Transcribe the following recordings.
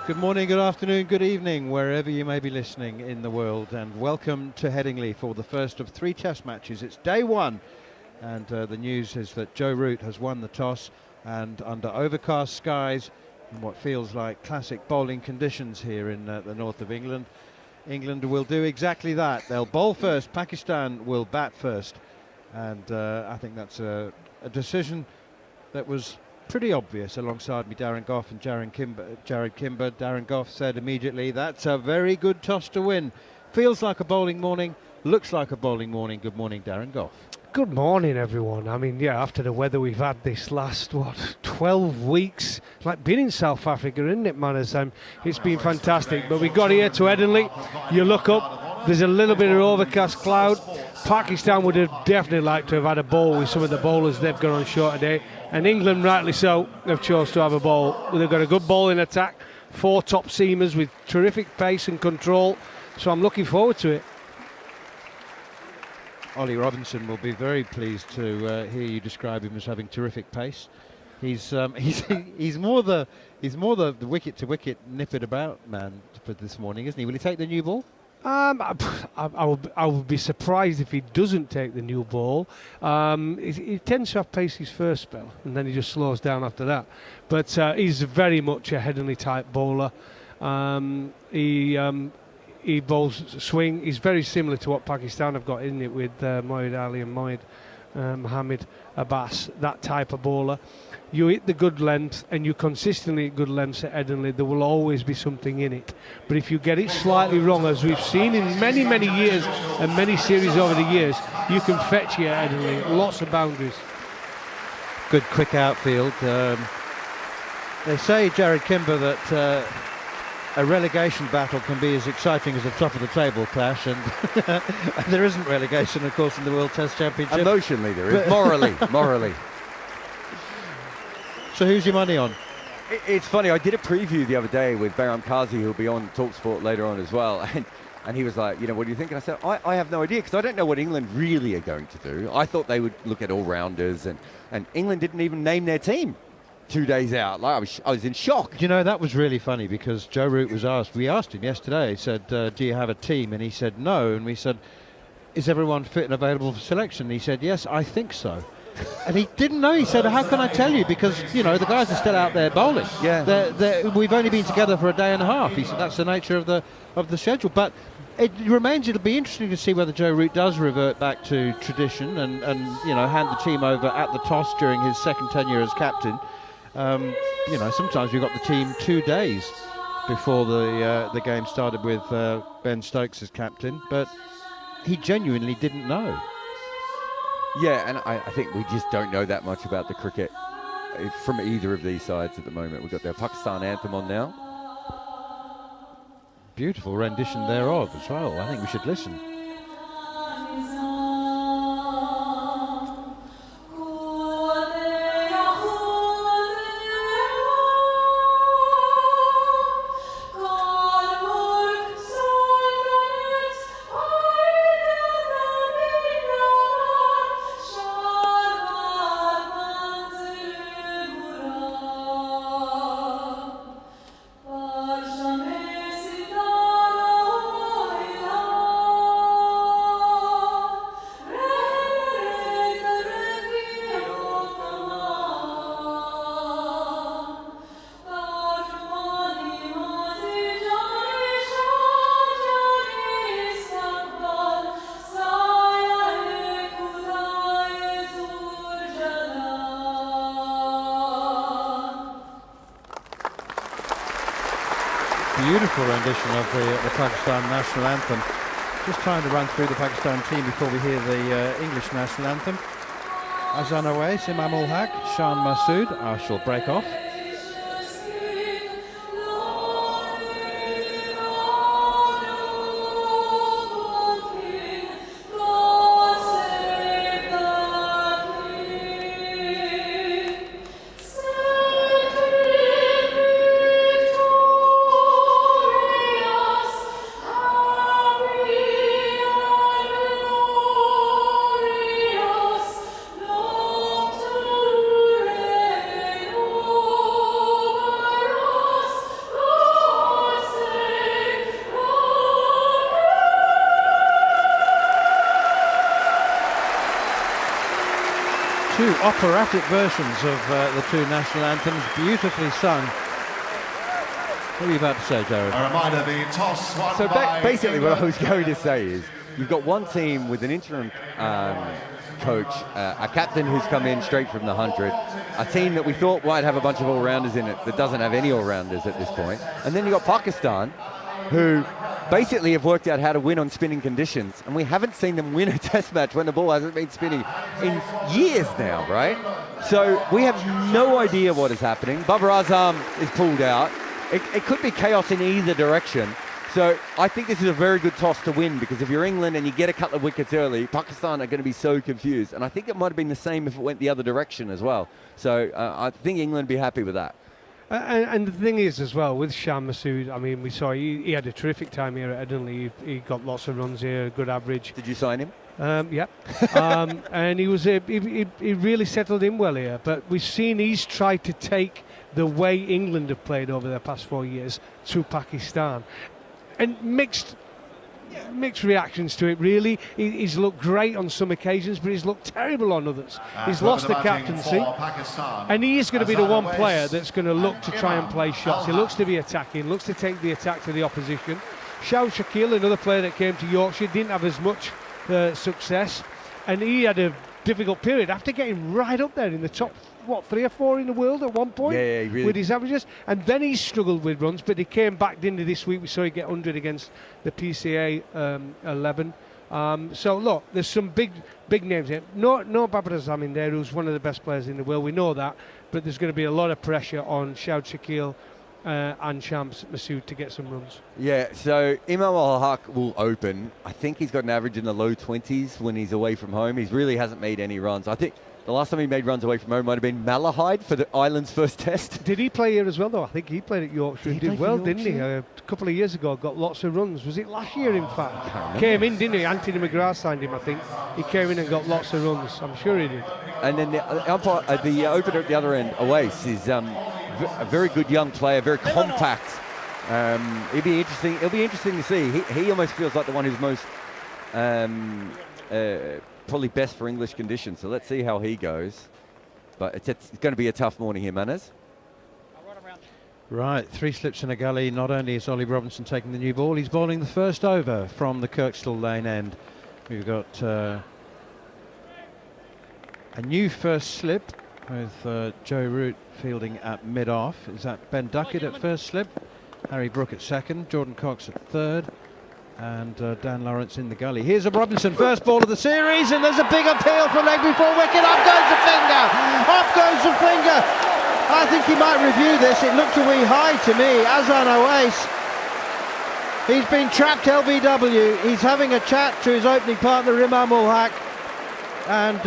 Good morning, good afternoon, good evening, wherever you may be listening in the world, and welcome to Headingley for the first of 3 test matches. It's day 1, and the news is that Joe Root has won the toss, and under overcast skies and what feels like classic bowling conditions here in the north of England, England will do exactly that. They'll bowl first, Pakistan will bat first, and I think that's a decision that was pretty obvious. Alongside me, Darren Gough and Jarrod Kimber. Darren Gough said immediately, that's a very good toss to win. Feels like a bowling morning, looks like a bowling morning. Good morning, Darren Gough. Good morning, everyone. I mean, yeah, after the weather we've had this last, 12 weeks, it's like being in South Africa, isn't it, man? It's been fantastic. But we got here to Headingley. You look up, there's a little bit of overcast cloud. Pakistan would have definitely liked to have had a bowl with some of the bowlers they've got on short today. And England, rightly so, have chose to have a bowl. They've got a good bowling attack, 4 top seamers with terrific pace and control. So I'm looking forward to it. Ollie Robinson will be very pleased to hear you describe him as having terrific pace. He's more the wicket to wicket nip it about man for this morning, isn't he? Will he take the new ball? I would be surprised if he doesn't take the new ball. He tends to have pace his first spell, and then he just slows down after that. But he's very much a Headingley type bowler. He bowls swing. He's very similar to what Pakistan have got, isn't it, with Moeed Ali and Mohammad Abbas, that type of bowler. You hit the good length and you consistently hit good lengths at Headingley, there will always be something in it. But if you get it slightly wrong, as we've seen in many, many years and many series over the years, you can fetch you at Headingley. Lots of boundaries. Good quick outfield. They say, Jarrod Kimber, that a relegation battle can be as exciting as a top of the table clash, and there isn't relegation, of course, in the World Test Championship. Emotionally there is, morally. So who's your money on? It's funny, I did a preview the other day with Behram Kazi, who'll be on talkSPORT later on as well, and he was like, what do you think? And I said, I have no idea, because I don't know what England really are going to do. I thought they would look at all-rounders, and England didn't even name their team 2 days out. I was in shock. That was really funny, because Joe Root was asked, we asked him yesterday, he said, do you have a team? And he said no, and we said, is everyone fit and available for selection? And he said, yes, I think so. And he didn't know. He said, how can I tell you? Because, the guys are still out there bowling. Yeah. We've only been together for a day and a half. He said, that's the nature of the schedule. But it'll be interesting to see whether Joe Root does revert back to tradition and hand the team over at the toss during his second tenure as captain. Sometimes we've got the team 2 days before the game started with Ben Stokes as captain, but he genuinely didn't know. Yeah, and I think we just don't know that much about the cricket from either of these sides at the moment. We've got their Pakistan anthem on now. Beautiful rendition thereof as well. I think we should listen. Beautiful rendition of the Pakistan national anthem. Just trying to run through the Pakistan team before we hear the English national anthem. Azan Awais, Imam ul Haq, Shan Masood. I shall break off. operatic versions of the two national anthems, beautifully sung. What were you about to say, Jarrod? A reminder, the toss won So by basically Kimber. what I was going to say is you've got one team with an interim coach, a captain who's come in straight from the 100, a team that we thought might have a bunch of all-rounders in it that doesn't have any all-rounders at this point, and then you've got Pakistan, who basically have worked out how to win on spinning conditions, and we haven't seen them win a test match when the ball hasn't been spinning in years now, right? So we have no idea what is happening. Babar Azam is pulled out. It could be chaos in either direction. So I think this is a very good toss to win, because if you're England and you get a couple of wickets early, Pakistan are going to be so confused. And I think it might have been the same if it went the other direction as well. So I think England would be happy with that. And the thing is as well, with Sham Masood, I mean, we saw he had a terrific time here at Headingley. He got lots of runs here, a good average. Did you sign him? Yep. And he was he really settled in well here. But we've seen he's tried to take the way England have played over the past 4 years to Pakistan. And mixed reactions to it, really. He's looked great on some occasions, but he's looked terrible on others. He's lost the captaincy, and he is going to be the one player that's going to look to try and play shots. He looks to be attacking, looks to take the attack to the opposition. Shao Shakil, another player that came to Yorkshire, didn't have as much success, and he had a difficult period after getting right up there in the top 3 or 4 in the world at one point, really, with his averages, and then he struggled with runs, but he came back into this week. We saw he get 100 against the PCA 11. So look, there's some big names here. No Babar Azam in there, who's one of the best players in the world. We know that, but there's going to be a lot of pressure on Shahid Shakil and Shams Masood to get some runs. Yeah, so Imam Al-Haq will open. I think he's got an average in the low 20s when he's away from home. He really hasn't made any runs. I think the last time he made runs away from home might have been Malahide for the Island's first test. Did he play here as well, though? I think he played at Yorkshire and did well, didn't he? A couple of years ago, got lots of runs. Was it last year, in fact? Came in, didn't he? Anthony McGrath signed him, I think. He came in and got lots of runs. I'm sure he did. And then the opener at the other end, Awais, is a very good young player, very compact. It'll be interesting to see. He almost feels like the one who's most probably best for English conditions. So let's see how he goes. But it's going to be a tough morning here, Manners. Right, 3 slips in a gully. Not only is Ollie Robinson taking the new ball, he's bowling the first over from the Kirkstall Lane end. We've got a new first slip with Joe Root fielding at mid-off. Is that Ben Duckett at first slip, Harry Brook at second, Jordan Cox at third, and Dan Lawrence in the gully. Here's a Robinson first ball of the series, and there's a big appeal from leg before wicket. Up goes the finger! Up goes the finger! I think he might review this. It looked a wee high to me. Azan Awais. He's been trapped LBW. He's having a chat to his opening partner, Imam Al-Haq. And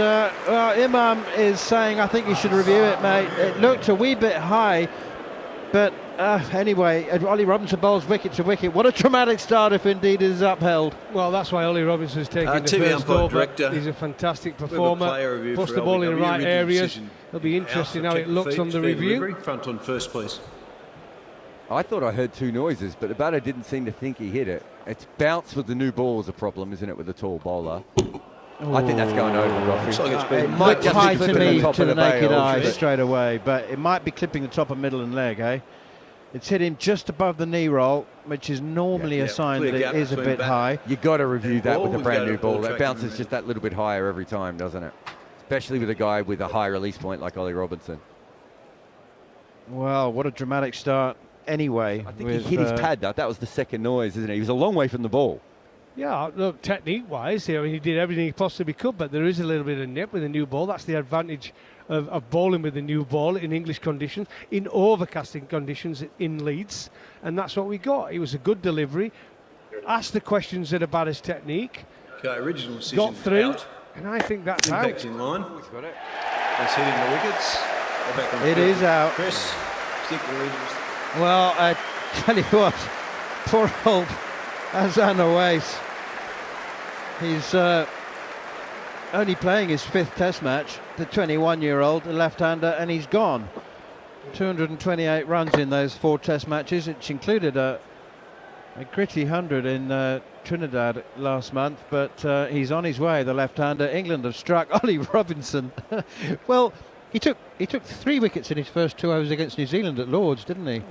Imam is saying, I think you should review it, mate. It looked a wee bit high. But anyway, Ollie Robinson bowls wicket to wicket. What a dramatic start if indeed it is upheld. Well, that's why Ollie Robinson's taking the first over. He's a fantastic performer. Puts the ball in the right areas. It'll be interesting how it looks on the review. Front on first place. I thought I heard 2 noises, but the batter didn't seem to think he hit it. It's bounce with the new ball is a problem, isn't it, with the tall bowler? I think that's going over, Roffy. It might be high to me to the naked eye straight away, but it might be clipping the top of middle and leg, eh? It's hit him just above the knee roll, which is normally a sign that it is a bit high. You've got to review that with a brand new ball. That bounces just that little bit higher every time, doesn't it? Especially with a guy with a high release point like Ollie Robinson. Well, what a dramatic start anyway. I think he hit his pad. That was the second noise, isn't it? He was a long way from the ball. Yeah, look, technique-wise, he did everything he possibly could, but there is a little bit of nip with a new ball. That's the advantage of bowling with the new ball in English conditions, in overcasting conditions in Leeds, and that's what we got. It was a good delivery. Asked the questions that are about his technique. Okay, original decision got through, out. and I think that's Impact out. in line. He's got it. It's hitting the wickets. Back on It is out. Chris, stick the regions. Well, I tell you what, poor old Azan Awais. He's only playing his 5th test match, the 21-year-old, a left-hander, and he's gone. 228 runs in those 4 test matches, which included a A gritty 100 in Trinidad last month, but he's on his way, the left-hander. England have struck Ollie Robinson. Well, he took 3 wickets in his first 2 overs against New Zealand at Lords, didn't he?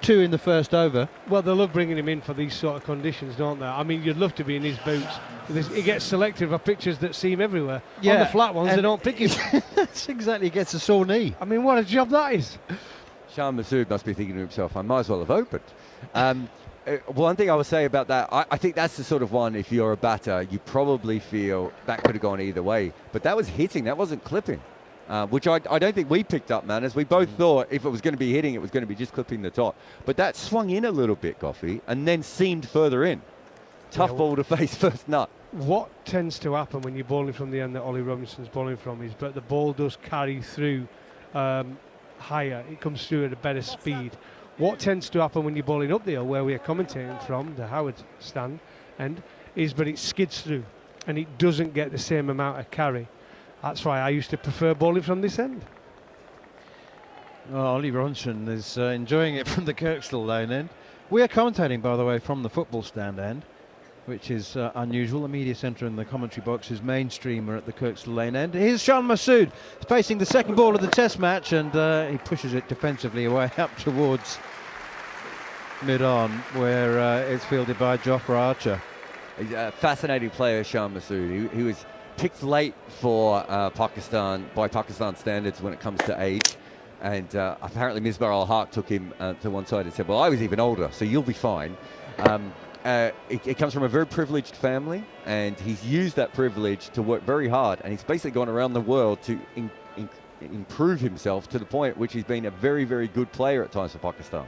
2 in the first over. Well, they love bringing him in for these sort of conditions, don't they? I mean, you'd love to be in his boots. He gets selected for pictures that seem everywhere. On the flat ones, they don't pick him. That's exactly, he gets a sore knee. I mean, what a job that is. Shan Masood must be thinking to himself, I might as well have opened. One thing I would say about that, I think that's the sort of one, if you're a batter, you probably feel that could have gone either way. But that was hitting, that wasn't clipping. Which I don't think we picked up, man, as we both thought if it was going to be hitting, it was going to be just clipping the top. But that swung in a little bit, Goughy, and then seamed further in. Tough ball to face first nut. What tends to happen when you're bowling from the end that Ollie Robinson's bowling from is that the ball does carry through higher. It comes through at a better speed. What tends to happen when you're bowling up the hill, where we are commentating from, the Howard stand end, is that it skids through and it doesn't get the same amount of carry. That's why I used to prefer bowling from this end. Well, Ollie Robinson is enjoying it from the Kirkstall lane end. We are commentating, by the way, from the football stand end, which is unusual. The media centre and the commentary box is mainstreamer at the Kirkstall lane end. Here's Shan Masood facing the second ball of the Test match, and he pushes it defensively away up towards mid-on, where it's fielded by Jofra Archer. He's a fascinating player, Shan Masood. He was picked late for Pakistan, by Pakistan standards when it comes to age. And apparently Misbah al-Haq took him to one side and said, well, I was even older, so you'll be fine. It comes from a very privileged family, and he's used that privilege to work very hard, and he's basically gone around the world to improve himself to the point at which he's been a very, very good player at times for Pakistan.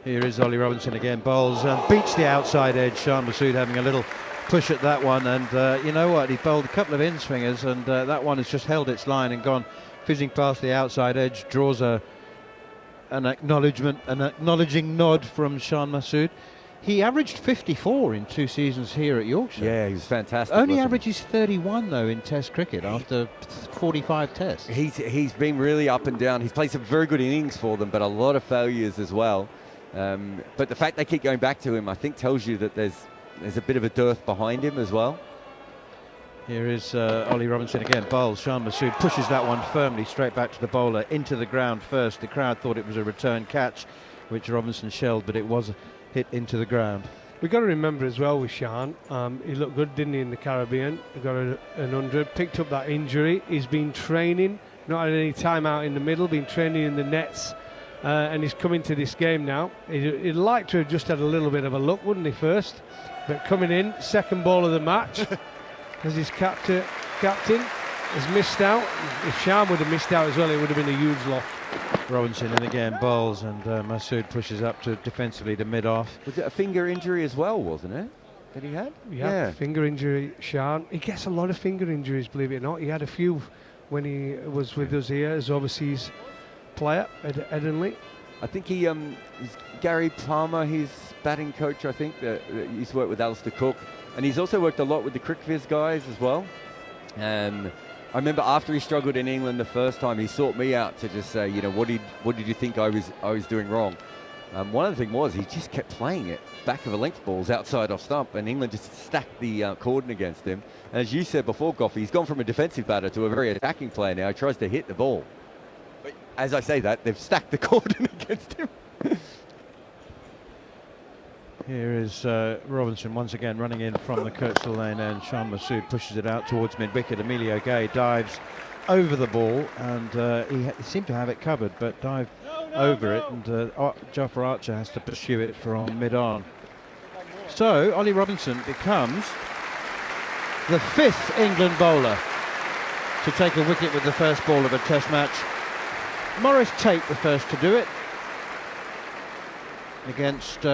Here is Ollie Robinson again, bowls and beats the outside edge. Shan Masood having a little push at that one, and you know what, he bowled a couple of in-swingers, and that one has just held its line and gone fizzing past the outside edge. Draws an acknowledging nod from Shan Masood. He averaged 54 in 2 seasons here at Yorkshire. Yeah, he was fantastic. Only averages 31 though in Test cricket after 45 Tests. He's been really up and down. He's played some very good innings for them, but a lot of failures as well. But the fact they keep going back to him, I think, tells you that there's a bit of a dearth behind him as well. Here is Ollie Robinson again, bowls. Shan Masood pushes that one firmly straight back to the bowler, into the ground first. The crowd thought it was a return catch, which Robinson shelled, but it was hit into the ground. We've got to remember as well with Shan, he looked good, didn't he, in the Caribbean? He got an 100, picked up that injury. He's been training, not had any time out in the middle, been training in the nets, and he's coming to this game now. He'd like to have just had a little bit of a look, wouldn't he, first? But coming in, second ball of the match, as his captain has missed out. If Shan would have missed out as well, it would have been a huge loss. Robinson in again, bowls, and Masood pushes up to defensively to mid-off. Was it a finger injury as well, wasn't it, that he had? Yeah, finger injury, Shan. He gets a lot of finger injuries, believe it or not. He had a few when he was with us here as overseas player at Headingley. I think he's Gary Palmer, his batting coach, I think, that used to work with Alistair Cook. And he's also worked a lot with the CricViz guys as well. I remember after he struggled in England the first time, he sought me out to just say, you know, what did you think I was doing wrong? One of the things was he just kept playing it back of a length balls outside off stump, and England just stacked the cordon against him. And as you said before, Gough, he's gone from a defensive batter to a very attacking player now. He tries to hit the ball. But as I say that, they've stacked the cordon against him. Here is Robinson once again running in from the Kirkstall lane, and Shan Masood pushes it out towards mid-wicket. Emilio Gay dives over the ball, and he seemed to have it covered, but dived over it, and Jofra Archer has to pursue it from mid-on. So Ollie Robinson becomes the 5th England bowler to take a wicket with the first ball of a Test match. Maurice Tate the first to do it against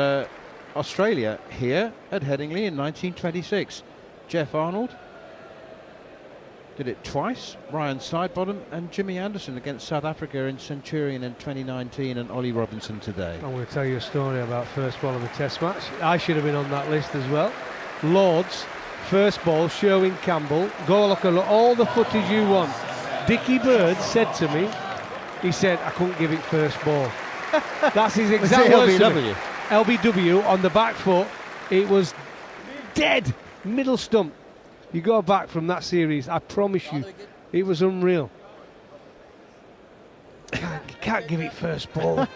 Australia here at Headingley in 1926. Jeff Arnold did it twice, Ryan Sidebottom and Jimmy Anderson against South Africa in Centurion in 2019, and Ollie Robinson today. I'm going to tell you a story about first ball of a Test match. I should have been on that list as well. Lords, first ball, Sherwin Campbell. Go look at all the footage you want. Dickie Bird said to me, he said, I couldn't give it first ball. That's his exact words to me. LBW on the back foot. It was dead, middle stump. You go back from that series, I promise you, it was unreal. Can't give it first ball.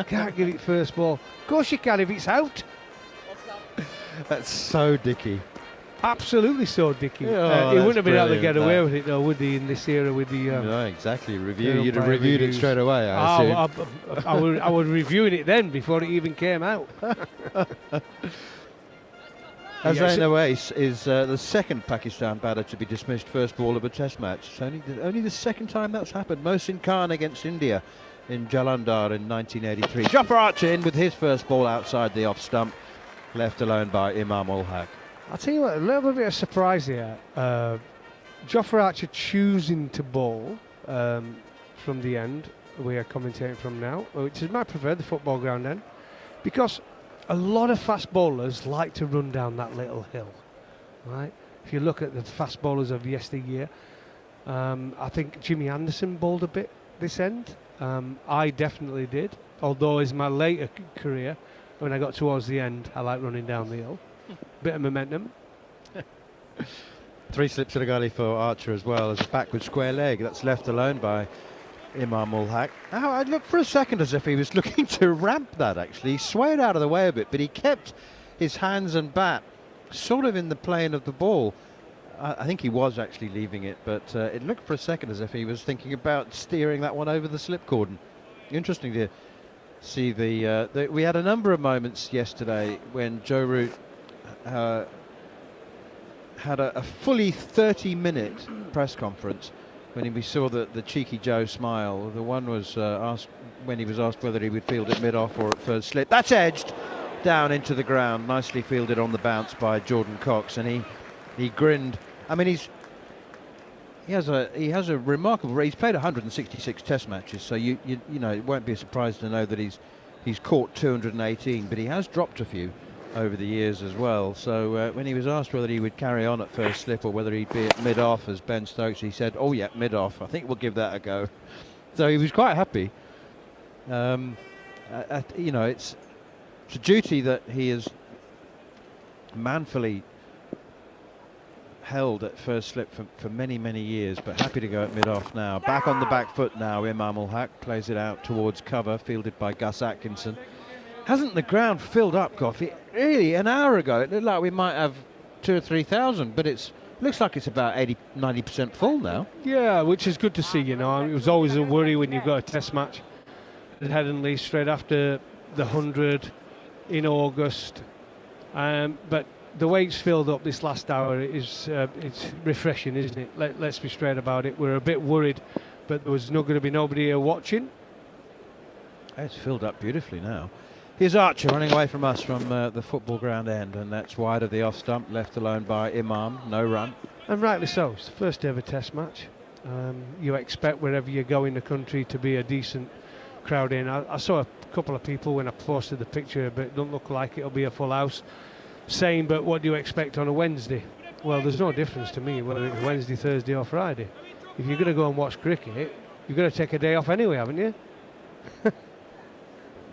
Can't give it first ball. Of course you can if it's out. That's so dicky. Absolutely so dicky. Oh, he wouldn't have been able to brilliant, get away with it though, would he, in this era with the... no, exactly. the You'd have umpire reviewed it reviews. straight away, I assume. I was reviewing it then before it even came out. Azrain Awais is the second Pakistan batter to be dismissed first ball of a test match. It's only the second time that's happened. Mohsin Khan against India in Jalandhar in 1983. Jofra Archer in with his first ball outside the off stump, left alone by Imam ul Haq. I'll tell you what, a little bit of surprise here. Jofra Archer choosing to bowl from the end, we are commentating from now, which is my preferred, the football ground end, because a lot of fast bowlers like to run down that little hill, right? If you look at the fast bowlers of yesteryear, I think Jimmy Anderson bowled a bit this end. I definitely did, although in my later career, when I got towards the end, I like running down the hill. Bit of momentum. 3 slips to the gully for Archer as well as a backward square leg. That's left alone by Imam ul Haq. Now, I looked for a second as if he was looking to ramp that, actually. He swayed out of the way a bit, but he kept his hands and bat sort of in the plane of the ball. I think he was actually leaving it, but it looked for a second as if he was thinking about steering that one over the slip cordon. Interesting to see we had a number of moments yesterday when Joe Root had a fully 30-minute press conference when we saw the cheeky Joe smile. The one was asked when he was asked whether he would field at mid-off or at first slip. That's edged down into the ground, nicely fielded on the bounce by Jordan Cox, and he grinned. I mean, he has a remarkable. He's played 166 Test matches, so you know it won't be a surprise to know that he's caught 218, but he has dropped a few over the years as well. So when he was asked whether he would carry on at first slip or whether he'd be at mid-off as Ben Stokes, he said, "Oh yeah, mid-off. I think we'll give that a go." So he was quite happy. You know, it's a duty that he has manfully held at first slip for many years, but happy to go at mid-off now. Back on the back foot now, Imam ul Haq plays it out towards cover, fielded by Gus Atkinson. Hasn't the ground filled up, Gough? Really, an hour ago it looked like we might have 2,000 or 3,000, but it looks like it's about 80-90% full now. Yeah, which is good to see, you know. It was always a worry when you've got a test match at Headingley straight after the 100 in August, but the way it's filled up this last hour is it's refreshing, isn't it? Let's be straight about it. We're a bit worried, but there was not going to be nobody here watching. It's filled up beautifully now. Here's Archer running away from us from the football ground end, and that's wide of the off stump, left alone by Imam. No run. And rightly so. It's the first ever test match. You expect wherever you go in the country to be a decent crowd in. I saw a couple of people when I posted the picture, but it doesn't look like it'll be a full house, saying, but what do you expect on a Wednesday? Well, there's no difference to me whether it's Wednesday, Thursday or Friday. If you're going to go and watch cricket, you've got to take a day off anyway, haven't you?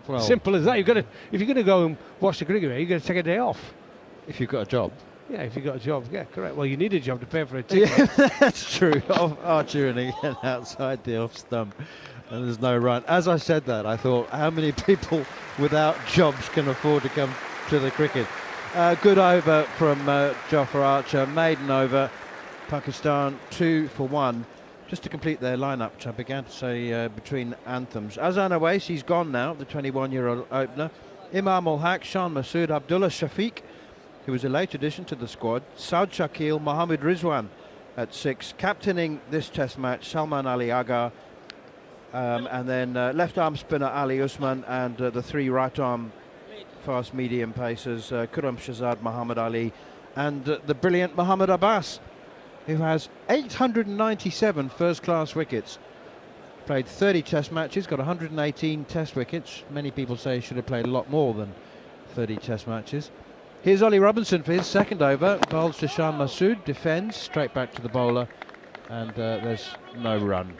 Well, simple as that. If you're going to go and watch the cricket, you've got to take a day off. If you've got a job. Yeah, if you've got a job, yeah, correct. Well, you need a job to pay for a ticket. Yeah, that's true. Archer and again outside the off stump, and there's no run. As I said that, I thought, how many people without jobs can afford to come to the cricket? Good over from Jofra Archer, maiden over. Pakistan 2 for 1. Just to complete their lineup, which I began to say between anthems. Azrain Awais, he's gone now, the 21-year-old opener. Imam ul Haq, Shan Masood, Abdullah Shafiq, who was a late addition to the squad. Saud Shakil, Mohammad Rizwan at 6. Captaining this test match, Salman Ali Agha. And then left arm spinner Ali Usman, and the 3 right arm fast medium pacers, Khurram Shahzad, Muhammad Ali, and the brilliant Muhammad Abbas, who has 897 first-class wickets. Played 30 test matches, got 118 test wickets. Many people say he should have played a lot more than 30 test matches. Here's Ollie Robinson for his second over. Bowls to Shan Masood, defends, straight back to the bowler, and there's no run.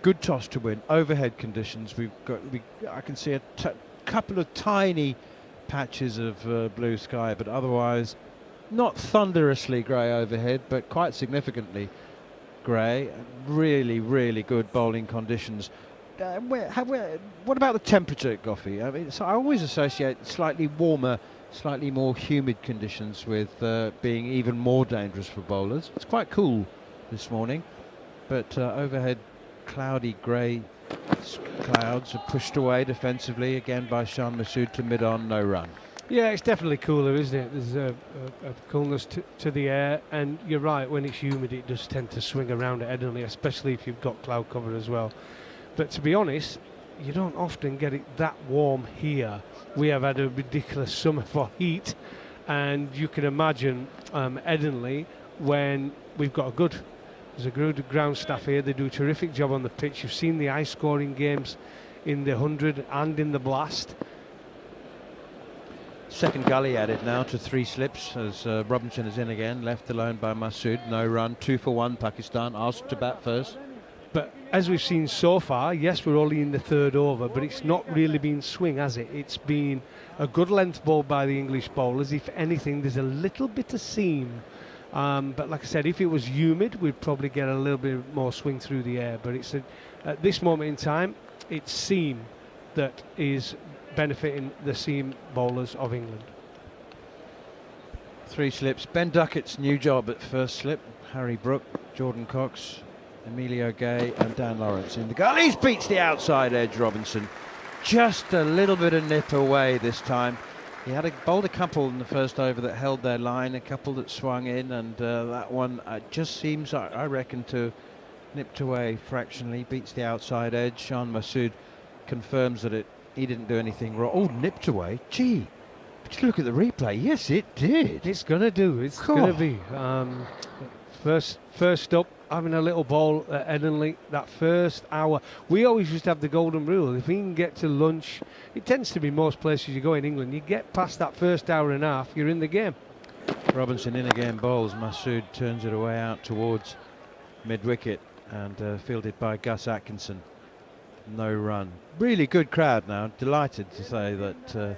Good toss to win. Overhead conditions. I can see a couple of tiny patches of blue sky, but otherwise not thunderously grey overhead, but quite significantly grey. Really, really good bowling conditions. What about the temperature at Gough? I mean, I always associate slightly warmer, slightly more humid conditions with being even more dangerous for bowlers. It's quite cool this morning, but overhead cloudy grey clouds are pushed away defensively again by Shan Masood to mid-on, no run. Yeah, it's definitely cooler, isn't it? There's a coolness to the air, and you're right, when it's humid it does tend to swing around at Headingley, especially if you've got cloud cover as well. But to be honest, you don't often get it that warm here. We have had a ridiculous summer for heat, and you can imagine Headingley when we've got there's a good ground staff here. They do a terrific job on the pitch. You've seen the high scoring games in the 100 and in the Blast. Second gully added now to 3 slips as Robinson is in again, left alone by Masood, no run, 2 for 1 Pakistan, asked to bat first. But as we've seen so far, yes, we're only in the 3rd over, but it's not really been swing, has it? It's been a good length ball by the English bowlers. If anything, there's a little bit of seam. But like I said, if it was humid, we'd probably get a little bit more swing through the air. But it's at this moment in time, it's seam that is benefiting the seam bowlers of England. 3 slips. Ben Duckett's new job at first slip. Harry Brook, Jordan Cox, Emilio Gay and Dan Lawrence in the gullies. Beats the outside edge, Robinson. Just a little bit of nip away this time. He had bowled a couple in the first over that held their line, a couple that swung in, and that one just seems, I reckon, to have nipped away fractionally. Beats the outside edge. Shan Masood confirms that he didn't do anything wrong. Oh, nipped away. Gee, but you look at the replay. Yes, it did. It's going to do. It's going to be. First up, having a little bowl at Headingley, that first hour. We always used to have the golden rule. If we can get to lunch, it tends to be most places you go in England, you get past that first hour and a half, you're in the game. Robinson in again, bowls. Masood turns it away out towards mid-wicket and fielded by Gus Atkinson. No run. Really good crowd now. Delighted to say that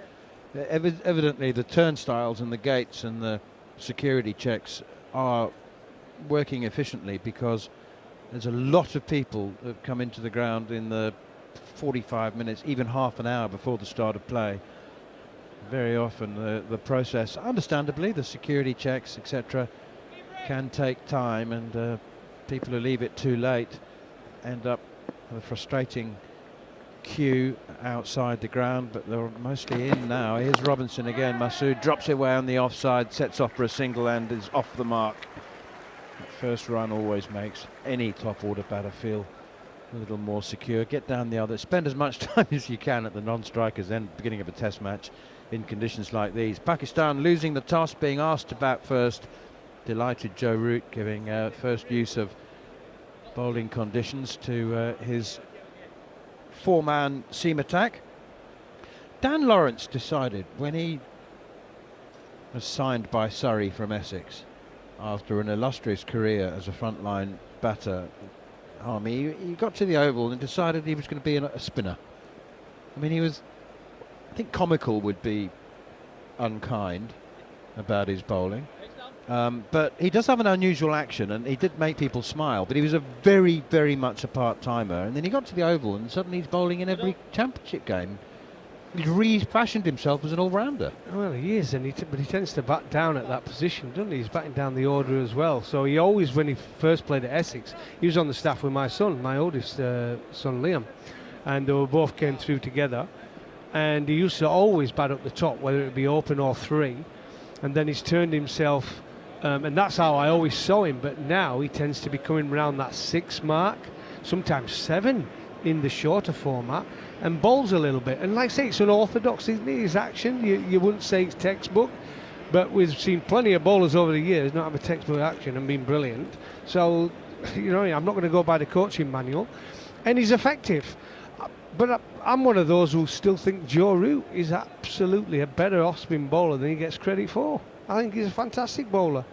evidently the turnstiles and the gates and the security checks are working efficiently, because there's a lot of people that have come into the ground in the 45 minutes, even half an hour before the start of play. Very often the process, understandably, the security checks, etc., can take time, and people who leave it too late end up with a frustrating queue outside the ground, but they're mostly in now. Here's Robinson again. Masood drops it away on the offside, sets off for a single and is off the mark. First run always makes any top order batter feel a little more secure. Get down the other, spend as much time as you can at the non-strikers end, beginning of a test match in conditions like these. Pakistan losing the toss, being asked to bat first. Delighted Joe Root giving first use of bowling conditions to his 4-man seam attack. Dan Lawrence decided when he was signed by Surrey from Essex after an illustrious career as a frontline batter, Army, he got to the Oval and decided he was going to be a spinner. I mean, he was, I think comical would be unkind about his bowling, but he does have an unusual action, and he did make people smile, but he was a very, very much a part-timer, and then he got to the Oval and suddenly he's bowling in every championship game. He's refashioned himself as an all-rounder. Well, he is, and but he tends to bat down at that position, doesn't he? He's batting down the order as well. So he always, when he first played at Essex, he was on the staff with my son, my oldest son Liam, and they both came through together. And he used to always bat up the top, whether it be open or 3. And then he's turned himself, and that's how I always saw him. But now he tends to be coming around that 6 mark, sometimes 7 in the shorter format, and bowls a little bit. And like I say, it's unorthodox, isn't it, his action? You wouldn't say it's textbook, but we've seen plenty of bowlers over the years not have a textbook action and been brilliant. So, you know, I'm not going to go by the coaching manual. And he's effective. But I'm one of those who still think Joe Root is absolutely a better off-spin bowler than he gets credit for. I think he's a fantastic bowler.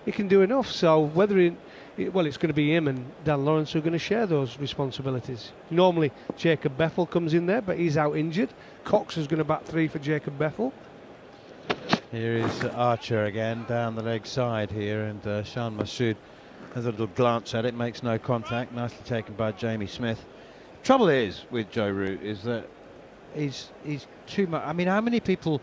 He can do enough. So whether it's going to be him and Dan Lawrence who are going to share those responsibilities. Normally Jacob Bethel comes in there, but he's out injured. Cox is going to bat 3 for Jacob Bethel. Here is Archer again down the leg side here, and Shan Masood has a little glance at it, makes no contact. Nicely taken by Jamie Smith. Trouble is with Joe Root is that he's too much. I mean, how many people?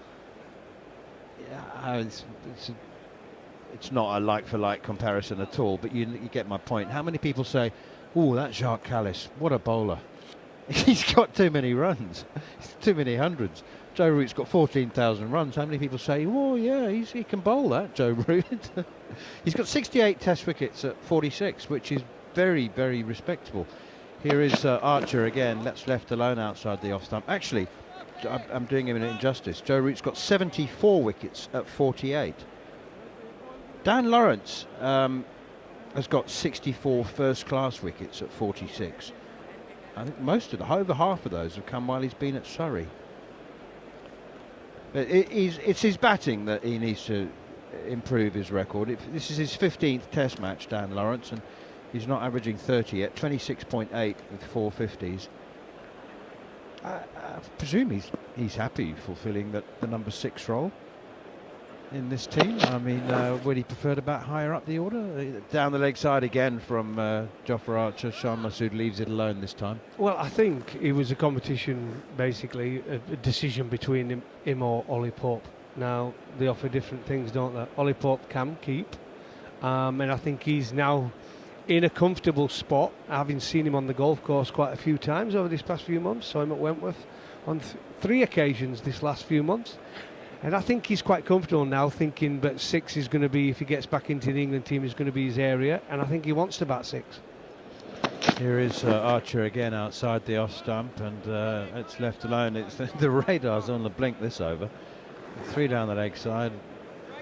It's not a like-for-like comparison at all, but you get my point. How many people say, "Oh, that's Jacques Kallis, what a bowler"? He's got too many runs, too many hundreds. Joe Root's got 14,000 runs. How many people say, "Oh, yeah, he can bowl that, Joe Root"? He's got 68 Test wickets at 46, which is very, very respectable. Here is Archer again. That's left alone outside the off stump. Actually, I'm doing him an injustice. Joe Root's got 74 wickets at 48. Dan Lawrence has got 64 first-class wickets at 46. I think over half of those have come while he's been at Surrey. But it's his batting that he needs to improve his record. This is his 15th Test match, Dan Lawrence, and he's not averaging 30 yet. 26.8 with 450s. I presume he's happy fulfilling the number 6 role in this team. I mean, would he prefer to bat higher up the order? Down the leg side again from Jofra Archer. Shan Masood leaves it alone this time. Well, I think it was a competition, basically, a decision between him or Ollie Pope. Now, they offer different things, don't they? Ollie Pope can keep, and I think he's now in a comfortable spot, having seen him on the golf course quite a few times over these past few months. Saw him at Wentworth on 3 occasions this last few months. And I think he's quite comfortable now, thinking that 6 is going to be, if he gets back into the England team, is going to be his area. And I think he wants to bat 6. Here is Archer again outside the off stump, and it's left alone. It's the radar's on the blink this over. 3 down the leg side,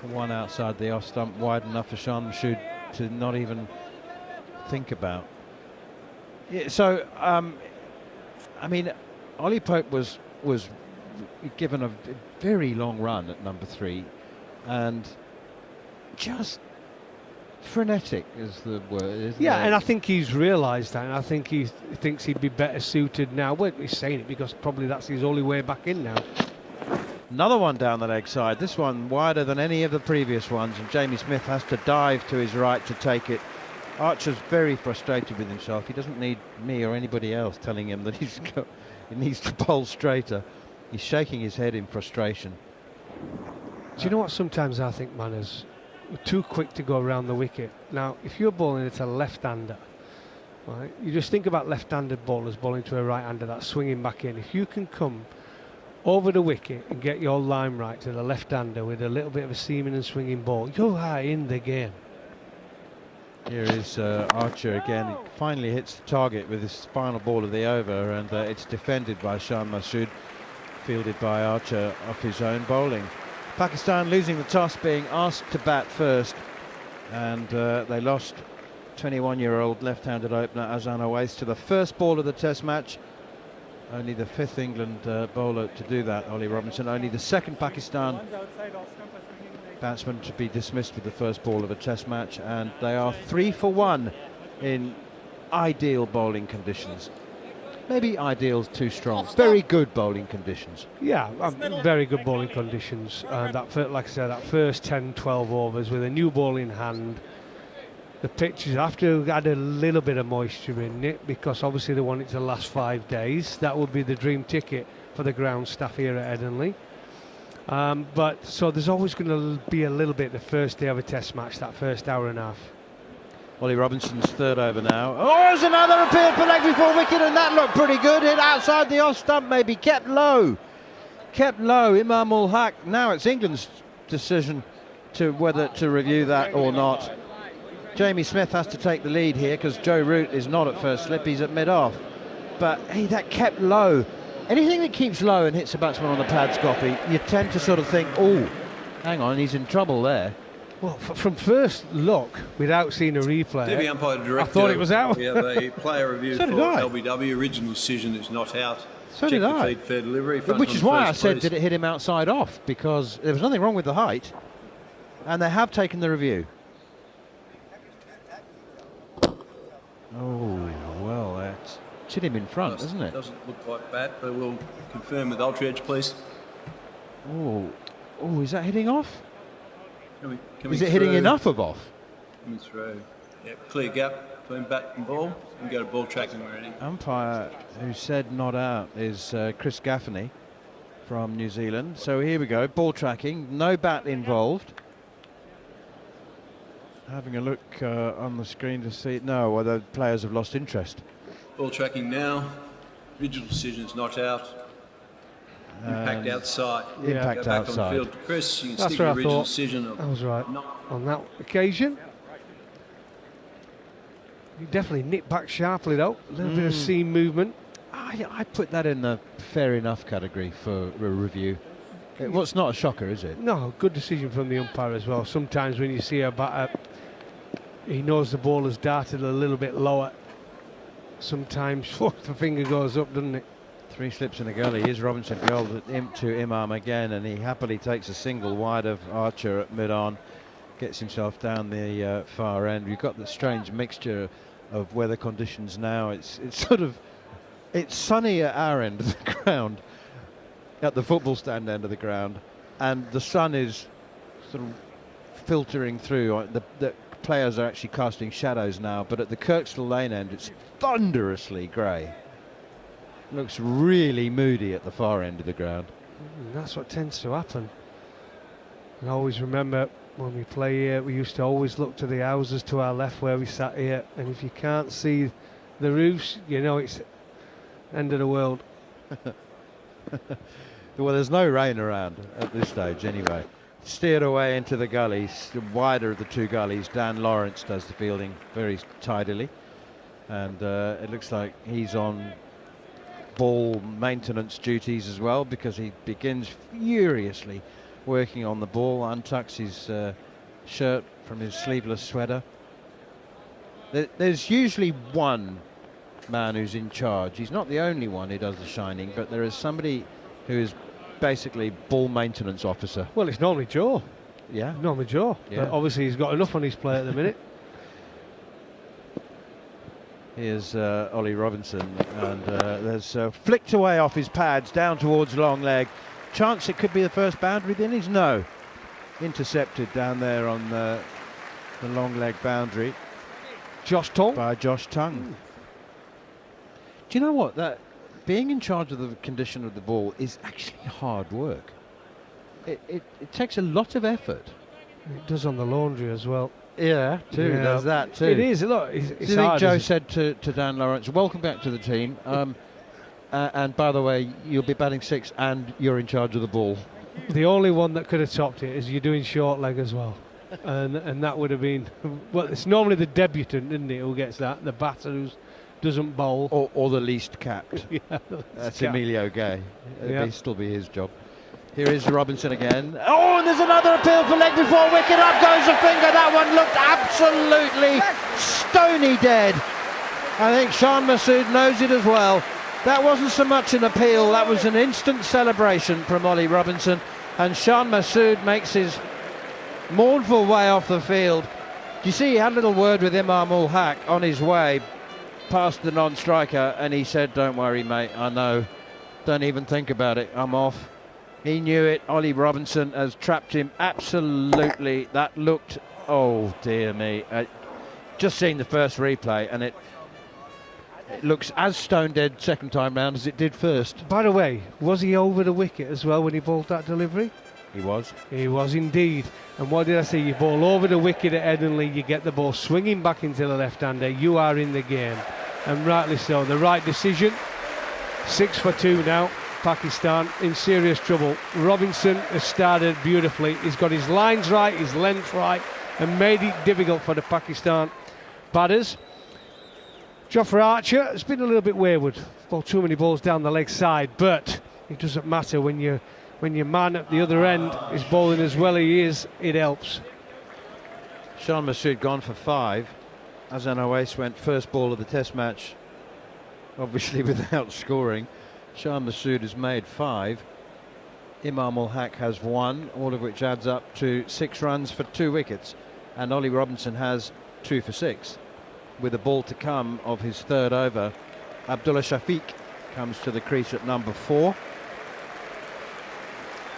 1 outside the off stump, wide enough for Shan Masood to not even think about. Yeah, so, I mean, Ollie Pope was given a very long run at number 3, and just frenetic is the word, isn't it? And I think he's realised that, and I think he thinks he'd be better suited now. Well, he's saying it because probably that's his only way back in now. Another one down the leg side, this one wider than any of the previous ones, and Jamie Smith has to dive to his right to take it. Archer's very frustrated with himself. He doesn't need me or anybody else telling him that he needs to bowl straighter. He's shaking his head in frustration. Do you know what sometimes I think, Manners? We're too quick to go around the wicket. Now, if you're bowling it to a left-hander, right, you just think about left-handed bowlers bowling to a right-hander that's swinging back in. If you can come over the wicket and get your line right to the left-hander with a little bit of a seaming and swinging ball, you are in the game. Here is Archer again. He finally hits the target with his final ball of the over, and it's defended by Shan Masood, fielded by Archer off his own bowling. Pakistan losing the toss, being asked to bat first, and they lost 21-year-old left-handed opener Azan Awais to the first ball of the Test match. Only the 5th England bowler to do that, Ollie Robinson. Only the 2nd Pakistan batsman to be dismissed with the first ball of a Test match, and they are 3 for 1 in ideal bowling conditions. Maybe ideal's too strong. Very good bowling conditions. Yeah, very good bowling conditions. Like I said, that first 10, 12 overs with a new ball in hand. The pitches have to add a little bit of moisture in it, because obviously they want it to last 5 days. That would be the dream ticket for the ground staff here at Headingley. But so there's always going to be a little bit the first day of a Test match, that first hour and a half. Ollie Robinson's 3rd over now. Oh, there's another appeal for leg before wicket, and that looked pretty good. Hit outside the off stump, maybe kept low. Imam ul Haq. Now it's England's decision to whether to review that or not. Jamie Smith has to take the lead here because Joe Root is not at first slip, he's at mid-off. But hey, that kept low. Anything that keeps low and hits a batsman on the pads, Goughy, you tend to sort of think, oh, hang on, he's in trouble there. Well, from first look, without seeing a replay, Debbie umpire director, I thought it was out. We have a player review So for did I. LBW. Original decision is not out. So Check did the I. feed, fair delivery. Front Which on is why I first, said, please. did it hit him outside off? Because there was nothing wrong with the height, and they have taken the review. Oh, well, that's hit him in front, doesn't it? Doesn't look like bat, but we'll confirm with Ultra Edge, please. Oh, is that hitting off? Coming Is it hitting through. enough of off? Coming through. Yep, clear gap between bat and ball. And go to ball tracking ready. Umpire who said not out is Chris Gaffney from New Zealand. So here we go, ball tracking, no bat involved. Having a look on the screen to see it. No, well, the players have lost interest. Ball tracking now. Original decision is not out. Impact outside. Impact Go back outside. on the field to Chris. You can That's stick what your I original thought. decision of I was right not. on that occasion. He definitely nipped back sharply though. A little bit of seam movement. I put that in the fair enough category for a review. Well, it's not a shocker, is it? No, good decision from the umpire as well. Sometimes when you see a batter, he knows the ball has darted a little bit lower. Sometimes the finger goes up, doesn't it? 3 slips in the gully. Here's Robinson goal to Imam again, and he happily takes a single wide of Archer at mid-on, gets himself down the far end. We've got the strange mixture of weather conditions now. It's sunny at our end of the ground, at the football stand end of the ground, and the sun is sort of filtering through. The players are actually casting shadows now, but at the Kirkstall Lane end it's thunderously grey. Looks really moody at the far end of the ground. That's what tends to happen. And I always remember when we play here, we used to always look to the houses to our left where we sat here, and if you can't see the roofs, you know it's end of the world. Well, there's no rain around at this stage anyway. Steered away into the gullies, the wider of the 2 gullies. Dan Lawrence does the fielding very tidily, and it looks like he's on ball maintenance duties as well, because he begins furiously working on the ball, untucks his shirt from his sleeveless sweater. There's usually one man who's in charge. He's not the only one who does the shining, but there is somebody who is basically ball maintenance officer. Well, it's normally Joe. Yeah. Normally Joe. Yeah. But obviously he's got enough on his plate at the minute. Here's Ollie Robinson, and there's flicked away off his pads down towards long leg. Chance it could be the first boundary, then he's no. Intercepted down there on the long leg boundary. Josh Tongue. By Josh Tongue. Do you know what? That being in charge of the condition of the ball is actually hard work. It takes a lot of effort. It does on the laundry as well. Yeah, too. Yeah. There's that too. It is. Look, it's Do you think hard, Joe isn't said to Dan Lawrence, welcome back to the team, and by the way, you'll be batting 6 and you're in charge of the ball. it? The only one that could have topped it is you're doing short leg as well. and that would have been, well, it's normally the debutant, isn't it, who gets that, the batter who doesn't bowl. Or the least capped. Yeah, That's Emilio Gay. Yeah. It'll still be his job. Here is Robinson again. Oh, and there's another appeal for leg before wicket. Up goes the finger. That one looked absolutely stony dead. I think Shan Masood knows it as well. That wasn't so much an appeal. That was an instant celebration from Ollie Robinson. And Shan Masood makes his mournful way off the field. Do you see he had a little word with Imam ul Haq on his way past the non-striker, and he said, don't worry, mate, I know. Don't even think about it. I'm off. He knew it. Ollie Robinson has trapped him absolutely. That looked, oh dear me. Just seeing the first replay, and it looks as stone dead second time round as it did first. By the way, was he over the wicket as well when he bowled that delivery? He was. He was indeed. And what did I say? You bowl over the wicket at Headingley, you get the ball swinging back into the left-hander, you are in the game. And rightly so. The right decision. 6 for 2 now. Pakistan in serious trouble. Robinson has started beautifully. He's got his lines right, his length right, and made it difficult for the Pakistan batters. Jofra Archer has been a little bit wayward. Bowled too many balls down the leg side, but it doesn't matter when your man at the other end is bowling as well as he is, it helps. Shan Masood gone for 5. Azan Owais went first ball of the test match, obviously without scoring. Shan Masood has made 5. Imam ul Haq has 1, all of which adds up to 6 runs for 2 wickets. And Ollie Robinson has 2 for 6. with a ball to come of his third over. Abdullah Shafiq comes to the crease at number 4.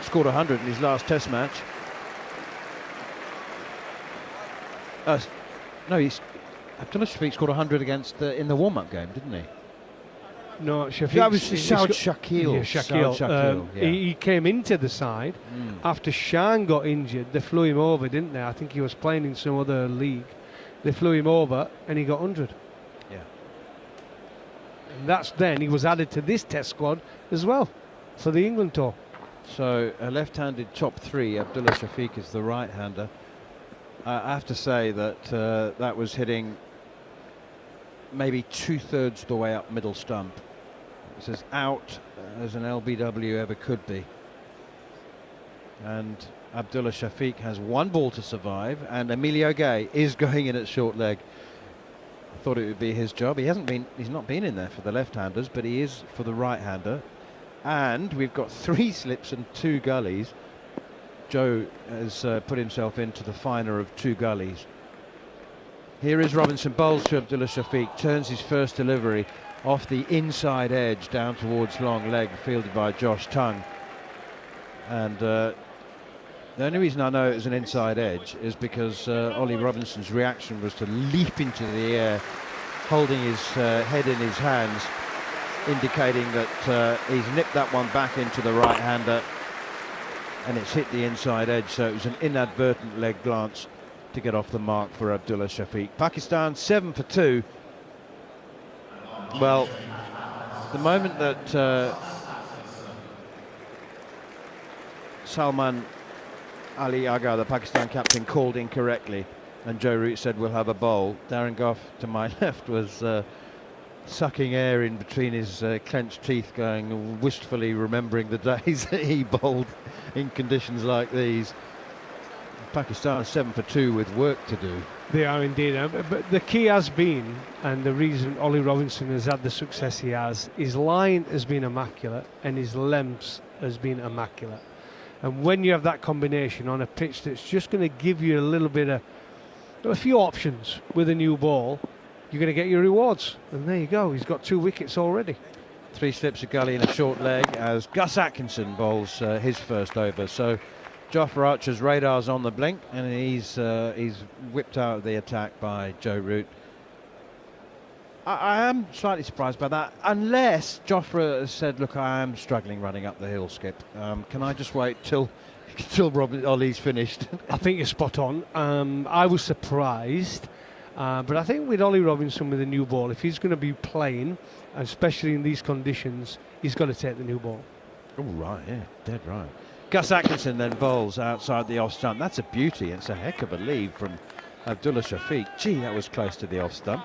Scored 100 in his last Test match. No, Abdullah Shafiq scored 100 against in the warm-up game, didn't he? No, Shafiq. That was Saud Shakil. Yeah, Shakil. He came into the side after Shan got injured. They flew him over, didn't they? I think he was playing in some other league. They flew him over and he got 100. Yeah. And that's then he was added to this Test squad as well for the England tour. So a left-handed top 3. Abdullah Shafiq is the right-hander. I have to say that that was hitting maybe 2/3 the way up middle stump. It's as out as an LBW ever could be. And Abdullah Shafiq has 1 ball to survive, and Emilio Gay is going in at short leg. I thought it would be his job. He's not been in there for the left-handers, but he is for the right-hander. And we've got 3 slips and 2 gullies. Joe has put himself into the finer of 2 gullies. Here is Robinson, bowls to Abdullah Shafiq, turns his first delivery off the inside edge down towards long leg, fielded by Josh Tongue. And the only reason I know it was an inside edge is because Ollie Robinson's reaction was to leap into the air, holding his head in his hands, indicating that he's nipped that one back into the right-hander, and it's hit the inside edge, so it was an inadvertent leg glance to get off the mark for Abdullah Shafiq. Pakistan 7 for 2. Well, the moment that Salman Ali Agha, the Pakistan captain, called incorrectly and Joe Root said we'll have a bowl, Darren Gough to my left was sucking air in between his clenched teeth, going wistfully remembering the days that he bowled in conditions like these. Pakistan 7 for 2 with work to do. They are indeed, but the key has been, and the reason Ollie Robinson has had the success he has, his line has been immaculate and his lengths has been immaculate. And when you have that combination on a pitch that's just going to give you a little bit of a few options with a new ball, you're going to get your rewards. And there you go, he's got 2 wickets already. 3 slips, a gully and a short leg as Gus Atkinson bowls his first over. So Jofra Archer's radar's on the blink, and he's whipped out of the attack by Joe Root. I am slightly surprised by that, unless Jofra has said, look, I am struggling running up the hill, Skip. Can I just wait till Ollie's finished? I think you're spot on. I was surprised, but I think with Ollie Robinson with a new ball, if he's going to be playing, especially in these conditions, he's got to take the new ball. Oh, right, yeah, dead right. Gus Atkinson then bowls outside the off stump. That's a beauty. It's a heck of a lead from Abdullah Shafiq. Gee, that was close to the off stump.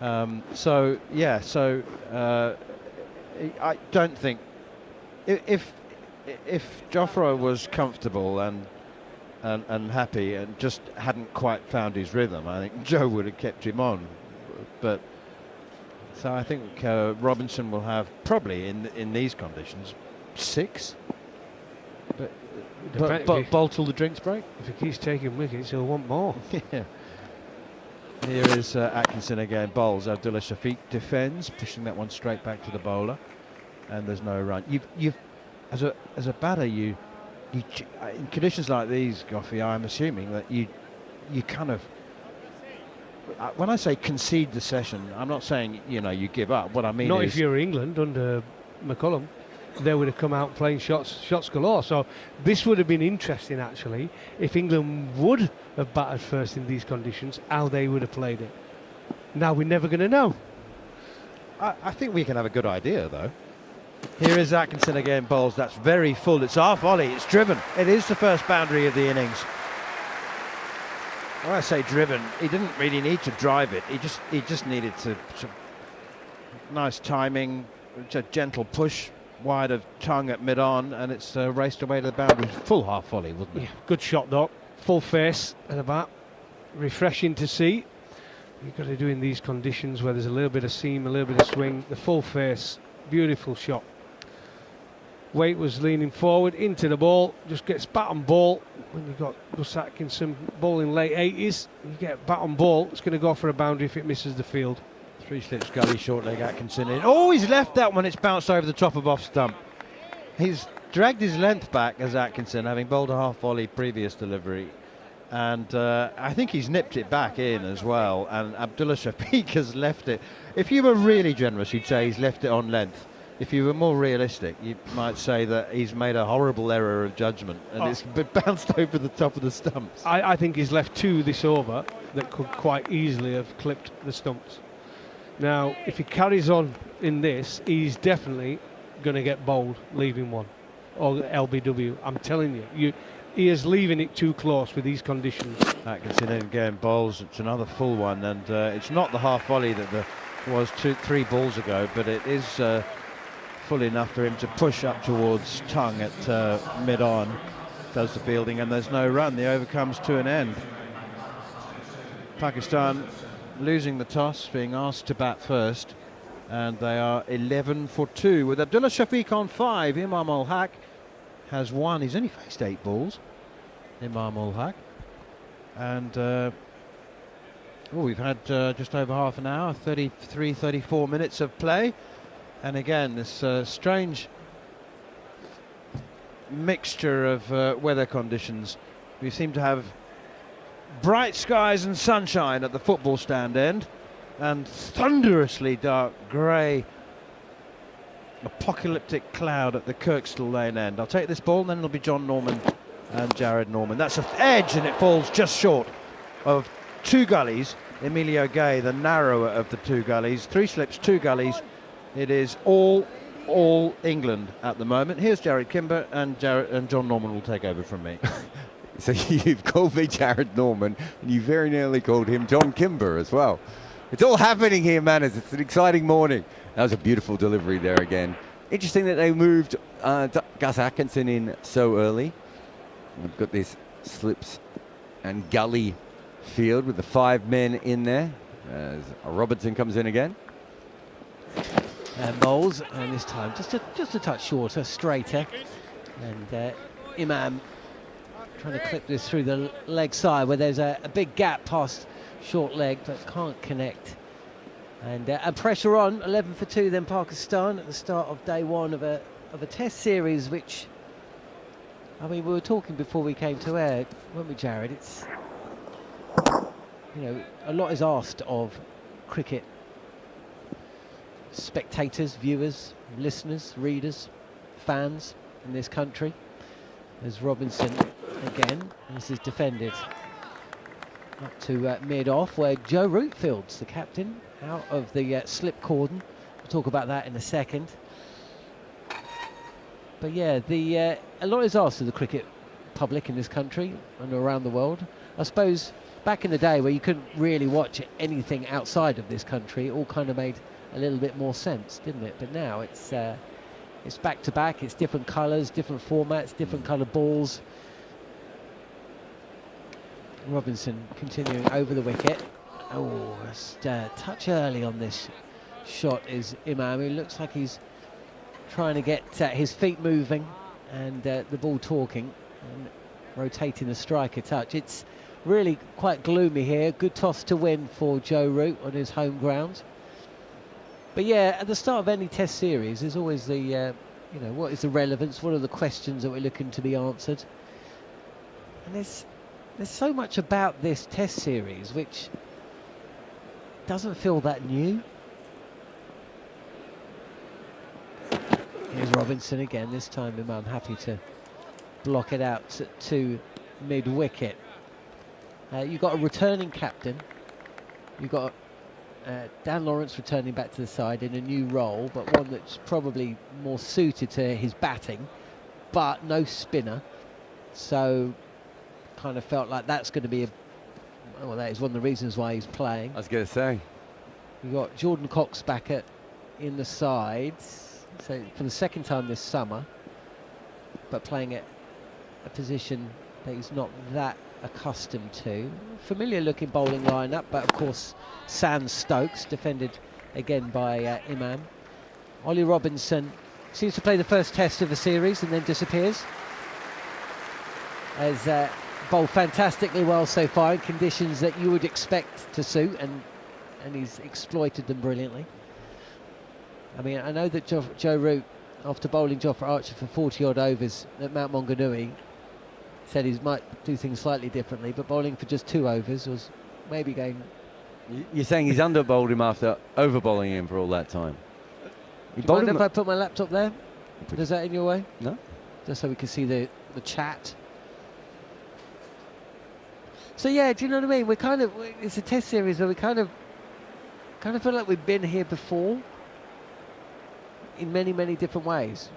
I don't think if Jofra was comfortable and happy and just hadn't quite found his rhythm, I think Joe would have kept him on. But so I think Robinson will have probably in these conditions 6. But bowl till the drinks break. If he keeps taking wickets, he'll want more. Yeah. Here is Atkinson again, bowls. Abdullah Shafiq defends, pushing that one straight back to the bowler, and there's no run. You've as a batter, you in conditions like these, Goughy, I'm assuming that you kind of, when I say concede the session, I'm not saying you give up. What I mean not is, if you're England under McCullum. They would have come out playing shots galore. So this would have been interesting, actually, if England would have batted first in these conditions, how they would have played it. Now we're never going to know. I think we can have a good idea, though. Here is Atkinson again, bowls. That's very full. It's half volley. It's driven. It is the first boundary of the innings. When I say driven, he didn't really need to drive it. He just needed to nice timing, a gentle push wide of Tongue at mid-on, and it's raced away to the boundary. Full half volley, wasn't it? Yeah, good shot, though. Full face at the bat. Refreshing to see. You've got to do in these conditions where there's a little bit of seam, a little bit of swing. The full face, beautiful shot. Waite was leaning forward into the ball, just gets bat on ball. When you've got Gus Atkinson bowling late 80s, you get bat on ball, it's going to go for a boundary if it misses the field. Three slips gully, short leg Atkinson in. Oh, he's left that one, it's bounced over the top of off stump. He's dragged his length back as Atkinson, having bowled a half volley previous delivery. And I think he's nipped it back in as well. And Abdullah Shafiq has left it. If you were really generous, you'd say he's left it on length. If you were more realistic, you might say that he's made a horrible error of judgment and it's bounced over the top of the stumps. I think he's left two this over that could quite easily have clipped the stumps. Now, if he carries on in this, he's definitely going to get bowled leaving one, or LBW. I'm telling you, he is leaving it too close with these conditions. Atkinson in again, bowls. It's another full one, and it's not the half volley that there was 3 balls ago, but it is full enough for him to push up towards tongue at mid-on. Does the fielding, and there's no run. The over comes to an end. Pakistan losing the toss, being asked to bat first, and they are 11 for 2 with Abdullah Shafiq on 5. Imam ul Haq has 1. He's only faced 8 balls, Imam ul Haq, and we've had just over half an hour, 34 minutes of play, and again this strange mixture of weather conditions. We seem to have bright skies and sunshine at the football stand end, and thunderously dark grey apocalyptic cloud at the Kirkstall Lane end. I'll take this ball, and then it'll be Jon Norman and Jarrod Norman. That's an edge, and it falls just short of 2 gullies. Emilio Gay, the narrower of the 2 gullies. 3 slips, 2 gullies. It is all England at the moment. Here's Jarrod Kimber, and Jon Norman will take over from me. So you've called me Jarrod Norman, and you very nearly called him Jon Kimber as well. It's all happening here, Manners. It's an exciting morning. That was a beautiful delivery there again. Interesting that they moved Gus Atkinson in so early. We've got this slips and gully field with the 5 men in there. As Robertson comes in again. Bowls, and this time just a touch shorter, straighter, and Imam trying to clip this through the leg side where there's a big gap past short leg but can't connect, and pressure on. 11 for 2 then Pakistan at the start of day 1 of a test series, which, I mean, we were talking before we came to air, weren't we, Jarrod? It's, you know, a lot is asked of cricket spectators, viewers, listeners, readers, fans in this country. There's Robinson again. This is defended up to mid-off, where Joe Root fields, the captain, out of the slip cordon. We'll talk about that in a second. But yeah, a lot is asked of the cricket public in this country and around the world. I suppose back in the day where you couldn't really watch anything outside of this country, it all kind of made a little bit more sense, didn't it? But now it's back to back, it's different colours, different formats, different coloured balls. Robinson continuing over the wicket. Oh, just touch early on this shot is Imam, who looks like he's trying to get his feet moving and the ball talking and rotating the striker touch. It's really quite gloomy here. Good toss to win for Joe Root on his home ground. But yeah, at the start of any test series, there's always the, you know, what is the relevance? What are the questions that we're looking to be answered? And there's so much about this test series which doesn't feel that new. Here's Robinson again. This time Imam happy to block it out to mid-wicket. You've got a returning captain. You've got Dan Lawrence returning back to the side in a new role, but one that's probably more suited to his batting, but no spinner. So kind of felt like that's going to be well, that is one of the reasons why he's playing. I was going to say. You've got Jordan Cox back in the sides, so for the second time this summer, but playing at a position that he's not that accustomed to. Familiar looking bowling lineup, but of course Sans Stokes defended again by Imam. Ollie Robinson seems to play the first test of the series and then disappears. Has bowled fantastically well so far in conditions that you would expect to suit, and he's exploited them brilliantly. I mean, I know that Joe Root, after bowling Jofra Archer for 40 odd overs at Mount Maunganui, said he might do things slightly differently, but bowling for just 2 overs was maybe going... You're saying he's under-bowled him after over-bowling him for all that time? Do you mind if I put my laptop there? Is that in your way? No. Just so we can see the chat. So yeah, do you know what I mean? It's a test series where we kind of feel like we've been here before in many, many different ways.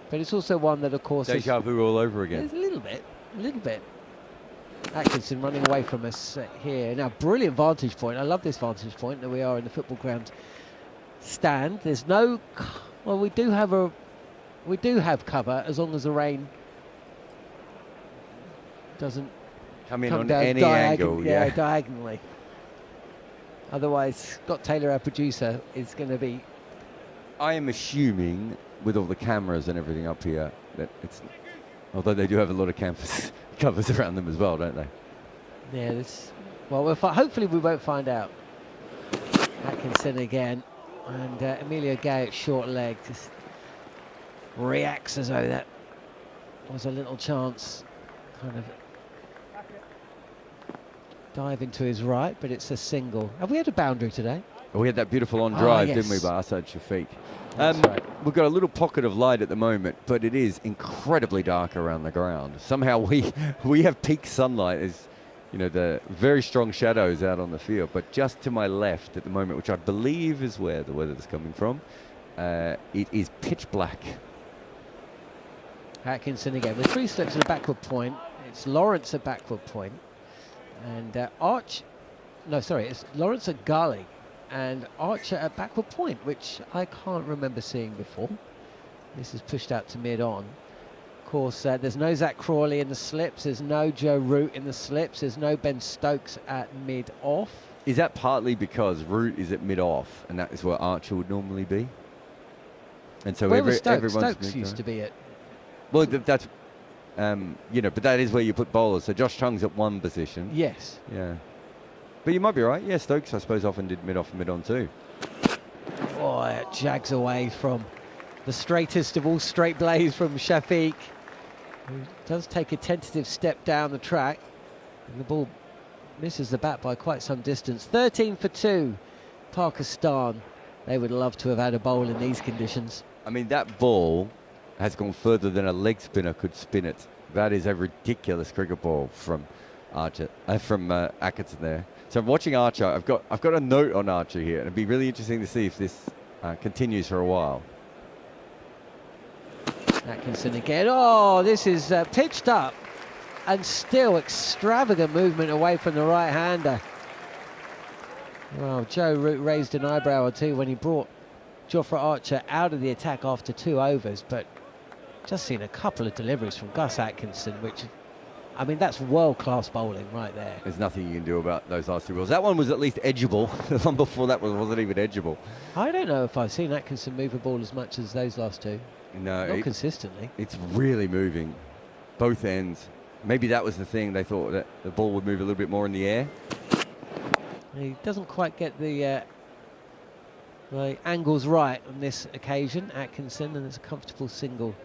But it's also one that, of course, deja vu all over again. There's a little bit. Atkinson running away from us here. Now, brilliant vantage point. I love this vantage point that we are in the football ground stand. There's no, well, we do have cover as long as the rain doesn't come in come on down any angle. Yeah, diagonally. Otherwise, Scott Taylor, our producer, is going to be... I am assuming, with all the cameras and everything up here, that it's... Although they do have a lot of campus covers around them as well, don't they? Yeah, well, hopefully we won't find out. Atkinson again. And Emilio Gay at short leg just reacts as though that was a little chance. Kind of dive into his right, but it's a single. Have we had a boundary today? We had that beautiful on drive, yes. didn't we, by Asad Shafiq? That's right. We've got a little pocket of light at the moment, but it is incredibly dark around the ground. Somehow we have peak sunlight, as you know, the very strong shadows out on the field. But just to my left at the moment, which I believe is where the weather is coming from, it is pitch black. Atkinson again with 3 slips at a backward point. It's Lawrence at backward point, and it's Lawrence at gully. And Archer at backward point, which I can't remember seeing before. This is pushed out to mid-on. Of course, there's no Zach Crawley in the slips. There's no Joe Root in the slips. There's no Ben Stokes at mid-off. Is that partly because Root is at mid-off, and that is where Archer would normally be? And so where was Stokes? everyone's Stokes used to be at... Well, that's... but that is where you put bowlers. So Josh Chung's at one position. Yes. Yeah. But you might be right. Yeah, Stokes, I suppose, often did mid-off and mid-on too. Oh, it jags away from the straightest of all straight blaze from Shafiq, who does take a tentative step down the track. And the ball misses the bat by quite some distance. 13 for 2, Pakistan. They would love to have had a bowl in these conditions. I mean, that ball has gone further than a leg spinner could spin it. That is a ridiculous cricket ball from Archer, from Atkinson there. So I'm watching Archer. I've got a note on Archer here, and it'd be really interesting to see if this continues for a while. Atkinson again. Oh, this is pitched up, and still extravagant movement away from the right-hander. Well, Joe Root raised an eyebrow or two when he brought Jofra Archer out of the attack after 2 overs, but just seen a couple of deliveries from Gus Atkinson, which, I mean, that's world-class bowling right there. There's nothing you can do about those last 2 balls. That one was at least edgeable. The one before that wasn't even edgeable. I don't know if I've seen Atkinson move a ball as much as those last 2. No, not consistently. It's really moving, both ends. Maybe that was the thing. They thought that the ball would move a little bit more in the air. He doesn't quite get the angles right on this occasion, Atkinson, and it's a comfortable single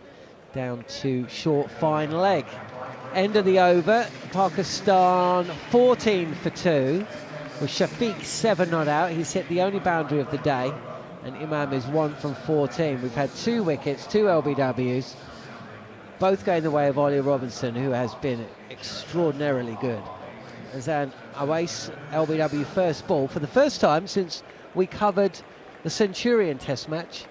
down to short fine leg. End of the over, Pakistan 14 for 2, with Shafiq 7 not out. He's hit the only boundary of the day, and Imam is 1 from 14. We've had 2 wickets, 2 LBWs, both going the way of Ollie Robinson, who has been extraordinarily good. Azan Awais, LBW first ball for the first time since we covered the Centurion Test match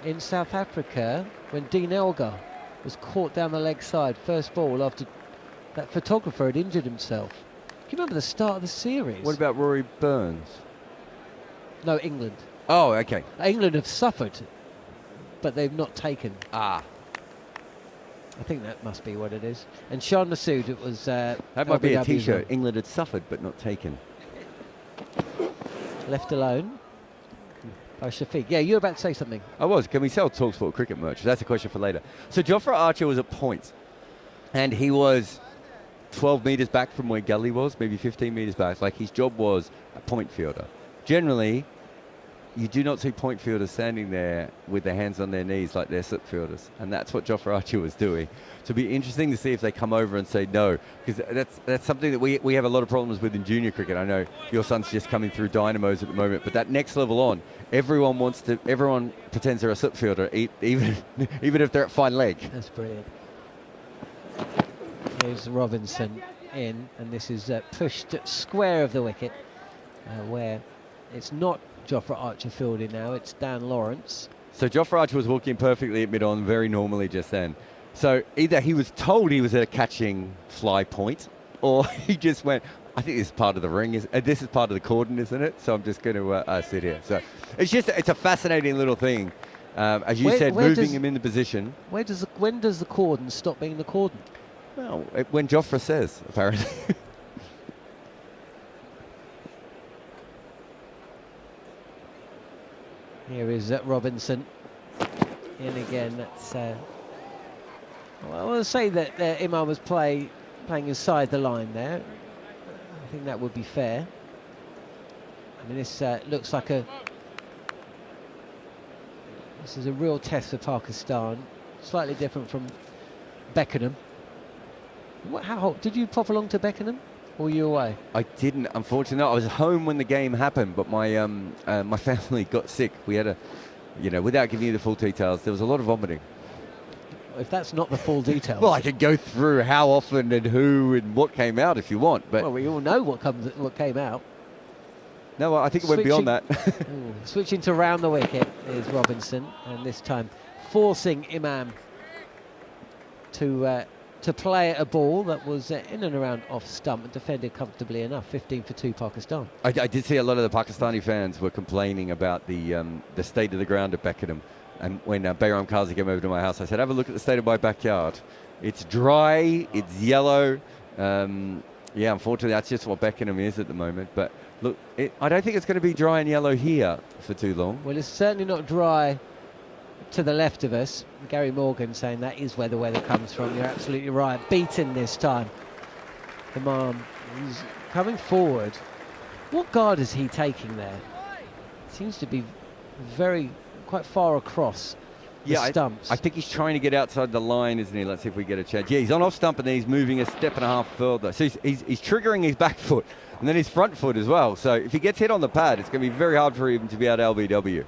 in South Africa, when Dean Elgar was caught down the leg side, first ball, after that photographer had injured himself. Do you remember the start of the series? What about Rory Burns? No, England. Oh, okay. England have suffered, but they've not taken. Ah. I think that must be what it is. And Sean Masood, it was... that might be a T-shirt. England had suffered, but not taken. Left alone. by Shafiq. Yeah, you were about to say something. I was. Can we sell talkSPORT cricket merch? That's a question for later. So Jofra Archer was at points, and he was 12 metres back from where Gully was, maybe 15 metres back. Like, his job was a point fielder. Generally, you do not see point fielders standing there with their hands on their knees like they're slip fielders, and that's what Jofra Archer was doing. So it'll be interesting to see if they come over and say no, because that's something that we have a lot of problems with in junior cricket. I know your son's just coming through Dynamos at the moment, but that next level on, everyone pretends they're a slip fielder, even if they're at fine leg. That's brilliant. Here's Robinson in, and this is pushed square of the wicket, where it's not Jofra Archer fielding now, it's Dan Lawrence. So Jofra Archer was walking perfectly at mid-on very normally just then. So either he was told he was at a catching fly point, or he just went, I think this is part of the ring, this is part of the cordon, isn't it? So I'm just going to sit here. So it's a fascinating little thing. As you said, moving him in the position. When does the cordon stop being the cordon? Well, when Jofra says, apparently. Here is Robinson in again. That's. Well, I want to say that Imam was playing inside the line there. I think that would be fair. I mean, this looks like this is a real test for Pakistan. Slightly different from Beckenham. How did you pop along to Beckenham, or were you away? I didn't, unfortunately. I was home when the game happened, but my my family got sick. We had without giving you the full details, there was a lot of vomiting. If that's not the full details. Well, I could go through how often and who and what came out if you want, but well, we all know what came out. No, I think it went beyond that. Switching to round the wicket is Robinson, and this time forcing Imam to play a ball that was in and around off stump and defended comfortably enough. 15 for 2 Pakistan. I did see a lot of the Pakistani fans were complaining about the state of the ground at Beckenham. And when Bayram Kazi came over to my house, I said, have a look at the state of my backyard. It's dry, it's yellow. Yeah, unfortunately, that's just what Beckenham is at the moment. But look, I don't think it's going to be dry and yellow here for too long. Well, it's certainly not dry to the left of us. Gary Morgan saying that is where the weather comes from. You're absolutely right. Beaten this time. Imam, he's coming forward. What guard is he taking there? Seems to be quite far across the stumps. I think he's trying to get outside the line, isn't he? Let's see if we get a chance. Yeah, he's on off stump and then he's moving a step and a half further. So he's triggering his back foot and then his front foot as well. So if he gets hit on the pad, it's going to be very hard for him to be out LBW.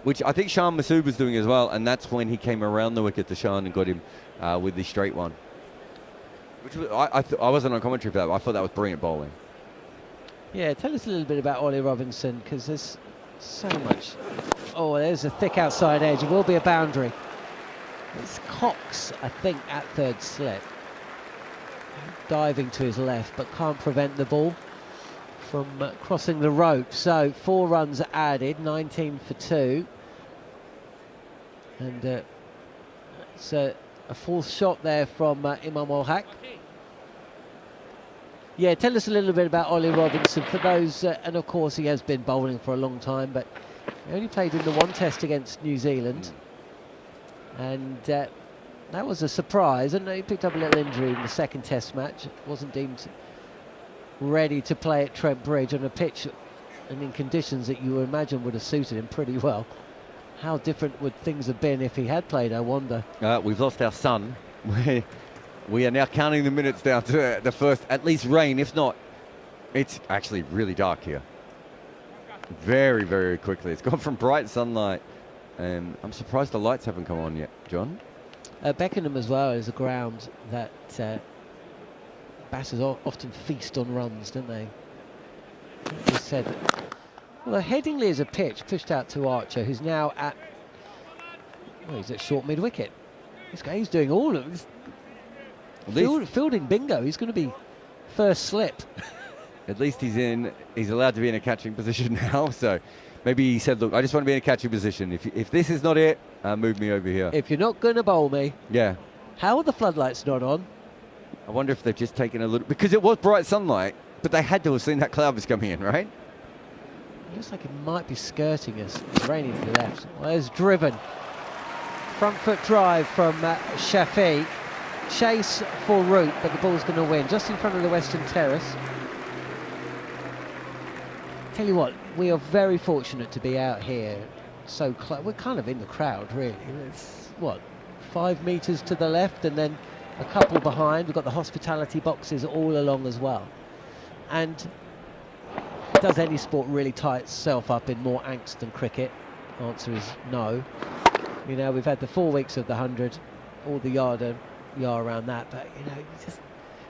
Which I think Shan Masood was doing as well, and that's when he came around the wicket to Shan and got him with the straight one. Which I wasn't on commentary for that, but I thought that was brilliant bowling. Yeah, tell us a little bit about Ollie Robinson, because there's so much. Oh, there's a thick outside edge. It will be a boundary. It's Cox, I think, at third slip. Diving to his left, but can't prevent the ball from crossing the rope. So 4 runs added, 19 for 2. And it's a fourth shot there from Imam Ul Haq. Yeah, tell us a little bit about Ollie Robinson for those, and of course he has been bowling for a long time, but he only played in the one test against New Zealand. And that was a surprise, and he picked up a little injury in the second test match. Wasn't deemed ready to play at Trent Bridge on a pitch and in conditions that you imagine would have suited him pretty well. How different would things have been if he had played, I wonder. We've lost our sun. We are now counting the minutes down to the first, at least rain. If not, it's actually really dark here. Very, very quickly. It's gone from bright sunlight. I'm surprised the lights haven't come on yet, John. Beckenham as well is a ground that batters often feast on runs, don't they? We said, well, Headingley is a pitch pushed out to Archer, who's now at, well, he's at short mid-wicket. He's doing all of this. Fielding bingo. He's going to be first slip. At least he's allowed to be in a catching position now, so maybe he said, look, I just want to be in a catching position. If this is not it, move me over here. If you're not going to bowl me. Yeah. How are the floodlights not on? I wonder if they've just taken a little, because it was bright sunlight, but they had to have seen that cloud was coming in, right? looks like it might be skirting us. It's raining to the left. Well, there's Driven. Front foot drive from Shafiq. Chase for Root, but the ball's going to win just in front of the Western Terrace. Tell you what, we are very fortunate to be out here so close. We're kind of in the crowd, really. It's what, 5 metres to the left and then a couple behind. We've got the hospitality boxes all along as well. And does any sport really tie itself up in more angst than cricket? Answer is no. You know, we've had the 4 weeks of the 100, all the yard around that, but you know, just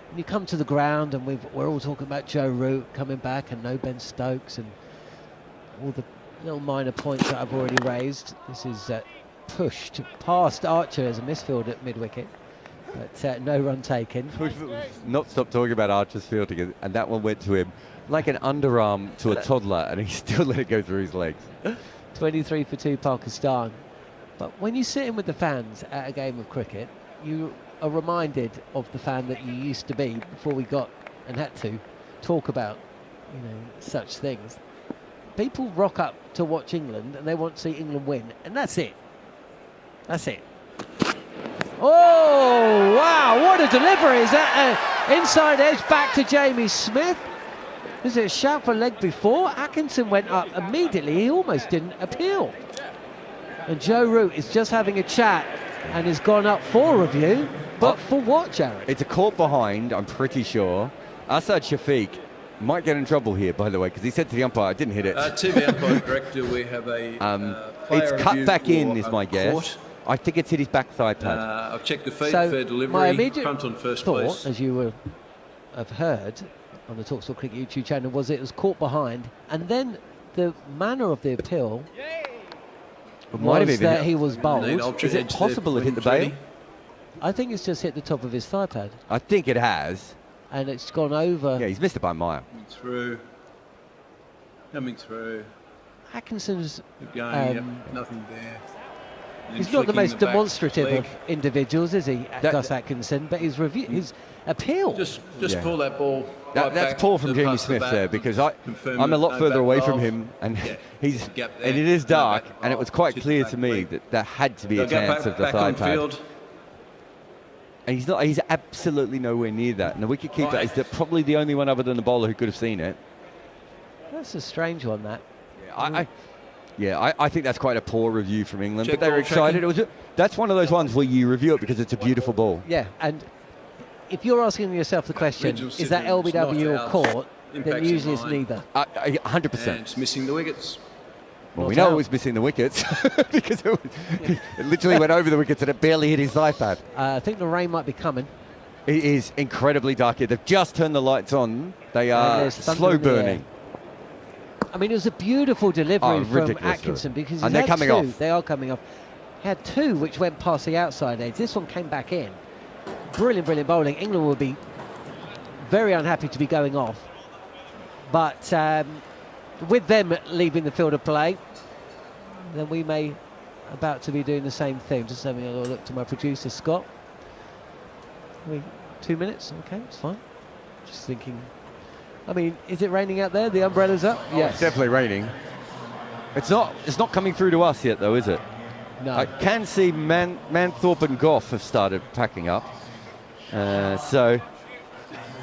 when you come to the ground and we're all talking about Joe Root coming back and no Ben Stokes and all the little minor points that I've already raised. This is pushed past Archer as a misfield at mid-wicket, but no run taken. Not stop talking about Archer's fielding, and that one went to him like an underarm to a toddler, and he still let it go through his legs. 23 for 2 Pakistan. But when you sit in with the fans at a game of cricket, you are reminded of the fan that you used to be before we got and had to talk about, you know, such things. People rock up to watch England and they want to see England win, and that's it. That's it. Oh, wow, what a delivery. Is that an inside edge back to Jamie Smith? Was it a shout for leg before? Atkinson went up immediately. He almost didn't appeal. And Joe Root is just having a chat and has gone up for review. But for what, Jarrod? It's a caught behind, I'm pretty sure. Asad Shafiq might get in trouble here, by the way, because he said to the umpire, I didn't hit it. TV umpire director, we have a it's cut review back in, for is my guess. Court. I think it's hit his backside pad. I've checked the feed, So fair my delivery, immediate front on first thought, place. as you will have heard on the talkSPORT Cricket YouTube channel, was it was caught behind, and then the manner of the appeal was that he was bowled. Is it possible it hit the bail? I think it's just hit the top of his thigh pad, I think it has. and it's gone over. Yeah, he's missed it by a mile. Coming through, Atkinson's going, yep, nothing there. And he's not the flicking most back demonstrative leg. of individuals, is he, Gus Atkinson? But his appeal. Just Yeah. pull that ball. That's back poor from to Jamie past the Smith bat there, and because confirm I'm a that lot no further back away from valve. him, and Yeah, he's gap there, and it is no dark, back and it valve, was quite just clear back to me leg. that there had to be They'll a get chance of the back thigh on pad. field. And he's not. He's absolutely nowhere near that. And the wicketkeeper Right. is probably the only one other than the bowler who could have seen it. That's a strange one, that. I think that's quite a poor review from England. Check but they were ball excited. tracking. That's one of those ones where you review it because it's a beautiful ball. Yeah, and if you're asking yourself the question, Regional is that Sydney, it's LBW or not out. court, then Impacts usually in it's line. neither. 100%. And it's missing the wickets. Well, Not we know out. it was missing the wickets because it literally went over the wickets and it barely hit his thigh pad. I think the rain might be coming. It is incredibly dark here. They've just turned the lights on. They And are there's thunder slow in the air. burning. I mean, it was a beautiful delivery from ridiculous, Atkinson, because he's And they're had coming two. off. They are coming off. He had two which went past the outside edge. This one came back in. Brilliant, brilliant bowling. England will be very unhappy to be going off. But with them leaving the field of play, then we may about to be doing the same thing. Just having a little look to my producer, Scott. 2 minutes? Okay, it's fine. Just thinking. I mean, is it raining out there? The umbrella's up? Yes. It's definitely raining. It's not coming through to us yet, though, is it? No. I can see Manthorp and Gough have started packing up. So,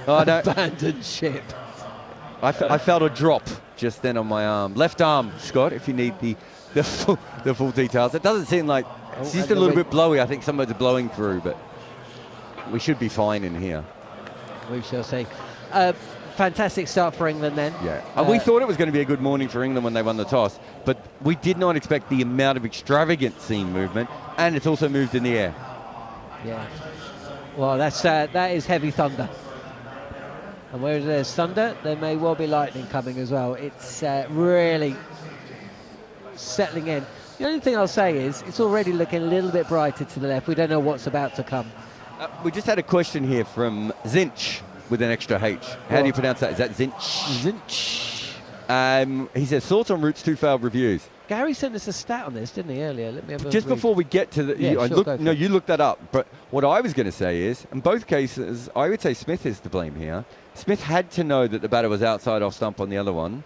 oh no, Abandoned ship. I felt a drop just then on my arm, left arm, Scott. If you need the full details, it doesn't seem like it's just a and the little wind. bit blowy. I think somebody's blowing through, but we should be fine in here. We shall see. Fantastic start for England then. Yeah, and we thought it was going to be a good morning for England when they won the toss, but we did not expect the amount of extravagant seam movement, and it's also moved in the air. Yeah. Well, that is heavy thunder. And where there's thunder, there may well be lightning coming as well. It's really settling in. The only thing I'll say is it's already looking a little bit brighter to the left. We don't know what's about to come. We just had a question here from Zinch with an extra H. How do you pronounce that? Is that Zinch? Zinch. He says, thoughts on Root's two failed reviews. Gary sent us a stat on this, didn't he, earlier? Let me have a Just read. before we get to the... Yeah, sure, go for it. you looked that up. But what I was going to say is, in both cases, I would say Smith is to blame here. Smith had to know that the batter was outside off stump on the other one.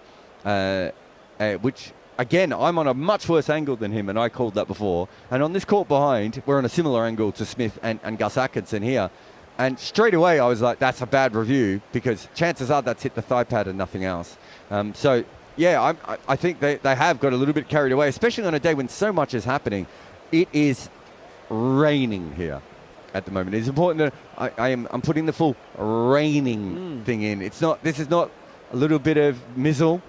which, again, I'm on a much worse angle than him, and I called that before. And on this court behind, we're on a similar angle to Smith and Gus Atkinson here. And straight away, I was like, that's a bad review, because chances are that's hit the thigh pad and nothing else. So, yeah, I think they have got a little bit carried away, especially on a day when so much is happening. It is raining here at the moment. It's important that I'm putting the full raining thing in. This is not a little bit of mizzle.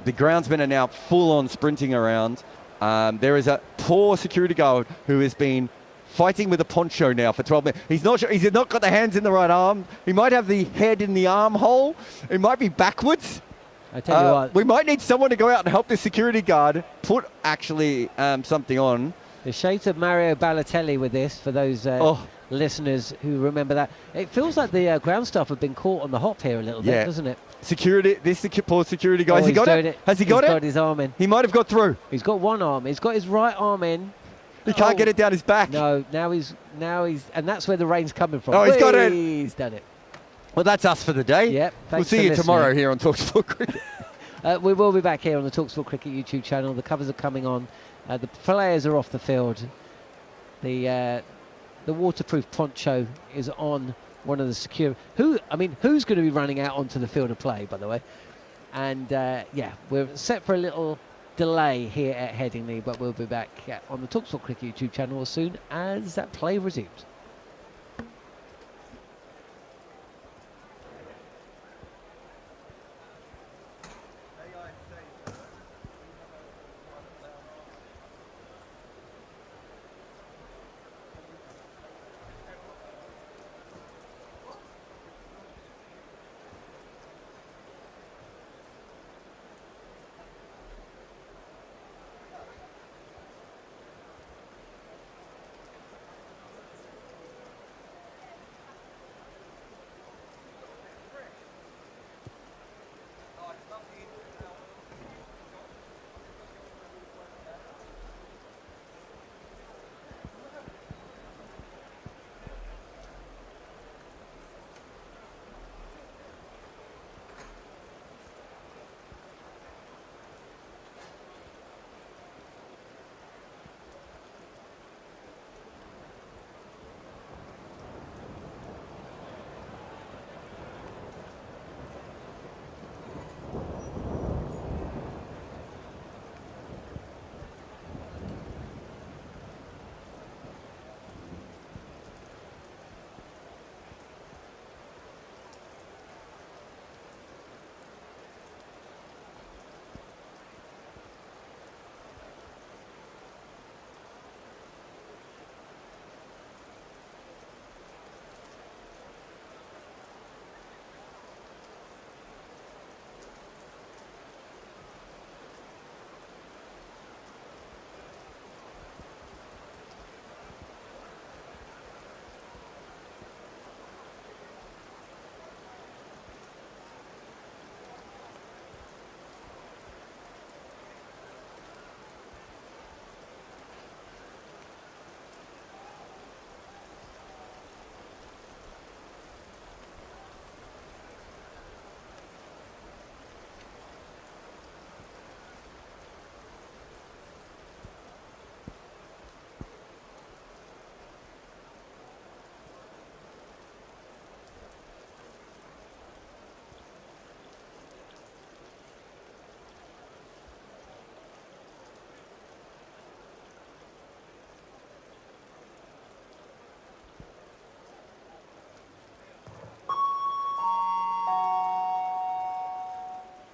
The groundsmen are now full on sprinting around. There is a poor security guard who has been fighting with a poncho now for 12 minutes. He's not got the hands in the right arm. He might have the head in the armhole. It might be backwards. I tell you what, we might need someone to go out and help the security guard put actually something on. the shades of Mario Balotelli with this, for those listeners who remember that. It feels like the ground staff have been caught on the hop here a little bit, doesn't it? Security, this poor security guy. Has he got it? Has he got it? He's got his arm in. He might have got through. He's got one arm. He's got his right arm in. He can't get it down his back. No, now he's, and that's where the rain's coming from. Oh, he's got it. He's done it. Well, that's us for the day. Yep. We'll see you tomorrow here on talkSPORT Cricket. We will be back here on the talkSPORT Cricket YouTube channel. The covers are coming on. The players are off the field. The waterproof poncho is on one of the secure. Who's going to be running out onto the field of play, by the way? And we're set for a little delay here at Headingley, but we'll be back on the talkSPORT Cricket YouTube channel as soon as that play resumes.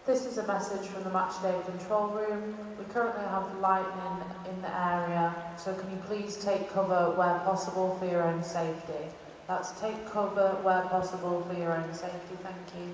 This is a message from the matchday control room. We currently have lightning in the area, so can you please take cover where possible for your own safety? That's take cover where possible for your own safety, thank you.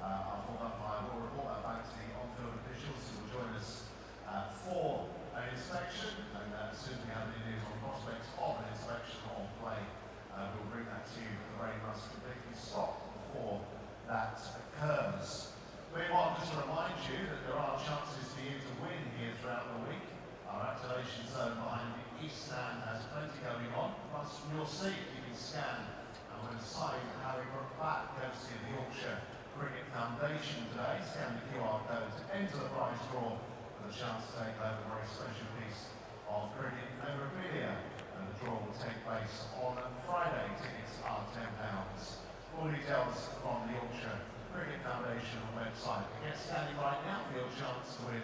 Our full umpire will report that back to the on-field officials who will join us for an inspection, and as soon as we have any news on prospects of an inspection or play, we'll bring that to you. The rain must completely stop before that occurs. Meanwhile, just to remind you that there are chances for you to win here throughout the week. Our activation zone behind the east stand has plenty going on. Plus, from your seat, you can scan and when signed Harry back courtesy of the Yorkshire Cricket Foundation today. Scan the QR code to enter the prize draw for the chance to take home a very special piece of cricket memorabilia. And the draw will take place on Friday. Tickets are £10. All details from the Yorkshire Cricket Foundation website. Get scanning right now for your chance to win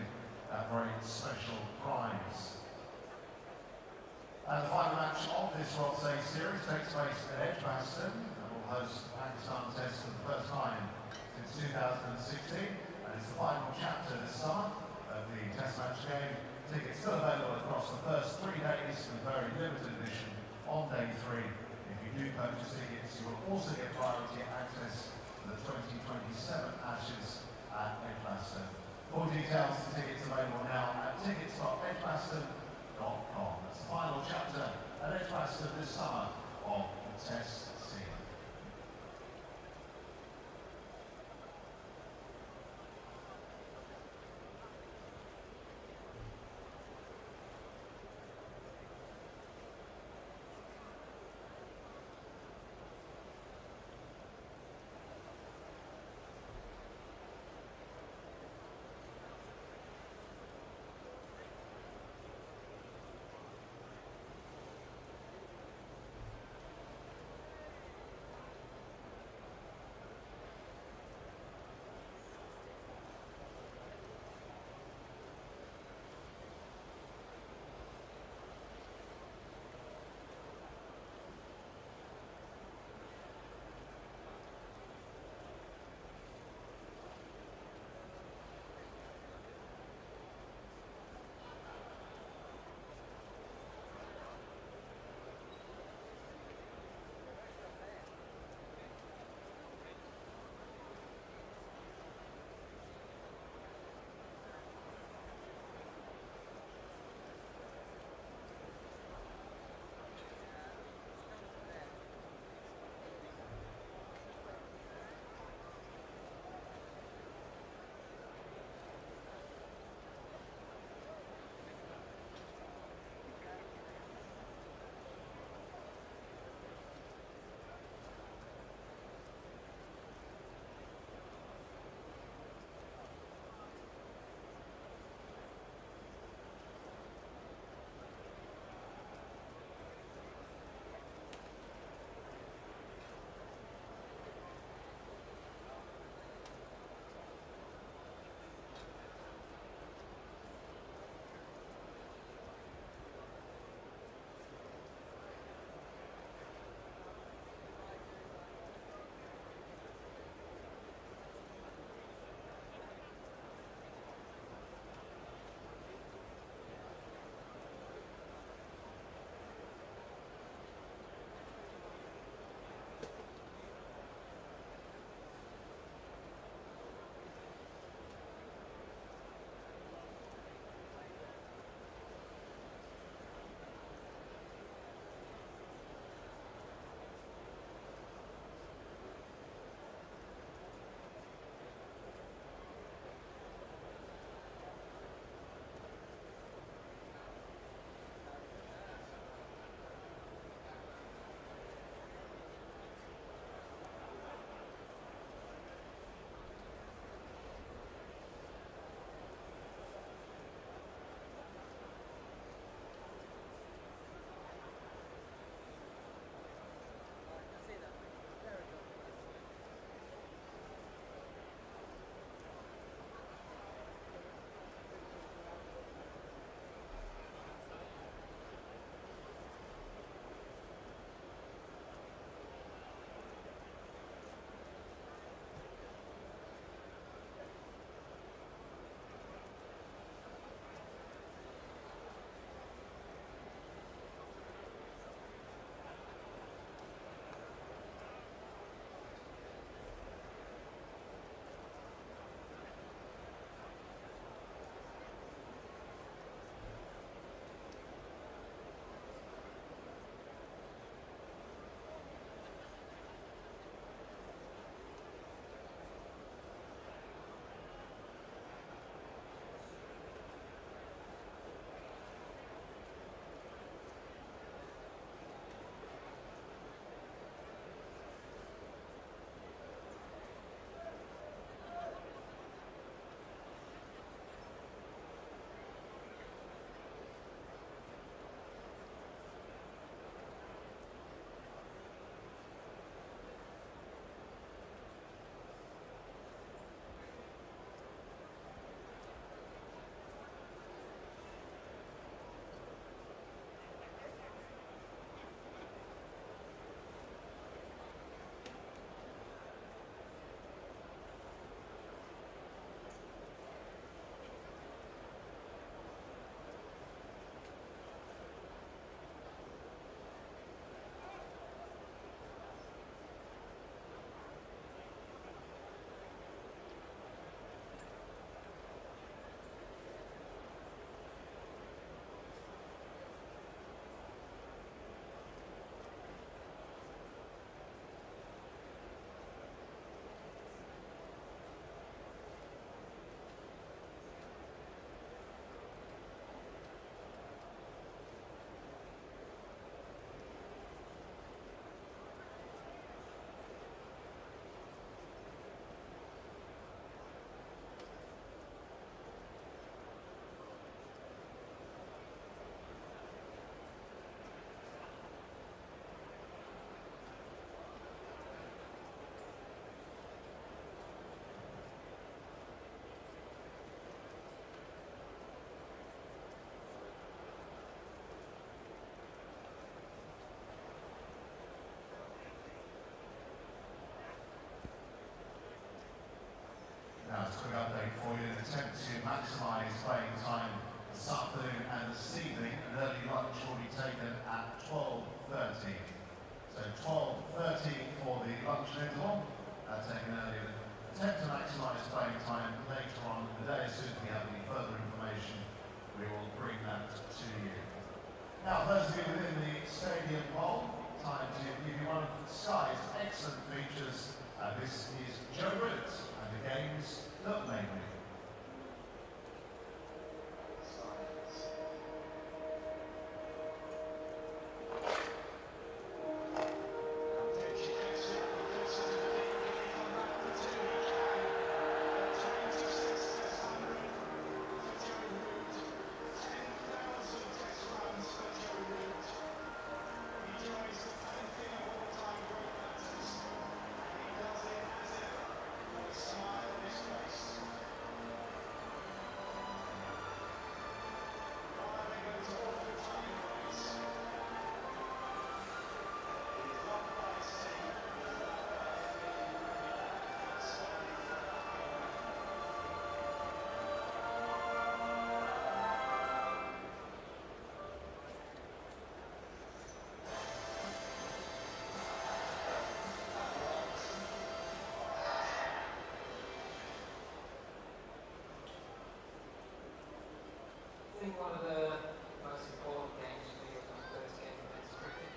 that very special prize. And the final match of this Roths A series takes place at Edgbaston and will host the Pakistan Test for the first time since 2016. And it's the final chapter this summer of the Test match game. Tickets still available across the first 3 days with very limited edition on day 3. If you do purchase tickets, you will also get priority access to the 2027 Ashes at Edgbaston. Full details to tickets available now at tickets.edgbaston.com. That's the final chapter at Edgbaston this summer of the Test season. nice quick update for you. An attempt to maximise playing time this afternoon and this evening. An early lunch will be taken at 12:30. So 12:30 for the lunch interval, taken earlier. Attempt to maximise playing time later on in the day. As soon as we have any further information, we will bring that to you. Now, those of you within the stadium bowl, time to give you one of Sky's excellent features. This is Jarrod and the games that made me. I think one of the most important games for me was my first game against cricket.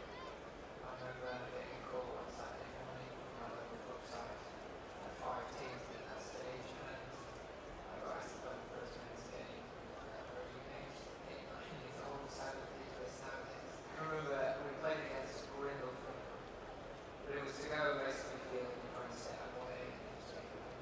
I remember getting a call on Saturday morning from my local club side. There were 5 teams at that stage, and I got asked to play the first men's game for games. 8, 9 years old, sadly these days nowadays. I remember we played against Grindle, but it was to go basically field and try and set away and just make it win.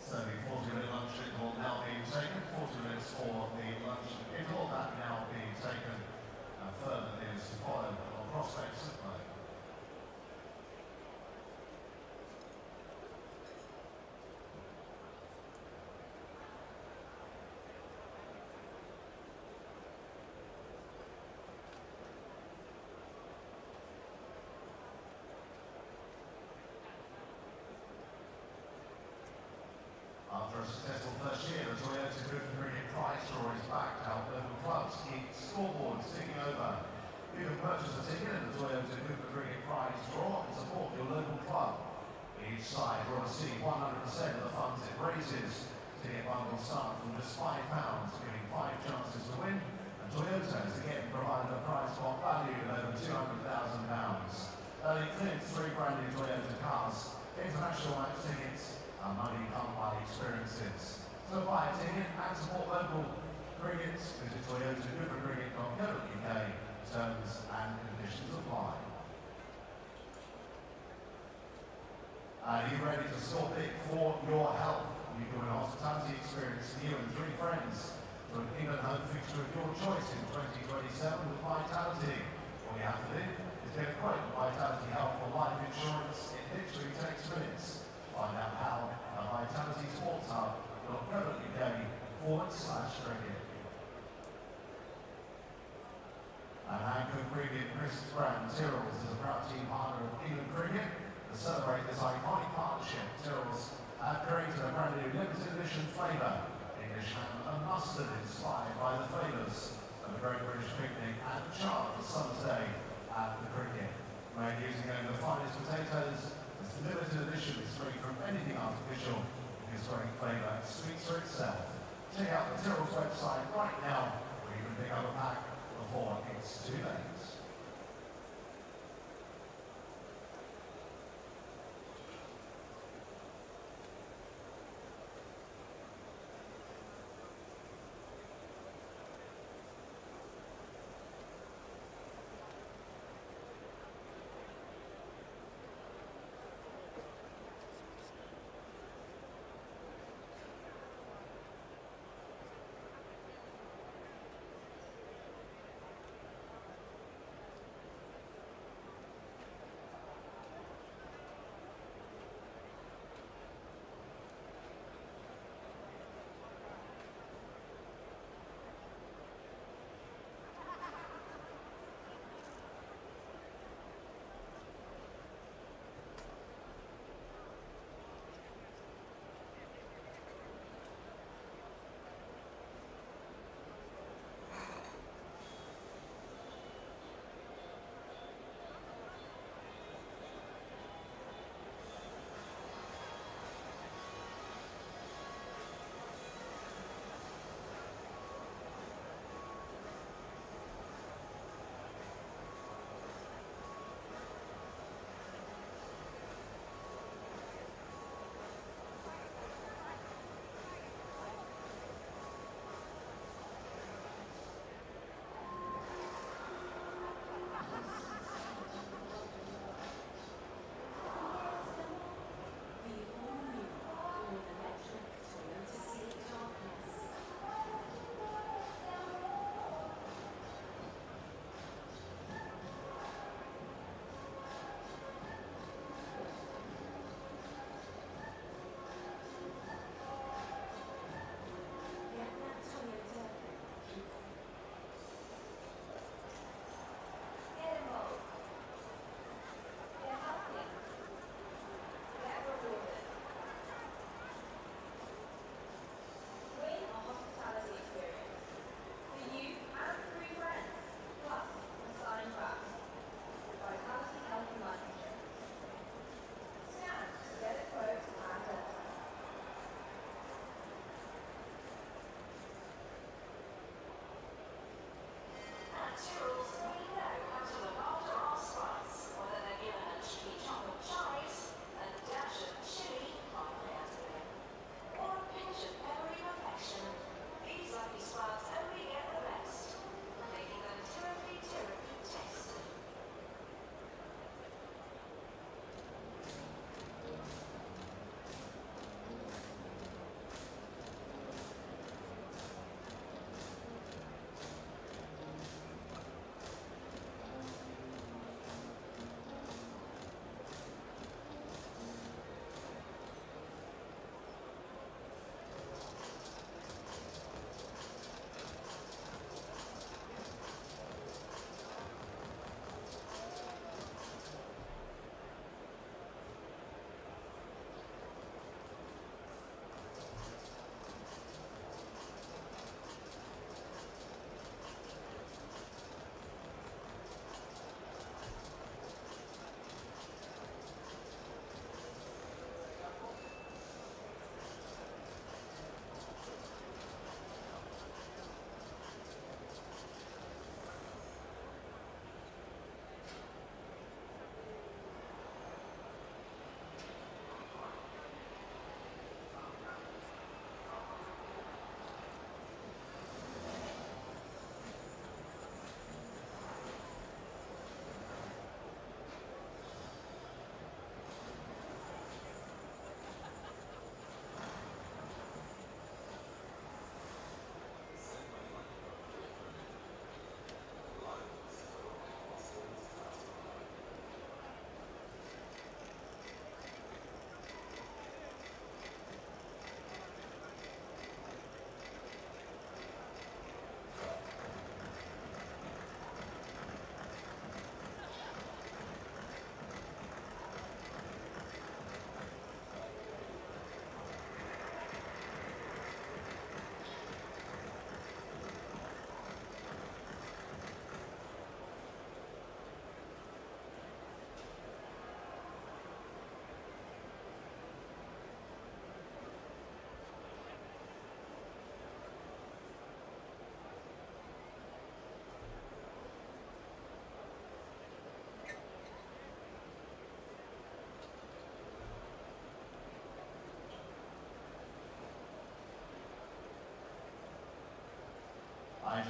So the 40-minute lunch interval now being taken, 40 minutes for the lunch interval, that now being taken, and further is followed on prospects of play. After a successful first year, the Toyota Gough Cricket prize draw is back to help local clubs keep scoreboards ticking over. You can purchase a ticket in the Toyota Gough Cricket prize draw and support your local club. Each side will receive 100% of the funds it raises. Ticket bundles start from just £5, giving 5 chances to win. And Toyota has again provided a prize pot valued at over £200,000. That includes 3 brand new Toyota cars, international match tickets, and money come by experiences. So buy a ticket and support local cricket. Visit toyotagoughacricket.co.uk. Terms and conditions apply. Are you ready to score big for your health? You can win a hospitality experience for you and 3 friends to an England home fixture of your choice in 2027 with Vitality. All you have to do is get a quote for Vitality Health or life insurance. It literally takes minutes. Find out how at vitalitysportshub.co.uk/cricket. And Hancock Cricket Chris Brand Tyrrells is a proud team partner of England Cricket. To celebrate this iconic partnership, Tyrrells have created a brand new limited edition flavour, English ham and mustard, inspired by the flavours of the Great British Picnic and charred for summer's day at the cricket. Made using only the finest potatoes, this limited edition is free from anything artificial. This great flavour speaks for itself. Check out the Tyrrells website right now, where you can pick up a pack before it's too late.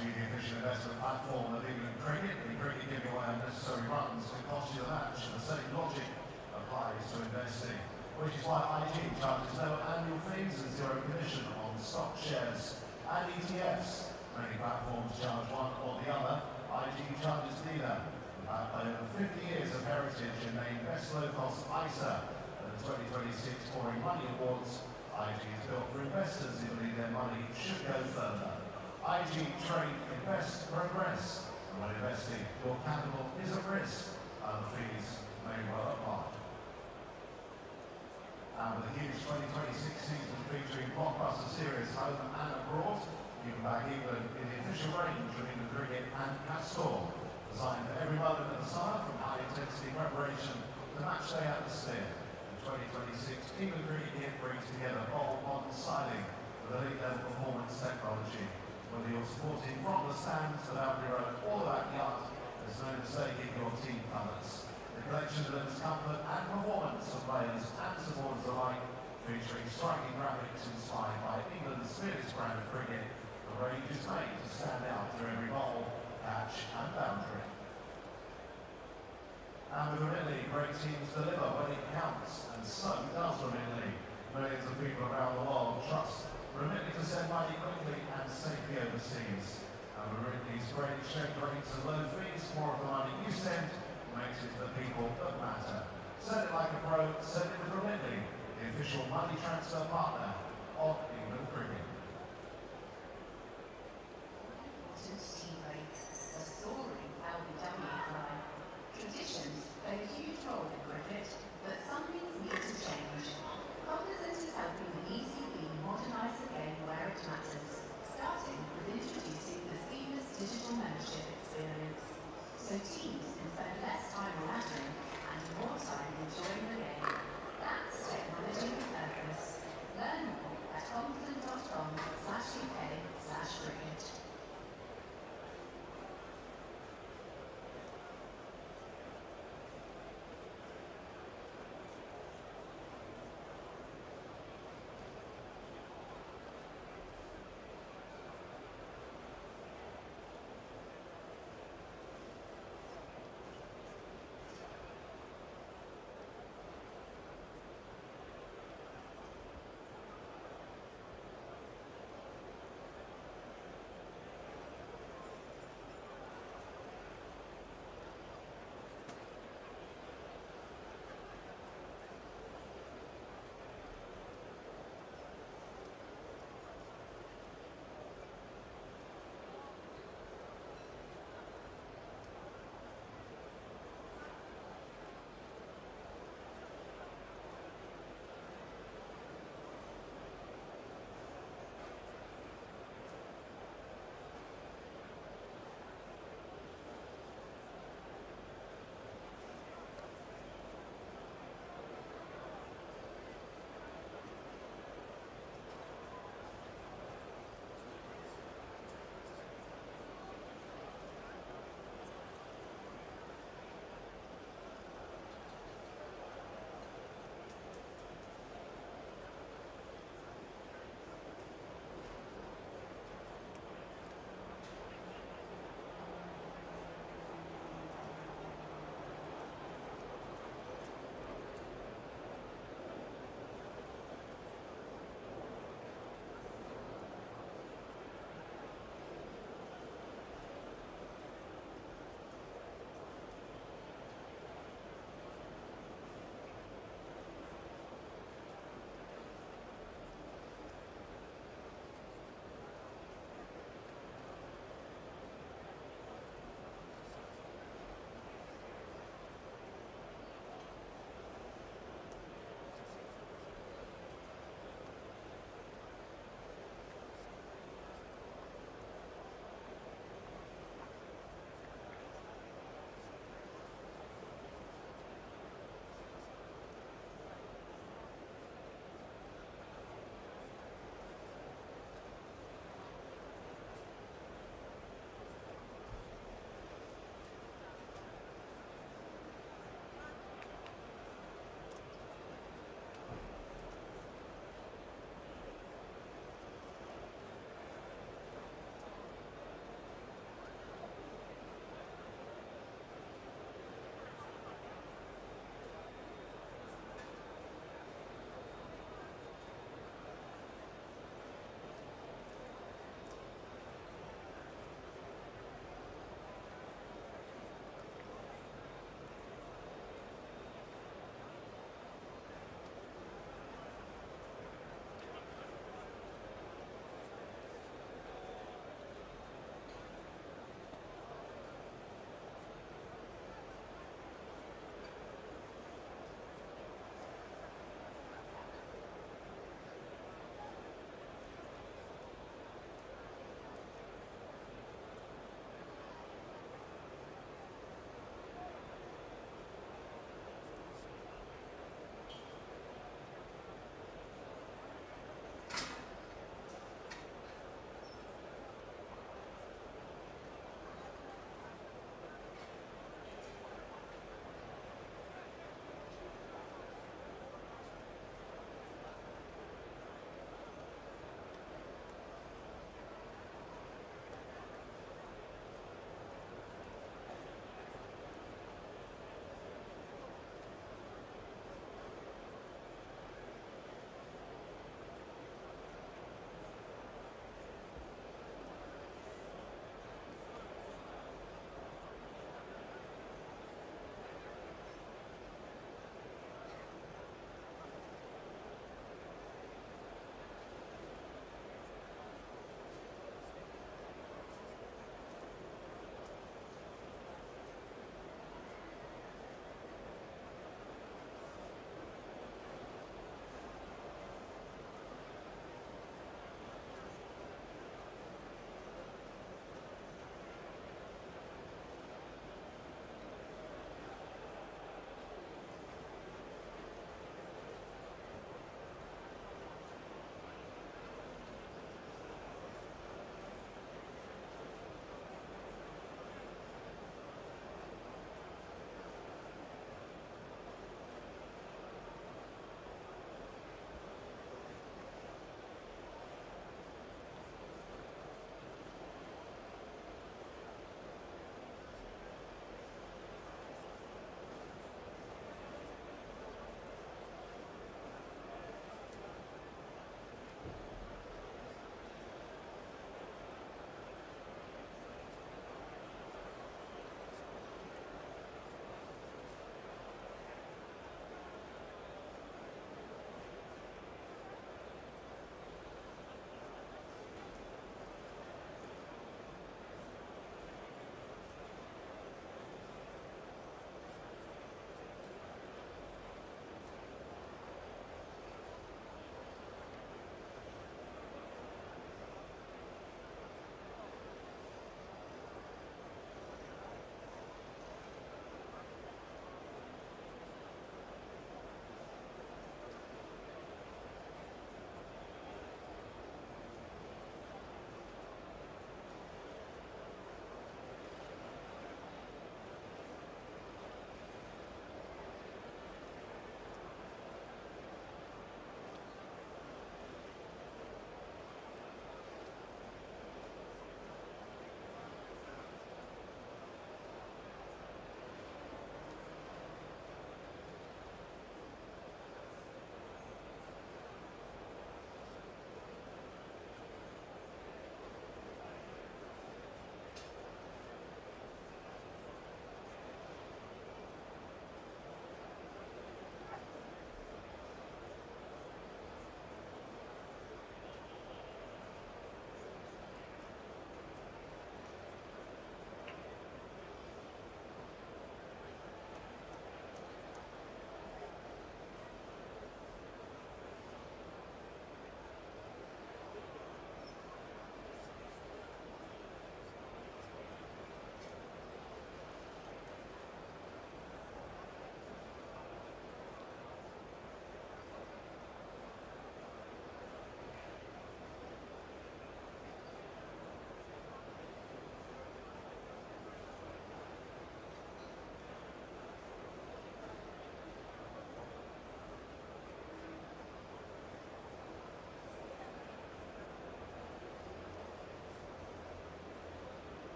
IG, the official investment platform of England cricket. In cricket, giving away unnecessary runs can cost you the match. The same logic applies to investing, which is why IG charges no annual fees and zero commission on stock shares and ETFs. Many platforms charge one or the other. IG charges neither. Backed by over 50 years of heritage and named Best Low-Cost ISA at the 2026 Boring Money Awards, IG is built for investors who believe their money should go further. IG Trade, Invest, Progress. And when investing, your capital is at risk. Other fees may well apply. And with a huge 2026 season featuring blockbuster series home and abroad, you can back England in the official range of England cricket and Castor, designed for every moment of the summer, from high-intensity preparation to match-day atmosphere. The 2026 England cricket kit brings together bold modern styling with elite-level performance technology. Whether you're supporting from the stands, the boundary road, or the backyard, there's no mistake in your team colours. The collection delivers comfort and performance for players and supporters alike, featuring striking graphics inspired by England's fiercest brand of cricket. The range is made to stand out through every bowl, catch and boundary. And with Headingley, great teams deliver when it counts, and so does Headingley. Millions of people around the world trust Headingley to send money quickly and safely overseas. And with Headingley's great exchange rates and low fees, more of the money you send makes it to the people that matter. Send it like a pro, send it with Headingley, the official money transfer partner of England cricket. A soaring LBW fly. Traditions play a huge role in cricket, but some things need to change. Cognizant is helping the ECB modernise the game where it matters, starting with introducing the seamless digital membership experience, so teams can spend less time on admin and more time enjoying the game. That's technology with purpose. Learn more at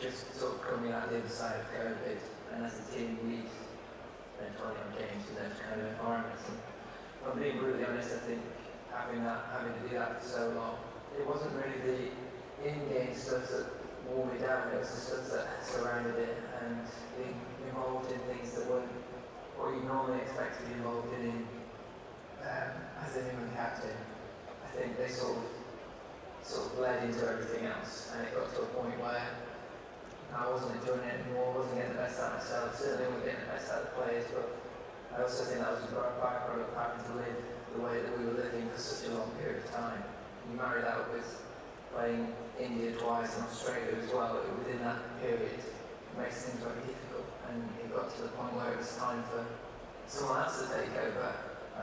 just sort of coming out the other side of COVID, and as a team we spent 21 games in those kind of environments. And if I'm being brutally honest, I think having to do that for so long, it wasn't really the in-game stuff that wore me down, it was the stuff that surrounded it, and being involved in things that weren't what you normally expect to be involved in as an England captain. I think they sort of bled into everything else, and it got to a point where I wasn't enjoying it anymore, wasn't getting the best out of myself, certainly wasn't getting the best out of the players, but I also think that was a byproduct of having to live the way that we were living for such a long period of time. You marry that up with playing India twice and Australia as well, within that period, it makes things very difficult, and it got to the point where it was time for someone else to take over,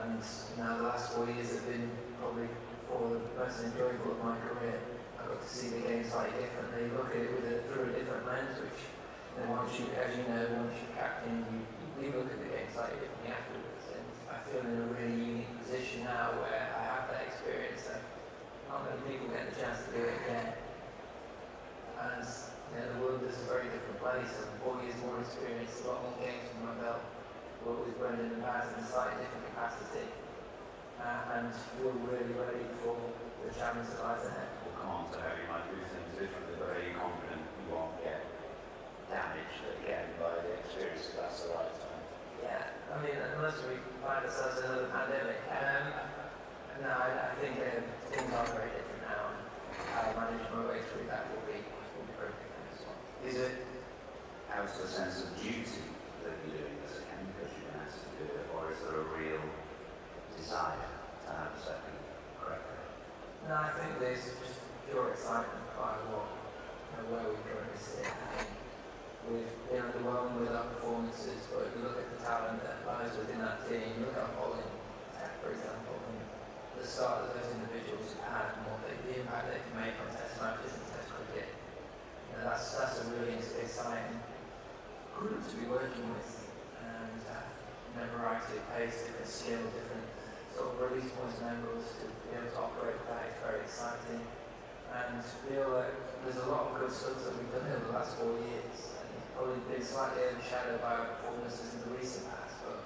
and now the last 4 years have been probably four of the most enjoyable of my career. I got to see the game slightly differently, look at it through a different lens, which, once you, as you know, once you're captain, you look at the game slightly differently afterwards. And I feel in a really unique position now where I have that experience, and not many people get the chance to do it again. And the world is a very different place, and 4 years more experience, a lot more games from my belt, worked with Brendan and Baz in a slightly different capacity, and feel really ready for the challenge that lies ahead. We'll come on to how you might do things differently, but are you confident you won't get damaged again by the experience if that's the right time? Yeah, I mean, unless we find ourselves in another pandemic. No, I think things are very different now, and how I manage my way through that will be very different as well. Is it out of a sense of duty that you're doing this again because you've been asked to do it, or is there a real desire to have a second crack? No, I think there's just pure excitement by where we currently sit. I think we've been underwhelmed with our performances, but if you look at the talent that lies within that team, you look at bowling, for example, and the start that those individuals have had, and the impact they can make on test matches and test cricket, that's a really exciting group to be working with, and a variety of pace, different skill, different sort of release points and angles to be able to operate with that is very exciting, and feel like there's a lot of good stuff that we've done over the last 4 years, and it's probably been slightly overshadowed by our performances in the recent past, but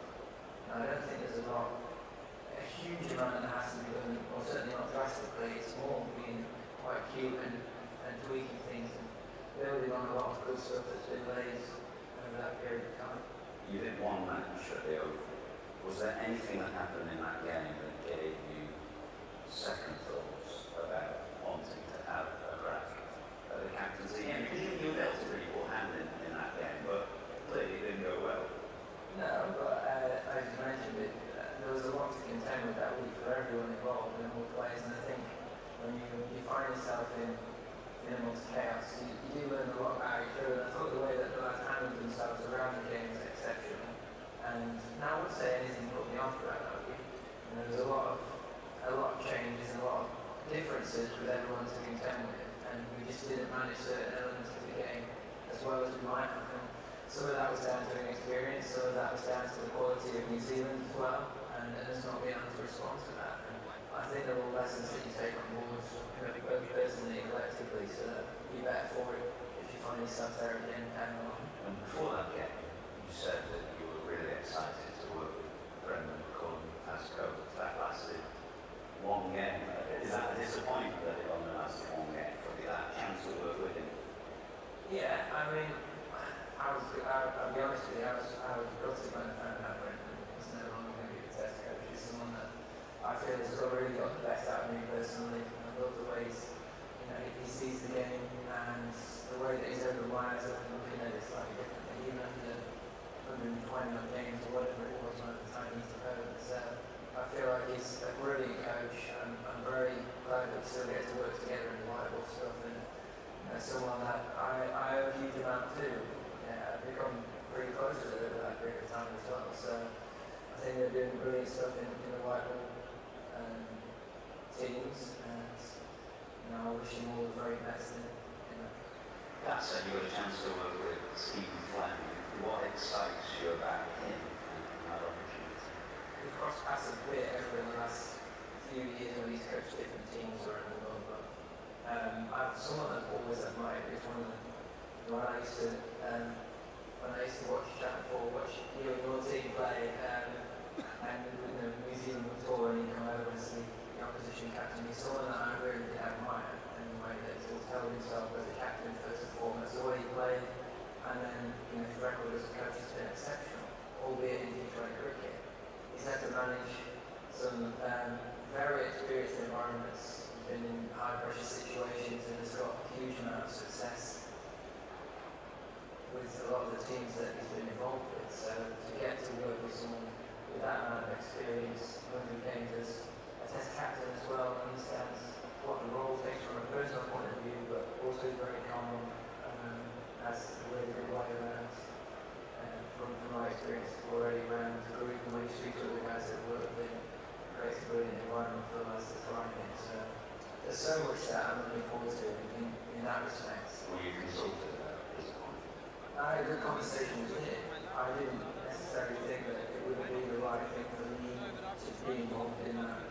I don't think there's a huge amount that has to be done, or certainly not drastically. It's more being quite cute and tweaking things and building on a lot of good stuff that's been laid over that period of time. You did one match at the Oval. Was there anything that happened in that game that gave you second thoughts about wanting to have a crack at the captaincy? Yeah, because you dealt a pretty poor hand in that game, but clearly it didn't go well. No, but as you mentioned, there was a lot to contend with that week for everyone involved and all players, and I think when you find yourself in amongst chaos, you do learn a lot about each other, and I thought the way that the lads handled themselves around the game was exceptional. And now I wouldn't say anything put me off about that week. There was a lot of changes and a lot of differences with everyone to contend with, and we just didn't manage certain elements of the game as well as we might have. And some of that was down to inexperience, some of that was down to the quality of New Zealand as well, and us not being able to respond to that. And I think they're all lessons that you take on board, both personally and collectively, so that you're better for it if you find yourself there again down the line. And before that game, you said that you were really excited to work with Brendan as coach. That lasted one game. Is that a disappointment that it only lasted one game for you, that chance to work with him? Yeah, I mean, I'll be honest with you, I was gutted when I found out Brendan was no longer going to be the test coach. He's someone that I feel has really got the best out of me personally. I love the ways he sees the game, and the way that he's opened my eyes up and looking at it slightly differently, even after 120 games or whatever it was at the time he took over. So I feel like he's a brilliant coach. I'm very glad that we still get to work together in the whiteboard stuff, and someone that I owe a huge amount to. Yeah, I've become pretty close to it over that period of time as well. So I think they're doing brilliant stuff in the whiteboard teams, and I wish him all the very best in that. That said, you had a chance to work with Stephen Fleming. What excites you about him and that opportunity? We've crossed paths a bit over the last few years when he's coached different teams around the world, but someone I've always admired is when I used to, when I used to watch Channel 4, watch you and your team play, and New Zealand were touring, you come over and see the opposition captain. He's someone that I really did admire in the way that he always held himself as a captain first and foremost, the way he played, and then his record as a coach has been exceptional, albeit in T20 cricket. He's had to manage some very experienced environments. He's been in high pressure situations and has got a huge amount of success with a lot of the teams that he's been involved with. So to get to work with someone with that amount of experience, 100 games as a test captain as well, understands what the role takes from a personal point of view, but also very calm, has a really good way around. From my experience already around the group and when you speak to the guys that work with him, creates a brilliant environment for us to thrive in. So there's so much that I'm looking forward to in that respect. Were you consulted about this point? I had a good conversation with him. I didn't necessarily think that it would be the right thing for me to be involved in that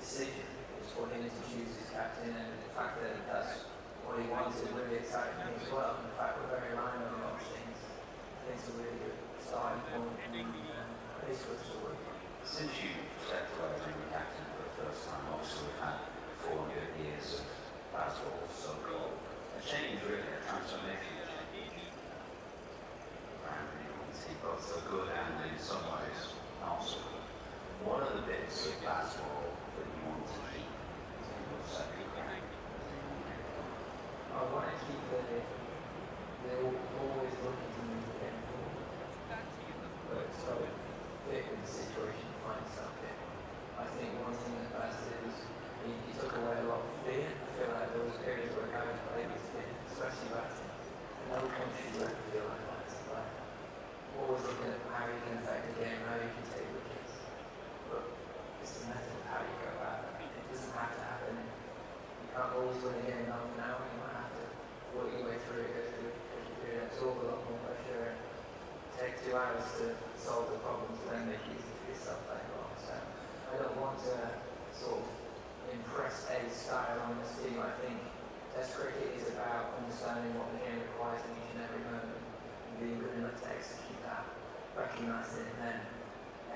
decision. It was for him to choose his captain, and the fact that that's what he wanted really excited me as well. In fact, we're very aligned on a lot of things. I think it's a really good starting point and place for us to work. Since you stepped away as being captain for the first time, obviously we've had 400 years of basketball, so-called. A change, really, a transformation change. Around the team, both for good and in some ways not so good. What are the bits of basketball that you want to keep in your second game? I want to keep they're always looking to move the game forward. But it's so big in the situation to find something. I think one thing that Baz did was he took away a lot of fear. I feel like there was periods where guys played with fear, especially batting. No country would feel like that. It's like always looking at how you can affect the game, how you can take wickets. But it's the method of how you go about it. It doesn't have to happen. You can't always win a game now. You might have to work your way through it, go through it, absorb a lot more pressure, and take 2 hours to solve the problems, and then make it easy for yourself later on. So I don't want to sort of impress a style on this team. I think Test cricket is about understanding what the game requires in each and every moment, and being good enough to execute that, recognising it, and then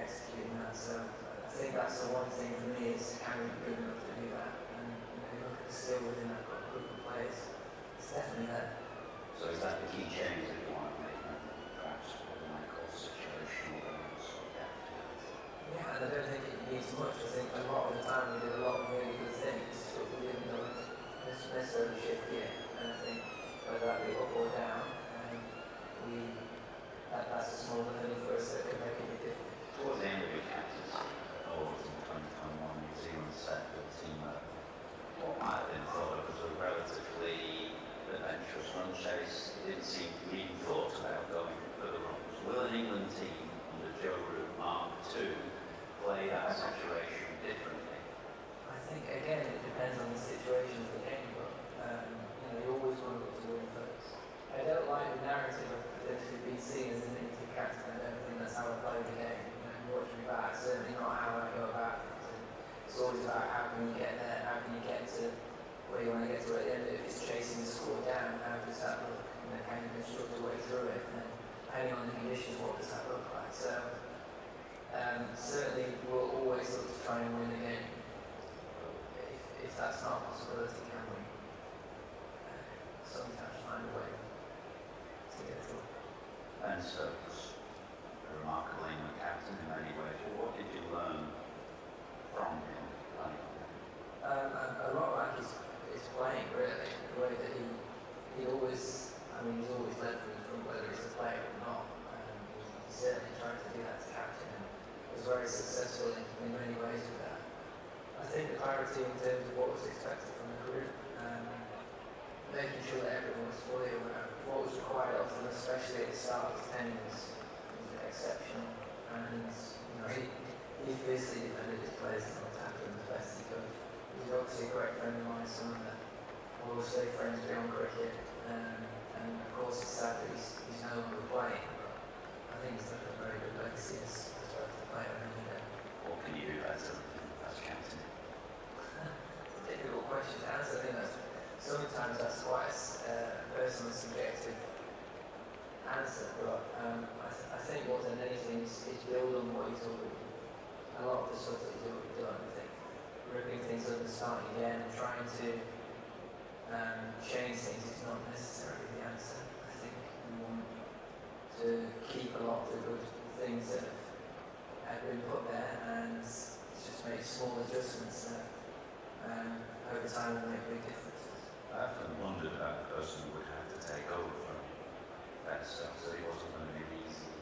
executing that. So I think that's the one thing for me is can we be good enough to do that? And look at the skill within that group of players. It's definitely there. So is that the key change that you want to make? Perhaps what we might call situational sort of activity? Yeah, and I don't think it needs much. I think a lot of the time we did a lot of really good things, but we didn't know necessarily shift gear. And I think whether that be up or down, that's a small learning for us that could make a big difference. Towards the end of your captaincy, August in 2021, New Zealand set the team up. What might have been thought of as a relatively adventurous run chase, it didn't seem to be even thought about going for the runs. Will an England team under Joe Root Mark II play that situation differently? I think again it depends on the situation of the game, but you always want to look to win first. I don't like the narrative of potentially being seen as an England captain. I don't think that's how I play the game. You watch me back, certainly not how I go about it. It's always about how can you get there, how can you get to where you want to get to at the end. If it's chasing the score down, how does that look? Can you construct your way through it? And depending on the conditions, what does that look like? So certainly we'll always look to try and win the game. If that's not a possibility, can we sometimes find a way to get through? Ben Stokes, a remarkable England captain in many ways. Well, what did you learn from him? A lot like his playing, really. The way that he always, he's always led from whether he's a player or not. He certainly tried to do that as captain and was very successful in many ways with that. I think the clarity in terms of what was expected from the group, making sure that everyone was fully aware of what was required of them, especially at the start of his tenure, was exceptional. And he fiercely defended his players and attacked them as best he could. He's obviously a great friend of mine, someone that we'll always stay friends beyond cricket. And of course it's sad that he's no longer playing. I think he's left a very good legacy as both the player and the leader. What can you do better as captain? Difficult question to answer. I think sometimes that's quite personal and subjective answer, but I think more than anything is build on what he's already, a lot of the stuff that he's already done. I think ripping things up and starting again and trying to change things is not necessarily the answer. I think we want to keep a lot of the good things that have been put there and just make small adjustments that over time will make big differences. I often wondered about the person who would have to take over from that stuff, so he wasn't going to be an easy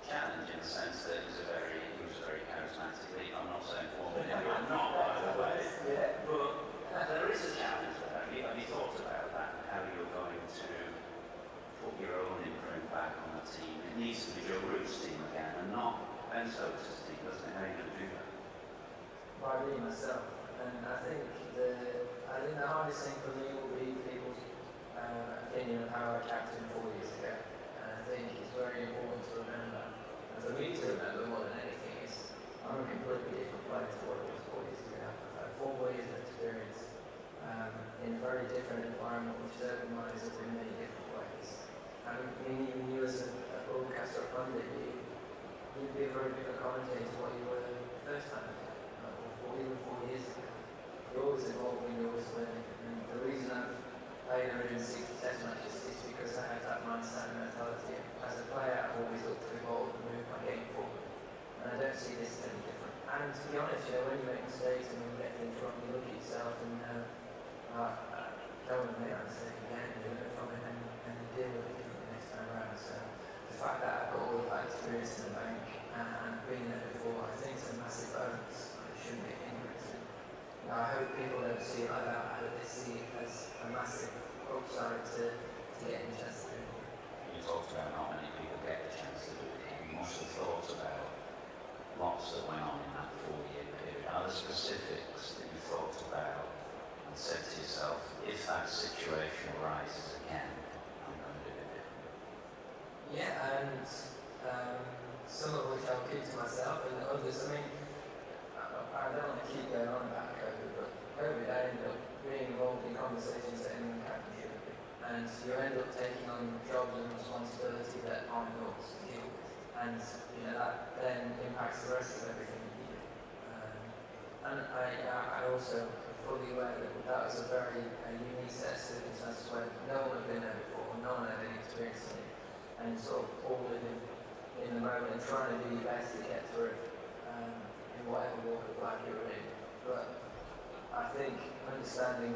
challenge in the sense that he was a very charismatic leader. I'm not saying formally, I'm not, by the way. Yeah, but there is a challenge there. Have you thought about that? How you're going to put your own imprint back on the team? It needs to be Joe Root's team again and not Ben Stokes' team, doesn't it? How are you going to do that? by me myself, and I think the hardest thing for me will be people's opinion of how I captained 4 years ago. And I think it's very important to remember, and for me to remember more than anything, is I'm a completely different player to what I was 4 years ago. I've had 4 years of experience in a very different environment, which has opened my eyes up in many different ways. I mean, even you as a broadcaster or pundit, you'd be a very different commentator to what you were the first time, or even 4 years ago. You're always evolving, you're always learning. And the reason I've played 160 test matches is because I have that mindset and mentality. As a player, I've always looked to evolve and move my game forward. And I don't see this as any different. And to be honest, when you make mistakes and when you get things wrong, you look at yourself and I don't want to make that mistake again, you learn from it and deal with it differently next time around. So the fact that I've got all of that experience in the bank and been there before, I think it's a massive bonus. It shouldn't be a hindrance. I hope people don't see it like that. I hope they see it as a massive upside to getting a chance to do it. You talked about how many people get the chance to do it. You must have thought about lots that went on in that 4-year period. Are there specifics that you thought about and said to yourself, if that situation arises again, I'm going to do it differently? Yeah, and some of which I'll keep to myself, and others, I mean, I don't want to keep going on about COVID, but COVID, I ended up being involved in conversations that anyone captain shouldn't be. And you end up taking on jobs and responsibility that aren't yours to deal with. And that then impacts the rest of everything you do. And I also am fully aware that that was a very unique set of circumstances where no one had been there before, no one had any experience in it, and sort of all living in the moment and trying to do your best to get through in whatever walk of life you're in. But I think understanding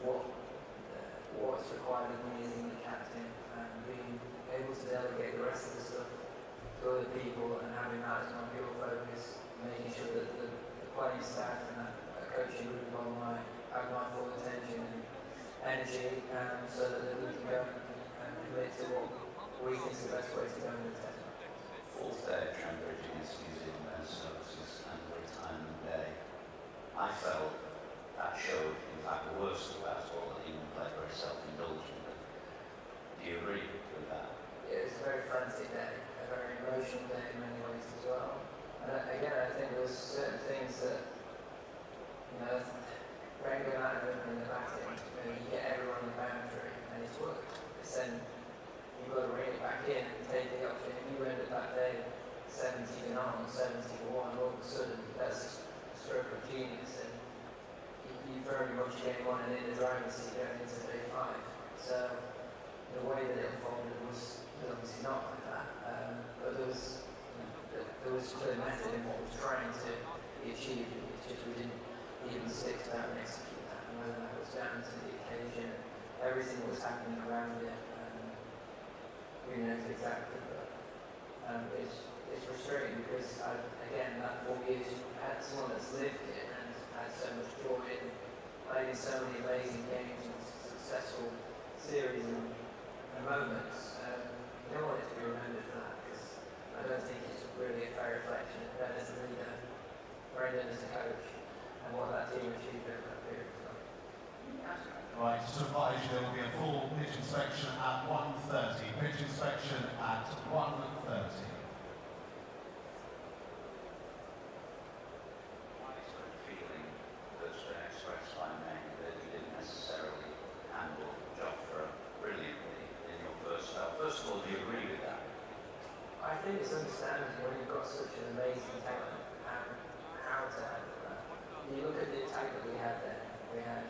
what's required of me as the captain and being able to delegate the rest of the stuff to other people and having that as my pure focus, making sure that the playing staff and that coaching group have my full attention and energy so that we can go and commit to what we think is the best way to go in the test. Fourth day at Trembridge against New Zealand Ben Stokes and the retirement day. I felt that showed, in fact, the worst of basketball that England played very self-indulgently. Do you agree with that? It was a very frantic day, a very emotional day in many ways as well. And again, I think there was certain things that, Brent going out and opening the batting, you get everyone in the boundary, and it's worked. It's then you've got to bring it back in and take the option. If you ended that day 70 to 0, 70 to 1, all of a sudden that's a stroke of genius, and you very much came on and in the driving seat going into day 5. So the way that it unfolded was obviously not like that, but there was clear method in what was trying to be achieved. It's just we didn't even stick to that and execute that, and whether that was down to the occasion, everything that was happening around it. Who knows exactly, but it's frustrating because, again, that 4 years, you had someone that's lived it and had so much joy and played in so many amazing games and successful series and moments. You don't want it to be remembered for that because I don't think it's really a fair reflection of Ben as a leader, Brendan as a coach, and what that team achieved over that period of time. Right, to advise you, there will be a full pitch inspection at 1:30. Pitch inspection at 1:30. Feeling that's been expressed by many that you didn't necessarily handle Joffre brilliantly in your first spell. First of all, do you agree with think it's understanding when you've got such an amazing talent and how to handle that. You look at the attack that we had there. We had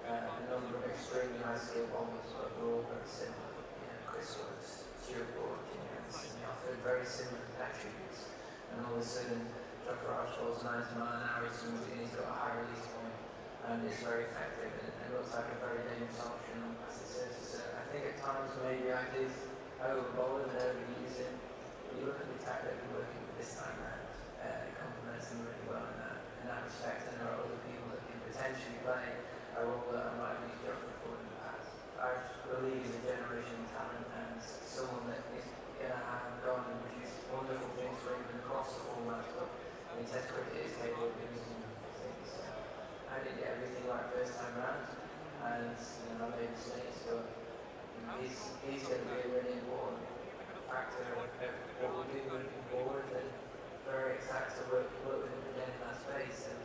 a number of extremely high skill bombers, but we're all very similar. Chris Woods, Stuart Ward, Jimmy offered very similar attributes. And all of a sudden, Jarrod falls 90 miles an hour, he's got a high release point, and it's very effective, and it looks like a very dangerous option on passive surfaces. So I think at times maybe I did overbowl and overuse it. You look at the attack that we're working with this time around, it complements them really well in that respect, and there are other people that can potentially play a role that I might have used Jarrod for in the past. I believe he's a generational talent and someone that is going to have gone and produced wonderful things for England across the format, but in Test cricket is capable of doing some wonderful things. So I didn't get everything right first time round, and I made mistakes, but he's going to be a really important factor of what we'll do moving forward, and very excited to work with him again in that space. And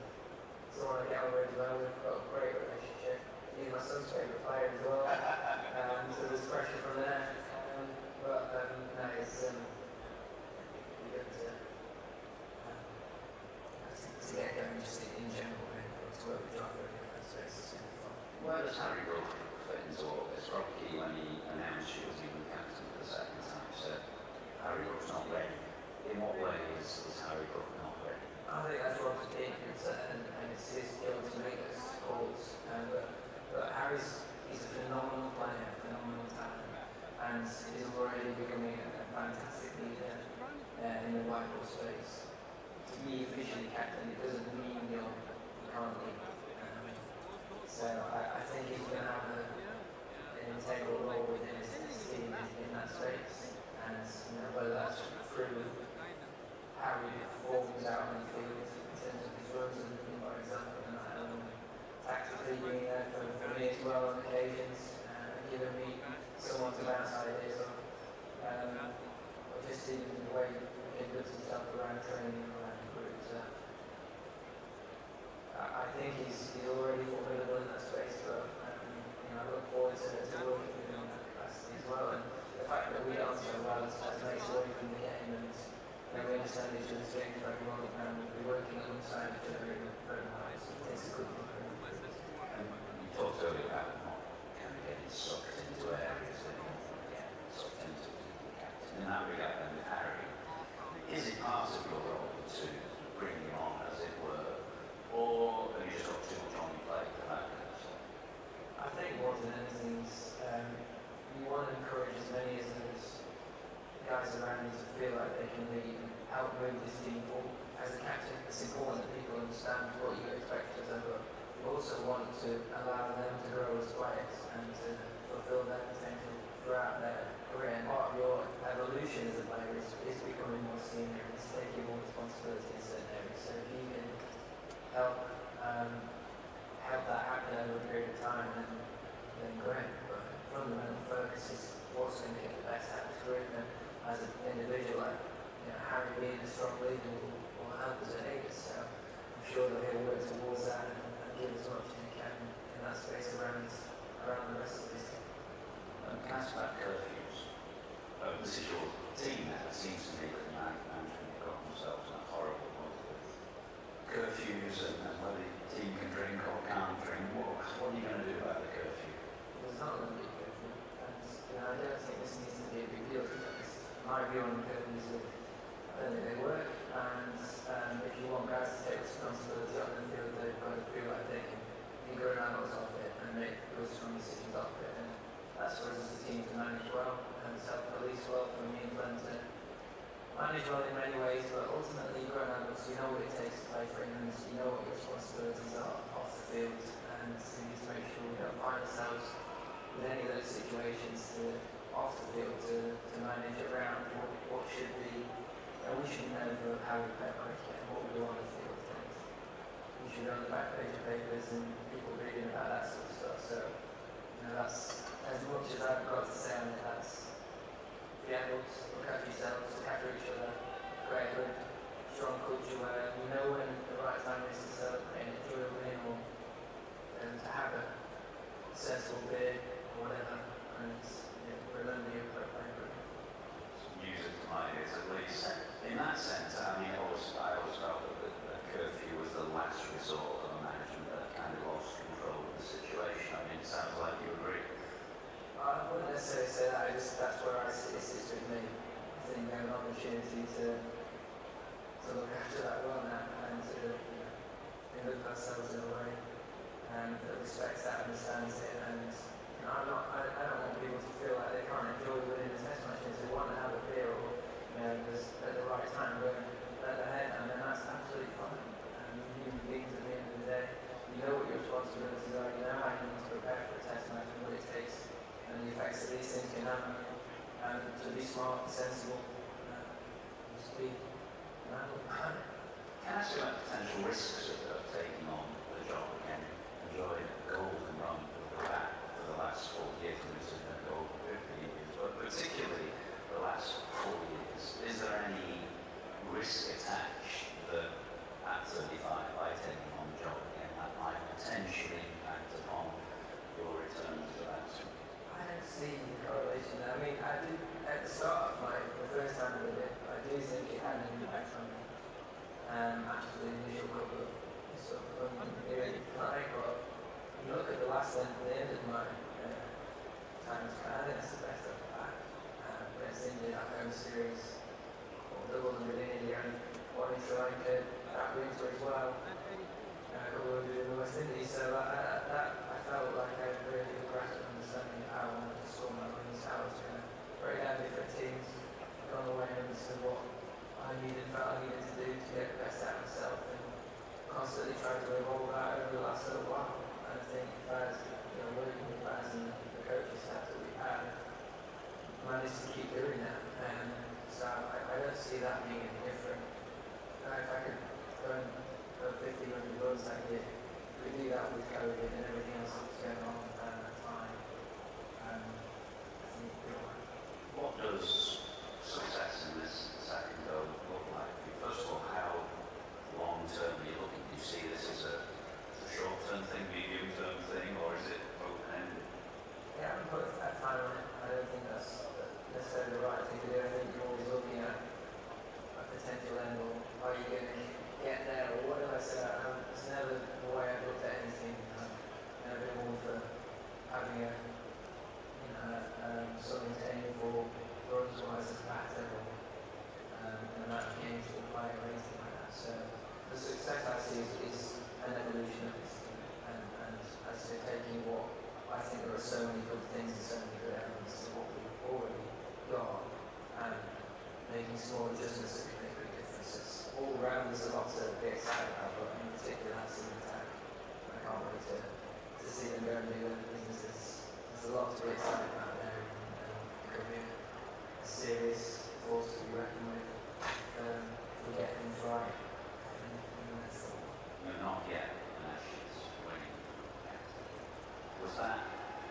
so I get on really well, we've got a great relationship. He's my son's favourite player as well, so there's pressure from there. But no, it's good to get going just in general, to work with Jarrod in that space. It's going to be fun. Where does Harry Gough fit into all this? Rob Key, when he announced you as even captain for the second time, said Harry Gough's not ready. In what way is Harry Gough not ready? I think that's Rob's key, and it's his skill to make those calls. But Harry's he's a phenomenal player, phenomenal talent, and he's already becoming a fantastic leader in the white ball space. To be officially captain, it doesn't mean you can't lead. So I think he's going to have an integral role within his team in that space, and whether that's through how he performs out on the field in terms of his runs and by example, and tactically being there for me as well on occasions, giving me someone to bounce ideas on, or just even the way he puts himself around training around the group. So I think he's already formidable in that space, but I look forward to working with him in that capacity as well. And the fact that we get on so well has makes away from the game, and we understand each other's game very well, and we're working alongside each other in very well. So it's a good thing. You talked earlier about not kind of getting sucked into areas that you don't want to get sucked into as a captain. In that regard, then with Harry, is it part of your role to bring him on, as it were, or have you just got too much on your plate for that kind of stuff? I think more than anything, you want to encourage as many of those guys around you to feel like they can lead and help move this team forward. As a captain, it's important that people understand what you expect of them, but you also want to allow them to grow as players and to fulfill their potential throughout their career. And part of your evolution as a player is becoming more senior and is taking more responsibility in certain areas. So if you can help that happen over a period of time, then great. But fundamental focus is what's going to get the best out of this group, and as an individual, Harry being a strong leader will help us at Aegis. So I'm sure that he'll work towards that and give as much as he can in that space around the rest of this team. Can I ask about curfews? This is your team now. It seems to me that management have got themselves in a horrible mode with curfews and whether the team can drink or can't drink. What are you going to do about the curfew? There's not going to be a curfew. And I don't think this needs to be a big deal, to be honest. My view on curfews is I don't think they work, and if you want guys to take responsibility on the field, they've got to feel like they can figure adults off it and make good strong decisions off it. And that's for us as a team to manage well and self-police well for me and Glenn to manage well in many ways, but ultimately you've got adults, you know what it takes to play for England, you know what your responsibilities are off the field, and so you need to make sure we don't find ourselves with any of those situations off the field to manage around what should be. We should know how we play cricket and what we do on the field. We should be on the back page of papers and people reading about that sort of stuff. So, that's as much as I've got to say on it. That's the adults, look after yourselves, look after each other, create a good, strong culture where you know when the right time is to celebrate and enjoy a win or to have a sensible beer or whatever, and remember your play. Music to my ears, at least. and to be smart, sensible, speed. Can I ask you about potential risks of taking on the job again? Enjoyed a golden run of the back for the last 4 years, and this has been over 50 years, but particularly the last 4 years. Is there any risk attached that at 35, by taking on the job again, that might potentially impact upon your return to the batsman? I don't see the correlation there. I mean, I did at the start of the first time I did it, I do think it had an impact on me. After the initial couple of sort of period of time, but you look at the last end, the end of my time as I think it's the best I've had. West India, that home series, there wasn't really India and one in Sri Lanka, that winter as well. We were doing the West Indies, so I felt like I had a really good grasp of understanding how I wanted to score my runs, how I was going to break down different teams, gone away and understood what I felt I needed to do to get the best out of myself, and constantly tried to evolve that over the last little while. And I think Baz, working with Baz and the coaching staff that we had, managed to keep doing that. So I don't see that being any different. If I could run 1,500 runs that year, we do that with COVID and everything else that's going on at that time. I think What does success in this second go look like? First of all, how long-term are you looking? Do you see this as a short-term thing, medium-term thing, or is it open-ended? Yeah, I haven't put that time on it. I don't think that's necessarily the right thing to do. I think you're always looking at a potential end, or are you going to get there, or what did I say? It's never the way I've looked at anything. I've never been one for having something to aim for runs-wise as a batter, or an amount of games to play or anything like that. So the success I see is an evolution of this team, and as to taking what I think there are so many good things and so many good elements to what we've already got, and making small adjustments that can make big differences. All round there's a lot to be excited about, but in particular that's an attack. I can't wait to see them go and do their businesses. There's a lot to be excited about there, and it could be a serious force to be reckoned with if we get things right. You're not yet an Ashes winning captain. Was that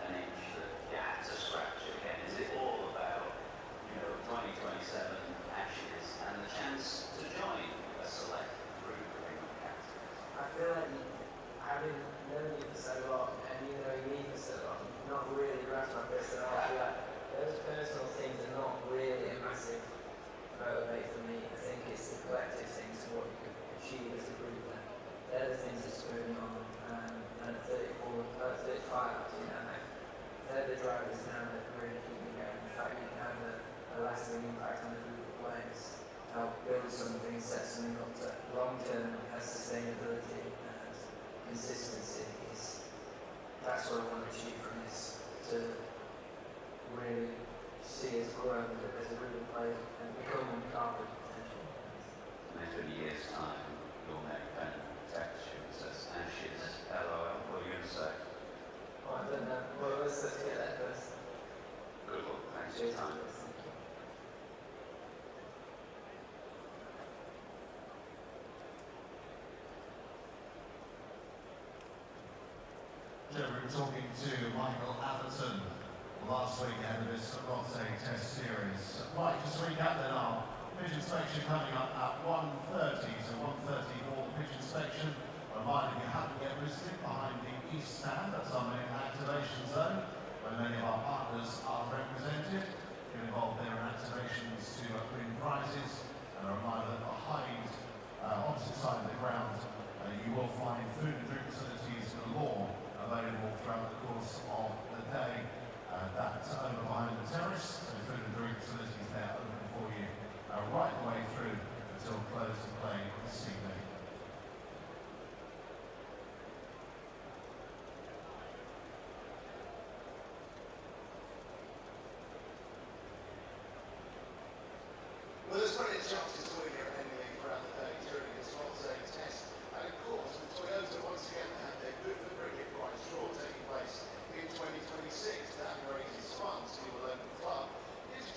an itch that you had to scratch again? Is it all about 2027 Ashes and the chance to join a select group of England captains? I feel like having known you for so long, and you knowing me for so long, not really grasped my personality. Those personal things are not really a massive motivate for me. I think it's the collective things of what you could achieve as a group. And they're the things that spur me on. And at 35, they're the drivers now that really keep me going. The fact you can have a lasting impact on a group of players, help build something, set something up to long-term has sustainability and consistency. That's what I want to achieve from this, to really see us grow as a group of players and become uncarved potential. In 20 years' time, you'll make a pen text you and says Ashes, LOL, what are you going to say? Oh, I don't know. Well, let's get that first. Good luck, thanks for your time. We're talking to Michael Atherton last week ahead of this Rothsay Test Series. Right, just to recap then, our pitch inspection coming up at 1:30, so 1:30 for the pitch inspection. Reminding you have to get listed behind the east stand, that's our main activation zone, where many of our partners are represented. Get involved there in activations to win prizes, and a reminder that behind, opposite side of the ground, you will find food and drink facilities galore available throughout the course of the day. That's over behind the terrace, so food and drink facilities there open for you right the way through until close of play this evening. Well, there's plenty of chances to win here at Headingley throughout the day during this Rothsay Test. And of course, with Toyota once again had their Good for Cricket prize draw taking place in 2026. That raises funds for your local club. Here's a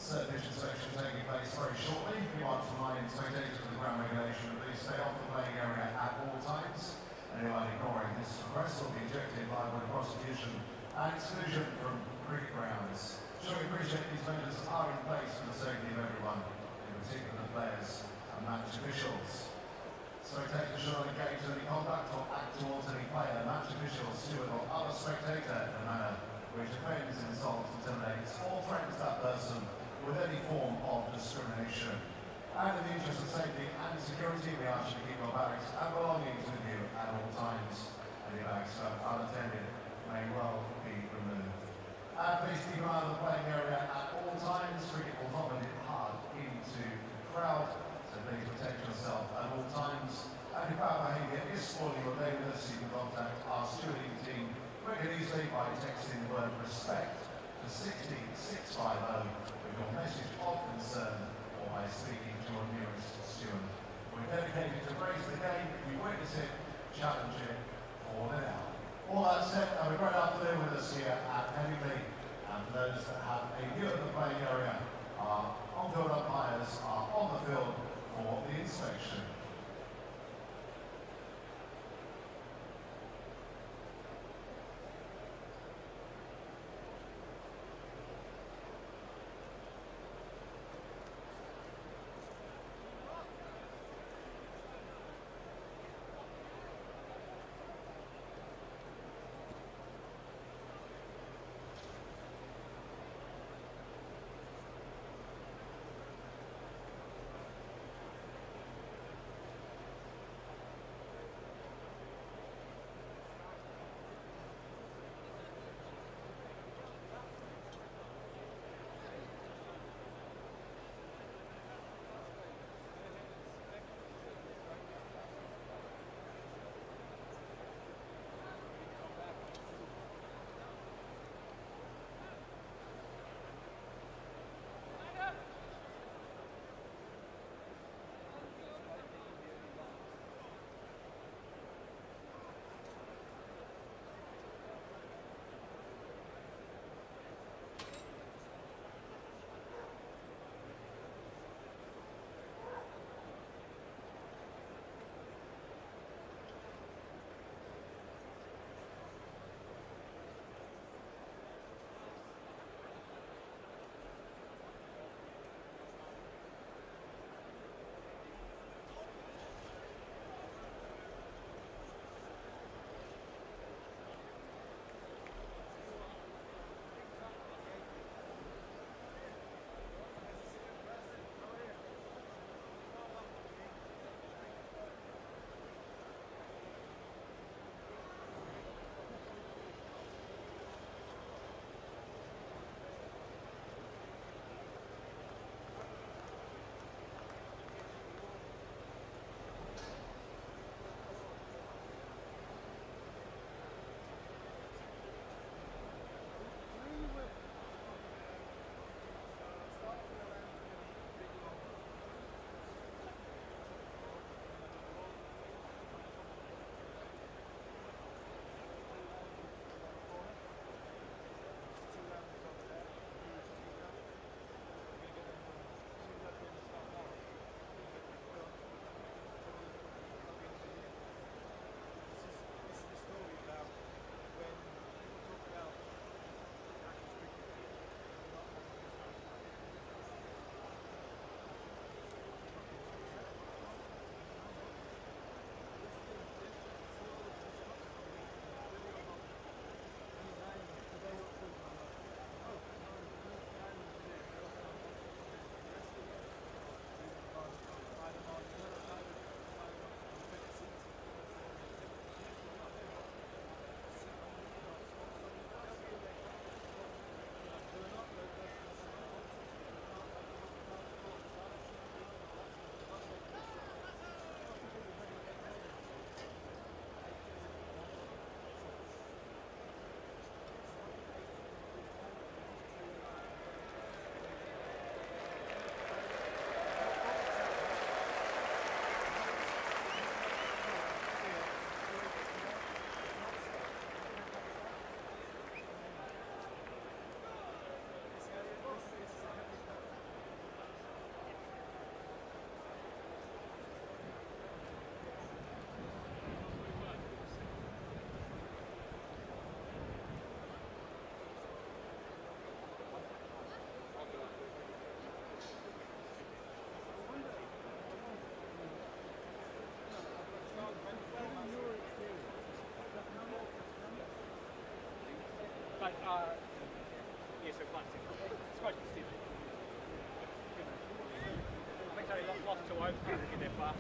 Surface inspection taking place very shortly. We want to remind spectators of the ground regulation that please stay off the playing area at all times. Anyone ignoring this request will be ejected liable to prosecution and exclusion from cricket grounds. Sure, we appreciate these measures are in place for the safety of everyone, in particular the players and match officials. Spectators should not engage in any conduct or act towards any player, match official, steward or other spectator in a manner which offends, insults, intimidates or threatens that person with any form of discrimination. And in the interest of safety and security, we ask you to keep your bags and belongings with you at all times. Any bags left unattended may well be removed. And please keep an eye on the playing area at all times. Cricket will often hit hard into the crowd, so please protect yourself at all times. And if bad behaviour is spoiling your day with us, you can contact our stewarding team quick and easily by texting the word respect to 16650 with your message of concern or by speaking to your nearest steward. We're dedicated to raise the game. If you witness it, challenge it, call it out. All that said, have a great afternoon with us here at Headingley. And for those that have a view of the playing area, our on-field umpires are on the field for the inspection. Yes, so classic. It's quite Steve. I think they lost 2 out, trying to get their far.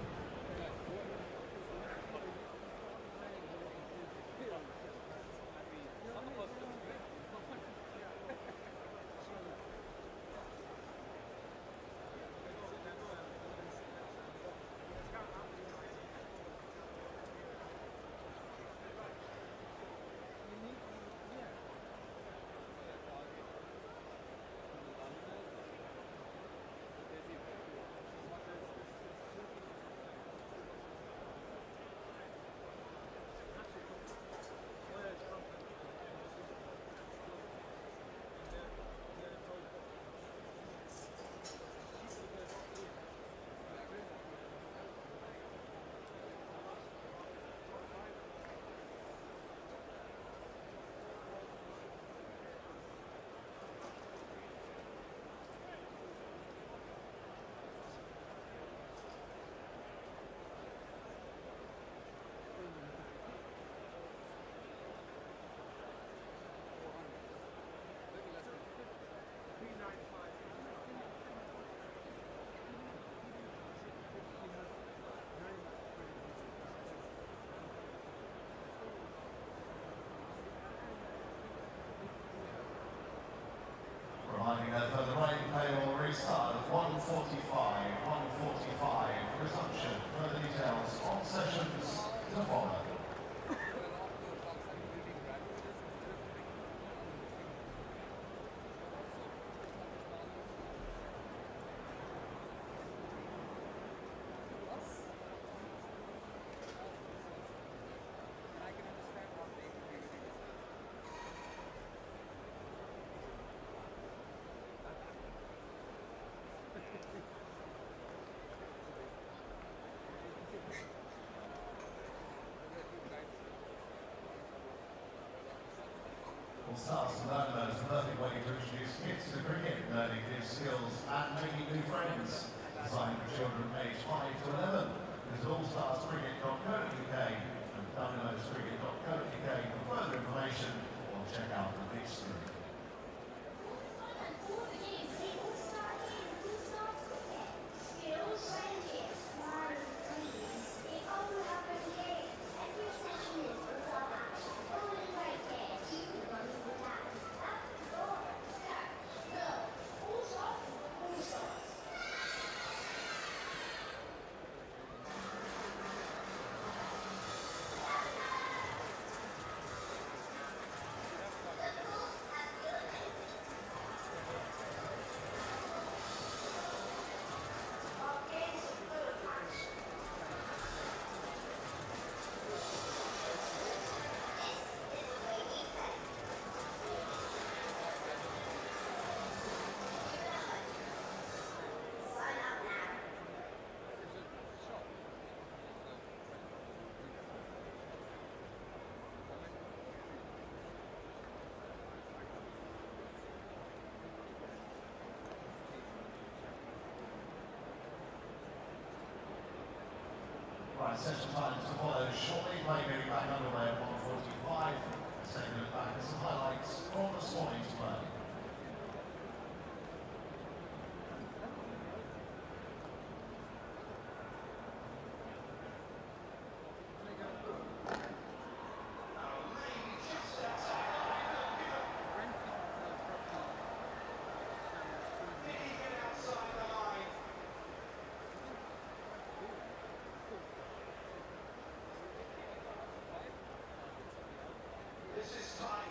Reminding that further rain play will restart at 1:45, resumption. Further details on sessions to follow. Stars and learners, a perfect way to introduce kids to cricket, learning new skills and making new friends. Designed for children aged 5 to 11. Visit allstarscricket.co.uk and dominoescricket.co.uk for further information or check out the big screen. Right, session times to follow shortly. Play getting back underway at 1:45. Let's take a look back at some highlights from this morning's play. This is time.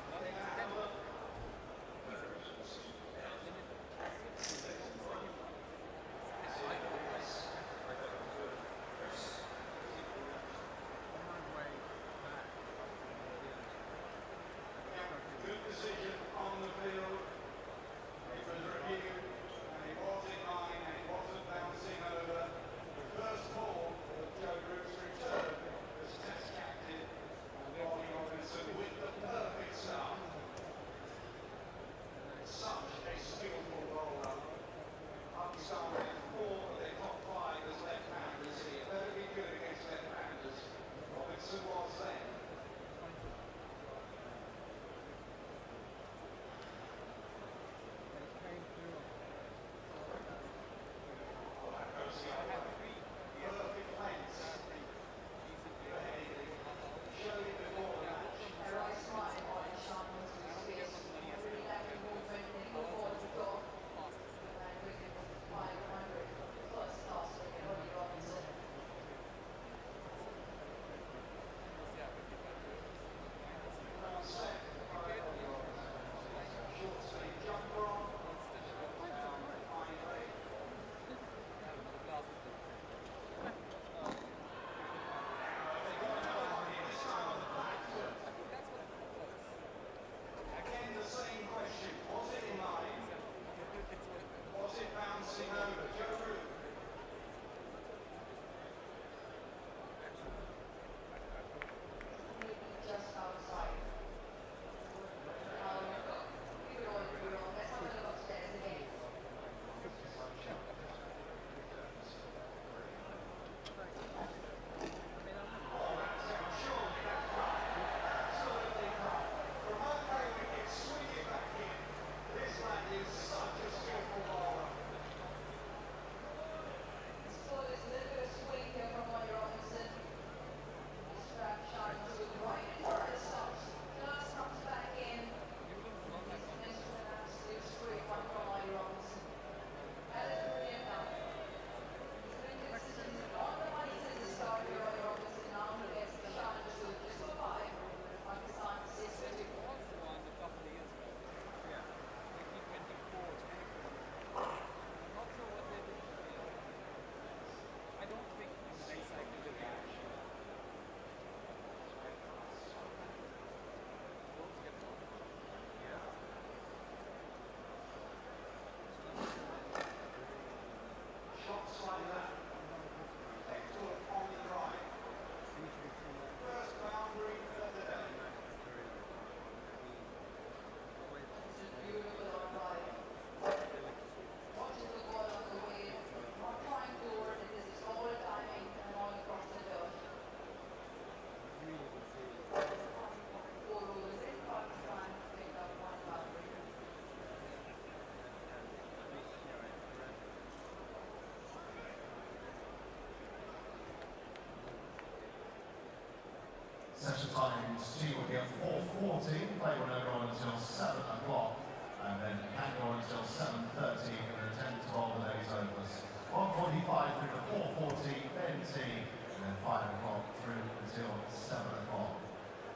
Session times tea will be at 4:40, play will now go on until 7 o'clock, and then can go on until 7:30 in an attempt to roll the day's overs. 1:45 through to 4:40, then tea, and then 5 o'clock through until 7 o'clock.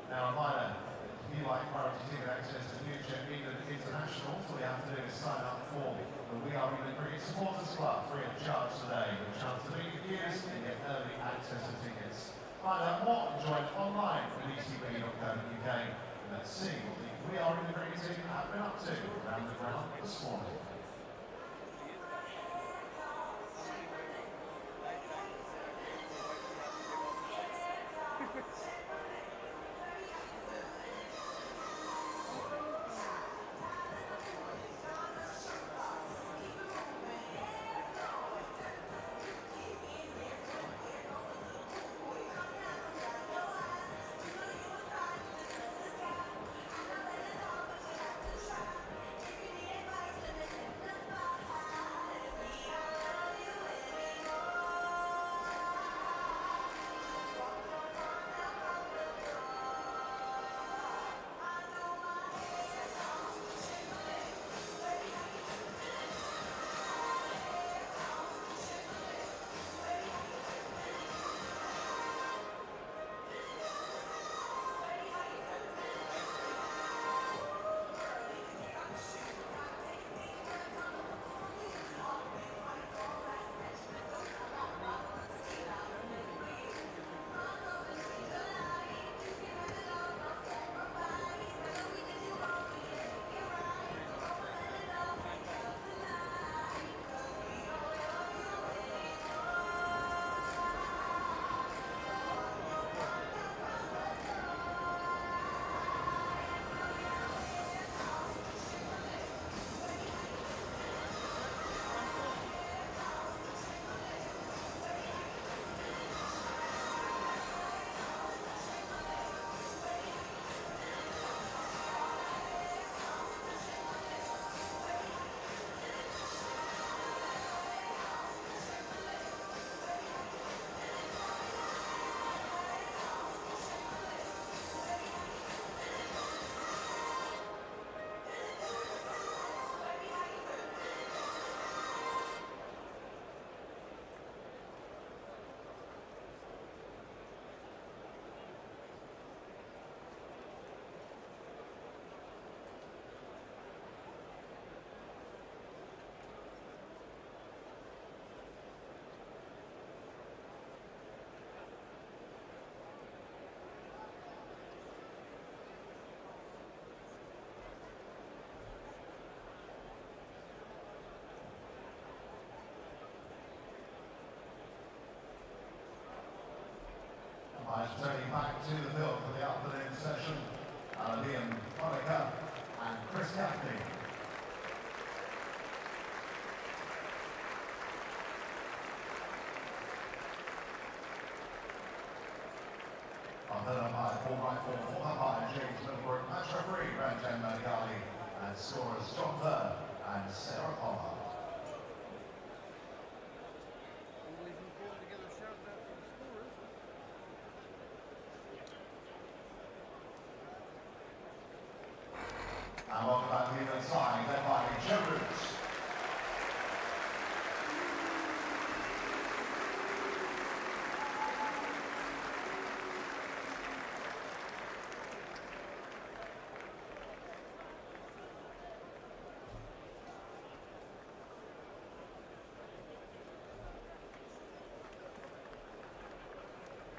Now, a reminder, if you like priority ticket access to future England internationals, all you have to do is sign up for the We Are England Cricket Supporters Club free of charge today, with a chance to beat the queues and get early access to tickets. Find out more and join online at ecb.co.uk. Let's see what the We Are England Cricket team have been up to around the ground this morning. Turning back to the field for the afternoon session, Liam Honecker and Chris Gaffney. On third umpire, Paul Rifle, fourth umpire, James Manthorp, match referee, Ranjan Magali, and scorers John Thurn and Sarah Palmer. And welcome back to the England side, led by Jarrod.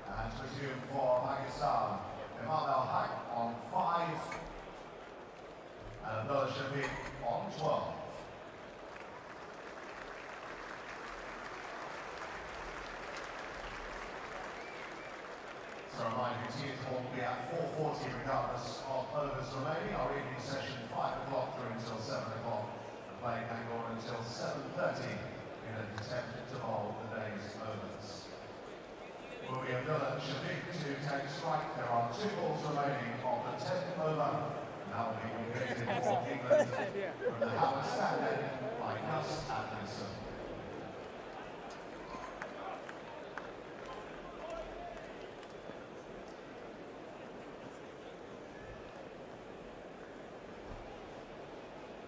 And to resume for Pakistan, Imam al-Haq on 5. And Abdullah Shafiq on 12. So reminding you, teams will be at 4:40 regardless of overs remaining. Our evening session 5 o'clock through until 7 o'clock. The play can go on until 7:30 in an attempt to bowl the day's overs. Will be Abdullah Shafiq to take strike. There are 2 balls remaining of the 10th over. Now being created for England from the Howard Standard by Gus Atkinson.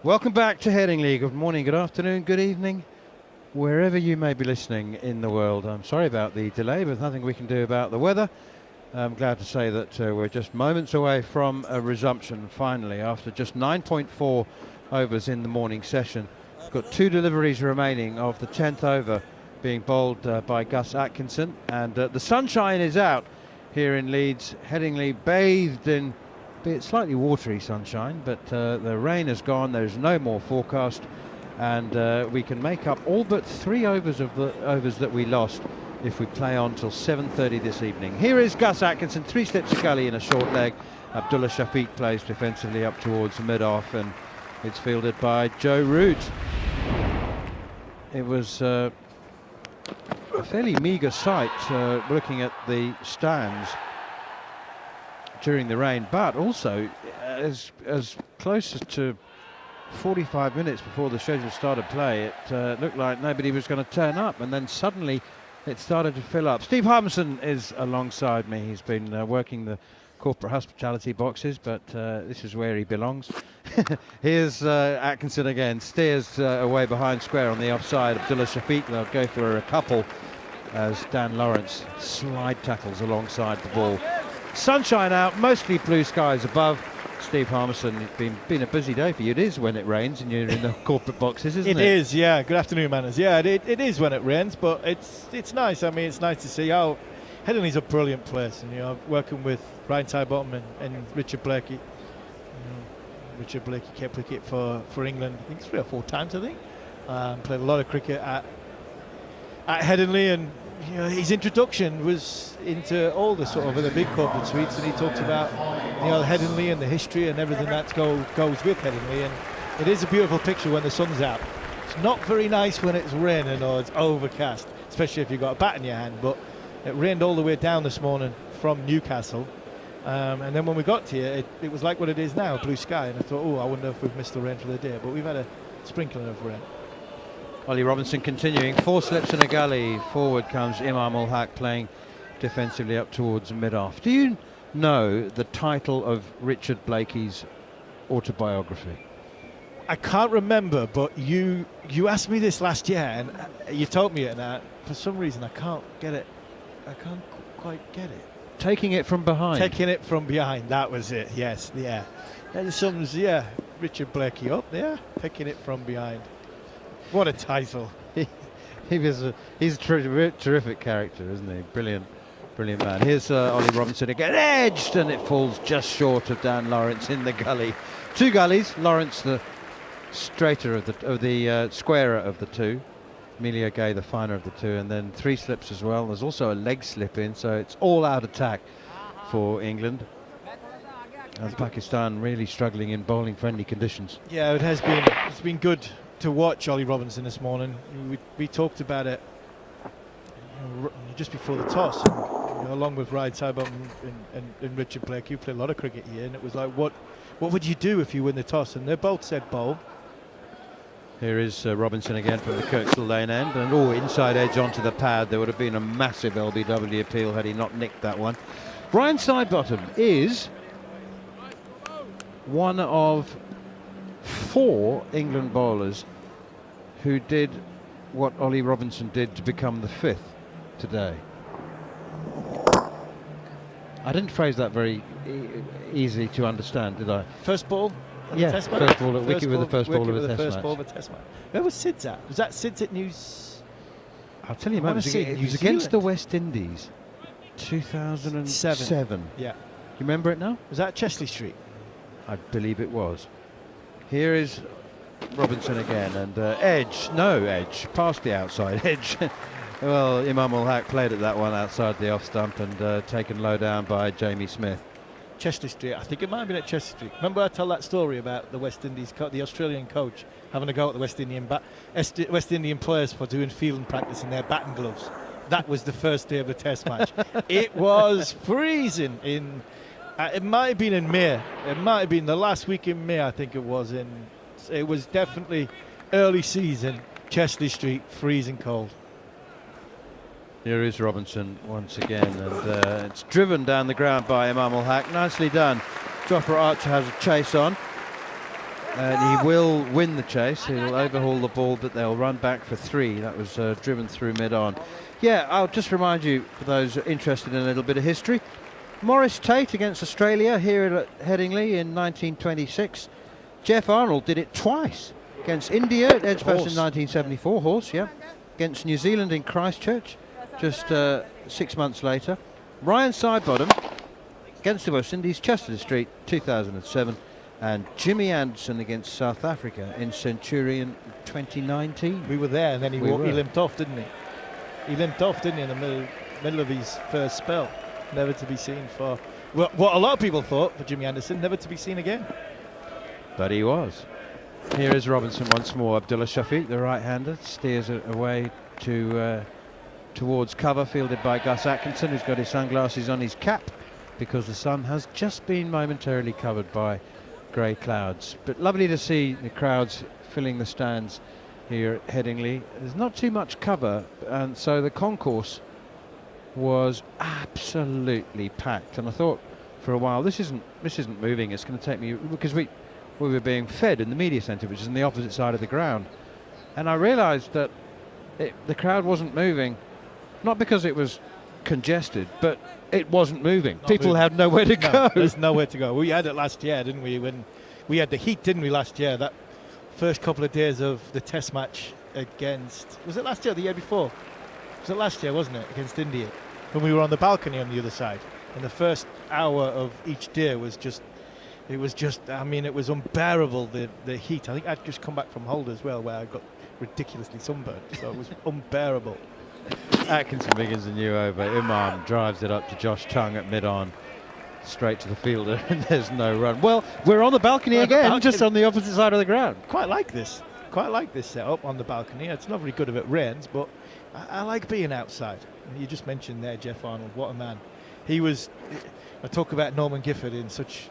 Welcome back to Headingley. Good morning, good afternoon, good evening, wherever you may be listening in the world. I'm sorry about the delay, but nothing we can do about the weather. I'm glad to say that we're just moments away from a resumption finally after just 9.4 overs in the morning session. We've got 2 deliveries remaining of the 10th over being bowled by Gus Atkinson, and the sunshine is out here in Leeds. Headingley bathed in, be it slightly watery sunshine, but the rain has gone. There's no more forecast, and we can make up all but 3 overs of the overs that we lost if we play on till 7:30 this evening. Here is Gus Atkinson, 3 slips a gully in a short leg. Abdullah Shafiq plays defensively up towards mid-off, and it's fielded by Jarrod. It was a fairly meagre sight looking at the stands during the rain, but also as close to 45 minutes before the schedule started play, it looked like nobody was going to turn up, and then suddenly it started to fill up. Steve Harmison is alongside me. He's been working the corporate hospitality boxes, but this is where he belongs. Here's Atkinson again, steers away behind square on the offside. Abdullah Shafiq, they'll go for a couple as Dan Lawrence slide tackles alongside the ball. Sunshine out, mostly blue skies above. Steve Harmison, it's been a busy day for you. It is when it rains and you're in the corporate boxes, isn't it? It is, yeah. Good afternoon, Manners. Yeah, it is when it rains, but it's nice. I mean, it's nice to see how Headingley's a brilliant place, and working with Ryan Sidebottom and Richard Blakey. Richard Blakey kept cricket for England, I think 3 or 4 times. I think played a lot of cricket at Headingley, and his introduction was into all the sort of the big corporate suites, and he talked about Headingley and the history and everything that goes with Headingley. And it is a beautiful picture when the sun's out. It's not very nice when it's raining or it's overcast, especially if you've got a bat in your hand, but it rained all the way down this morning from Newcastle, and then when we got here it was like what it is now, blue sky, and I thought, I wonder if we've missed the rain for the day, but we've had a sprinkling of rain. Ollie Robinson continuing, 4 slips in a gully. Forward comes Imam ul Haq playing defensively up towards mid-off. Do you know the title of Richard Blakey's autobiography? I can't remember, but you asked me this last year and you told me it, and for some reason I can't get it. I can't quite get it. Taking it from behind. Taking it from behind, that was it, yes, yeah. And sums, Richard Blakey up there, taking it from behind. What a title. He's a terrific character, isn't he? Brilliant man. Here's Ollie Robinson again, edged, and it falls just short of Dan Lawrence in the gully. 2 gullies, Lawrence the straighter of the squarer of the 2. Emilio Gay the finer of the 2, and then 3 slips as well. There's also a leg slip in, so it's all out attack for England. And Pakistan really struggling in bowling friendly conditions. Yeah, it has been. It's been good to watch Ollie Robinson this morning. We talked about it just before the toss, and, along with Ryan Sidebottom and Richard Blake, you played a lot of cricket here, and it was like, what would you do if you win the toss? And they both said bowl. Here is Robinson again from the Kirksall Lane end, and inside edge onto the pad. There would have been a massive LBW appeal had he not nicked that one. Ryan Sidebottom is one of 4 England bowlers who did what Ollie Robinson did to become the 5th today. I didn't phrase that very easy to understand, did I? First ball? Yeah, first ball at wicket with the first ball of a test match. Where was Sid's at? Was that Sid's at News? I'll tell you, man, it was against the West Indies, 2007. Yeah. You remember it now? Was that Chesley Street? I believe it was. Here is Robinson again, and edge, past the outside edge. Well, Imam ul Haq played at that one outside the off stump and taken low down by Jamie Smith. Chester Street, I think it might have been at Chester Street. Remember I tell that story about the West Indies, the Australian coach having a go at the West Indian players for doing fielding practice in their batting gloves. That was the first day of the Test match. It was freezing in. It might have been in May. It might have been the last week in May. I think it was in. It was definitely early season. Chesley Street, freezing cold. Here is Robinson once again, and it's driven down the ground by Imam ul Haq. Nicely done. Jofra Archer has a chase on. And he will win the chase. He'll overhaul the ball, but they'll run back for 3. That was driven through mid-on. Yeah, I'll just remind you, for those interested in a little bit of history, Maurice Tate against Australia here at Headingley in 1926. Jeff Arnold did it twice against India at Edgbaston in 1974, horse, yeah. Against New Zealand in Christchurch just 6 months later. Ryan Sidebottom against the West Indies, Chester Street, 2007. And Jimmy Anderson against South Africa in Centurion 2019. We were there, and then he limped off, didn't he? He limped off, didn't he, in the middle of his first spell. Never to be seen for, well, what a lot of people thought for Jimmy Anderson, never to be seen again. But he was. Here is Robinson once more. Abdullah Shafiq, the right-hander, steers it away to towards cover, fielded by Gus Atkinson, who's got his sunglasses on his cap because the sun has just been momentarily covered by grey clouds. But lovely to see the crowds filling the stands here at Headingley. There's not too much cover, and so the concourse was absolutely packed. And I thought for a while, this isn't moving. It's going to take me, because we were being fed in the media centre, which is on the opposite side of the ground, and I realised that the crowd wasn't moving, not because it was congested, but it wasn't moving. People had nowhere to go. There's nowhere to go. We had it last year, didn't we? When we had the heat, didn't we, last year? That first couple of days of the test match against, was it last year or the year before? Was it last year, wasn't it, against India? When we were on the balcony on the other side. And the first hour of each day was just, I mean, it was unbearable, the heat. I think I'd just come back from Hull as well, where I got ridiculously sunburned. So it was unbearable. Atkinson begins a new over. Imam drives it up to Josh Tongue at mid-on, straight to the fielder, and there's no run. Well, we're on the balcony again, just on the opposite side of the ground. Quite like this setup on the balcony. It's not very good if it rains, but I like being outside. You just mentioned there Jeff Arnold, what a man. He was, I talk about Norman Gifford in such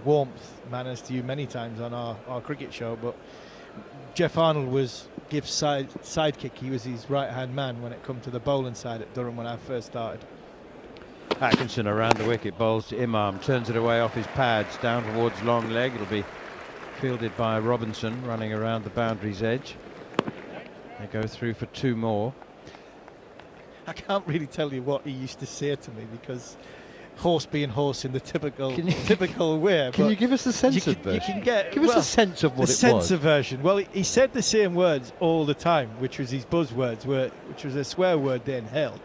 warmth manners to you many times on our cricket show, but Jeff Arnold was Giff's sidekick. He was his right-hand man when it come to the bowling side at Durham when I first started. Atkinson around the wicket, bowls to Imam, turns it away off his pads, down towards long leg. It'll be fielded by Robinson, running around the boundary's edge. They go through for 2 more. I can't really tell you what he used to say to me, because horse being horse in the typical way. Can you give us a censored version? Give us a sense of what it was. The censored version. Well, he said the same words all the time, which was his buzzwords, which was a swear word then, hell.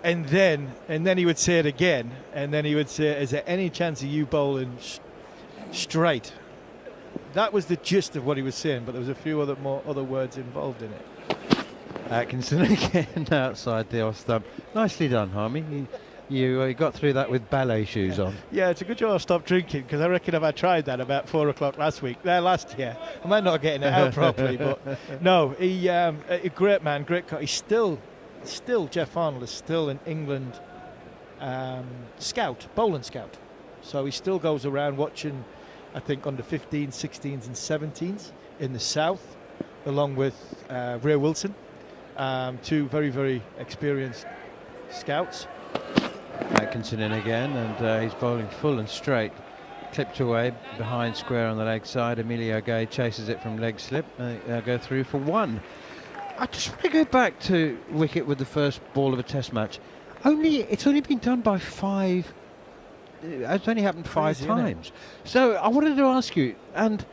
And then he would say it again, and then he would say, is there any chance of you bowling straight? That was the gist of what he was saying, but there was a few other words involved in it. Atkinson again outside the off stump. Nicely done, Harmy. You got through that with ballet shoes on. Yeah, it's a good job I stopped drinking, because I reckon if I tried that about 4 o'clock last year, I might not getting it out properly. But no, he a great man, great. He's still Jeff Arnold is still an England scout, bowling scout. So he still goes around watching, I think, under 15s, 16s, and 17s in the south, along with Ray Wilson, 2 very, very experienced scouts. Atkinson in again, and he's bowling full and straight, clipped away behind square on the leg side. Emilio Gay chases it from leg slip. They'll go through for 1. I just want to go back to wicket with the first ball of a test match. It's only been done by 5. It's only happened 5 times. So I wanted to ask you, and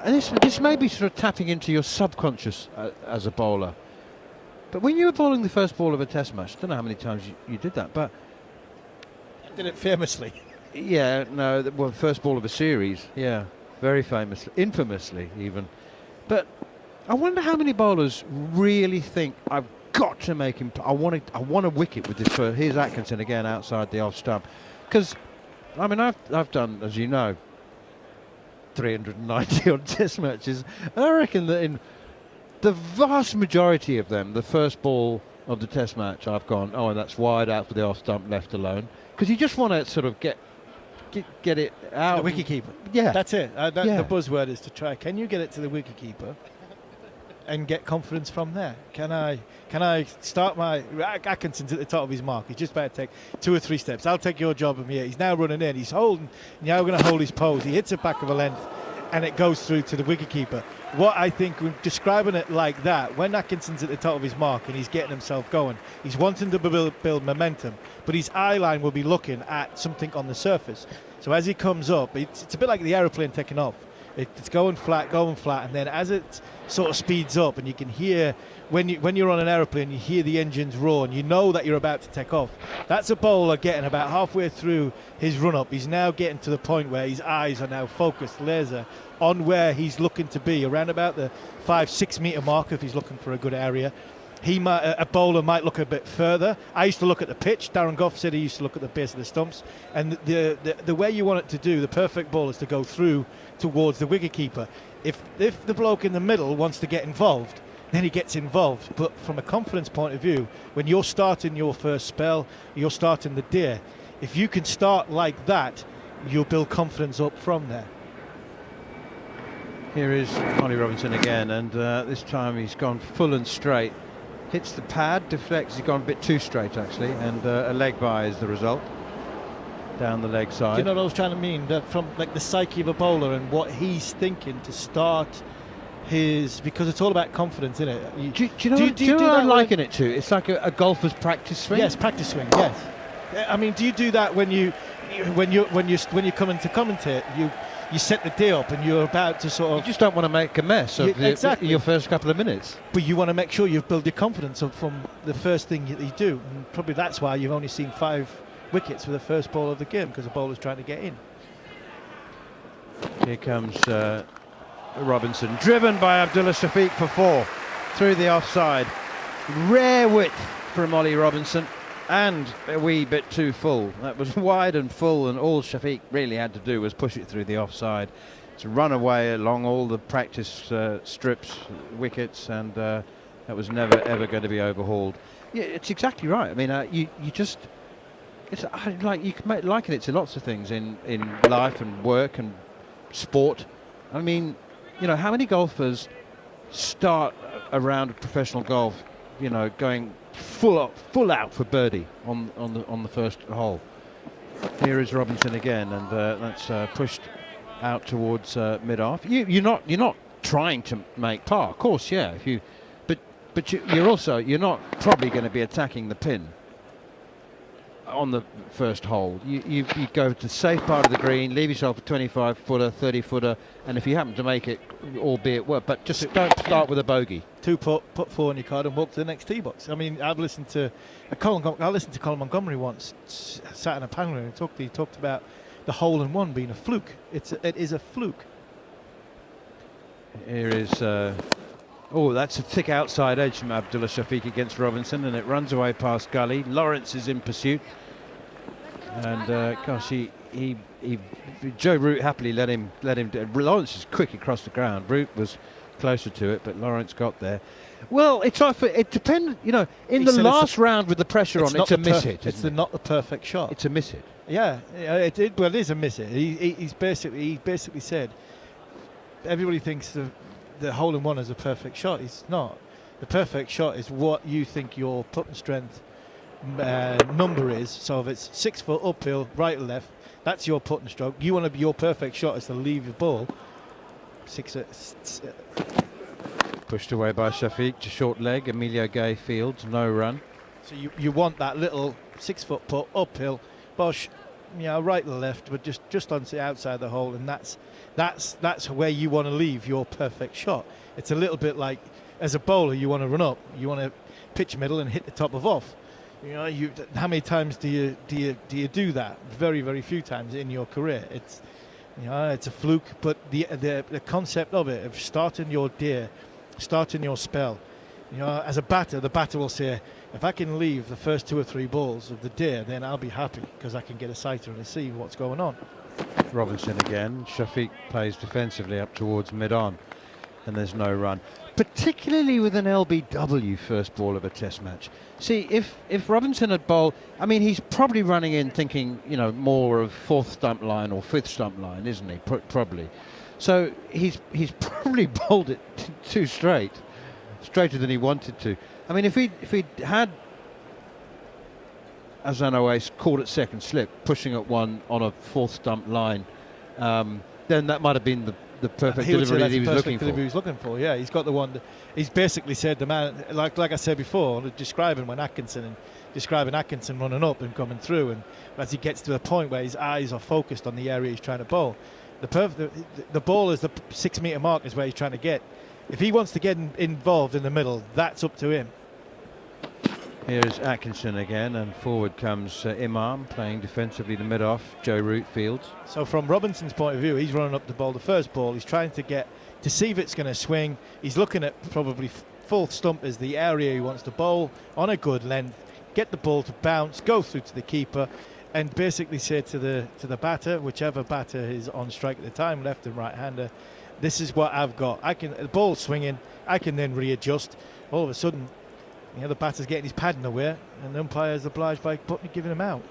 this may be sort of tapping into your subconscious as a bowler. But when you were bowling the first ball of a test match, I don't know how many times you did that, but I did it famously. Yeah, no, well, first ball of a series, yeah, very famously, infamously even. But I wonder how many bowlers really think, I've got to make him, I want a wicket with this first. Here's Atkinson again outside the off stump. Because, I mean, I've done, as you know, 390 odd test matches, and I reckon that in the vast majority of them, the first ball of the test match, I've gone, oh, and that's wide out for the off stump, left alone. Because you just want to sort of get it out. The wicketkeeper. Yeah. That's it. The buzzword is to try. Can you get it to the wicketkeeper? and get confidence from there? Can I start my Atkinson's at the top of his mark. He's just about to take 2 or 3 steps. I'll take your job from here. He's now running in. He's holding. Now going to hold his pose. He hits it back of a length, and it goes through to the wicketkeeper. What I think, when describing it like that, when Atkinson's at the top of his mark and he's getting himself going, he's wanting to build momentum, but his eye line will be looking at something on the surface. So as he comes up, it's a bit like the aeroplane taking off. It's going flat, and then as it sort of speeds up, and you can hear, when you're on an aeroplane, you hear the engines roar, and you know that you're about to take off. That's a bowler getting about halfway through his run-up. He's now getting to the point where his eyes are now focused, laser, on where he's looking to be, around about the 5-6 metre mark if he's looking for a good area. A bowler might look a bit further. I used to look at the pitch. Darren Gough said he used to look at the base of the stumps. And the way you want it to do, the perfect ball is to go through towards the wicketkeeper. If the bloke in the middle wants to get involved, then he gets involved. But from a confidence point of view, when you're starting your first spell, you're starting the day, if you can start like that, you'll build confidence up from there. Here is Ollie Robinson again, and this time he's gone full and straight. Hits the pad, deflects, he's gone a bit too straight actually, and a leg bye is the result. Down the leg side. Do you know what I was trying to mean? That from like the psyche of a bowler and what he's thinking to start his, because it's all about confidence, isn't it? Do you know what I'm liking it to? It's like a golfer's practice swing. Yes, practice swing. Yes. I mean, do you do that when you come in to commentate? You set the day up and you're about to sort of... You just don't want to make a mess of your first couple of minutes. But you want to make sure you build your confidence up from the first thing that you do. And probably that's why you've only seen 5 wickets for the first ball of the game, because the bowler's trying to get in. Here comes Robinson, driven by Abdullah Shafiq for 4. Through the offside. Rare width from Ollie Robinson. And a wee bit too full. That was wide and full, and all Shafiq really had to do was push it through the offside. To run away along all the practice strips, wickets, and that was never ever going to be overhauled. Yeah, it's exactly right. I mean, you can liken it to lots of things in life and work and sport. I mean, how many golfers start a round of professional golf, going full out for birdie on the first hole. Here is Robinson again, and that's pushed out towards mid-off. You're not trying to make par, of course, yeah. But you're not probably going to be attacking the pin on the first hole. You go to the safe part of the green, leave yourself a 25-footer, 30-footer, and if you happen to make it, albeit work, but just don't start with a bogey. 2 put 4 on your card and walk to the next tee box. I mean, I listened to Colin Montgomery once, sat in a panel and he talked about the hole-in-one being a fluke. It is a fluke. Here is that's a thick outside edge from Abdullah Shafiq against Robinson, and it runs away past gully. Lawrence is in pursuit, and Joe Root happily let him. Lawrence is quick across the ground. Root was closer to it, but Lawrence got there. Well, it depends. In the last round with the pressure on, it's a miss hit. It's not the perfect shot. It's a miss hit. Yeah, it is a miss hit. He basically said everybody thinks the hole-in-one is a perfect shot. It's not. The perfect shot is what you think your putting strength number is. So if it's 6 foot uphill, right or left, that's your putting stroke. You want to be, your perfect shot is to leave the ball 6. Pushed away by Shafiq to short leg. Emilio Gay fields, no run. So you want that little 6 foot putt uphill, Bosch, right or left, but just on the outside the hole, and that's where you want to leave your perfect shot. It's a little bit like, as a bowler, you want to run up, you want to pitch middle and hit the top of off. How many times do you do that? Very, very few times in your career. It's a fluke, but the concept of it, of starting your day, starting your spell, as a batter, the batter will say, if I can leave the first 2 or 3 balls of the day, then I'll be happy because I can get a sighter and see what's going on. Robinson again. Shafiq plays defensively up towards mid-on, and there's no run. Particularly with an LBW first ball of a test match. See, if Robinson had bowled, I mean, he's probably running in thinking, more of 4th stump line or 5th stump line, isn't he? Probably. So he's probably bowled it too straight. straighter than he wanted to. I mean, if he'd had Azanoace caught at second slip, pushing at one on a fourth stump line, then that might have been the perfect delivery that he was looking for. He was looking for, yeah. He's got the one. He's basically said the man, like I said before, describing Atkinson running up and coming through, and as he gets to the point where his eyes are focused on the area he's trying to bowl, the ball is the 6 metre mark is where he's trying to get. If he wants to get involved in the middle, that's up to him. Here's Atkinson again, and forward comes Imam playing defensively the mid-off. Joe Root fields. So from Robinson's point of view, he's running up to bowl the first ball. He's trying to see if it's going to swing. He's looking at probably fourth stump as the area he wants to bowl on a good length, get the ball to bounce, go through to the keeper, and basically say to the batter, whichever batter is on strike at the time, left and right hander, this is what I've got. The ball's swinging. I can then readjust. All of a sudden, the batter's getting his padding away, and the umpire's obliged by giving him out.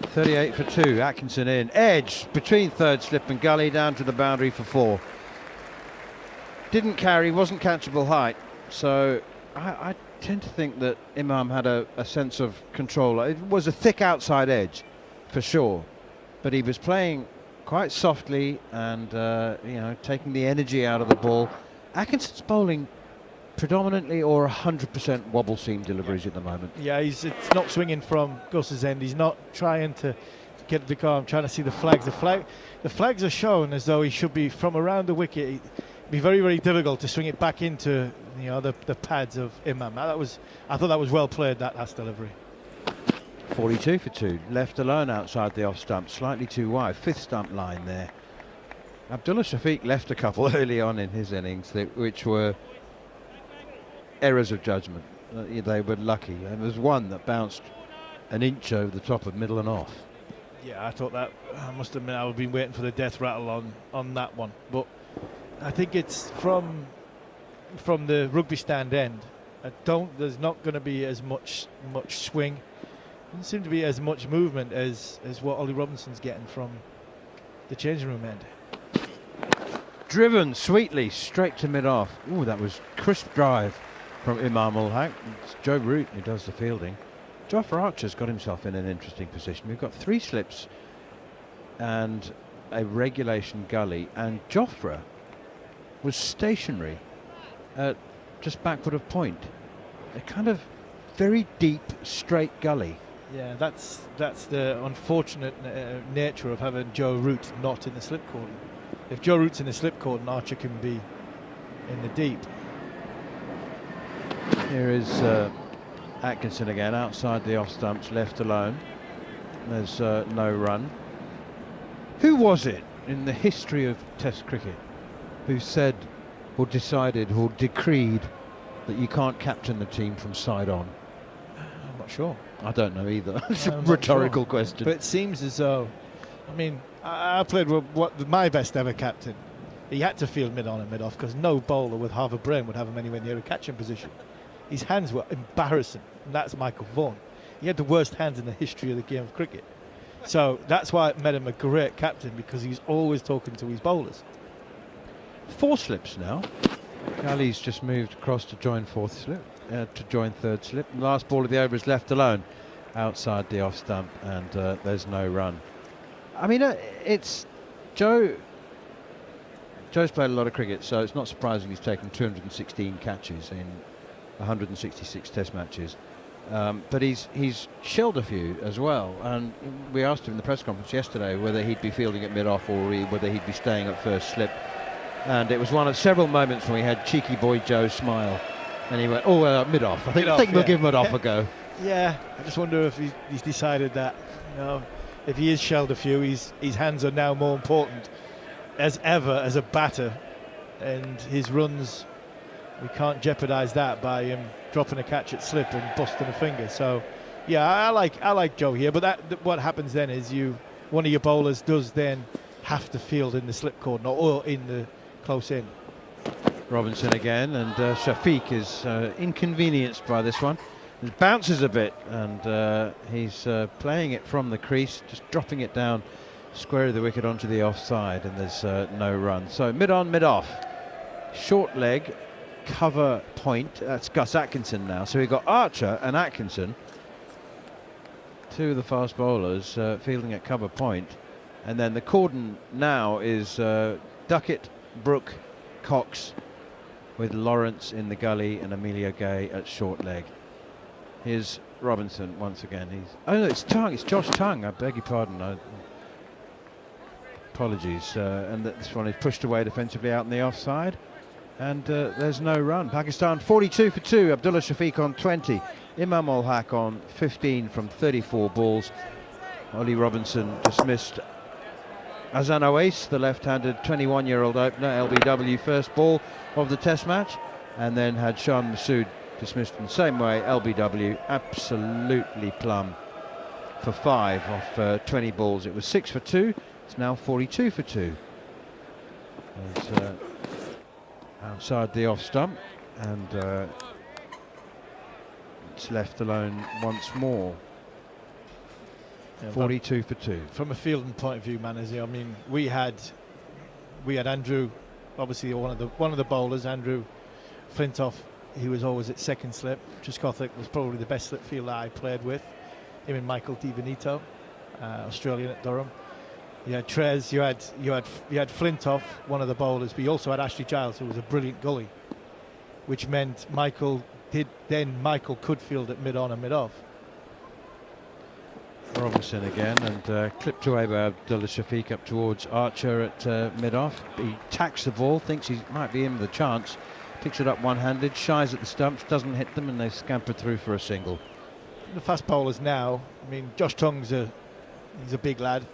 38 for 2. Atkinson in. Edge between third slip and gully down to the boundary for 4. Didn't carry, wasn't catchable height. So I tend to think that Imam had a sense of control. It was a thick outside edge, for sure, but he was playing quite softly and taking the energy out of the ball. Atkinson's bowling predominantly or 100% wobble seam deliveries at the moment. Yeah, it's not swinging from Gus's end. He's not trying to get the car. I'm trying to see the flags. The flags are shown as though he should be from around the wicket. It'd be very, very difficult to swing it back into the pads of Imam. I thought that was well played, that last delivery. 42 for 2. Left alone outside the off stump, slightly too wide. Fifth stump line there. Abdullah Shafiq left a couple early on in his innings, which were errors of judgment. They were lucky, and there's one that bounced an inch over the top of middle and off. Yeah, I thought that. I must admit, I've been waiting for the death rattle on that one, but I think it's from the rugby stand end. There's not going to be as much swing. Doesn't seem to be as much movement as what Ollie Robinson's getting from the changing room end. Driven sweetly straight to mid-off. Ooh, that was crisp drive from Imam ul Haq. It's Joe Root who does the fielding. Jofra Archer's got himself in an interesting position. We've got 3 slips and a regulation gully, and Jofra was stationary at just backward of point. A kind of very deep, straight gully. Yeah, that's the unfortunate nature of having Joe Root not in the slip cordon. If Joe Root's in the slip cordon, Archer can be in the deep. Here is Atkinson again, outside the off stumps, left alone. There's no run. Who was it in the history of Test cricket who said or decided or decreed that you can't captain the team from side on? I'm not sure. I don't know either. It's a rhetorical question. But it seems as though, I mean, I played with my best ever captain. He had to field mid-on and mid-off because no bowler with half a brain would have him anywhere near a catching position. His hands were embarrassing, and that's Michael Vaughan. He had the worst hands in the history of the game of cricket. So that's why it made him a great captain, because he's always talking to his bowlers. 4 slips now. Gully's just moved across to join fourth slip, to join third slip. The last ball of the over is left alone outside the off stump, and there's no run. I mean, it's Joe's played a lot of cricket, so it's not surprising he's taken 216 catches in 166 Test matches. But he's shelled a few as well, and we asked him in the press conference yesterday whether he'd be fielding at mid-off or whether he'd be staying at first slip, and it was one of several moments when we had cheeky boy Joe smile, and he went, mid-off. I think we'll give mid-off a go. Yeah, I just wonder if he's decided that, if he is shelled a few, his hands are now more important as ever as a batter, and his runs, we can't jeopardise that by him dropping a catch at slip and busting a finger. So, yeah, I like Joe here. But what happens then is one of your bowlers does then have to field in the slip cordon or in the close in. Robinson again, and Shafiq is inconvenienced by this one. It bounces a bit, and he's playing it from the crease, just dropping it down square of the wicket onto the offside, and there's no run. So mid-on, mid-off. Short leg, cover point. That's Gus Atkinson now. So we've got Archer and Atkinson, two of the fast bowlers, fielding at cover point. And then the cordon now is Duckett, Brook, Cox, with Lawrence in the gully and Emilio Gay at short leg. Here's Robinson once again. No, it's Tongue. It's Josh Tongue. I beg your pardon. Apologies. And this one is pushed away defensively out in the offside. And there's no run. Pakistan 42 for 2. Abdullah Shafiq on 20. Imam ul Haq on 15 from 34 balls. Ollie Robinson dismissed Azan Oais, the left-handed 21-year-old opener, LBW, first ball of the Test match, and then had Shan Masood dismissed in the same way. LBW absolutely plumb for 5 off 20 balls. It was 6 for 2. It's now 42 for 2. It's outside the off stump, and it's left alone once more. Yeah, 42 for 2. From a fielding point of view, I mean, we had Andrew, obviously one of the bowlers, Andrew Flintoff. He was always at second slip. Trescothick was probably the best slip fielder I played with. Him and Michael DiVinito, Australian at Durham. You had Trez, you had Flintoff, one of the bowlers, but you also had Ashley Giles, who was a brilliant gully, which meant Michael could field at mid-on and mid-off. Robinson again, and clipped away by Abdullah Shafiq up towards Archer at mid-off. He tacks the ball, thinks he might be in with a chance, picks it up one-handed, shies at the stumps, doesn't hit them, and they scamper through for a single. The fast bowlers now, I mean, Josh Tongue's he's a big lad.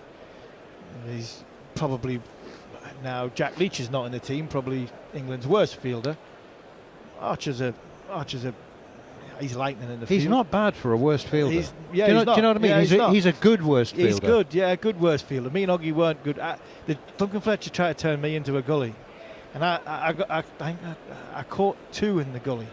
He's probably now, Jack Leach is not in the team, probably England's worst fielder. Archer's he's lightning in the field. He's not bad for a worst fielder. Do you know what I mean? Yeah, he's a good worst fielder. He's good, yeah, good worst fielder. Me and Oggy weren't good. Duncan Fletcher tried to turn me into a gully, and I caught 2 in the gully.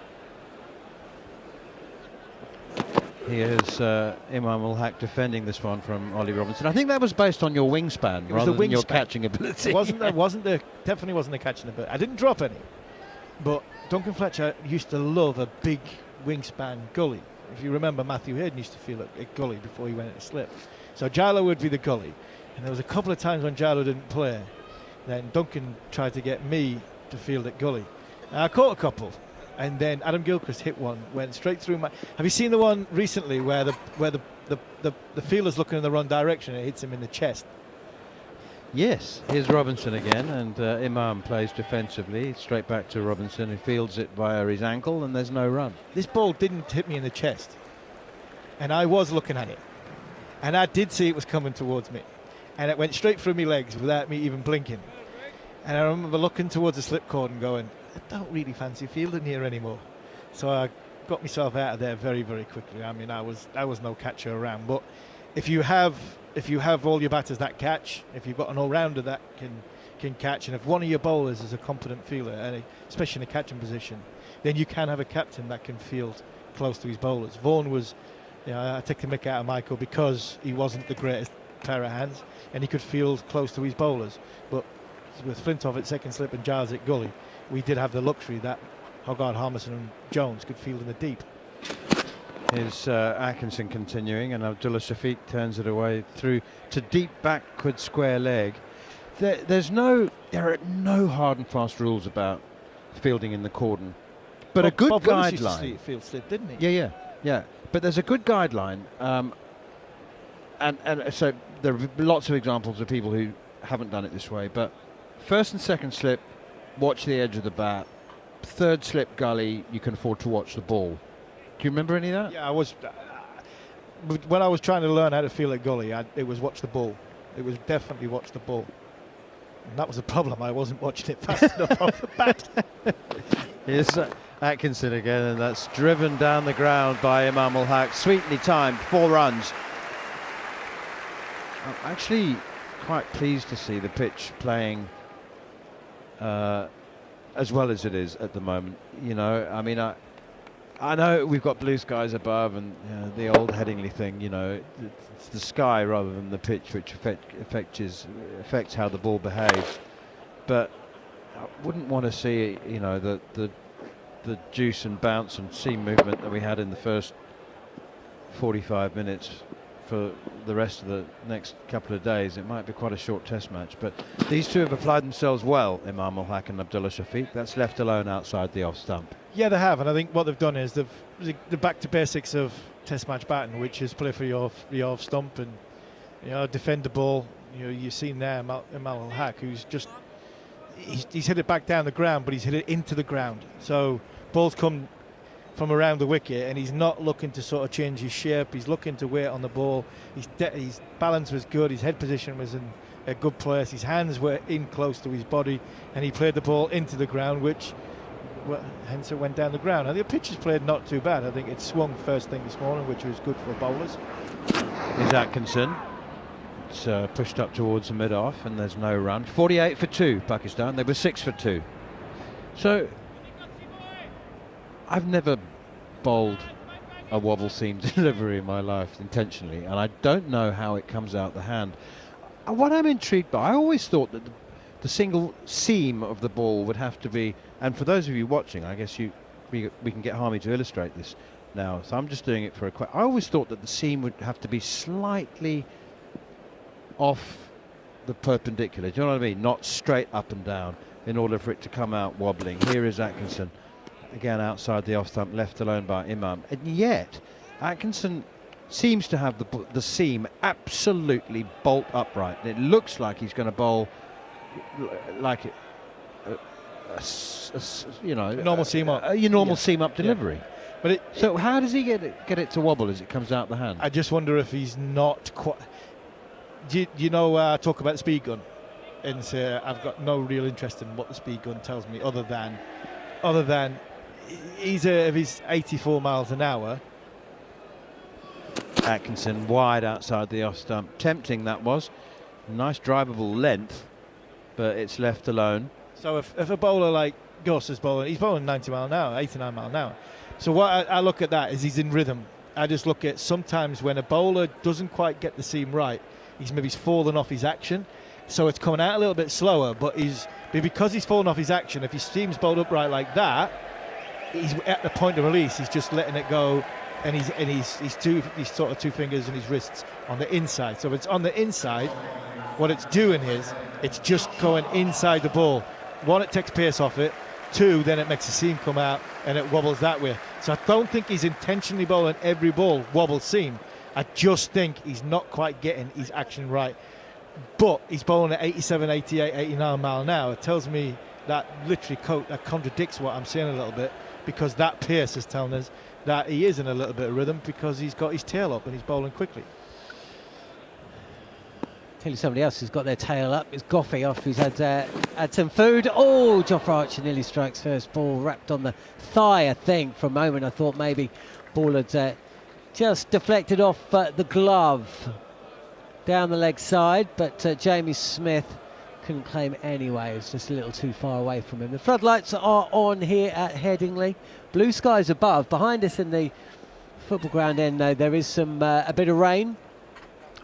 Here's Imam ul Haq defending this one from Ollie Robinson. I think that was based on your wingspan rather than your catching ability. Definitely wasn't the catching ability. I didn't drop any, but Duncan Fletcher used to love a big wingspan gully. If you remember, Matthew Hayden used to field a gully before he went into slip. So Jarrod would be the gully, and there was a couple of times when Jarrod didn't play, then Duncan tried to get me to field at gully. And I caught a couple, and then Adam Gilchrist hit one, went straight through my. Have you seen the one recently where the fielder's looking in the wrong direction and it hits him in the chest? Yes, here's Robinson again, and Imam plays defensively, straight back to Robinson, who fields it via his ankle, and there's no run. This ball didn't hit me in the chest, and I was looking at it, and I did see it was coming towards me, and it went straight through my legs without me even blinking. And I remember looking towards the slip cord and going, I don't really fancy fielding here anymore. So I got myself out of there very, very quickly. I mean, I was no catcher around, but if you have all your batters that catch, if you've got an all-rounder that can catch, and if one of your bowlers is a competent fielder, and especially in a catching position, then you can have a captain that can field close to his bowlers. Vaughan was, I take the mick out of Michael because he wasn't the greatest pair of hands, and he could field close to his bowlers. But with Flintoff at second slip and Giles at gully, we did have the luxury that Hogarth, Harmison and Jones could field in the deep. Here's Atkinson continuing, and Abdullah Shafiq turns it away through to deep backward square leg. There are no hard and fast rules about fielding in the cordon, but a good Bob guideline. Willis used to field slip, didn't he? Yeah. But there's a good guideline, and so there are lots of examples of people who haven't done it this way. But first and second slip, watch the edge of the bat. Third slip gully, you can afford to watch the ball. Do you remember any of that? Yeah, I was. When I was trying to learn how to field at gully, it was watch the ball. It was definitely watch the ball. And that was the problem. I wasn't watching it fast enough off the bat. Here's Atkinson again, and that's driven down the ground by Imam ul Haq. Sweetly timed, 4 runs. I'm actually quite pleased to see the pitch playing as well as it is at the moment. I mean, I know we've got blue skies above, and the old Headingley thing, it's the sky rather than the pitch which affects how the ball behaves. But I wouldn't want to see, the the juice and bounce and seam movement that we had in the first 45 minutes for the rest of the next couple of days, it might be quite a short test match. But these two have applied themselves well, Imam Ul Haq and Abdullah Shafiq. That's left alone outside the off stump. Yeah, they have, and I think what they've done is they're back to basics of test match batting, which is play for your off stump and defend the ball. You've seen there Imam Ul Haq, who's just he's hit it back down the ground, but he's hit it into the ground. So balls come from around the wicket, and he's not looking to sort of change his shape. He's looking to wait on the ball. His balance was good. His head position was in a good place. His hands were in close to his body, and he played the ball into the ground, which hence it went down the ground. And the pitch has played not too bad. I think it swung first thing this morning, which was good for bowlers. Is Atkinson. It's pushed up towards the mid-off, and there's no run. 48 for 2, Pakistan. They were 6 for 2. So I've never bowled a wobble seam delivery in my life intentionally, and I don't know how it comes out the hand. What I'm intrigued by, I always thought that the single seam of the ball would have to be, and for those of you watching, I guess we can get Harmy to illustrate this now, so I'm just doing it for a quick. I always thought that the seam would have to be slightly off the perpendicular, do you know what I mean? Not straight up and down in order for it to come out wobbling. Here is Atkinson. Again, outside the off stump, left alone by Imam. And yet, Atkinson seems to have the seam absolutely bolt upright. It looks like he's going to bowl like a normal seam up. Your normal seam up delivery. Yeah. But so how does he get it to wobble as it comes out the hand? I just wonder if he's not quite. Talk about the speed gun, and say I've got no real interest in what the speed gun tells me, other than he's if he's 84 miles an hour. Atkinson wide outside the off stump. Tempting that was. Nice drivable length, but it's left alone. So if a bowler like Gough is bowling, he's bowling 90 mile an hour, 89 mile an hour. So what I look at that is he's in rhythm. I just look at sometimes when a bowler doesn't quite get the seam right, he's fallen off his action. So it's coming out a little bit slower, but because he's fallen off his action, if his seam's bowled upright like that, he's at the point of release, he's just letting it go, and he's sort of two fingers and his wrists on the inside. So if it's on the inside, what it's doing is it's just going inside the ball. One, it takes pace off it. Two, then it makes the seam come out and it wobbles that way. So I don't think he's intentionally bowling every ball wobble seam. I just think he's not quite getting his action right. But he's bowling at 87, 88, 89 mile an hour. It tells me that literally that contradicts what I'm saying a little bit, because that pace is telling us that he is in a little bit of rhythm because he's got his tail up and he's bowling quickly. Tell you somebody else who's got their tail up is Gough after he's had some food. Oh, Jofra Archer nearly strikes first ball, wrapped on the thigh, I think. For a moment I thought maybe ball had just deflected off the glove down the leg side, but Jamie Smith couldn't claim it anyway. It's just a little too far away from him. The floodlights are on here at Headingley. Blue skies above. Behind us in the football ground end, there is some a bit of rain.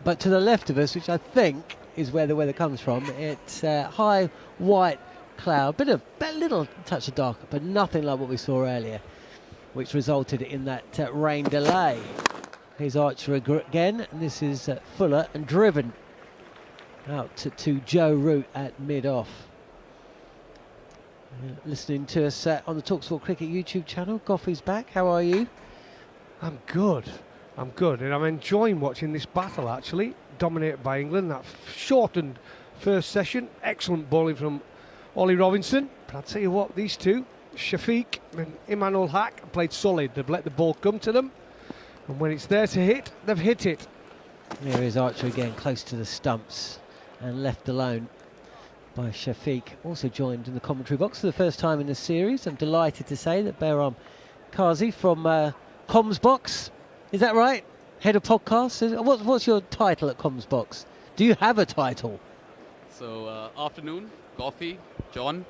But to the left of us, which I think is where the weather comes from, it's high white cloud, a little touch of dark, but nothing like what we saw earlier, which resulted in that rain delay. Here's Archer again, and this is Fuller and driven out to Joe Root at mid-off. Listening to us on the talkSPORT Cricket YouTube channel. Gough is back. How are you? I'm good, and I'm enjoying watching this battle, actually. Dominated by England, that shortened first session. Excellent bowling from Ollie Robinson. But I'll tell you what, these two, Shafiq and Imam Ul Haq, played solid. They've let the ball come to them, and when it's there to hit, they've hit it. Here is Archer again, close to the stumps and left alone by Shafiq. Also joined in the commentary box for the first time in the series. I'm delighted to say that Behram Kazi from Comms Box, is that right? Head of podcast. What's your title at Comms Box? Do you have a title? So afternoon, coffee, Jon,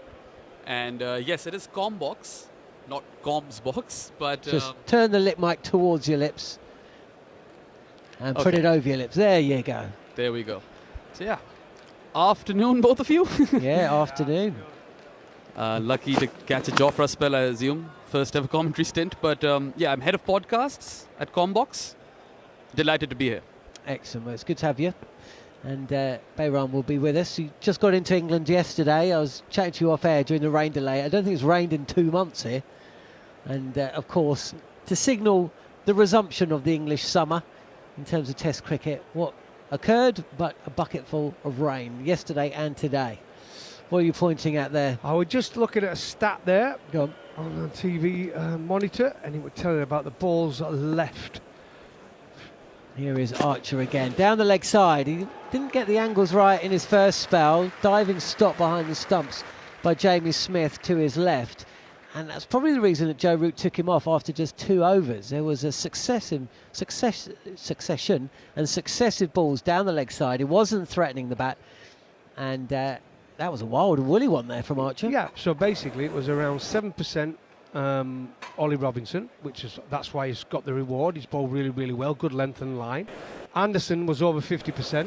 and yes, it is Comm Box, not Comms Box, but just turn the lip mic towards your lips and put it over your lips. There you go. There we go. So yeah, afternoon, both of you. Yeah, afternoon. Lucky to catch a Jofra spell, I assume, first ever commentary stint. But yeah, I'm head of podcasts at Combox. Delighted to be here. Excellent. Well, it's good to have you. And Bayram will be with us. He just got into England yesterday. I was chatting to you off air during the rain delay. I don't think it's rained in 2 months here. And of course, to signal the resumption of the English summer in terms of Test cricket, what occurred but a bucketful of rain yesterday and today. What are you pointing at there? I was just looking at a stat there. Go on the TV monitor, and it would tell you about the balls left. Here is Archer again, down the leg side. He didn't get the angles right in his first spell. Diving stop behind the stumps by Jamie Smith to his left. And that's probably the reason that Joe Root took him off after just 2 overs. There was a succession and successive balls down the leg side. He wasn't threatening the bat. And that was a wild and woolly one there from Archer. Yeah, so basically it was around 7% Ollie Robinson, that's why he's got the reward. He's bowled really, really well, good length and line. Anderson was over 50%,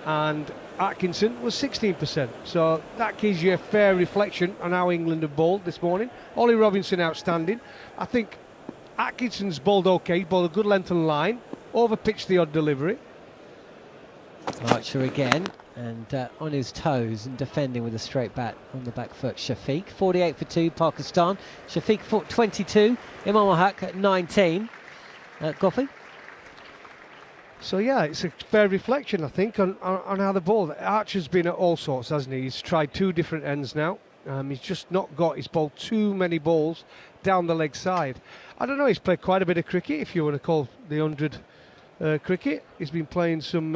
and Atkinson was 16%. So that gives you a fair reflection on how England have bowled this morning. Ollie Robinson outstanding. I think Atkinson's bowled okay, bowled a good length and line, over-pitched the odd delivery. Archer again, and on his toes and defending with a straight bat on the back foot. Shafiq, 48 for 2, Pakistan. Shafiq for 22, Imam Haq at 19. Gough? So yeah, it's a fair reflection, I think, on how the ball. Archer's been at all sorts, hasn't he? He's tried 2 different ends now. He's just not got, he's bowled too many balls down the leg side. I don't know, he's played quite a bit of cricket, if you want to call the 100 cricket. He's been playing some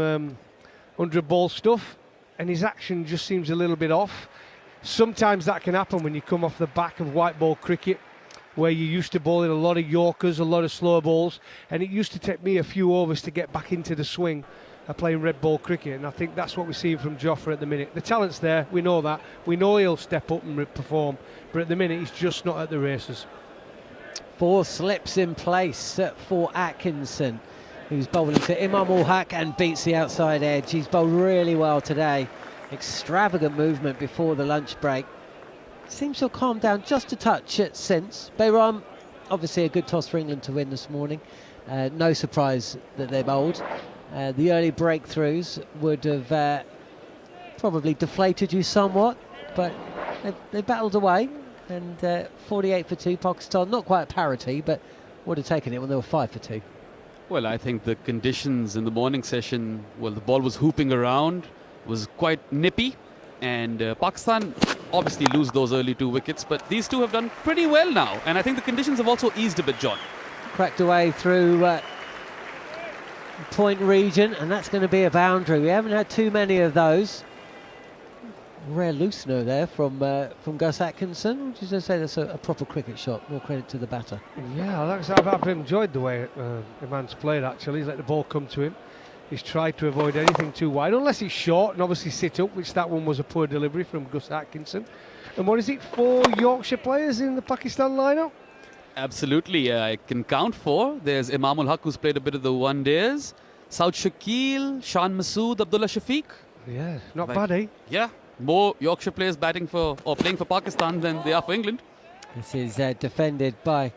100 ball stuff, and his action just seems a little bit off. Sometimes that can happen when you come off the back of white ball cricket, where you used to bowl in a lot of Yorkers, a lot of slow balls, and it used to take me a few overs to get back into the swing of playing red ball cricket, and I think that's what we're seeing from Jofra at the minute. The talent's there, we know that. We know he'll step up and perform, but at the minute he's just not at the races. 4 slips in place for Atkinson, who's bowling to Imam ul Haq and beats the outside edge. He's bowled really well today. Extravagant movement before the lunch break. Seems to have calmed down just a touch since. Bayram, obviously a good toss for England to win this morning. No surprise that they bowled. The early breakthroughs would have probably deflated you somewhat, but they battled away. And 48 for 2, Pakistan, not quite parity, but would have taken it when they were 5 for 2. Well, I think the conditions in the morning session, well, the ball was hooping around, was quite nippy, and Pakistan obviously lose those early 2 wickets, but these 2 have done pretty well now, and I think the conditions have also eased a bit, John. Cracked away through point region, and that's going to be a boundary. We haven't had too many of those. Rare loosener there from Gus Atkinson. Would you say that's a proper cricket shot? More credit to the batter. Yeah, I've enjoyed the way Iman's played, actually. He's let the ball come to him. He's tried to avoid anything too wide, unless it's short and obviously sit up, which that one was a poor delivery from Gus Atkinson. And what is it, 4 Yorkshire players in the Pakistan lineup? Absolutely, I can count 4. There's Imam ul Haq, who's played a bit of the one-days. Saud Shakil, Shan Masood, Abdullah Shafiq. Yeah, not bad, eh? Yeah, more Yorkshire players playing for Pakistan than they are for England. This is defended by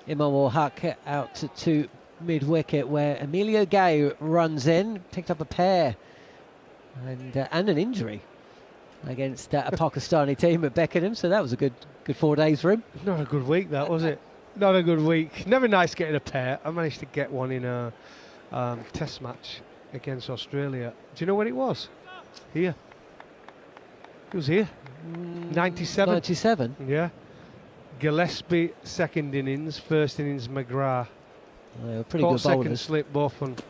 Imam ul Haq out to mid-wicket, where Emilio Gay runs in, picked up a pair and an injury against a Pakistani team at Beckenham, so that was a good 4 days for him. Not a good week, that, was it? Not a good week. Never nice getting a pair. I managed to get one in a test match against Australia. Do you know when it was? Here. It was here. 97. 97? Yeah. Gillespie, second innings. First innings, McGrath. They were pretty Caught good second bowlers. slip, both. And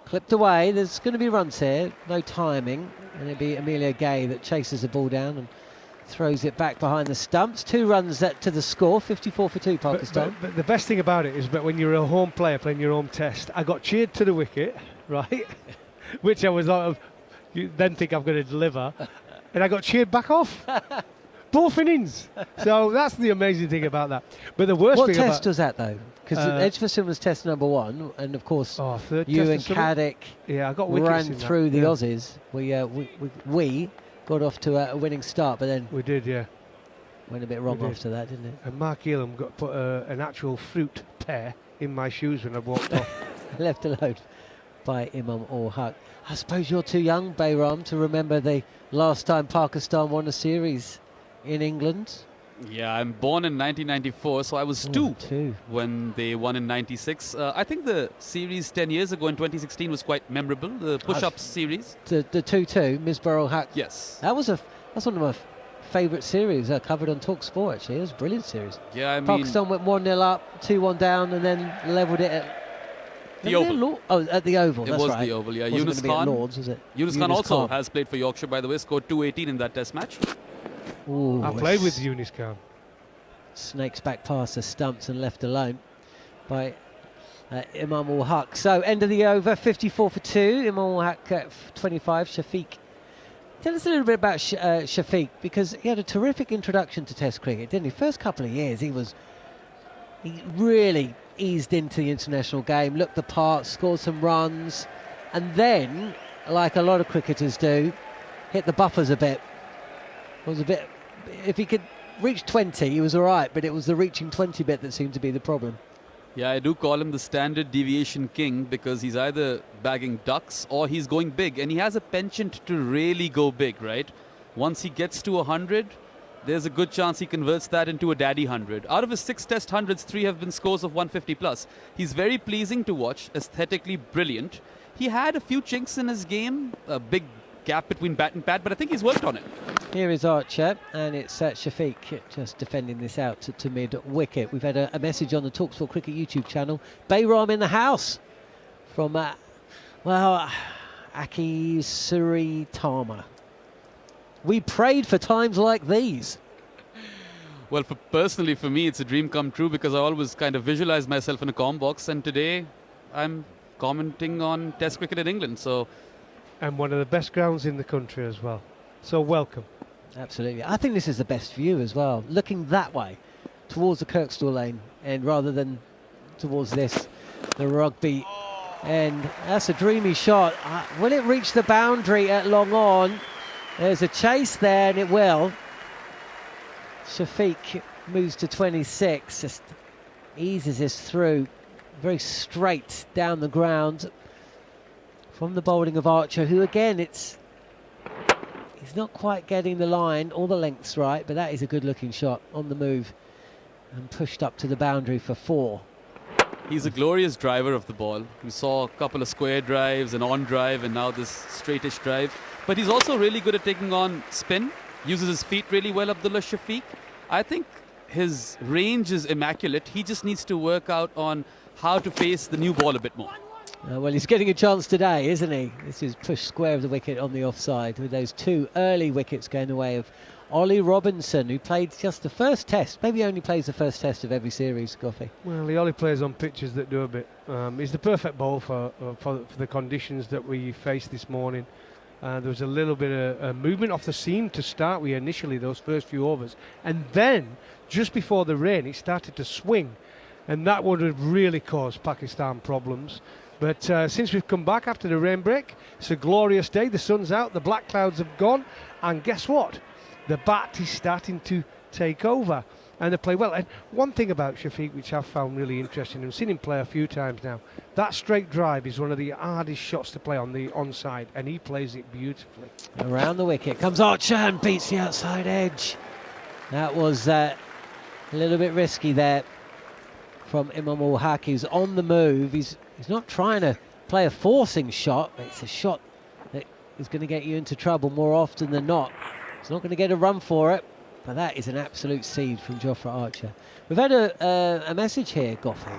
clipped away. There's going to be runs here. No timing. And it'll be Emilio Gay that chases the ball down and throws it back behind the stumps. 2 runs to the score. 54 for 2, Pakistan. But the best thing about it is that when you're a home player playing your home test, I got cheered to the wicket, right? Which I was like, you then think I'm going to deliver. And I got cheered back off. Both innings. So that's the amazing thing about that. But the worst what thing test was that, though? Because Edgerton was test number 1, and of course you and Caddick I got ran through the Aussies. We got off to a winning start, but then we did, yeah. Went a bit wrong after that, didn't it? And Mark Elam got put an actual fruit pear in my shoes when I walked off. Left alone by Imam Ul Haq. I suppose you're too young, Bayram, to remember the last time Pakistan won a series in England. Yeah, I'm born in 1994, so I was two when they won in 96. I think the series 10 years ago in 2016 was quite memorable, the push-ups series. The 2-2, Misbah Ul Haq. Yes. That's one of my favourite series covered on talkSPORT, actually. It was a brilliant series. Yeah, I mean, Pakistan went 1-0 up, 2-1 down, and then levelled it at the Oval. At the Oval, that's right. It was the Oval, yeah. Wasn't Yunus gonna be at Khan. Lords, was it? Yunus Khan also has played for Yorkshire, by the way, scored 218 in that test match. Ooh, I played with Yunus Khan. Snakes back past the stumps and left alone by Imam Ul Haq. So end of the over, 54 for 2. Imam Ul Haq 25. Shafiq. Tell us a little bit about Shafiq, because he had a terrific introduction to Test cricket, didn't he? First couple of years, he really eased into the international game, looked the part, scored some runs, and then, like a lot of cricketers do, hit the buffers a bit. If he could reach 20, he was all right, but it was the reaching 20 bit that seemed to be the problem. Yeah, I do call him the standard deviation king, because he's either bagging ducks or he's going big, and he has a penchant to really go big, right? Once he gets to 100, there's a good chance he converts that into a daddy 100. Out of his 6 test 100s, 3 have been scores of 150 plus. He's very pleasing to watch, aesthetically brilliant. He had a few chinks in his game, a big gap between bat and pad, but I think he's worked on it. Here is Archer, and it's Shafiq just defending this out to mid-wicket. We've had a message on the talkSPORT Cricket YouTube channel. Bayram in the house from, Aki Suritama. We prayed for times like these. Well, personally for me, it's a dream come true, because I always kind of visualize myself in a comm box, and today I'm commenting on Test cricket in England. And one of the best grounds in the country as well. So welcome. Absolutely. I think this is the best view as well. Looking that way, towards the Kirkstall lane, and rather than towards the rugby. And that's a dreamy shot. Will it reach the boundary at long on? There's a chase there, and it will. Shafiq moves to 26, just eases this through, very straight down the ground from the bowling of Archer, who again, he's not quite getting the line or the lengths right, but that is a good looking shot on the move and pushed up to the boundary for 4. He's a glorious driver of the ball. We saw a couple of square drives, an on drive, and now this straightish drive. But he's also really good at taking on spin, uses his feet really well, Abdullah Shafiq. I think his range is immaculate. He just needs to work out on how to face the new ball a bit more. Well, he's getting a chance today, isn't he? This is pushed square of the wicket on the offside, with those 2 early wickets going the way of Ollie Robinson, who played just the first test. Maybe only plays the first test of every series, Goughy. Well, he only plays on pitches that do a bit. He's the perfect bowler for the conditions that we faced this morning. There was a little bit of movement off the seam to start with initially, those first few overs. And then, just before the rain, it started to swing. And that would have really caused Pakistan problems. But since we've come back after the rain break, it's a glorious day. The sun's out, the black clouds have gone. And guess what? The bat is starting to take over. And they play well. And one thing about Shafiq, which I've found really interesting, and seen him play a few times now, that straight drive is one of the hardest shots to play on the onside, and he plays it beautifully. Around the wicket comes Archer and beats the outside edge. That was a little bit risky there from Imam Ul Haq. He's on the move. He's not trying to play a forcing shot. It's a shot that is going to get you into trouble more often than not. He's not going to get a run for it. But that is an absolute seed from Jofra Archer. We've had a message here, Goughy,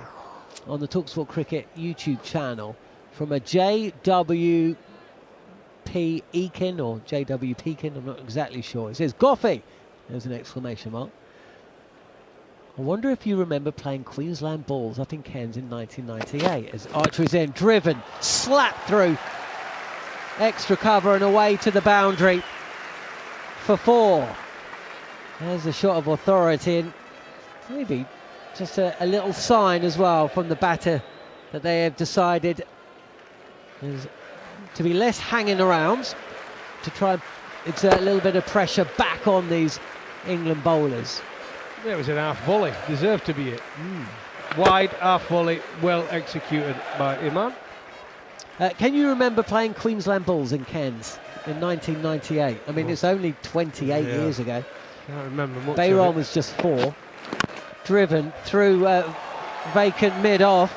on the talkSPORT Cricket YouTube channel from a JW Pekin, or JW Pekin, I'm not exactly sure. It says, Goughy, there's an exclamation mark. I wonder if you remember playing Queensland balls up in Cairns in 1998, as Archer is then driven, slapped through, extra cover and away to the boundary for 4. There's a shot of authority, and maybe just a little sign as well from the batter that they have decided to be less hanging around, to try and exert a little bit of pressure back on these England bowlers. It was an half volley, deserved to be it. Wide, half volley, well executed by Imam. Can you remember playing Queensland Bulls in Cairns in 1998? I mean, it's only 28 years ago. Can't remember much. Bayron was just 4. Driven through vacant mid-off.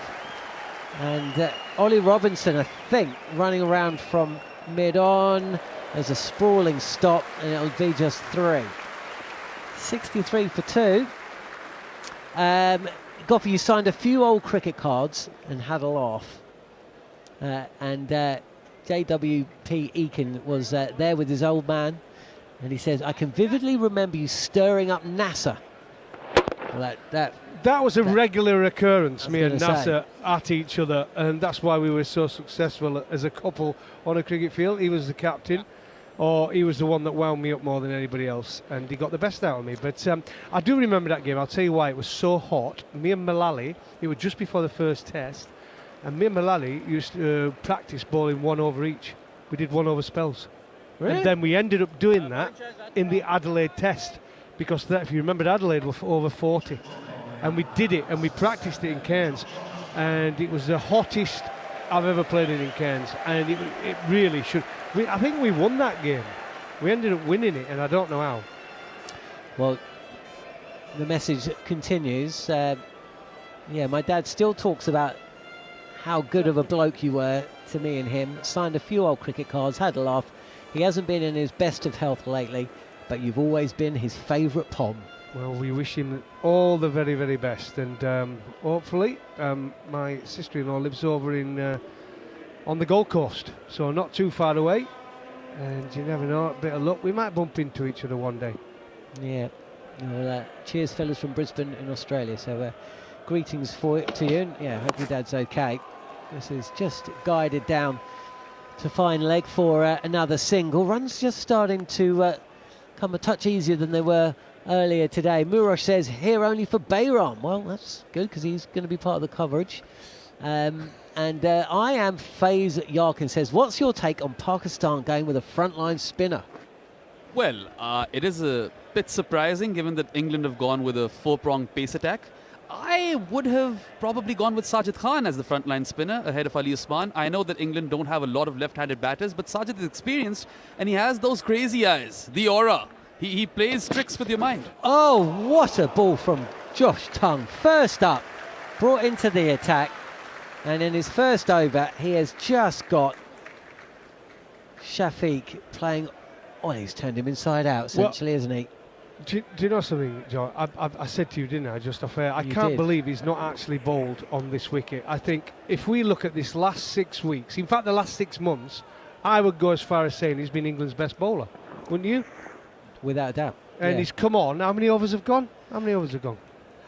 And Ollie Robinson, I think, running around from mid-on. There's a sprawling stop, and it'll be just 3. 63 for 2. Gough, you signed a few old cricket cards and had a laugh. And JWP Eakin was there with his old man, and he says, "I can vividly remember you stirring up Nasser." Well, that was a regular occurrence, me and Nasser at each other, and that's why we were so successful as a couple on a cricket field. He was the captain, or he was the one that wound me up more than anybody else, and he got the best out of me. But I do remember that game. I'll tell you why. It was so hot. Me and Mullally, it was just before the first test, and me and Mullally used to practice bowling 1 over each. We did 1 over spells. Really? And then we ended up doing that in the Adelaide test, because that, if you remember, Adelaide were over 40. And we did it, and we practiced it in Cairns, and it was the hottest I've ever played in Cairns, and it really should. I think we won that game. We ended up winning it, and I don't know how. Well, the message continues. Yeah, my dad still talks about how good of a bloke you were to me and him. Signed a few old cricket cards, had a laugh. He hasn't been in his best of health lately, but you've always been his favourite Pom. Well, we wish him all the very, very best, and hopefully my sister-in-law lives over in on the Gold Coast, so not too far away, and you never know, a bit of luck, we might bump into each other one day. Yeah. Well, cheers, fellas from Brisbane in Australia. So greetings to you, and yeah, hope your dad's okay. This is just guided down to fine leg for another single. Runs just starting to come a touch easier than they were earlier today. Murosh says here only for Bayram. Well, that's good because he's going to be part of the coverage. And I am Faze Yarkin says, what's your take on Pakistan going with a frontline spinner? Well, it is a bit surprising given that England have gone with a 4-pronged pace attack. I would have probably gone with Sajid Khan as the frontline spinner ahead of Ali Usman. I know that England don't have a lot of left-handed batters, but Sajid is experienced and he has those crazy eyes, the aura. He plays tricks with your mind. Oh, what a ball from Josh Tongue. First up, brought into the attack, and in his first over, he has just got Shafiq playing. Oh, he's turned him inside out, essentially, isn't he? Do you know something, John? I said to you, didn't I, just off air, I can't believe he's not actually bowled on this wicket. I think if we look at this last 6 weeks, in fact the last 6 months, I would go as far as saying he's been England's best bowler, wouldn't you? Without a doubt. And he's come on. How many overs have gone?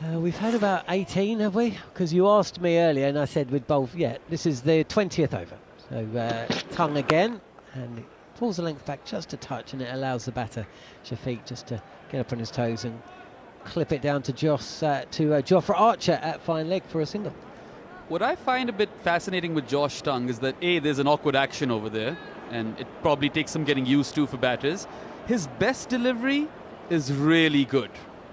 We've had about 18, have we? Because you asked me earlier and I said we'd bowl. Yeah, this is the 20th over. So Tongue again, and he pulls the length back just a touch, and it allows the batter, Shafiq, just to get up on his toes and clip it down to Jofra Archer at fine leg for a single. What I find a bit fascinating with Josh Tongue is that there's an awkward action over there, and it probably takes some getting used to for batters. His best delivery is really good.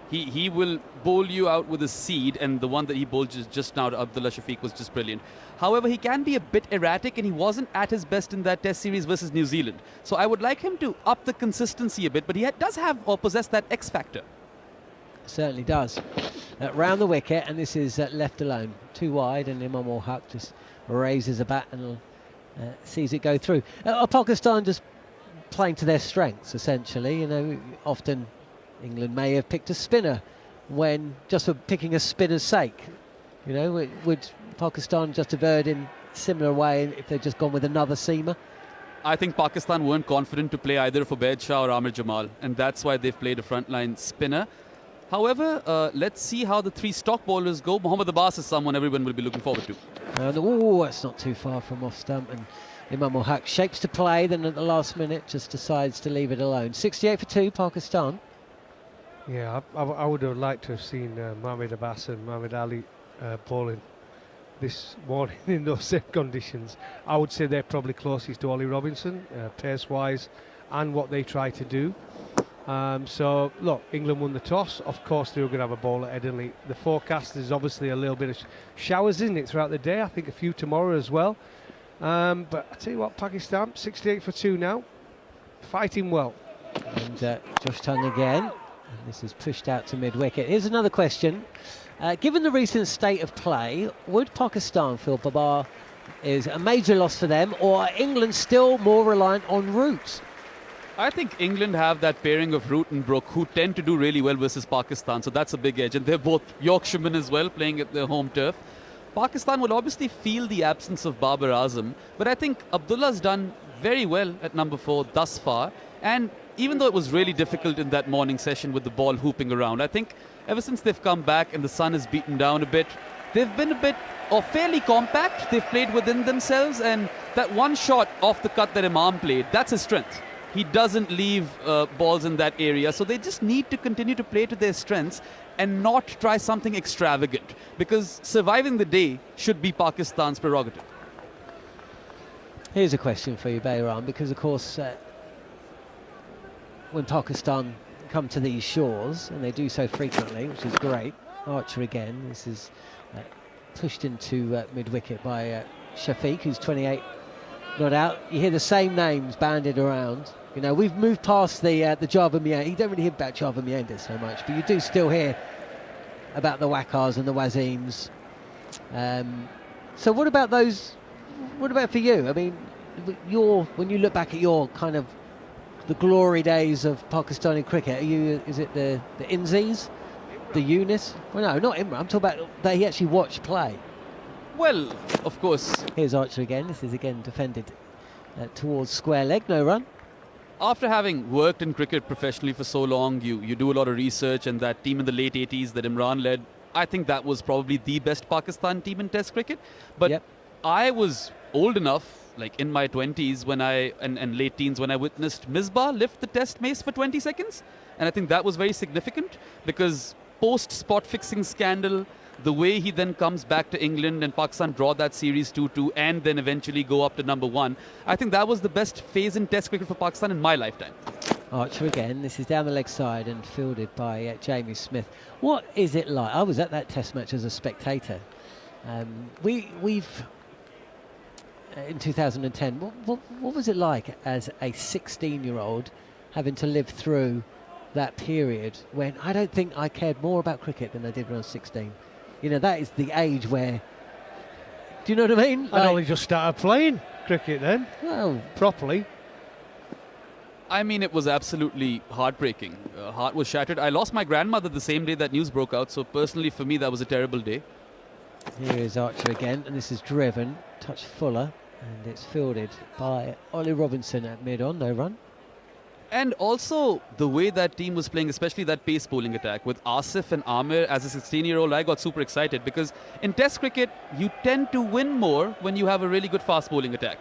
He will bowl you out with a seed, and the one that he bowled just now to Abdullah Shafiq was just brilliant. However, he can be a bit erratic, and he wasn't at his best in that test series versus New Zealand. So I would like him to up the consistency a bit, but he does have or possess that X factor. Certainly does. Round the wicket, and this is left alone. Too wide, and Imam ul Haq just raises a bat and sees it go through. Pakistan just playing to their strengths, essentially. You know, often England may have picked a spinner when just for picking a spinner's sake. You know, would Pakistan just have erred in similar way if they'd just gone with another seamer? I think Pakistan weren't confident to play either for Ubaid Shah or Amir Jamal, and that's why they've played a frontline spinner. However, let's see how the 3 stock bowlers go. Mohammad Abbas is someone everyone will be looking forward to. Oh, it's not too far from off stump, and Imam ul Haq shapes to play, then at the last minute just decides to leave it alone. 68 for 2, Pakistan. Yeah, I would have liked to have seen Mohammad Abbas and Mohammad Ali bowling this morning in those same conditions. I would say they're probably closest to Ollie Robinson, pace-wise, and what they try to do. So, look, England won the toss. Of course, they were going to have a ball at Headingley. The forecast is obviously a little bit of showers, isn't it, throughout the day? I think a few tomorrow as well. But I tell you what, Pakistan, 68 for 2 now. Fighting well. And Josh Tongue again. And this is pushed out to mid-wicket. Here's another question. Given the recent state of play, would Pakistan feel Babar is a major loss for them, or are England still more reliant on Root? I think England have that pairing of Root and Brook who tend to do really well versus Pakistan, so that's a big edge. And they're both Yorkshiremen as well, playing at their home turf. Pakistan will obviously feel the absence of Babar Azam, but I think Abdullah's done very well at number 4 thus far. And even though it was really difficult in that morning session with the ball hooping around, I think ever since they've come back and the sun has beaten down a bit, they've been a bit fairly compact. They've played within themselves, and that one shot off the cut that Imam played, that's his strength. He doesn't leave balls in that area, so they just need to continue to play to their strengths and not try something extravagant, because surviving the day should be Pakistan's prerogative. Here's a question for you, Bayram, because of course when Pakistan come to these shores, and they do so frequently, which is great. Archer again. This is pushed into mid-wicket by Shafiq, who's 28 not out. You hear the same names banded around. You know, we've moved past the Java Mienda. You don't really hear about Java Mienda so much, but you do still hear about the Wakars and the Wazims. So what about those? What about for you? I mean, when you look back at your kind of the glory days of Pakistani cricket, is it the Inzis, the Yunus? Well, no, not Imran. I'm talking about they actually watch play. Well, of course. Here's Archer again. This is again defended towards square leg, no run. After having worked in cricket professionally for so long, you do a lot of research, and that team in the late 80s that Imran led, I think that was probably the best Pakistan team in Test cricket. But I was old enough, like in my 20s and late teens, when I witnessed Misbah lift the Test mace for 20 seconds. And I think that was very significant, because post-spot fixing scandal, the way he then comes back to England and Pakistan draw that series 2-2 and then eventually go up to number 1, I think that was the best phase in Test cricket for Pakistan in my lifetime. Archer again. This is down the leg side and fielded by Jamie Smith. What is it like? I was at that Test match as a spectator. We've in 2010. What was it like as a 16-year-old having to live through that period when I don't think I cared more about cricket than I did when I was 16? You know, that is the age where... Do you know what I mean? I'd only just started playing cricket then. Well, properly. I mean, it was absolutely heartbreaking. Heart was shattered. I lost my grandmother the same day that news broke out, so personally for me that was a terrible day. Here is Archer again, and this is driven, touch fuller, and it's fielded by Ollie Robinson at mid-on, no run. And also the way that team was playing, especially that pace bowling attack with Asif and Amir. As a 16-year-old, I got super excited, because in Test cricket, you tend to win more when you have a really good fast bowling attack.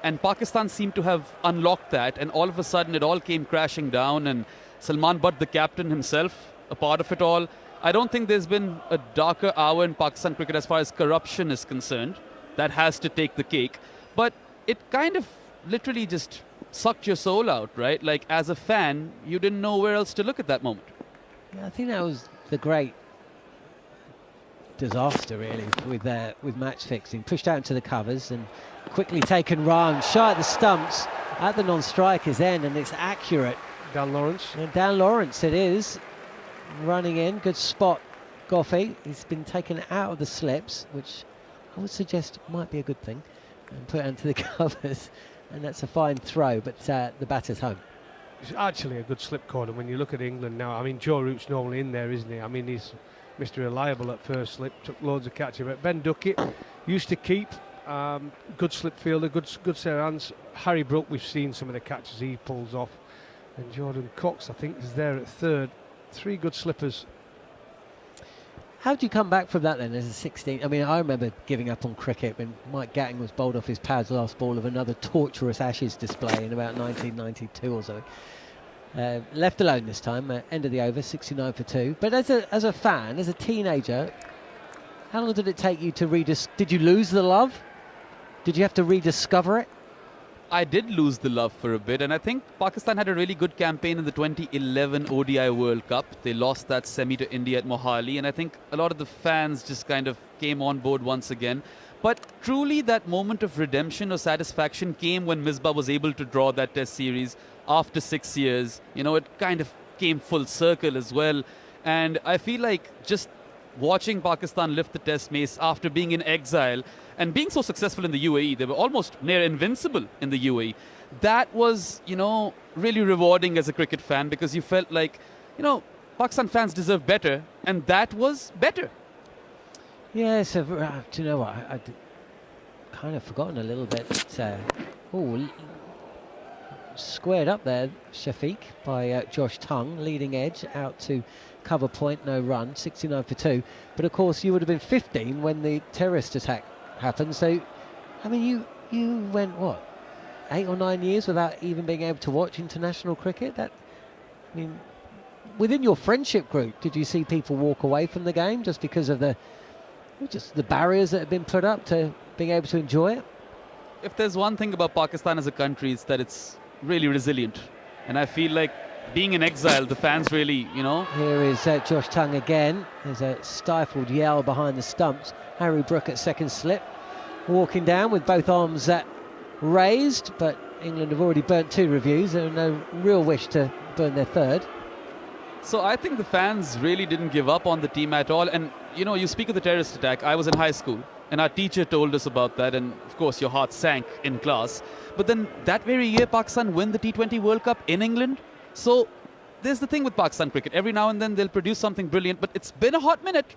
And Pakistan seemed to have unlocked that, and all of a sudden it all came crashing down, and Salman Butt, the captain himself, a part of it all. I don't think there's been a darker hour in Pakistan cricket as far as corruption is concerned. That has to take the cake. But it kind of literally just sucked your soul out, right? Like, as a fan, you didn't know where else to look at that moment. Yeah, I think that was the great disaster, really, with match fixing. Pushed out into the covers and quickly taken round, shy at the stumps at the non-striker's end, and it's accurate. Dan Lawrence. And Dan Lawrence it is, running in, good spot. Gough, he's been taken out of the slips, which I would suggest might be a good thing, and put into the covers. And that's a fine throw, but the batter's home. It's actually a good slip corner when you look at England now. I mean, Joe Root's normally in there, isn't he? I mean, he's Mr. Reliable at first slip, took loads of catching. But Ben Duckett used to keep, good slip fielder, good set of hands. Harry Brook, we've seen some of the catches he pulls off. And Jordan Cox, I think, is there at third. 3 good slippers. How do you come back from that then as a 16? I mean, I remember giving up on cricket when Mike Gatting was bowled off his pad's last ball of another torturous Ashes display in about 1992 or so. Left alone this time, end of the over, 69 for 2. But as a fan, as a teenager, how long did it take you to did you lose the love? Did you have to rediscover it? I did lose the love for a bit, and I think Pakistan had a really good campaign in the 2011 ODI World Cup. They lost that semi to India at Mohali, and I think a lot of the fans just kind of came on board once again. But truly that moment of redemption or satisfaction came when Misbah was able to draw that test series after 6 years. You know, it kind of came full circle as well. And I feel like just watching Pakistan lift the test mace after being in exile and being so successful in the UAE, they were almost near invincible in the UAE. That was, you know, really rewarding as a cricket fan, because you felt like, you know, Pakistan fans deserve better, and that was better. Yeah, so do you know what? I'd kind of forgotten a little bit. Squared up there, Shafiq, by Josh Tongue, leading edge, out to cover point, no run, 69 for 2. But of course, you would have been 15 when the terrorist attack happened. So, I mean, you went, what, 8 or 9 years without even being able to watch international cricket? That, I mean, within your friendship group, did you see people walk away from the game just because of the barriers that have been put up to being able to enjoy it? If there's one thing about Pakistan as a country, it's that it's really resilient. And I feel like being in exile, the fans really, you know. Here is Josh Tongue again. There's a stifled yell behind the stumps. Harry Brook at second slip, walking down with both arms raised, but England have already burnt 2 reviews. There's no real wish to burn their third. So I think the fans really didn't give up on the team at all. And, you know, you speak of the terrorist attack. I was in high school, and our teacher told us about that, and of course your heart sank in class. But then that very year, Pakistan win the T20 World Cup in England. So there's the thing with Pakistan cricket. Every now and then they'll produce something brilliant, but it's been a hot minute.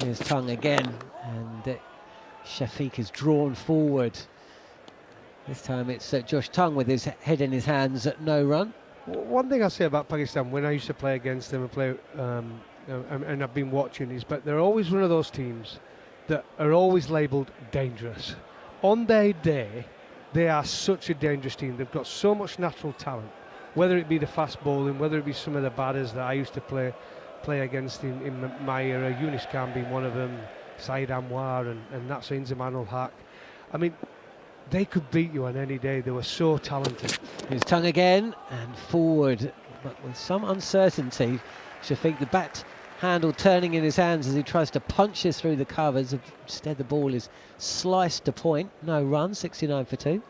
Here's Tongue again, and Shafiq is drawn forward. This time it's Josh Tongue with his head in his hands at no run. One thing I say about Pakistan, when I used to play against them and I've been watching, is but they're always one of those teams that are always labelled dangerous. On their day, they are such a dangerous team. They've got so much natural talent, whether it be the fast bowling, whether it be some of the batters that I used to play against in my era, Yunus Khan being one of them, Saeed Anwar and that's Inzamam ul Haq. I mean, they could beat you on any day. They were so talented. Here's Tongue again and forward, but with some uncertainty. Shafiq, the bat handle turning in his hands as he tries to punch this through the covers. Instead, the ball is sliced to point. No run, 69 for 2.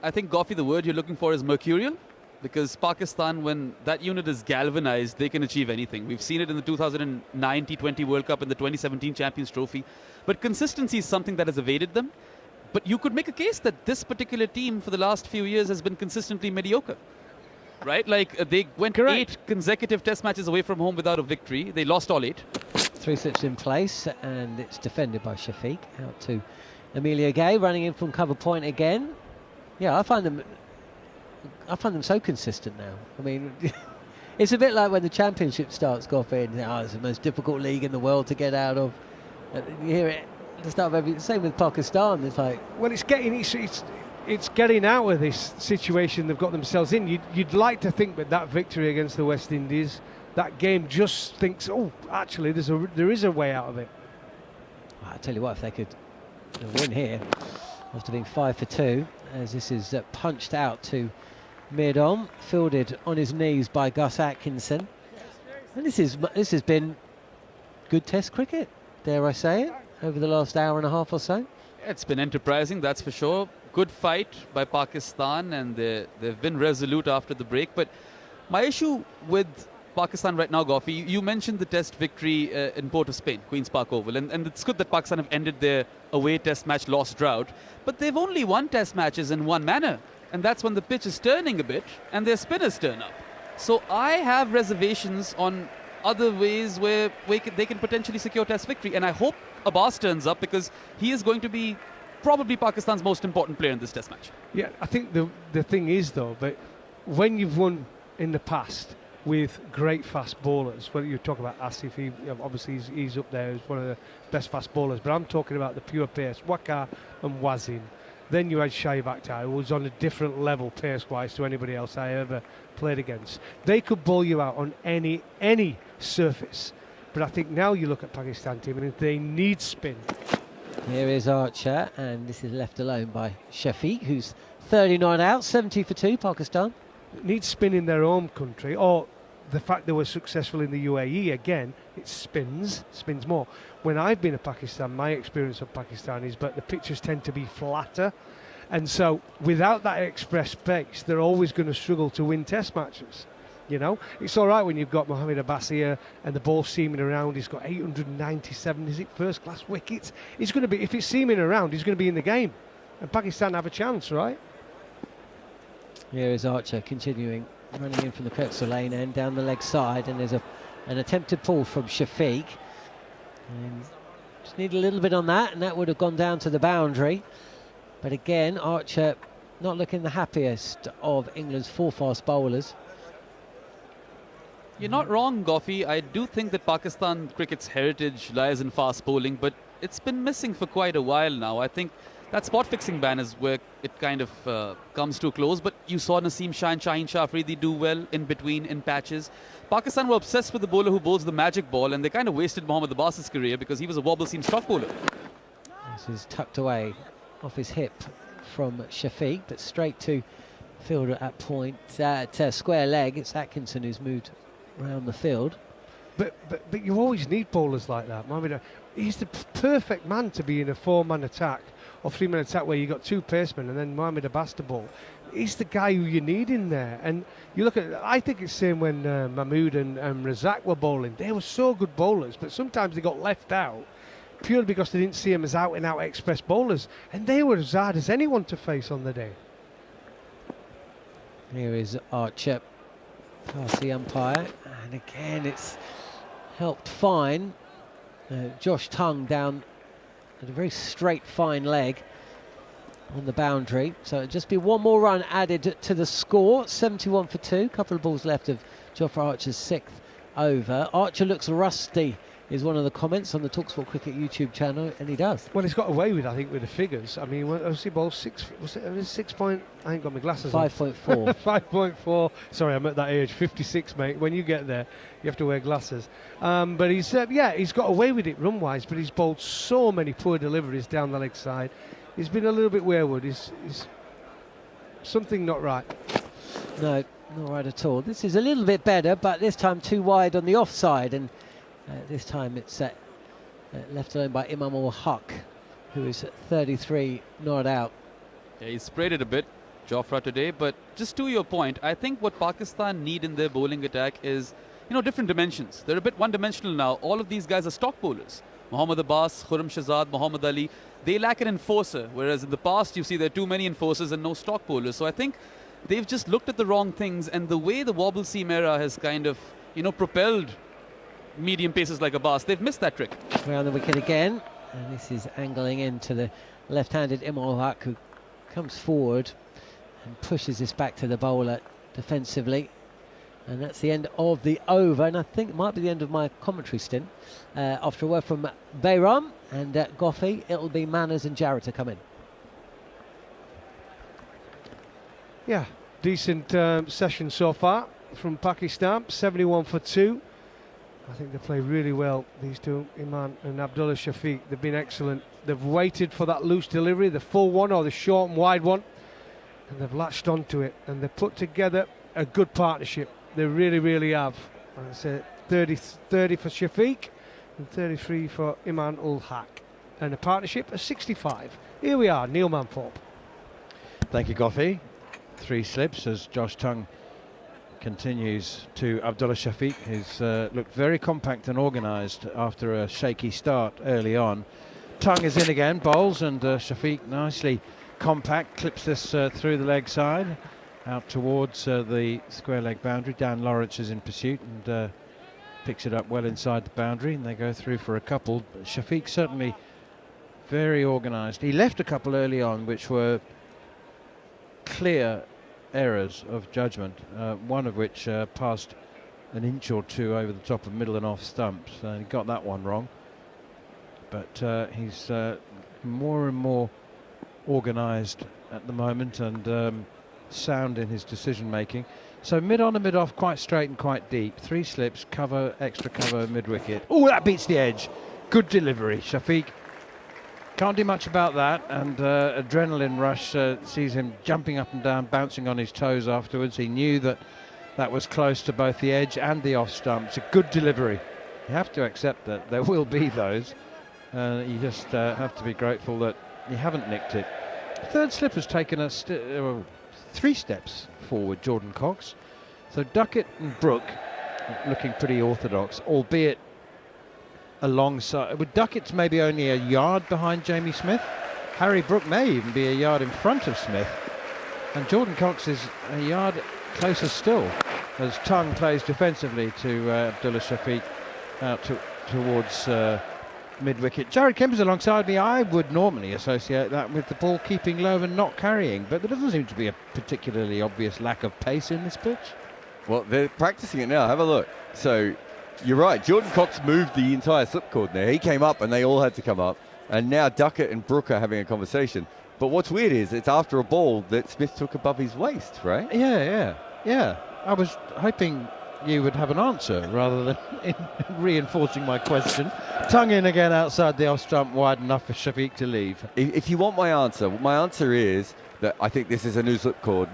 I think, Goughy, the word you're looking for is mercurial, because Pakistan, when that unit is galvanized, they can achieve anything. We've seen it in the 2009 T20 World Cup and the 2017 Champions Trophy. But consistency is something that has evaded them. But you could make a case that this particular team for the last few years has been consistently mediocre, right? Like they went Correct. 8 consecutive test matches away from home without a victory. They lost all 8. 3 slips in place, and it's defended by Shafiq. Out to Amelia Gay, running in from cover point again. Yeah, I find them so consistent now. I mean, it's a bit like when the championship starts, Gough, and it's the most difficult league in the world to get out of. You hear it. The start of every, same with Pakistan. It's like, well, it's getting out of this situation they've got themselves in. You'd like to think that victory against the West Indies, that game just thinks, oh, actually, there is a way out of it. I tell you what, if they could win here, after being 5 for 2, as this is punched out to mid-on, fielded on his knees by Gus Atkinson, and this has been good Test cricket, dare I say it, over the last hour and a half or so. It's been enterprising, that's for sure. Good fight by Pakistan, and they've been resolute after the break. But my issue with Pakistan right now, Goughy, you mentioned the Test victory in Port of Spain, Queen's Park Oval, and it's good that Pakistan have ended their away Test match loss drought, but they've only won Test matches in one manner, and that's when the pitch is turning a bit and their spinners turn up. So I have reservations on other ways where they can potentially secure Test victory, and I hope Abbas turns up, because he is going to be probably Pakistan's most important player in this Test match. Yeah, I think the thing is, though, but when you've won in the past with great fast bowlers, whether you talk about Asif, obviously he's up there as one of the best fast bowlers, but I'm talking about the pure pace, Waqar and Wazin. Then you had Shoaib Akhtar, who was on a different level pace-wise to anybody else I ever played against. They could bowl you out on any surface. But I think now you look at Pakistan team, and if they need spin, Here is Archer, and this is left alone by Shafiq, who's 39 out, 70 for 2, Pakistan. Needs spin in their home country, or the fact they were successful in the UAE again, it spins more. When I've been to Pakistan, my experience of Pakistan is that the pitches tend to be flatter, and so without that express pace, they're always going to struggle to win test matches. You know, it's all right when you've got Mohamed Abbas here and the ball seaming around. He's got 897, is it, first-class wickets? He's going to be, if it's seaming around, he's going to be in the game, and Pakistan have a chance, right? Here is Archer continuing, running in from the Kirksey lane end down the leg side, and there's an attempted pull from Shafiq. And just need a little bit on that, and that would have gone down to the boundary. But again, Archer not looking the happiest of England's 4 fast bowlers. You're not wrong, Goughy. I do think that Pakistan cricket's heritage lies in fast bowling, but it's been missing for quite a while now. I think that spot fixing ban is where it kind of comes to a close, but you saw Naseem Shah and Shaheen Shah Afridi do well in between, in patches. Pakistan were obsessed with the bowler who bowls the magic ball, and they kind of wasted Mohammad Abbas's career because he was a wobble seam stock bowler. This is tucked away off his hip from Shafiq, but straight to fielder at point, at square leg. It's Atkinson who's moved around the field. But you always need bowlers like that. I mean, he's the perfect man to be in a 4-man attack or 3-man attack where you got 2 pacemen and then Mohamed Abbas to bowl. He's the guy who you need in there. And you look at, I think it's the same when Mahmood and Razak were bowling. They were so good bowlers, but sometimes they got left out purely because they didn't see them as out-and-out express bowlers. And they were as hard as anyone to face on the day. Here is Archer past the umpire, and again it's helped fine. Josh Tongue down at a very straight fine leg on the boundary, so it'll just be one more run added to the score. 71 for 2, couple of balls left of Jofra Archer's 6th over. Archer looks rusty is one of the comments on the talkSPORT Cricket YouTube channel, and he does. Well, he's got away with, I think, with the figures. I mean, was he bowled 6? Was it 6 point? I ain't got my glasses 5.4. 5.4. Sorry, I'm at that age. 56, mate. When you get there, you have to wear glasses. But he's, yeah, he's got away with it run-wise, but he's bowled so many poor deliveries down the leg side. He's been a little bit wayward. He's something not right. No, not right at all. This is a little bit better, but this time too wide on the offside, and this time it's left alone by Imam ul-Haq, who is 33 not out. Yeah, he sprayed it a bit, Jofra, today, but just to your point, I think what Pakistan need in their bowling attack is, you know, different dimensions. They're a bit one-dimensional now. All of these guys are stock bowlers. Mohammad Abbas, Khurram Shahzad, Muhammad Ali, they lack an enforcer, whereas in the past you see there are too many enforcers and no stock bowlers. So I think they've just looked at the wrong things, and the way the wobble seam era has kind of, you know, propelled medium paces like Abbas, they've missed that trick. Around the wicket again, and this is angling into the left-handed Imam ul-Haq, who comes forward and pushes this back to the bowler defensively. And that's the end of the over, and I think it might be the end of my commentary stint. After a word from Bayram and Goughy, it'll be Manners and Jarrod to come in. Yeah, decent session so far from Pakistan. 71 for 2. I think they play really well, these two, Imran and Abdullah Shafiq. They've been excellent. They've waited for that loose delivery, the full one or the short and wide one, and they've latched onto it, and they've put together a good partnership. They really, really have. I say 30 for Shafiq and 33 for Imran ul-Haq. And a partnership of 65. Here we are, Neil Manthorp. Thank you, Goughy. 3 slips as Josh Tongue continues to Abdullah Shafiq, who's looked very compact and organised after a shaky start early on. Tongue is in again, bowls, and Shafiq nicely compact, clips this through the leg side, out towards the square leg boundary. Dan Lawrence is in pursuit and picks it up well inside the boundary, and they go through for a couple. But Shafiq certainly very organised. He left a couple early on which were clear errors of judgment, one of which passed an inch or two over the top of middle and off stumps, and he got that one wrong. But he's more and more organised at the moment, and sound in his decision making. So mid on and mid off, quite straight and quite deep. 3 slips, cover, extra cover, mid wicket. Oh, that beats the edge. Good delivery. Shafiq Can't do much about that, and adrenaline rush sees him jumping up and down, bouncing on his toes afterwards. He knew that was close to both the edge and the off stump. It's a good delivery. You have to accept that there will be those. You just have to be grateful that you haven't nicked it. Third slip has taken us 3 steps forward, Jordan Cox. So Duckett and Brook looking pretty orthodox, albeit alongside. With Duckett's maybe only a yard behind Jamie Smith. Harry Brook may even be a yard in front of Smith. And Jordan Cox is a yard closer still, as Tongue plays defensively to Abdullah Shafiq out towards mid-wicket. Jarrod Kimber's alongside me. I would normally associate that with the ball keeping low and not carrying, but there doesn't seem to be a particularly obvious lack of pace in this pitch. Well, they're practicing it now. Have a look. So you're right. Jordan Cox moved the entire slip cord there. He came up and they all had to come up. And now Duckett and Brook are having a conversation. But what's weird is it's after a ball that Smith took above his waist, right? Yeah. I was hoping you would have an answer rather than reinforcing my question. Tongue in again outside the off stump, wide enough for Shafiq to leave. If you want my answer is that I think this is a new slip cord.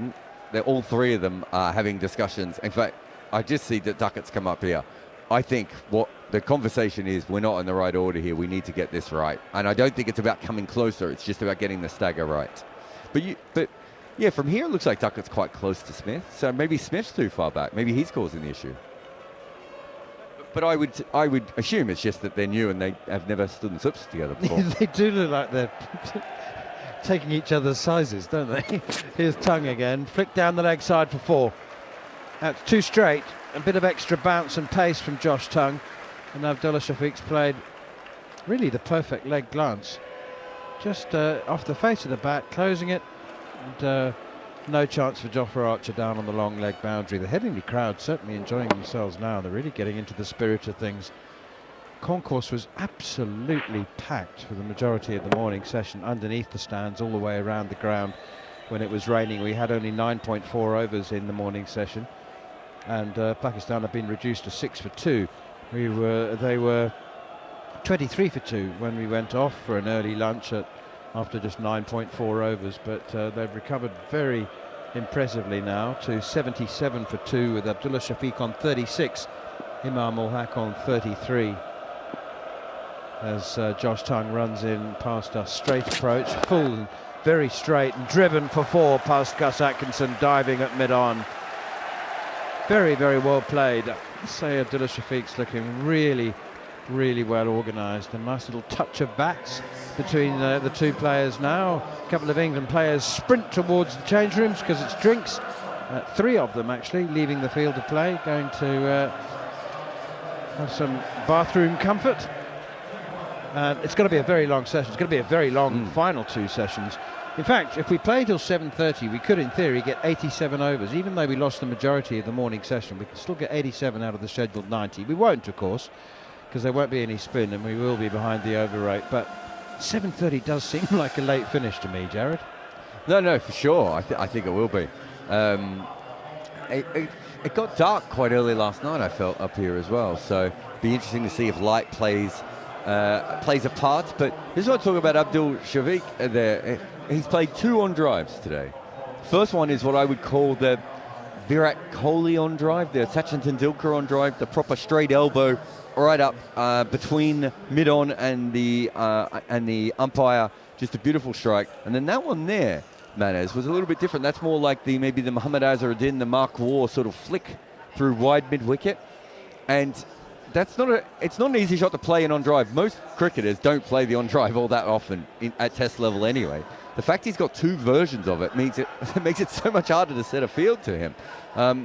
That all 3 of them are having discussions. In fact, I just see that Duckett's come up here. I think what the conversation is, we're not in the right order here. We need to get this right. And I don't think it's about coming closer. It's just about getting the stagger right. But yeah, from here it looks like Duckett's quite close to Smith. So maybe Smith's too far back. Maybe he's causing the issue. But I would assume it's just that they're new and they have never stood in slips together before. They do look like they're taking each other's sizes, don't they? Here's Tongue again, flick down the leg side for 4. That's 2 straight. A bit of extra bounce and pace from Josh Tongue, and Abdullah Shafiq's played really the perfect leg glance, just off the face of the bat, closing it, and no chance for Jofra Archer down on the long leg boundary. The Headingley crowd certainly enjoying themselves now. They're really getting into the spirit of things. Concourse was absolutely packed for the majority of the morning session, underneath the stands all the way around the ground. When it was raining, we had only 9.4 overs in the morning session, and Pakistan have been reduced to 6 for 2. They were 23 for 2 when we went off for an early lunch after just 9.4 overs, but they've recovered very impressively now to 77 for 2 with Abdullah Shafiq on 36, Imam ul Haq on 33. As Josh Tongue runs in past us, straight approach, full and very straight, and driven for 4 past Gus Atkinson, diving at mid-on. Very, very well played. I'd say Abdullah Shafiq's looking really, really well organised. A nice little touch of bats between the 2 players now. A couple of England players sprint towards the change rooms because it's drinks. 3 of them actually leaving the field of play, going to have some bathroom comfort. It's going to be a very long session. It's going to be a very long final 2 sessions. In fact, if we play till 7:30, we could, in theory, get 87 overs. Even though we lost the majority of the morning session, we could still get 87 out of the scheduled 90. We won't, of course, because there won't be any spin, and we will be behind the over rate. But 7:30 does seem like a late finish to me, Jarrod. No, for sure. I think it will be. It got dark quite early last night, I felt, up here as well. So be interesting to see if light plays a part. But this is what I talk about Abdul Shafiq there. He's played 2 on drives today. First one is what I would call the Virat Kohli on drive, the Sachin Tendulkar on drive, the proper straight elbow right up between mid-on and the umpire. Just a beautiful strike. And then that one there, Manners, was a little bit different. That's more like maybe the Muhammad Azharuddin, the Mark Waugh sort of flick through wide mid-wicket. And it's not an easy shot to play in on drive. Most cricketers don't play the on drive all that often at test level anyway. The fact he's got 2 versions of it means it makes it so much harder to set a field to him.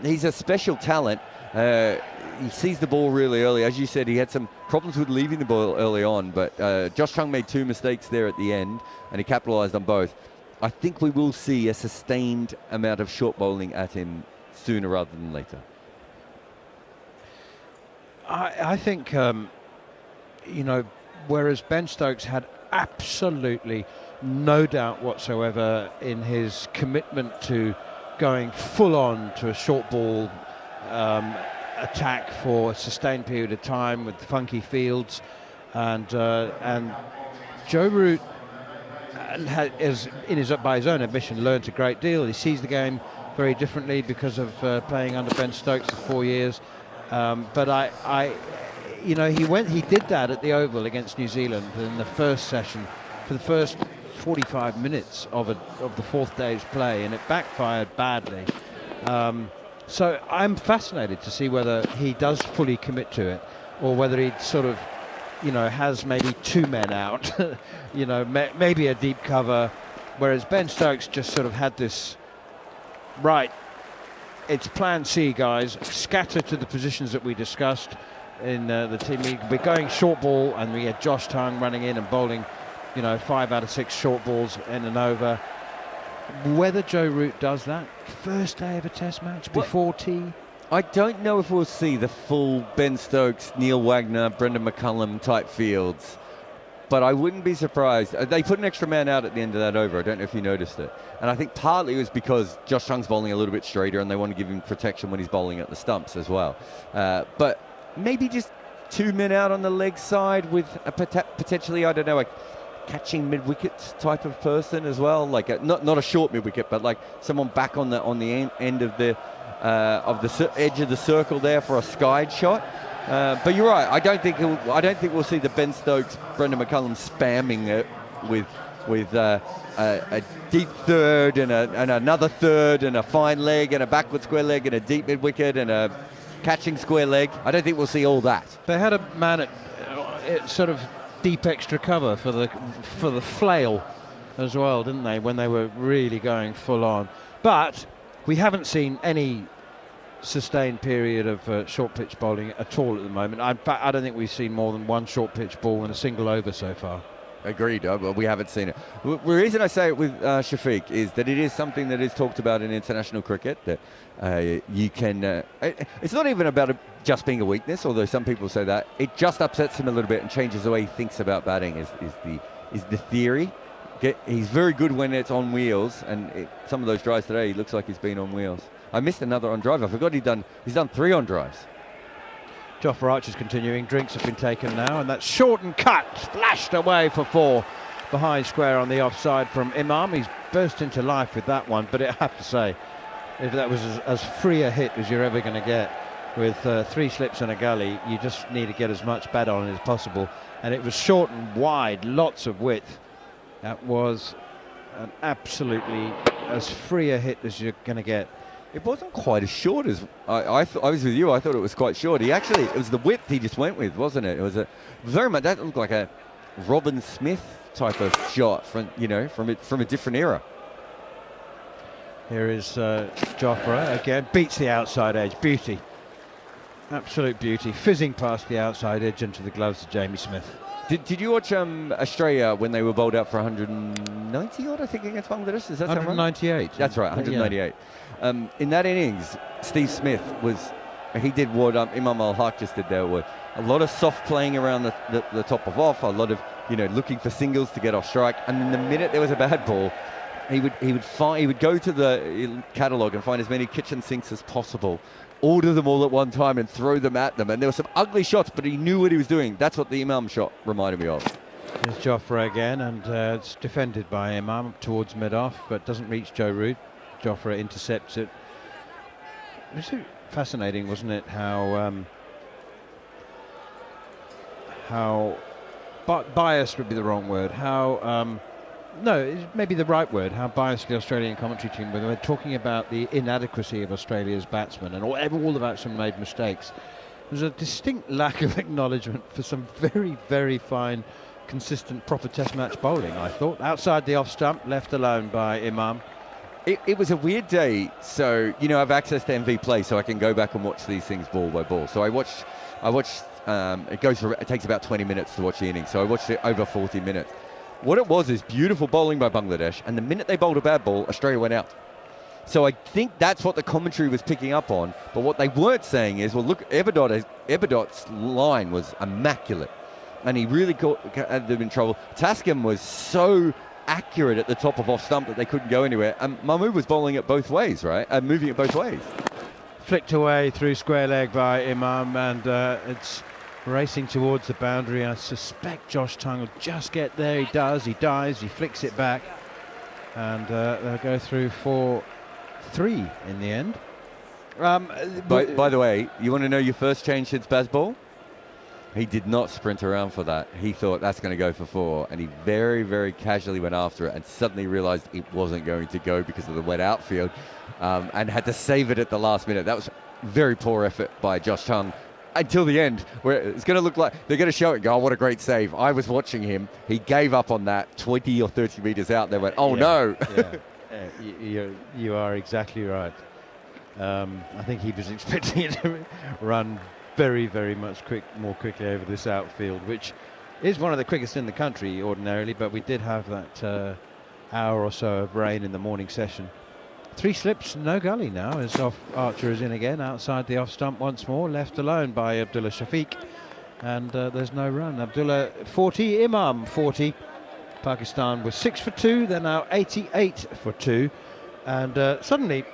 He's a special talent. He sees the ball really early. As you said, he had some problems with leaving the ball early on, but Josh Tongue made 2 mistakes there at the end, and he capitalised on both. I think we will see a sustained amount of short bowling at him sooner rather than later. I think, whereas Ben Stokes had absolutely no doubt whatsoever in his commitment to going full on to a short ball attack for a sustained period of time with funky fields, and Joe Root has, by his own admission, learnt a great deal. He sees the game very differently because of playing under Ben Stokes for 4 years. But he did that at the Oval against New Zealand in the first session for the first 45 minutes of the fourth day's play, and it backfired badly. So I'm fascinated to see whether he does fully commit to it, or whether he sort of, has maybe two men out, maybe a deep cover, whereas Ben Stokes just sort of had this, right, it's plan C, guys, scatter to the positions that we discussed in the team league. We're going short ball, and we had Josh Tongue running in and bowling, 5 out of 6 short balls in and over. Whether Joe Root does that first day of a test match before tea, I don't know if we'll see the full Ben Stokes, Neil Wagner, Brendan McCullum type fields, but I wouldn't be surprised. They put an extra man out at the end of that over. I don't know if you noticed it. And I think partly it was because Josh Tongue's bowling a little bit straighter and they want to give him protection when he's bowling at the stumps as well. But maybe just 2 men out on the leg side with a potentially, I don't know, a catching mid-wicket type of person as well, like not a short mid-wicket, but like someone back on the end of the edge of the circle there for a skied shot. But you're right. I don't think we'll see the Ben Stokes, Brendan McCullum spamming it with a deep third and another third and a fine leg and a backward square leg and a deep mid-wicket and a catching square leg. I don't think we'll see all that. They had a man at sort of deep extra cover for the flail as well, didn't they, when they were really going full on. But we haven't seen any sustained period of short pitch bowling at all at the moment. In fact, I don't think we've seen more than one short pitch ball in a single over so far. Agreed. We haven't seen it. The reason I say it with Shafiq is that it is something that is talked about in international cricket, that you can... it's not even about just being a weakness, although some people say that. It just upsets him a little bit and changes the way he thinks about batting is the theory. He's very good when it's on wheels, and some of those drives today, he looks like he's been on wheels. I missed another on drive. I forgot he's done 3 on drives. Jofra Archer's continuing. Drinks have been taken now, and that's short and cut, splashed away for 4 behind square on the offside from Imam. He's burst into life with that one, but I have to say, if that was as free a hit as you're ever going to get with 3 slips and a gully, you just need to get as much bat on it as possible. And it was short and wide, lots of width. That was an absolutely as free a hit as you're going to get. It wasn't quite as short as I was with you. I thought it was quite short. It was the width he just went with, wasn't it? It was very much, that looked like a Robin Smith type of shot from a different era. Here is Jofra again, beats the outside edge. Beauty, absolute beauty, fizzing past the outside edge into the gloves of Jamie Smith. Did you watch Australia when they were bowled out for 190 odd, I think, against Bangladesh? Is that 198? That's right, 198. Yeah. In that innings, Steve Smith he did what Imam Al-Haq just did there, with a lot of soft playing around the top of off, a lot of looking for singles to get off strike, and then the minute there was a bad ball, he would go to the catalogue and find as many kitchen sinks as possible, order them all at one time and throw them at them, and there were some ugly shots, but he knew what he was doing. That's what the Imam shot reminded me of. Here's Jofra again, and it's defended by Imam towards mid-off, but doesn't reach Joe Root. Jofra intercepts it. It was fascinating, wasn't it, how biased would be the wrong word, no, maybe the right word, how biased the Australian commentary team were. They were talking about the inadequacy of Australia's batsmen, and all the batsmen made mistakes. There's a distinct lack of acknowledgement for some very, very fine, consistent, proper test match bowling, I thought. Outside the off stump, left alone by Imam. It was a weird day, so I've access to MV Play, so I can go back and watch these things ball by ball. So I watched. It takes about 20 minutes to watch the innings, so I watched it over 40 minutes. What it was is beautiful bowling by Bangladesh, and the minute they bowled a bad ball, Australia went out. So I think that's what the commentary was picking up on. But what they weren't saying is, well, look, Eberdot's line was immaculate, and he really had them in trouble. Tascam was so accurate at the top of off stump that they couldn't go anywhere. And Mahmood was bowling it both ways, right? Moving it both ways. Flicked away through square leg by Imam, and it's racing towards the boundary. I suspect Josh Tongue will just get there. He does, he dives, he flicks it back, and they'll go through for 3 in the end. By the way, you want to know your first change since Bazball? He did not sprint around for that. He thought that's going to go for 4, and he very, very casually went after it and suddenly realized it wasn't going to go because of the wet outfield, and had to save it at the last minute. That was very poor effort by Josh Tongue until the end, where it's going to look like they're going to show it, go, oh, what a great save. I was watching him. He gave up on that 20 or 30 meters out. They went, oh, no. You are exactly right. I think he was expecting it to run very, very much more quickly over this outfield, which is one of the quickest in the country ordinarily, but we did have that hour or so of rain in the morning session. 3 slips, no gully now, as Archer is in again, outside the off stump once more, left alone by Abdullah Shafiq, and there's no run. Abdullah 40, Imam 40. Pakistan was 6 for 2, they're now 88 for 2, and suddenly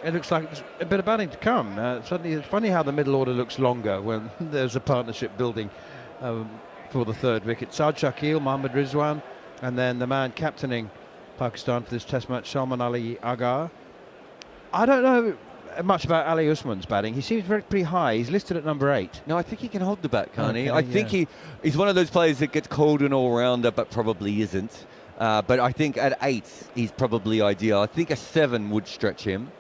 it looks like there's a bit of batting to come. Suddenly it's funny how the middle order looks longer when there's a partnership building for the 3rd wicket. Saad Shakil, Mohammad Rizwan, and then the man captaining Pakistan for this test match, Salman Ali Agar. I don't know much about Ali Usman's batting. He seems pretty high. He's listed at number 8. No, I think he can hold the bat, can't he? Okay, I think he's one of those players that gets called an all-rounder but probably isn't. But I think at 8 he's probably ideal. I think a 7 would stretch him.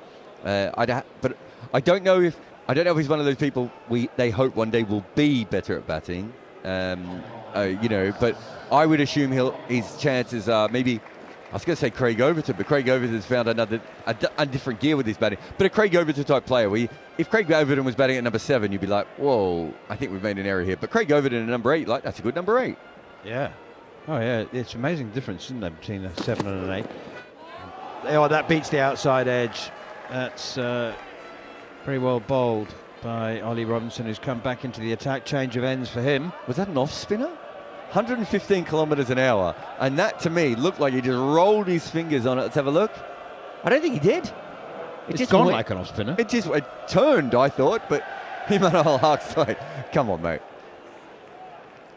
But I don't know if he's one of those people they hope one day will be better at batting. But I would assume his chances are maybe. I was going to say Craig Overton, but Craig Overton's found a different gear with his batting. But a Craig Overton type player, if Craig Overton was batting at number 7, you'd be like, whoa, I think we've made an error here. But Craig Overton at number 8, that's a good number 8. Yeah. Oh yeah, it's amazing difference, isn't there, between a 7 and an 8. Oh, that beats the outside edge. That's very well bowled by Ollie Robinson, who's come back into the attack. Change of ends for him. Was that an off spinner? 115 kilometres an hour, and that to me looked like he just rolled his fingers on it. Let's have a look. I don't think he did. It's just gone like an off spinner. It turned, I thought, but him on a whole half side. Come on, mate.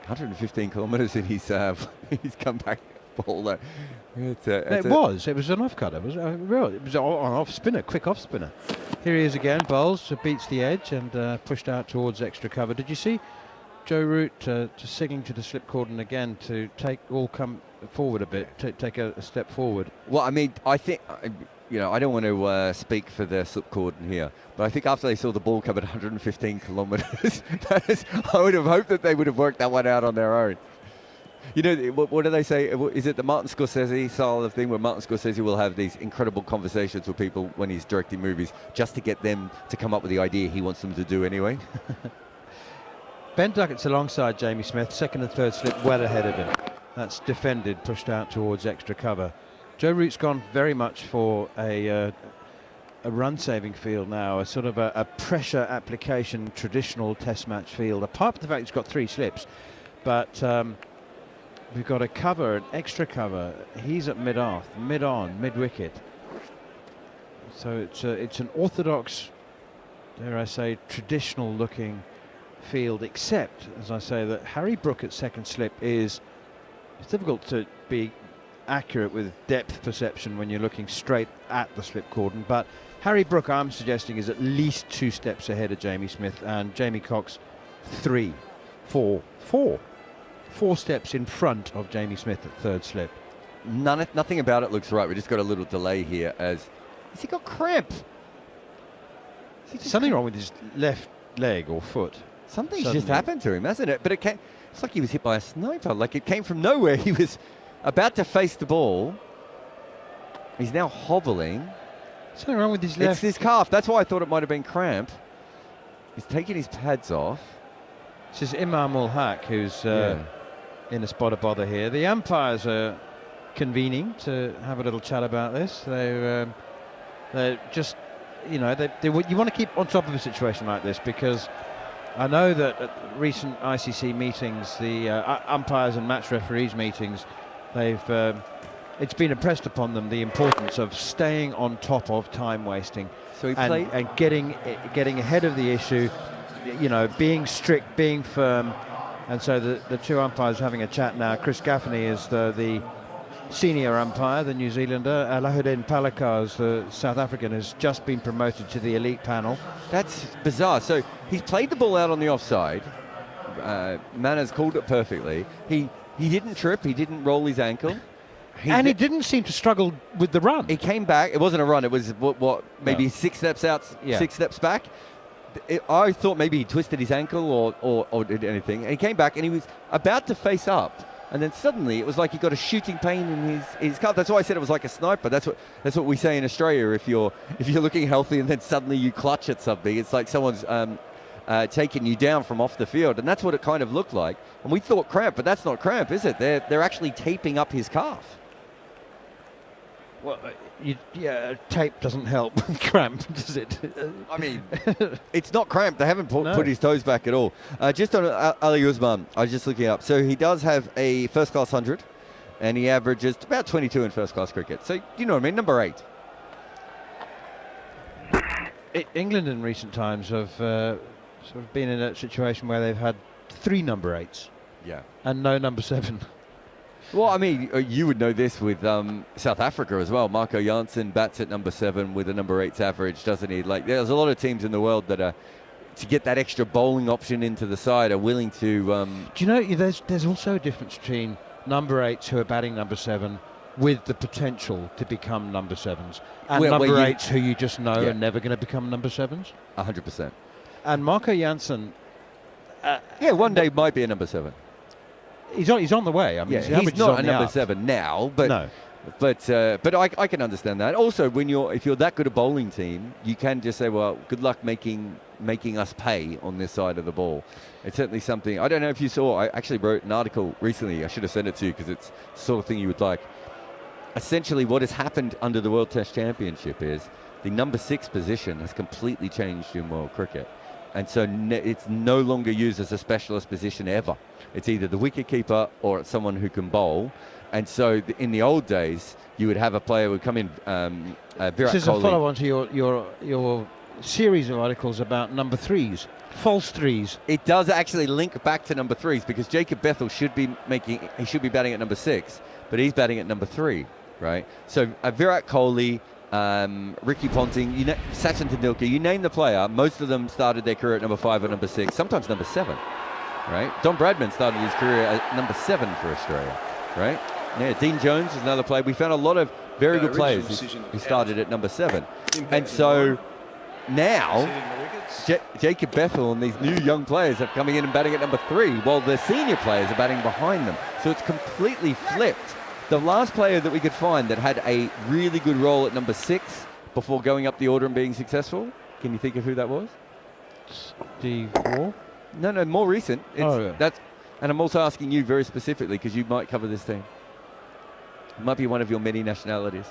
115 kilometres in his comeback ball. It was an off cutter. It was an off spinner, quick off spinner. Here he is again. Bowls, beats the edge and pushed out towards extra cover. Did you see Joe Root just signaling to the slip cordon again to come forward a bit, take a step forward? Well, I mean, I think, I don't want to speak for the slip cordon here, but I think after they saw the ball come at 115 kilometres, I would have hoped that they would have worked that one out on their own. What do they say? Is it the Martin Scorsese style of thing where Martin Scorsese will have these incredible conversations with people when he's directing movies just to get them to come up with the idea he wants them to do anyway? Ben Duckett's alongside Jamie Smith, 2nd and 3rd slip well ahead of him. That's defended, pushed out towards extra cover. Joe Root's gone very much for a run-saving field now, a sort of a pressure application, traditional test match field. Apart from the fact he's got 3 slips, but we've got a cover, an extra cover. He's at mid-off, mid-on, mid-wicket. So it's an orthodox, dare I say, traditional-looking field, except, as I say, that Harry Brook at 2nd slip it's difficult to be accurate with depth perception when you're looking straight at the slip cordon, but Harry Brook, I'm suggesting, is at least 2 steps ahead of Jamie Smith, and Jamie Cox 4 steps in front of Jamie Smith at 3rd slip. Nothing about it looks right. We just got a little delay here. Has he got cramp? Something wrong with his left leg or foot. Something's just happened to him, hasn't it? But it's like he was hit by a sniper. Like it came from nowhere. He was about to face the ball. He's now hobbling. Something wrong with his left. It's his calf. That's why I thought it might have been cramp. He's taking his pads off. This is Imam ul Haq, who's in a spot of bother here. The umpires are convening to have a little chat about this. They're just, you want to keep on top of a situation like this, because I know that at recent ICC meetings, the umpires and match referees meetings, they've it's been impressed upon them the importance of staying on top of time wasting, So he and getting ahead of the issue, being strict, being firm. And so the two umpires having a chat now. Chris Gaffney is the senior umpire, the New Zealander. Alahuddin Palakars, the South African, has just been promoted to the elite panel. That's bizarre. So he's played the ball out on the offside. Manners called it perfectly. He didn't trip. He didn't roll his ankle. He didn't seem to struggle with the run. He came back. It wasn't a run. It was maybe 6 steps out, 6 steps back. I thought maybe he twisted his ankle or did anything. And he came back and he was about to face up. And then suddenly it was like he got a shooting pain in his calf. That's why I said it was like a sniper. That's what we say in Australia. If you're looking healthy and then suddenly you clutch at something, it's like someone's taking you down from off the field. And that's what it kind of looked like. And we thought cramp, but that's not cramp, is it? They're actually taping up his calf. Well, tape doesn't help with cramp, does it? I mean, it's not cramp. They haven't put his toes back at all. Just on Ali Usman, I was just looking up. So he does have a first-class 100, and he averages about 22 in first-class cricket. So, you know what I mean, number 8. England in recent times have sort of been in a situation where they've had 3 number 8s. Yeah. And no number 7. Well, I mean, you would know this with South Africa as well. Marco Jansen bats at number 7 with a number 8's average, doesn't he? Like, there's a lot of teams in the world that are, to get that extra bowling option into the side, are willing to... Do you know, there's also a difference between number 8s who are batting number 7 with the potential to become number 7s, and number 8s who you just know are never going to become number 7s? 100%. And Marco Jansen... one day might be a number 7. He's on the way. I mean, he's not a number 7 now, but no. But I can understand that. Also, if you're that good a bowling team, you can just say, well, good luck making us pay on this side of the ball. It's certainly something. I don't know if you saw. I actually wrote an article recently. I should have sent it to you because it's the sort of thing you would like. Essentially, what has happened under the World Test Championship is the number 6 position has completely changed in world cricket. And so it's no longer used as a specialist position ever. It's either the wicketkeeper or it's someone who can bowl. And so in the old days, you would have a player who would come in. Virat Kohli. This is a follow-on to your series of articles about number 3s, false 3s. It does actually link back to number 3s because Jacob Bethel should be batting at number 6, but he's batting at number 3, right? So Virat Kohli, Ricky Ponting, Sachin Tendulkar, you name the player, most of them started their career at number 5 or number 6, sometimes number 7, right? Don Bradman started his career at number 7 for Australia, right? Yeah, Dean Jones is another player. We found a lot of very good players who started at number 7. And so now, Jacob Bethel and these new young players are coming in and batting at number 3, while the senior players are batting behind them. So it's completely flipped. The last player that we could find that had a really good role at number 6 before going up the order and being successful, can you think of who that was? Steve Waugh? No, more recent. Yeah. And I'm also asking you very specifically because you might cover this team. It might be one of your many nationalities.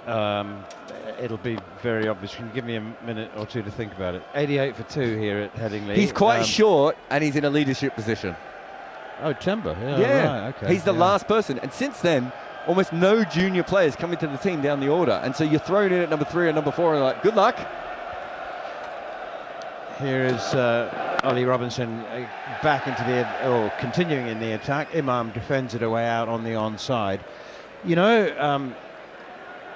It'll be very obvious. Can you give me a minute or two to think about it? 88 for 2 here at Headingley. He's quite short and he's in a leadership position. Oh, Timber. Yeah. Right, okay. He's the last person. And since then, almost no junior players come into the team down the order. And so you're thrown in at number 3 and number 4 and like, good luck. Here is Ollie Robinson back into continuing in the attack. Imam defends it away out on the onside. You know,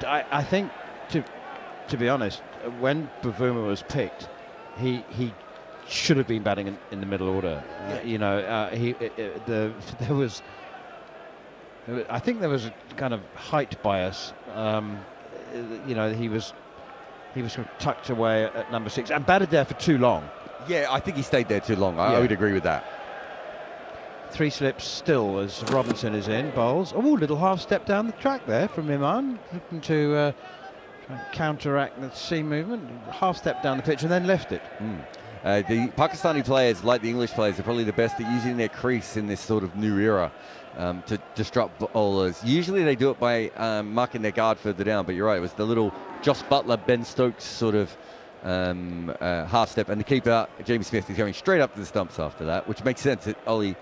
I think, to be honest, when Bavuma was picked, he should have been batting in the middle order. I think there was a kind of height bias. He was sort of tucked away at number 6 and batted there for too long. Yeah, I think he stayed there too long. I would agree with that. 3 slips still as Robinson is in, bowls. Oh, little half step down the track there from Imam, looking to try and counteract the seam movement. Half step down the pitch and then left it. The Pakistani players, like the English players, are probably the best at using their crease in this sort of new era to disrupt bowlers. Usually they do it by marking their guard further down, but you're right, it was the little Joss Butler, Ben Stokes sort of half step, and the keeper, Jamie Smith, is going straight up to the stumps after that, which makes sense that Ollie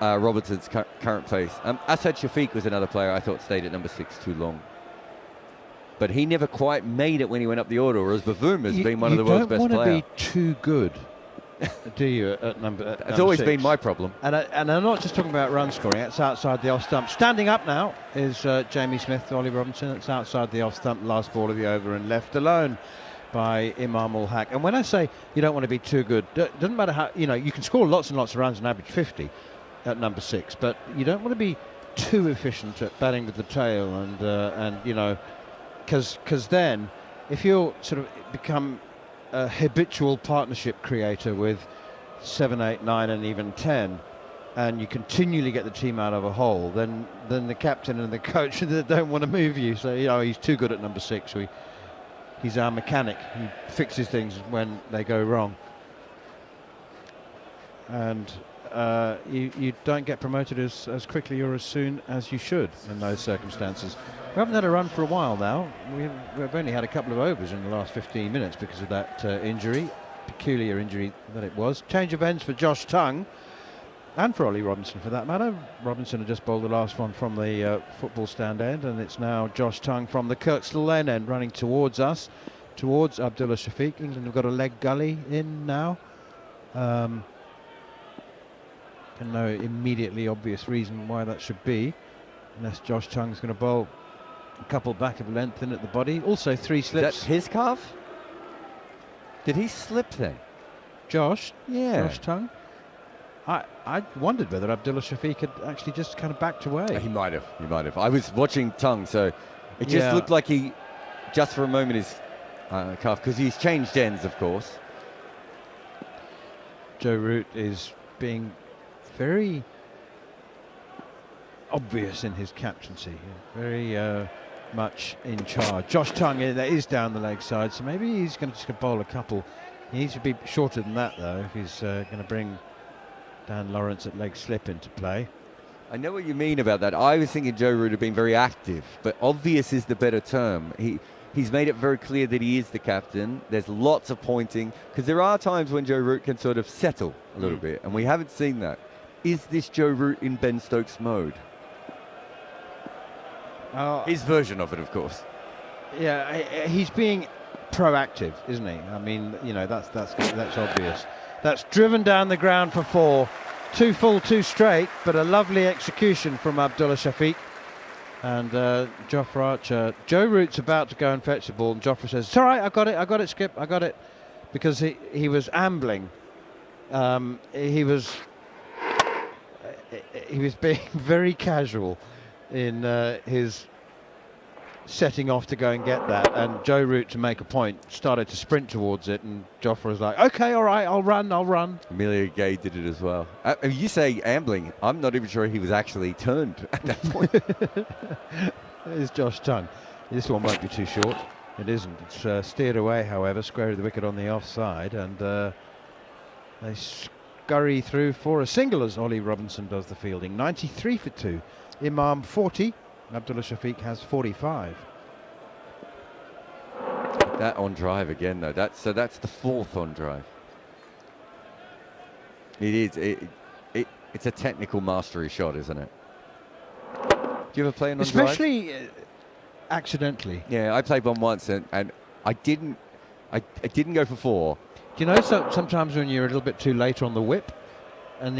Robertson's current place. Asad Shafiq was another player I thought stayed at number 6 too long. But he never quite made it when he went up the order, whereas Bavoum has been one of the world's best players. You don't want to be too good, do you, at number It's always 6? been my problem. And I'm not just talking about run scoring, it's outside the off stump. Standing up now is Jamie Smith, Ollie Robinson. It's outside the off stump, last ball of the over, and left alone by Imam Ul Haq. And when I say you don't want to be too good, doesn't matter how, you can score lots and lots of runs and average 50 at number 6, but you don't want to be too efficient at batting with the tail, and because then if you'll sort of become a habitual partnership creator with 7, 8, 9 and even 10, and you continually get the team out of a hole, then the captain and the coach don't want to move you. So he's too good at number 6. He's our mechanic. He fixes things when they go wrong. And you don't get promoted as quickly or as soon as you should in those circumstances. We haven't had a run for a while now. We've only had a couple of overs in the last 15 minutes because of that injury, peculiar injury that it was. Change of ends for Josh Tongue, and for Ollie Robinson for that matter. Robinson had just bowled the last one from the football stand end, and it's now Josh Tongue from the Kirkstall Lane end running towards us, towards Abdullah Shafiq. England have got a leg gully in now. And no immediately obvious reason why that should be, unless Josh Tongue's going to bowl a couple back of length in at the body. Also 3 slips. Is that his calf? Did he slip then? Josh? Yeah. Josh Tongue? I wondered whether Abdullah Shafiq had actually just kind of backed away. He might have. I was watching Tongue, so it just looked like he, just for a moment, his calf, because he's changed ends, of course. Joe Root is being very obvious in his captaincy, very much in charge. Josh Tongue is down the leg side, so maybe he's going to just bowl a couple. He needs to be shorter than that, though, if he's going to bring Dan Lawrence at leg slip into play. I know what you mean about that. I was thinking Joe Root had been very active, but obvious is the better term. He's made it very clear that he is the captain. There's lots of pointing, because there are times when Joe Root can sort of settle a little bit, and we haven't seen that. Is this Joe Root in Ben Stokes mode? His version of it, of course. Yeah, he's being proactive, isn't he? I mean, that's obvious. That's driven down the ground for 4. 2 full, 2 straight, but a lovely execution from Abdullah Shafiq. And Jofra Archer. Joe Root's about to go and fetch the ball, and Jofra says, "It's all right, I got it, Skip, I got it," because he was ambling. He was being very casual in his setting off to go and get that, and Joe Root, to make a point, started to sprint towards it, and Jofra was like, "Okay, all right, I'll run." Amelia Gay did it as well. You say ambling, I'm not even sure he was actually turned at that point. There's Josh Tongue. This one won't be too short. It isn't. It's steered away, however, square of the wicket on the offside, and they scurry through for a single as Ollie Robinson does the fielding. 93 for 2. Imam 40. Abdullah Shafiq has 45. That on drive again, though. That's the 4th on drive. It is. It's a technical mastery shot, isn't it? Do you ever play an on drive? Especially accidentally. Yeah, I played one once, and I didn't go for 4. Do you know, sometimes when you're a little bit too late on the whip, and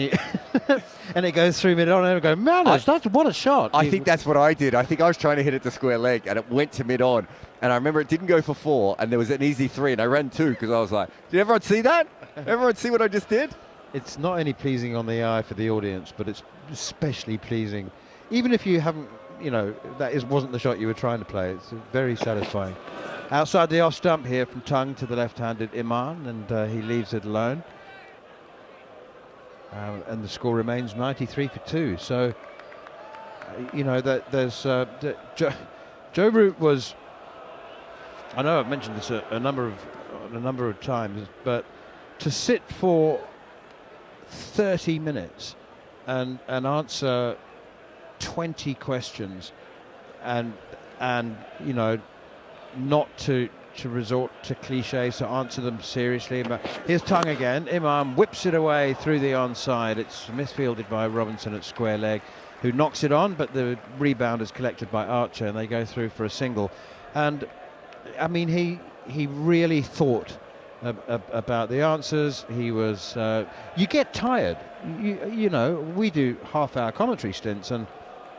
and it goes through mid-on, and I go, "Man, what a shot!" I think that's what I did. I think I was trying to hit it to square leg, and it went to mid-on. And I remember it didn't go for 4, and there was an easy 3, and I ran 2 because I was like, "Did everyone see that? Everyone see what I just did?" It's not only pleasing on the eye for the audience, but it's especially pleasing, even if you haven't, wasn't the shot you were trying to play. It's very satisfying. Outside the off stump here from Tongue to the left-handed Iman, and he leaves it alone. And the score remains 93 for 2. So, that there's Joe Root was. I know I've mentioned this a number of times, but to sit for 30 minutes and answer 20 questions, and not to to resort to cliches to answer them seriously. But here's tongue again. Imam whips it away through the onside. It's misfielded by Robinson at square leg, who knocks it on, but the rebound is collected by Archer, and they go through for a single. And I mean, he really thought about the answers. He was. You get tired. You know, we do half-hour commentary stints, and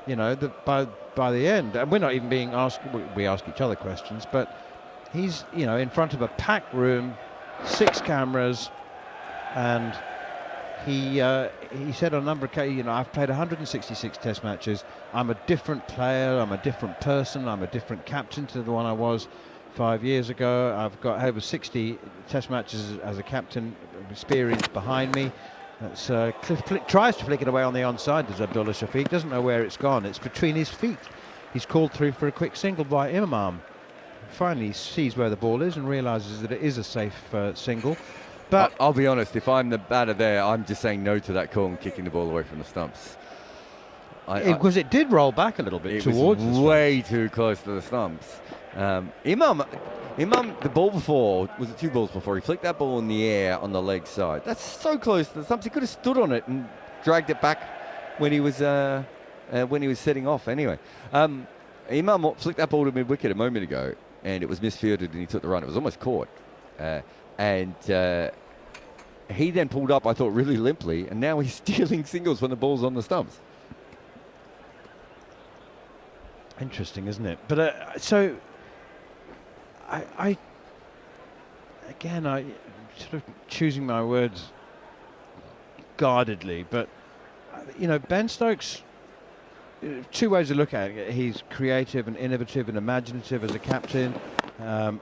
you know, by the end, and we're not even being asked. We ask each other questions, but he's, you know, in front of a packed room, 6 cameras, and he said on a number of occasions, you know, I've played 166 Test matches. I'm a different player. I'm a different person. I'm a different captain to the one I was 5 years ago. I've got over 60 Test matches as a captain experience behind me. That's tries to flick it away on the onside. Does Abdullah Shafiq, doesn't know where it's gone. It's between his feet. He's called through for a quick single by Imam. Finally, he sees where the ball is and realises that it is a safe single. But I'll be honest, if I'm the batter there, I'm just saying no to that call and kicking the ball away from the stumps. Because it did roll back a little bit towards the way too close to the stumps. Imam, the ball before, was it 2 balls before? He flicked that ball in the air on the leg side. That's so close to the stumps. He could have stood on it and dragged it back when he was setting off. Anyway, Imam flicked that ball to mid-wicket a moment ago, and it was misfielded, and he took the run. It was almost caught, and he then pulled up, I thought, really limply, and now he's stealing singles when the ball's on the stumps. Interesting, isn't it? But so. I sort of choosing my words guardedly, but you know, Ben Stokes, 2 ways to look at it. He's creative and innovative and imaginative as a captain.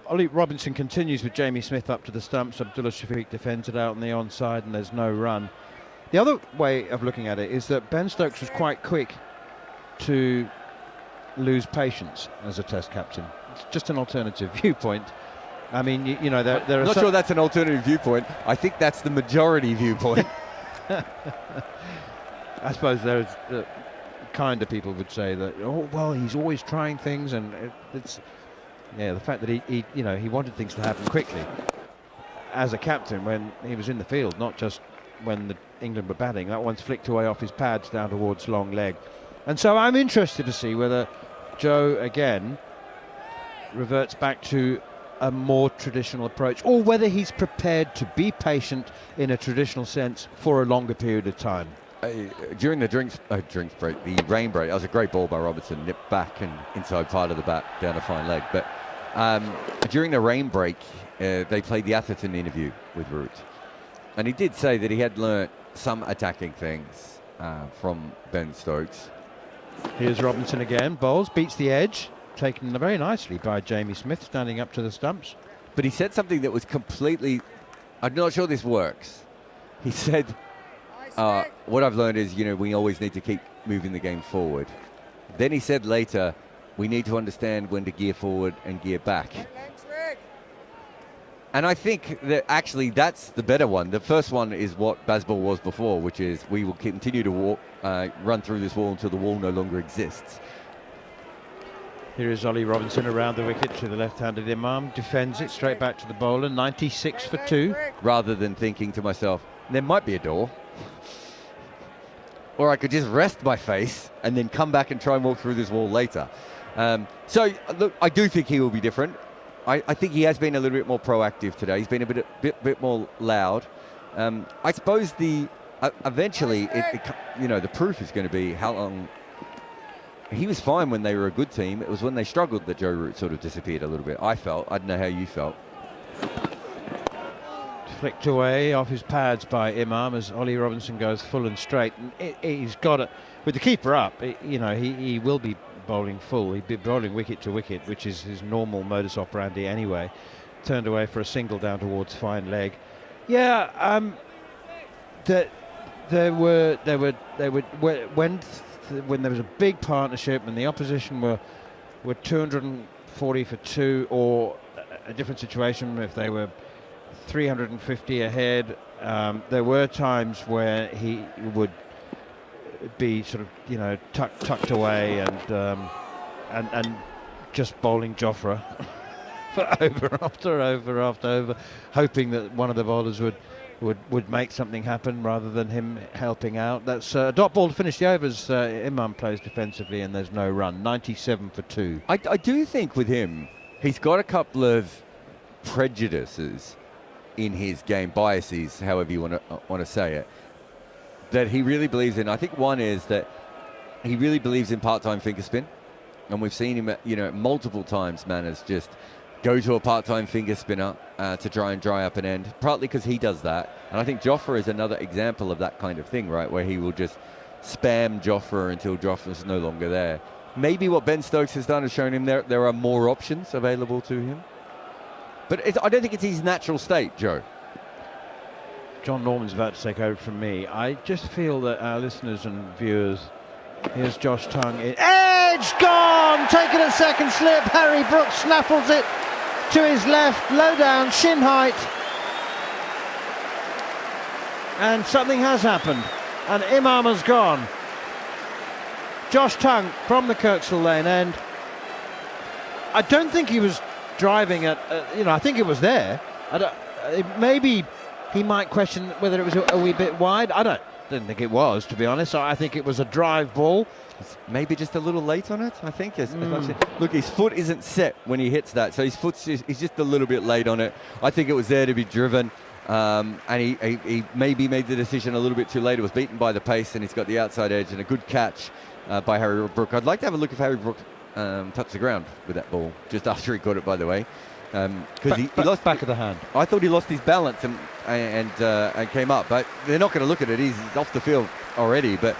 Ollie Robinson continues with Jamie Smith up to the stumps. Abdullah Shafiq defends it out on the onside, and there's no run. The other way of looking at it is that Ben Stokes was quite quick to lose patience as a Test captain. It's just an alternative viewpoint. I mean, you know, there are. I'm not sure that's an alternative viewpoint. I think that's the majority viewpoint. I suppose there's kind of people would say that, oh well, he's always trying things, and it's the fact that he wanted things to happen quickly as a captain when he was in the field, not just when England were batting. That one's flicked away off his pads down towards long leg, and so I'm interested to see whether Joe again reverts back to a more traditional approach, or whether he's prepared to be patient in a traditional sense for a longer period of time. During the drinks break, the rain break, that was a great ball by Robertson, nipped back and inside part of the bat down a fine leg. But during the rain break, they played the Atherton interview with Root, and he did say that he had learnt some attacking things from Ben Stokes. Here's Robinson again, bowls, beats the edge. Taken very nicely by Jamie Smith, standing up to the stumps. But he said something that was completely, I'm not sure this works. He said, what I've learned is, you know, we always need to keep moving the game forward. Then he said later, we need to understand when to gear forward and gear back. And I think that actually that's the better one. The first one is what Bazball was before, which is we will continue to run through this wall until the wall no longer exists. Here is Ollie Robinson around the wicket to the left-handed Imam, defends it straight back to the bowler, 96 for 2. Rather than thinking to myself, there might be a door, or I could just rest my face and then come back and try and walk through this wall later. So look, I do think he will be different. I think he has been a little bit more proactive today. He's been a bit more loud. I suppose eventually, the proof is going to be how long. He was fine when they were a good team. It was when they struggled that Joe Root sort of disappeared a little bit. I felt. I don't know how you felt. Flicked away off his pads by Imam as Ollie Robinson goes full and straight. And he's got it with the keeper up. He will be bowling full. He'd be bowling wicket to wicket, which is his normal modus operandi anyway. Turned away for a single down towards fine leg. Yeah, when there was a big partnership and the opposition were 240 for 2, or a different situation if they were 350 ahead, there were times where he would be sort of tucked away and just bowling Jofra over, hoping that one of the bowlers would make something happen rather than him helping out. That's a dot ball to finish the overs. Imam plays defensively and there's no run. 97 for 2. I do think with him, he's got a couple of prejudices in his game, biases, however you want to say it, that he really believes in. I think one is that he really believes in part-time finger spin, and we've seen him, multiple times, Manners just go to a part-time finger spinner to try and dry up an end, partly because he does that. And I think Jofra is another example of that kind of thing, right, where he will just spam Jofra until Jofra's no longer there. Maybe what Ben Stokes has done has shown him there are more options available to him. But I don't think it's his natural state, Joe. Jon Norman's about to take over from me. I just feel that our listeners and viewers, here's Josh Tongue. Edge gone! Taking a second slip. Harry Brooks snaffles it to his left, low down, shin height. And something has happened. And Imam has gone. Josh Tongue from the Kirksall Lane end. I don't think he was driving at, I think it was there. Maybe he might question whether it was a wee bit wide. I didn't think it was, to be honest. I think it was a drive ball. It's maybe just a little late on it, I think. Look, his foot isn't set when he hits that, so he's just a little bit late on it. I think it was there to be driven, and he maybe made the decision a little bit too late. It was beaten by the pace, and he's got the outside edge, and a good catch by Harry Brook. I'd like to have a look if Harry Brook touched the ground with that ball just after he caught it, by the way, because he lost back of the hand. I thought he lost his balance and came up, but they're not going to look at it. He's off the field already, but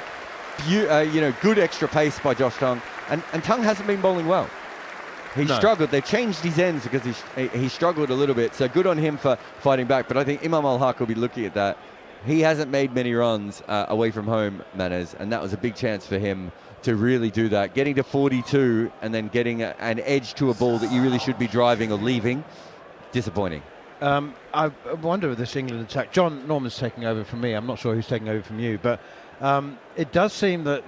good extra pace by Josh Tongue, and Tongue hasn't been bowling well. He struggled. They've changed his ends because he struggled a little bit, so good on him for fighting back. But I think Imam Al-Haq will be looking at that. He hasn't made many runs away from home, Manners, and that was a big chance for him to really do that. Getting to 42 and then getting an edge to a ball that you really should be driving or leaving, disappointing. I wonder with this England attack, Jon Norman's taking over from me. I'm not sure who's taking over from you, but it does seem that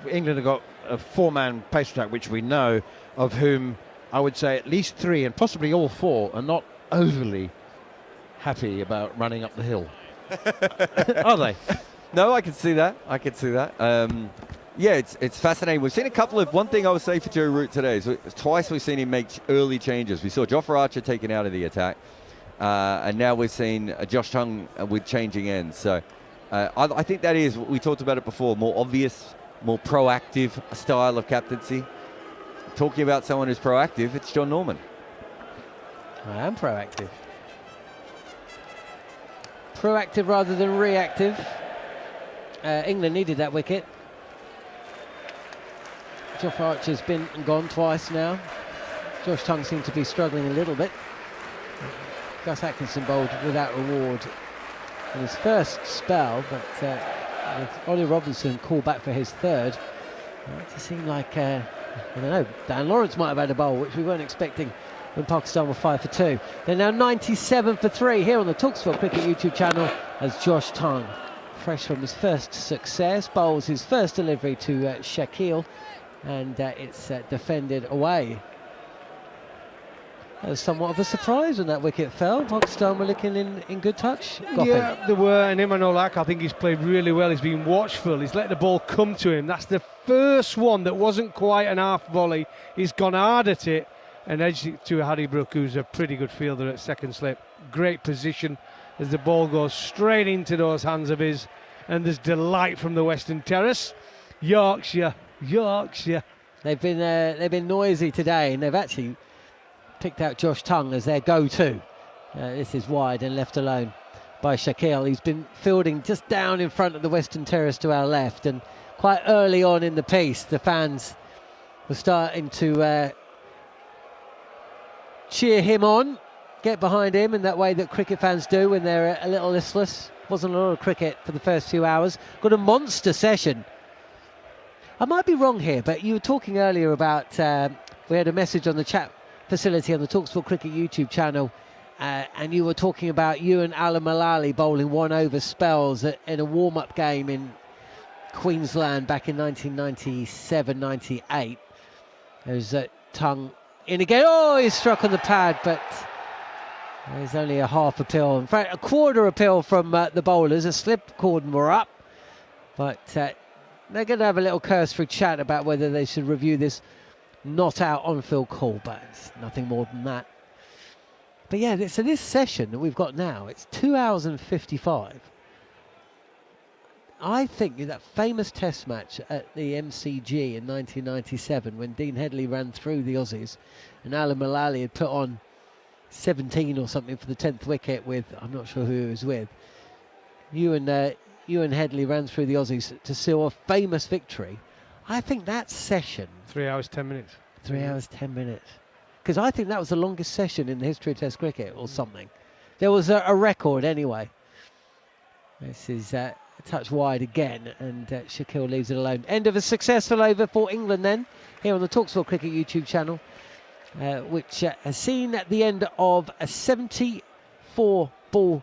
England have got a 4-man pace attack, which we know, of whom I would say at least 3 and possibly all 4 are not overly happy about running up the hill. Are they? No, I can see that. Yeah, it's fascinating. We've seen a couple of, one thing I would say for Joe Root today is twice we've seen him make early changes. We saw Jofra Archer taken out of the attack, and now we've seen Josh Tongue with changing ends. So I think that is, we talked about it before, more obvious, more proactive style of captaincy. Talking about someone who's proactive, it's Jon Norman. I am proactive. Proactive rather than reactive. England needed that wicket. Jofra Archer's been and gone twice now. Josh Tongue seemed to be struggling a little bit. Gus Atkinson bowled without reward in his first spell, but with Ollie Robinson called back for his third, it just seemed like, I don't know, Dan Lawrence might have had a bowl, which we weren't expecting when Pakistan were 5 for 2. They're now 97 for 3 here on the talkSPORT Cricket YouTube channel as Josh Tongue, fresh from his first success, bowls his first delivery to Shakeel, and it's defended away. That was somewhat of a surprise when that wicket fell. Pakistan were looking in good touch. Yeah, they were, and Imam Al-Haq, I think he's played really well. He's been watchful. He's let the ball come to him. That's the first one that wasn't quite an half volley. He's gone hard at it and edged it to Harry Brook, who's a pretty good fielder at second slip. Great position as the ball goes straight into those hands of his, and there's delight from the Western Terrace. Yorkshire. They've been noisy today, and they've actually picked out Josh Tongue as their go-to. This is wide and left alone by Shakeel. He's been fielding just down in front of the Western Terrace to our left, and quite early on in the piece the fans were starting to cheer him on, get behind him in that way that cricket fans do when they're a little listless. Wasn't a lot of cricket for the first few hours. Got a monster session. I might be wrong here, but you were talking earlier about we had a message on the chat facility on the talkSPORT Cricket YouTube channel, and you were talking about you and Alam Malali bowling 1-over spells in a warm-up game in Queensland back in 1997-98. There's Tongue in again. Oh, he's struck on the pad, but there's only a half appeal. In fact, a quarter appeal from the bowlers. A slip cordon were up, but they're going to have a little cursory chat about whether they should review this not out on-field call, but it's nothing more than that. But yeah, so this session that we've got now, it's 2 hours and 55. I think that famous test match at the MCG in 1997 when Dean Headley ran through the Aussies and Alan Mullally had put on 17 or something for the 10th wicket with, I'm not sure who he was with. Ewan Headley ran through the Aussies to seal a famous victory. I think that session... 3 hours, 10 minutes. 3 hours, 10 minutes. Because I think that was the longest session in the history of Test cricket or something. There was a record anyway. This is... a touch wide again, and Shaquille leaves it alone. End of a successful over for England then, here on the talkSPORT Cricket YouTube channel, which has seen at the end of a 74-ball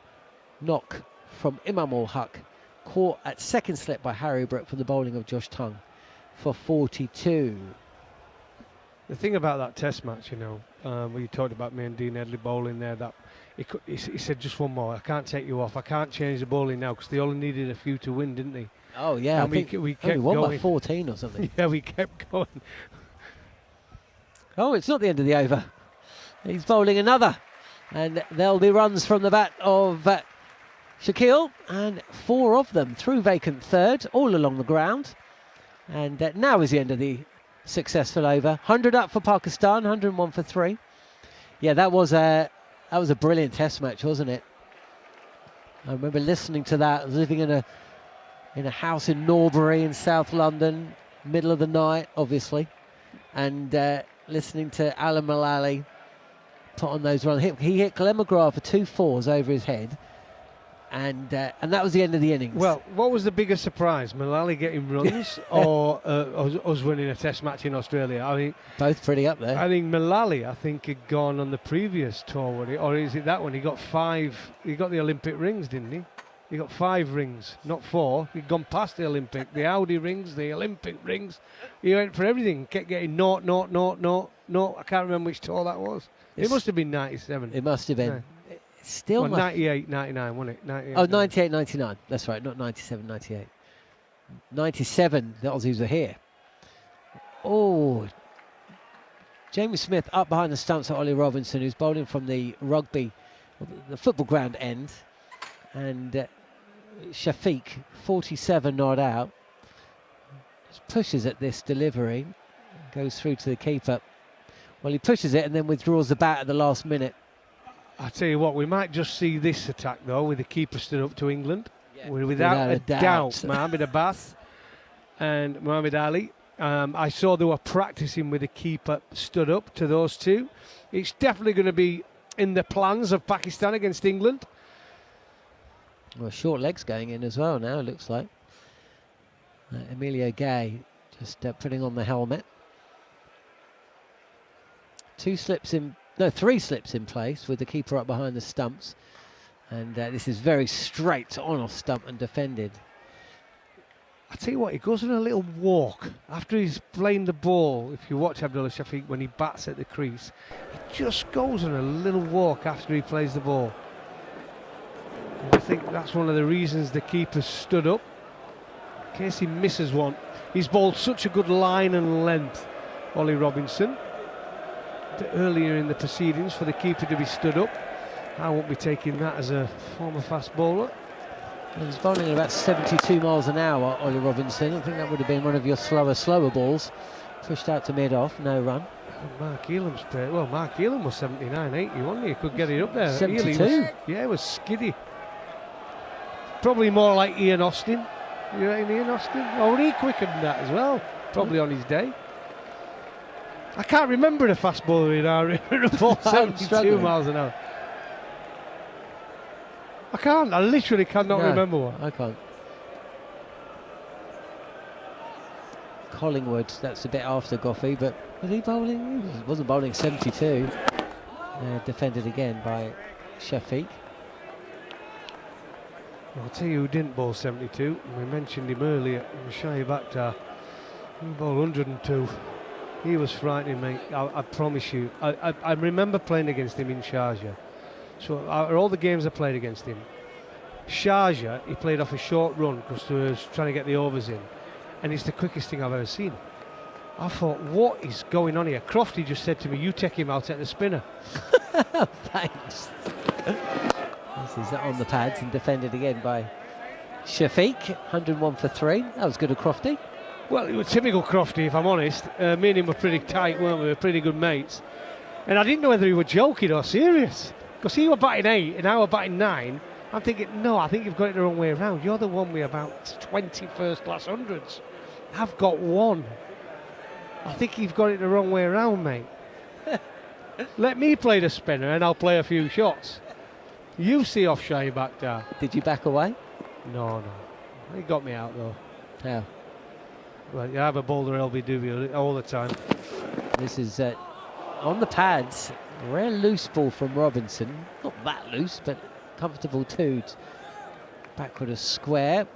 knock from Imam-ul Haq, caught at second slip by Harry Brook from the bowling of Josh Tongue for 42. The thing about that test match, you know, when you talked about me and Dean Headley bowling there, that he said just one more, I can't take you off, I can't change the bowling now, because they only needed a few to win, didn't they? Oh yeah, and I think we kept won going by 14 or something. Yeah, we kept going. Oh, it's not the end of the over. He's bowling another, and there'll be runs from the bat of Shaquille, and 4 of them through vacant third, all along the ground. And now is the end of the successful over. 100 up for Pakistan, 101 for 3. Yeah, that was a brilliant test match, wasn't it? I remember listening to that. I was living in a house in Norbury in South London, middle of the night, obviously, and listening to Alan Mullally put on those runs. He hit Glenn McGrath for 2 4s over his head, and that was the end of the innings. Well, what was the bigger surprise, Mullally getting runs or us winning a test match in Australia? I mean, both pretty up there. I think Mullally, had gone on the previous tour, or is it that one? He got 5. He got the Olympic rings, didn't he? He got 5 rings, not 4. He'd gone past the Olympic, the Audi rings, the Olympic rings. He went for everything. Kept getting 0. I can't remember which tour that was. It must have been 97. It must have been. Yeah. Still well, 98, 99, wasn't it? 98, oh, 98, 99. That's right, not 97, 98. 97, the Aussies were here. Oh, Jamie Smith up behind the stumps of Ollie Robinson, who's bowling from the rugby, the football ground end. And Shafiq, 47 not out, just pushes at this delivery, goes through to the keeper. Well, he pushes it and then withdraws the bat at the last minute. I tell you what, we might just see this attack though, with the keeper stood up to England, without a doubt. Mohamed Abbas and Muhammad Ali. I saw they were practicing with the keeper stood up to those two. It's definitely going to be in the plans of Pakistan against England. Well, short legs going in as well now, it looks like. Emilio Gay just putting on the helmet. 3 slips in place with the keeper up behind the stumps. And this is very straight on off stump and defended. I tell you what, he goes on a little walk after he's playing the ball. If you watch Abdullah Shafiq when he bats at the crease, he just goes on a little walk after he plays the ball. And I think that's one of the reasons the keeper stood up, in case he misses one. He's bowled such a good line and length, Ollie Robinson. A bit earlier in the proceedings for the keeper to be stood up. I won't be taking that as a former fast bowler. He's bowling at about 72 miles an hour, Ollie Robinson. I think that would have been one of your slower balls. Pushed out to mid-off, no run. Mark Elam's played. Well, Mark Elam was 79, 80, wasn't he? He could get it up there. 72? It was skiddy. Probably more like Ian Austin. You reckon Ian Austin? Oh, he quicker than that as well. Probably on his day. I can't remember a fast bowler in our ball 72 miles an hour. I can't. I literally cannot remember one. I can't. Collingwood, that's a bit after Gough, but was he bowling? He wasn't bowling 72. Defended again by Shafiq. I'll tell you who didn't bowl 72. We mentioned him earlier. Shai Bakhtar. He bowled 102. He was frightening, mate. I promise you. I remember playing against him in Sharjah. So all the games I played against him, Sharjah, he played off a short run because he was trying to get the overs in, and it's the quickest thing I've ever seen. I thought, what is going on here? Crofty just said to me, you take him out at the spinner. Thanks. This is on the pads and defended again by Shafiq. 101 for 3. That was good of Crofty. Well, it was typical Crofty, if I'm honest. Me and him were pretty tight, weren't we? We were pretty good mates. And I didn't know whether he were joking or serious. Because he was batting 8 and I was batting 9. I'm thinking, no, I think you've got it the wrong way around. You're the one with about 20 first-class hundreds. I've got 1. I think you've got it the wrong way around, mate. Let me play the spinner and I'll play a few shots. You see off shy back there. Did you back away? No. He got me out, though. How? Well, you have a bowler LBW all the time. This is on the pads. Rare loose ball from Robinson. Not that loose, but comfortable too. Backward a square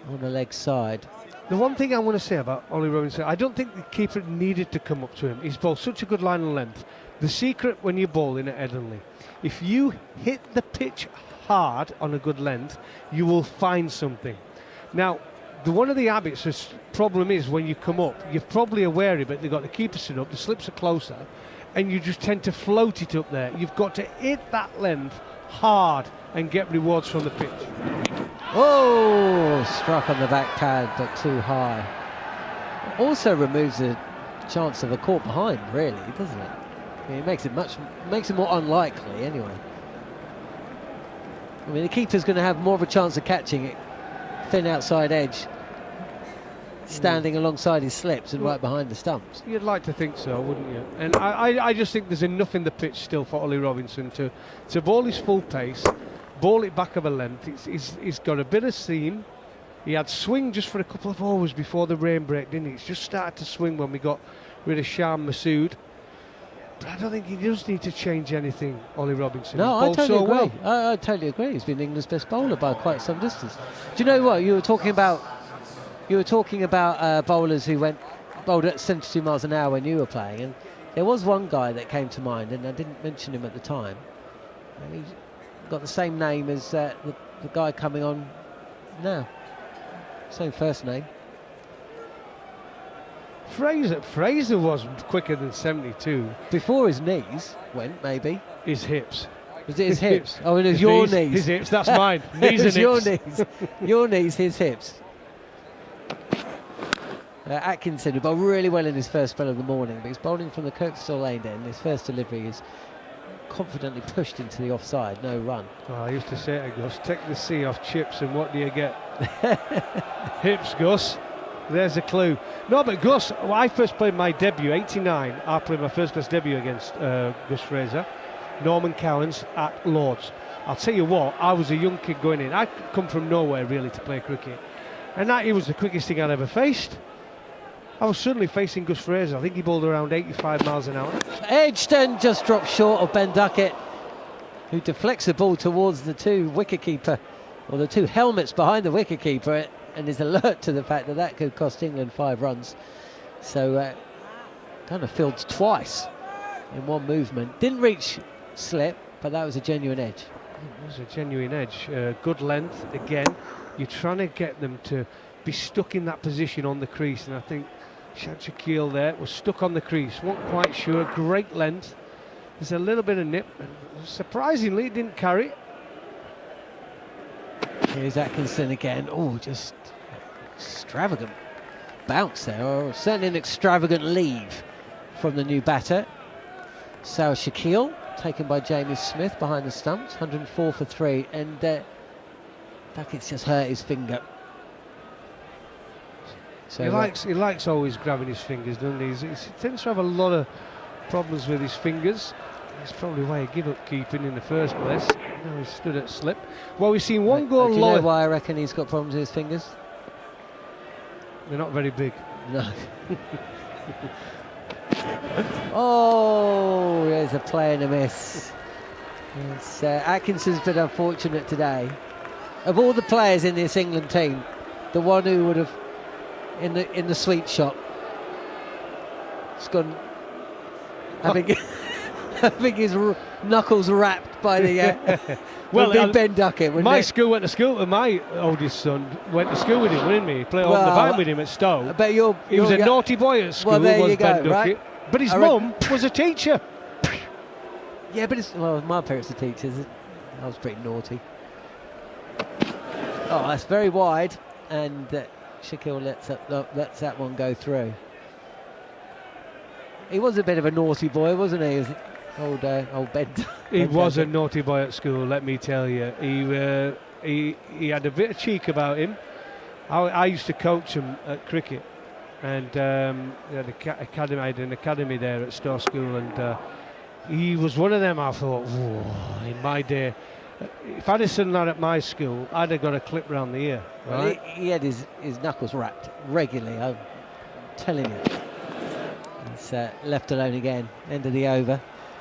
on the leg side. The one thing I want to say about Ollie Robinson, I don't think the keeper needed to come up to him. He's bowled such a good line and length. The secret when you're bowling at Headingley, if you hit the pitch hard on a good length, you will find something. Now, one of the habits, the problem is when you come up, you're probably aware of it, they've got the keeper set up, the slips are closer, and you just tend to float it up there. You've got to hit that length hard and get rewards from the pitch. Oh, struck on the back pad, but too high. Also removes the chance of a caught behind, really, doesn't it? I mean, it makes it more unlikely, anyway. I mean, the keeper's going to have more of a chance of catching it, thin outside edge, standing alongside his slips and right behind the stumps. You'd like to think so, wouldn't you? And I just think there's enough in the pitch still for Ollie Robinson to bowl his full pace, bowl it back of a length. He's got a bit of seam. He had swing just for a couple of overs before the rain break, didn't he? He's just started to swing when we got rid of Sham Masood. But I don't think he does need to change anything, Ollie Robinson. No, I totally agree. I totally agree. He's been England's best bowler by quite some distance. Do you know what? You were talking about bowlers who bowled at 72 miles an hour when you were playing, and there was one guy that came to mind, and I didn't mention him at the time. He's got the same name as the guy coming on now. Same first name. Fraser was quicker than 72. Before his knees went, maybe. His hips. Was it his hips? Oh, it was your knees. His hips, that's mine. Knees and hips. Your knees. Your knees, his hips. Atkinson, who bowled really well in his first spell of the morning, but he's bowling from the Kirkstall Lane end. His first delivery is confidently pushed into the offside, no run. Oh, I used to say to Gus, take the C off chips and what do you get? Hips, Gus. There's a clue. No, but Gus, when I first played my debut, 89, I played my first class debut against Gus Fraser, Norman Cowans at Lords. I'll tell you what, I was a young kid going in. I'd come from nowhere really to play cricket. And he was the quickest thing I'd ever faced. I was suddenly facing Gus Fraser. I think he bowled around 85 miles an hour. Edged and just dropped short of Ben Duckett, who deflects the ball towards the two wicketkeeper, or the two helmets behind the wicketkeeper, and is alert to the fact that could cost England 5 runs. So kind of fields twice in one movement. Didn't reach slip, but that was a genuine edge. It was a genuine edge. Good length again. You're trying to get them to be stuck in that position on the crease, and I think Shad Shaquille there was stuck on the crease. Wasn't quite sure. Great length. There's a little bit of nip, and surprisingly it didn't carry. Here's Atkinson again. Oh, just extravagant bounce there, or certainly an extravagant leave from the new batter. Sal Shaquille, taken by Jamie Smith behind the stumps, 104 for 3, and Duckett's just hurt his finger. So he likes always grabbing his fingers, doesn't he? He tends to have a lot of problems with his fingers. That's probably why he gave up keeping in the first place. Now he's stood at slip. Well, we've seen one go low. Do you know why I reckon he's got problems with his fingers? They're not very big. No. Oh, there's a play and a miss. Atkinson's been unfortunate today. Of all the players in this England team, the one who would have in the sweet shot It's gone. Having his knuckles wrapped by the well, big Ben Duckett. My school went to school with my oldest son. Went to school with him, didn't he? Played on the vine with him at Stowe. But he was a naughty boy at school. Well, there was you go, Ben Duckett. right? But his mum was a teacher. Yeah, but my parents are teachers. I was pretty naughty. Oh, that's very wide, and Shaquille lets that one go through. He was a bit of a naughty boy, wasn't he? Old Ben. He was a naughty boy at school, let me tell you. He had a bit of cheek about him. I used to coach him at cricket, and I had an academy there at Stowe School, and he was one of them. I thought, whoa, in my day, if I'd have done that at my school, I'd have got a clip round the ear. Right? Well, he had his knuckles wrapped regularly, I'm telling you. It's left alone again, end of the over.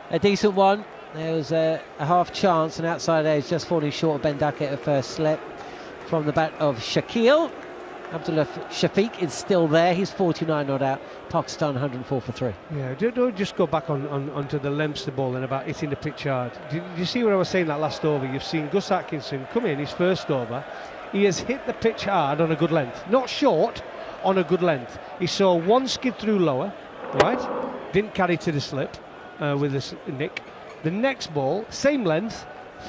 A decent one. There was a half chance, and outside edge just falling short of Ben Duckett at first slip from the bat of Shakil. Abdullah Shafiq is still there. He's 49 not out. Pakistan 104 for 3. Yeah, don't just go back onto the lengths of the ball and about hitting the pitch hard. Did you see what I was saying that last over? You've seen Gus Atkinson come in his first over. He has hit the pitch hard on a good length. Not short, on a good length. He saw one skid through lower, right? Didn't carry to the slip with a nick. The next ball, same length,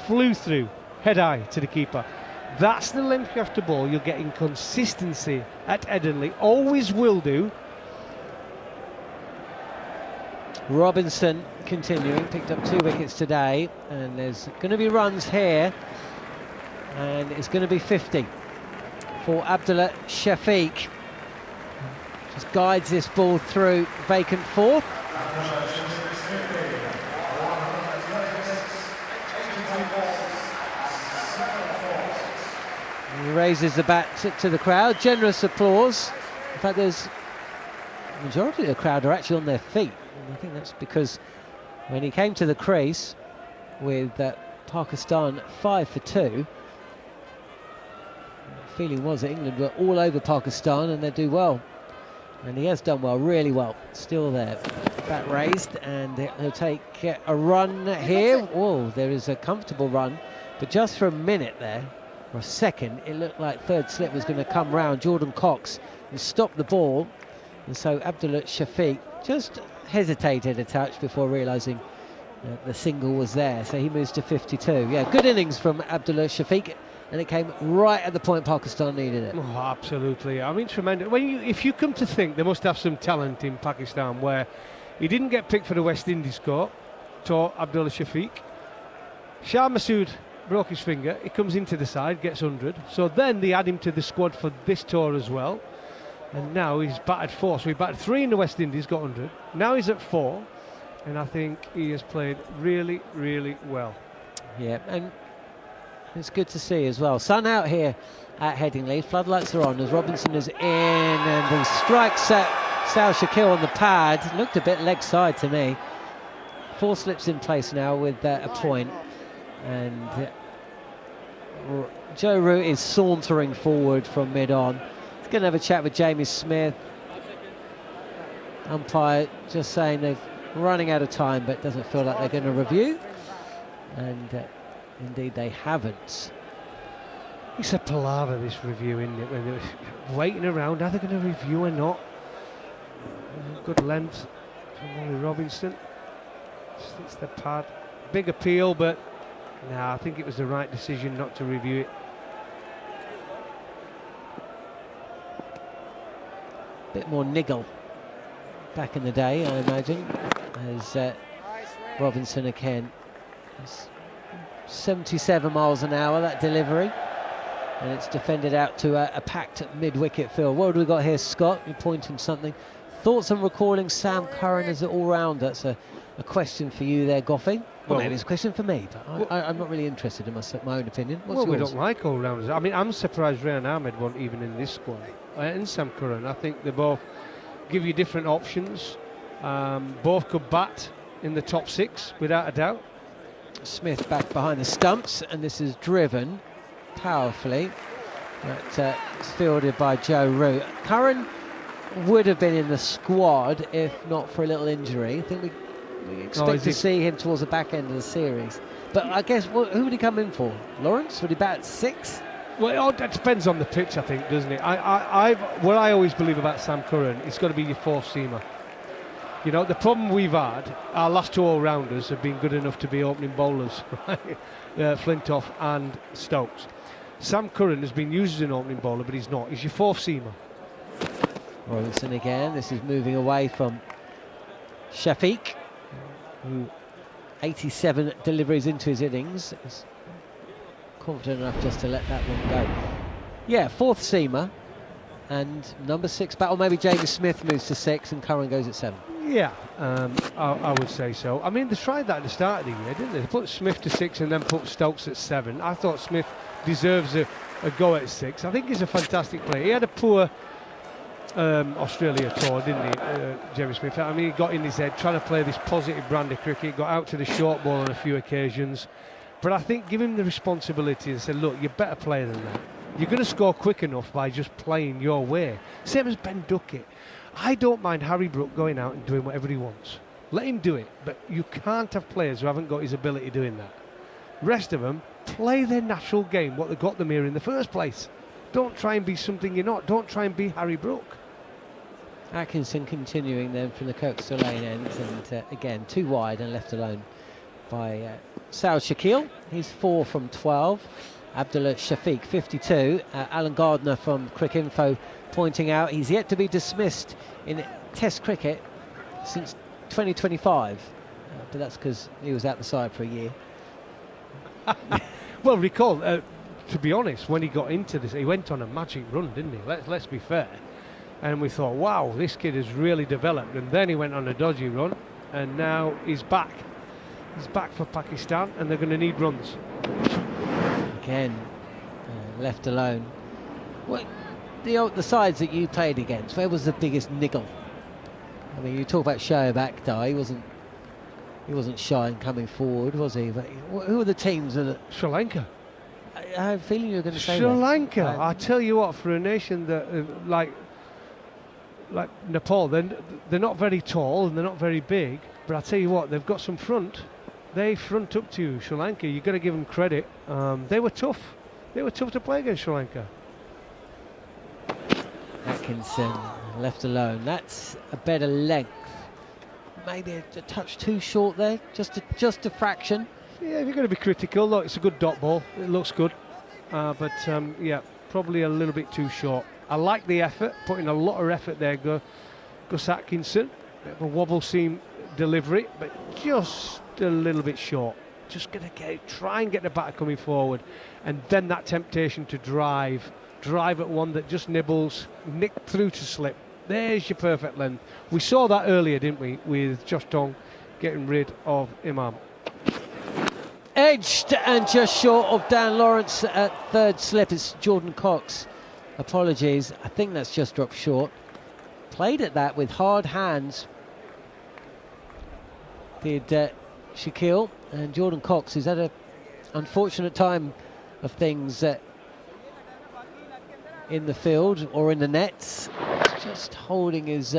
flew through, head high to the keeper. That's the length you have to bowl. You're getting consistency at Headingley. Always will do. Robinson continuing, picked up 2 wickets today, and there's going to be runs here, and it's going to be 50 for Abdullah Shafiq. Just guides this ball through vacant fourth. He raises the bat to the crowd. Generous applause. In fact, there's the majority of the crowd are actually on their feet. And I think that's because when he came to the crease with Pakistan 5 for 2, the feeling was that England were all over Pakistan and they'd do well. And he has done well, really well. Still there. Bat raised, and he'll take a run here. Oh, there is a comfortable run. But just for a minute there, or a second, it looked like third slip was going to come round Jordan Cox and stop the ball. And so Abdullah Shafiq just hesitated a touch before realising the single was there. So he moves to 52. Yeah, good innings from Abdullah Shafiq, and it came right at the point Pakistan needed it. Oh, absolutely. I mean, tremendous. If you come to think, they must have some talent in Pakistan, where he didn't get picked for the West Indies squad, to Abdullah Shafiq. Shah Massoud broke his finger. He comes into the side, gets 100. So then they add him to the squad for this tour as well. And now he's batted 4. So he batted 3 in the West Indies, got 100. Now he's at 4. And I think he has played really, really well. Yeah, and it's good to see as well. Sun out here at Headingley. Floodlights are on as Robinson is in, and he strikes Sal Shakil on the pad. Looked a bit leg side to me. 4 slips in place now with a point. And Joe Root is sauntering forward from mid-on. He's going to have a chat with Jamie Smith. Umpire just saying they're running out of time, but doesn't feel like they're going to review. And indeed they haven't. It's a palaver, this review, isn't it? When they're waiting around, are they going to review or not? Good length from Ollie Robinson. It's the pad. Big appeal, but no, I think it was the right decision not to review it. Bit more niggle back in the day, I imagine, as Robinson again. 77 miles an hour, that delivery. And it's defended out to a packed mid-wicket field. What have we got here, Scott? You're pointing something. Thoughts on recalling Sam Curran as an all-rounder? That's a question for you there, Goughy. Well, maybe it's a question for me, but I'm not really interested in my own opinion. What's yours? We don't like all-rounders. I mean, I'm surprised Rehan Ahmed wasn't even in this squad. And Sam Curran, I think they both give you different options. Both could bat in the top 6, without a doubt. Smith back behind the stumps, and this is driven powerfully. But it's fielded by Joe Root. Curran would have been in the squad if not for a little injury. I think we expect to see him towards the back end of the series. But I guess, who would he come in for? Lawrence? Would he bat at 6? Well, that depends on the pitch, I think, doesn't it? What I always believe about Sam Curran, it's got to be your fourth seamer. You know, the problem we've had, our last 2 all-rounders have been good enough to be opening bowlers, right? Flintoff and Stokes. Sam Curran has been used as an opening bowler, but he's not. He's your fourth seamer. Robinson again. This is moving away from Shafiq, who 87 deliveries into his innings. Is confident enough just to let that one go. Yeah, fourth seamer. And number 6 bat, or maybe James Smith moves to 6 and Curran goes at 7. Yeah, I would say so. I mean, they tried that at the start of the year, didn't they? They put Smith to 6 and then put Stokes at 7. I thought Smith deserves a go at 6. I think he's a fantastic player. He had a poor Australia tour, didn't he, James Smith? I mean, he got in his head trying to play this positive brand of cricket, got out to the short ball on a few occasions. But I think give him the responsibility and say, look, you're a better player than that. You're going to score quick enough by just playing your way. Same as Ben Duckett. I don't mind Harry Brook going out and doing whatever he wants. Let him do it. But you can't have players who haven't got his ability doing that. Rest of them, play their natural game, what they got them here in the first place. Don't try and be something you're not. Don't try and be Harry Brook. Atkinson continuing then from the Kirkstall Lane end, and again 2 wide and left alone by Saud Shakil. He's 4 from 12. Abdullah Shafiq 52. Alan Gardner from Cricinfo pointing out he's yet to be dismissed in Test cricket since 2025, but that's because he was out the side for a year. Well, recall, to be honest, when he got into this, he went on a magic run, didn't he? Let's be fair. And we thought, wow, this kid has really developed. And then he went on a dodgy run, and now he's back. He's back for Pakistan, and they're going to need runs. Again, left alone. What the sides that you played against, where was the biggest niggle? I mean, you talk about Shoaib Akhtar, he wasn't shy in coming forward, was he? But who are the teams that... Sri Lanka. I have a feeling you're going to say Sri Lanka. I tell you what, for a nation that like Nepal, they're not very tall and they're not very big, but I tell you what, they've got some front. They front up to you, Sri Lanka. You've got to give them credit. They were tough. They were tough to play against Sri Lanka. Atkinson left alone. That's a better length. Maybe a touch too short there, just a fraction. Yeah, if you're going to be critical, look, it's a good dot ball. It looks good, but yeah, probably a little bit too short. I like the effort, putting a lot of effort there. Gus Atkinson, bit of a wobble seam delivery, but just a little bit short. Just going to try and get the batter coming forward, and then that temptation to drive at one that just nibbles, nick through to slip. There's your perfect length. We saw that earlier, didn't we, with Josh Tong getting rid of Imam. Edged and just short of Dan Lawrence at third slip. It's Jordan Cox. Apologies, I think that's just dropped short. Played at that with hard hands. Did Shakil, and Jordan Cox, who's had an unfortunate time of things in the field or in the nets, just holding his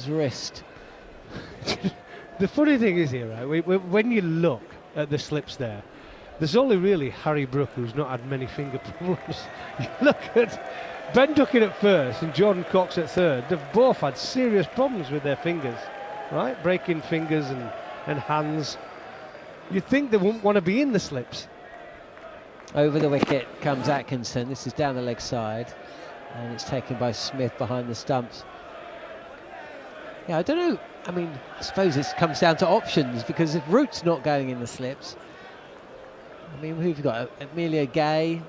wrist. The funny thing is here, right, when you look at the slips there's only really Harry Brook who's not had many finger problems. You look at Ben Duckett at first and Jordan Cox at third. They've both had serious problems with their fingers, right? Breaking fingers and hands. You'd think they wouldn't want to be in the slips. Over the wicket comes Atkinson. This is down the leg side, and it's taken by Smith behind the stumps. Yeah, I don't know. I mean, I suppose this comes down to options, because if Root's not going in the slips, I mean, who've you got? Amelia Gay.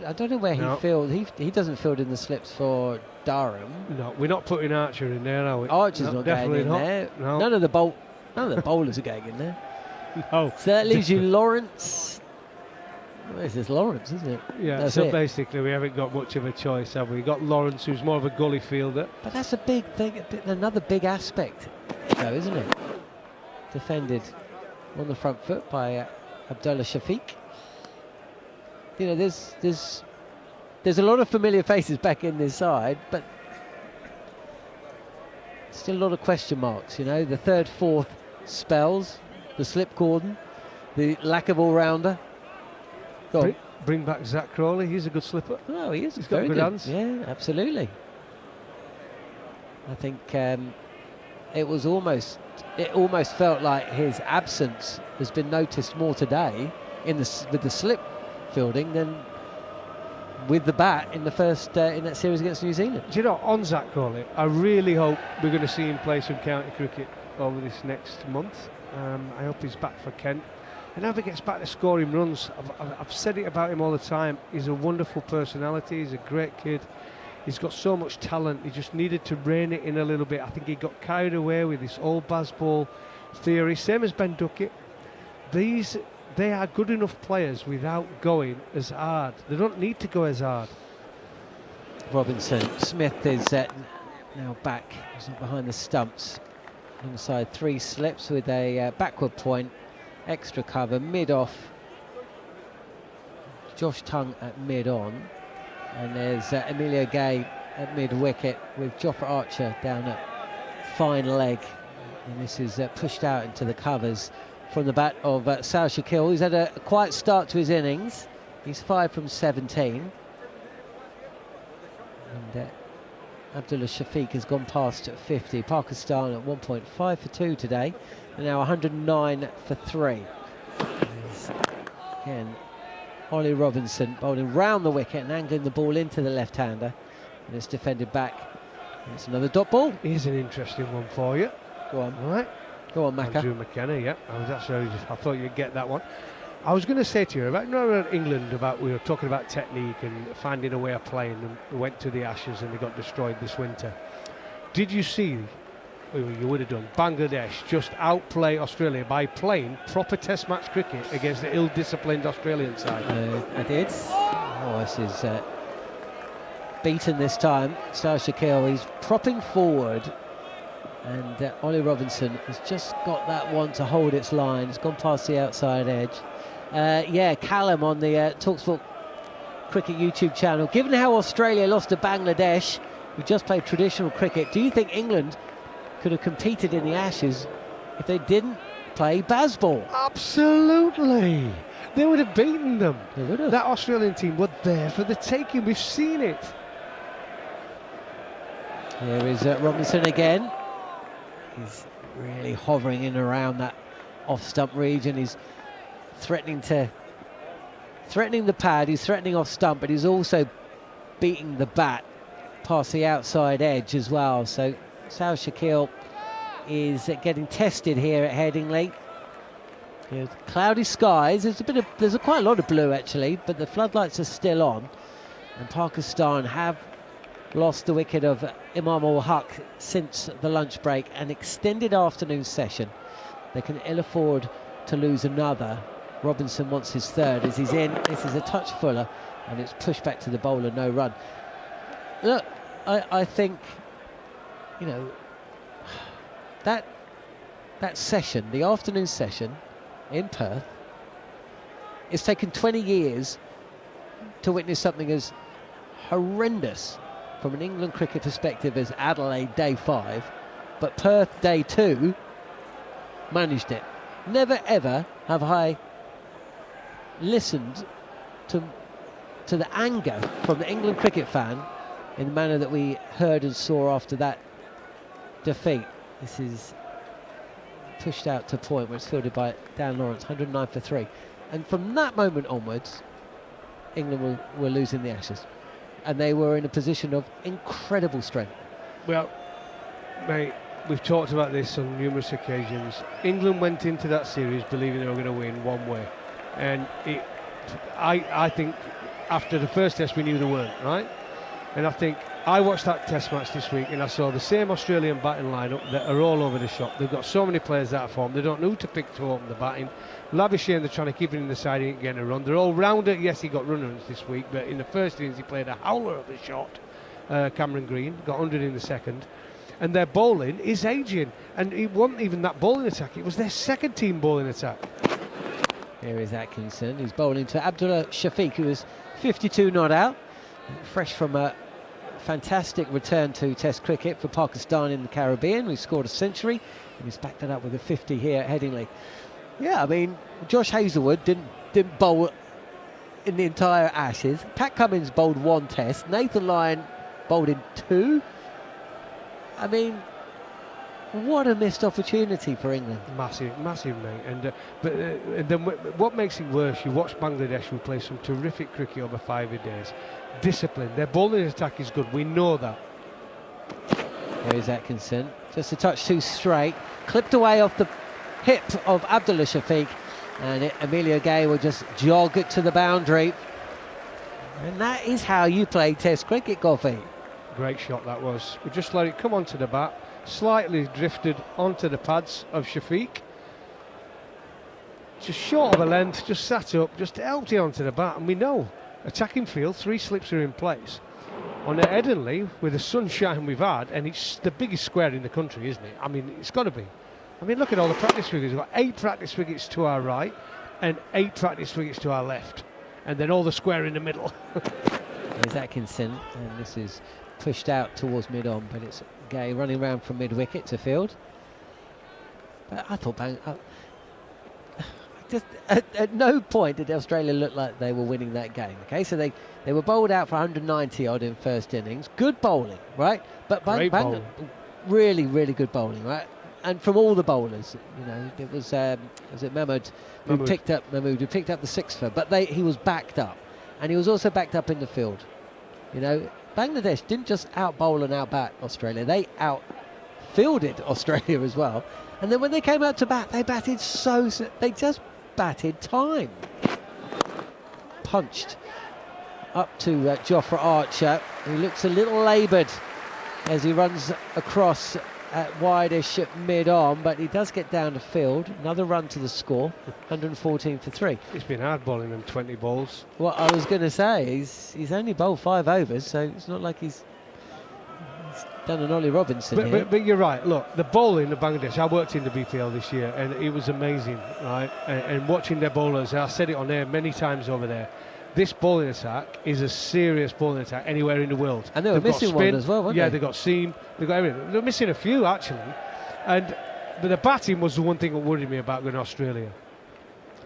I don't know where he fields. He doesn't field in the slips for Durham. No, we're not putting Archer in there, are we? Archer's not going in there. No. None of the bowlers are going in there. No. So that leaves you Lawrence. Well, this is Lawrence, isn't it? Yeah, that's so it. Basically we haven't got much of a choice, have we? We've got Lawrence, who's more of a gully fielder. But that's a big thing, another big aspect, though, isn't it? Defended on the front foot by Abdullah Shafiq. You know, there's there's a lot of familiar faces back in this side, but still a lot of question marks, you know. The third, fourth spells, the slip cordon, the lack of all-rounder. Bring back Zach Crawley, he's a good slipper. Oh, he is. He's got good hands. Yeah, absolutely. I think it almost felt like his absence has been noticed more today with the slip fielding than with the bat in the first in that series against New Zealand. Do you know, on Zach Crawley, I really hope we're going to see him play some county cricket over this next month. I hope he's back for Kent. And now he gets back to scoring runs. I've said it about him all the time. He's a wonderful personality. He's a great kid. He's got so much talent. He just needed to rein it in a little bit. I think he got carried away with this old Bazball theory. Same as Ben Duckett. They are good enough players without going as hard. They don't need to go as hard. Robinson. Smith is now back. He's not behind the stumps. Alongside 3 slips with a backward point. Extra cover, mid-off. Josh Tongue at mid-on. And there's Emilio Gay at mid-wicket with Jofra Archer down at fine leg. And this is pushed out into the covers from the bat of Sal Shakil. He's had a quiet start to his innings. He's 5 from 17. And Abdullah Shafiq has gone past 50. Pakistan at 1.5 for 2 today. And now 109 for 3. Again, Ollie Robinson bowling round the wicket and angling the ball into the left-hander. And it's defended back. And it's another dot ball. Here's an interesting one for you. Go on. All right. Go on, Macca. Andrew McKenna, yeah. I thought you'd get that one. I was going to say to you about England, we were talking about technique and finding a way of playing, and we went to the Ashes and they got destroyed this winter. Did you see? You would have done. Bangladesh just outplay Australia by playing proper Test match cricket against the ill-disciplined Australian side. I did. Oh, this is beaten this time. Sal Shakil, he's propping forward, and Ollie Robinson has just got that one to hold its line. It's gone past the outside edge. Yeah, Callum on the talkSPORT Cricket YouTube channel. Given how Australia lost to Bangladesh, who just played traditional cricket, do you think England could have competed in the Ashes if they didn't play Bazball? Absolutely. They would have beaten them. They would have. That Australian team were there for the taking. We've seen it. Here is Robinson again. He's really hovering in and around that off-stump region. He's threatening the pad. He's threatening off-stump, but he's also beating the bat past the outside edge as well. So Sal Shakil is getting tested here at Headingley. With cloudy skies, there's quite a lot of blue actually, but the floodlights are still on. And Pakistan have lost the wicket of Imam ul Haq since the lunch break, an extended afternoon session. They can ill afford to lose another. Robinson wants his third as he's in. This is a touch fuller, and it's pushed back to the bowler, no run. Look, I think, you know, that session, the afternoon session in Perth, it's taken 20 years to witness something as horrendous from an England cricket perspective as Adelaide Day 5, but Perth Day 2 managed it. Never ever have I listened to the anger from the England cricket fan in the manner that we heard and saw after that defeat. This is pushed out to point where it's fielded by Dan Lawrence, 109 for 3. And from that moment onwards, England were losing the Ashes. And they were in a position of incredible strength. Well, mate, we've talked about this on numerous occasions. England went into that series believing they were going to win one way. And I think after the first test we knew they weren't, right? And I think I watched that test match this week and I saw the same Australian batting lineup that are all over the shop. They've got so many players out of form, they don't know who to pick to open the batting. Labuschagne, they're trying to keep it in the side, he ain't getting a run. They're all rounder. Yes, he got run-runs this week, but in the first innings he played a howler of a shot. Cameron Green got 100 in the second. And their bowling is aging. And it wasn't even that bowling attack, it was their second team bowling attack. Here is Atkinson, who's bowling to Abdullah Shafiq, who is 52 not out. fresh from a fantastic return to Test cricket for Pakistan in the Caribbean. We scored a century, and he's backed it up with a 50 here at Headingley. Yeah, I mean, Josh Hazlewood didn't bowl in the entire Ashes. Pat Cummins bowled 1 Test. Nathan Lyon bowled in 2. I mean, what a missed opportunity for England. Massive, mate. And then what makes it worse, you watch Bangladesh, who play some terrific cricket over 5 days. Discipline. Their bowling attack is good. We know that. There is Atkinson. Just a touch too straight. Clipped away off the hip of Abdullah Shafiq. And Emilio Gay will just jog it to the boundary. And that is how you play Test cricket, Goughy. Great shot that was. We just let it come onto the bat. Slightly drifted onto the pads of Shafiq. Just short of a length, just sat up, just helped it onto the bat. And we know, attacking field, 3 slips are in place. On the Headingley, with the sunshine we've had, and it's the biggest square in the country, isn't it? I mean, it's got to be. I mean, look at all the practice wickets. We've got 8 practice wickets to our right and 8 practice wickets to our left. And then all the square in the middle. There's Atkinson, and this is pushed out towards mid-on, but it's Gay running around from mid-wicket to field. But I thought just at no point did Australia look like they were winning that game. Okay, so they were bowled out for 190 odd in first innings. Good bowling, right? But really, really good bowling, right? And from all the bowlers, you know, it was Mahmood who picked up the 6 but he was backed up, and he was also backed up in the field. You know, Bangladesh didn't just out-bowl and out-bat Australia, they out-fielded Australia as well. And then when they came out to bat, they just batted time. Punched up to Jofra Archer, who looks a little laboured as he runs across at wideish at mid-on, but he does get down to field. Another run to the score, 114 for 3. He's been hard bowling them 20 balls. Well, I was going to say, he's only bowled 5 overs, so it's not like he's done an Ollie Robinson here. But you're right, look, the bowling of Bangladesh, I worked in the BPL this year, and it was amazing, right? And watching their bowlers, I said it on air many times over there, this bowling attack is a serious bowling attack anywhere in the world. And they were missing one as well, weren't they? Yeah, they got seam, they got everything. They're missing a few, actually. But the batting was the one thing that worried me about going to Australia.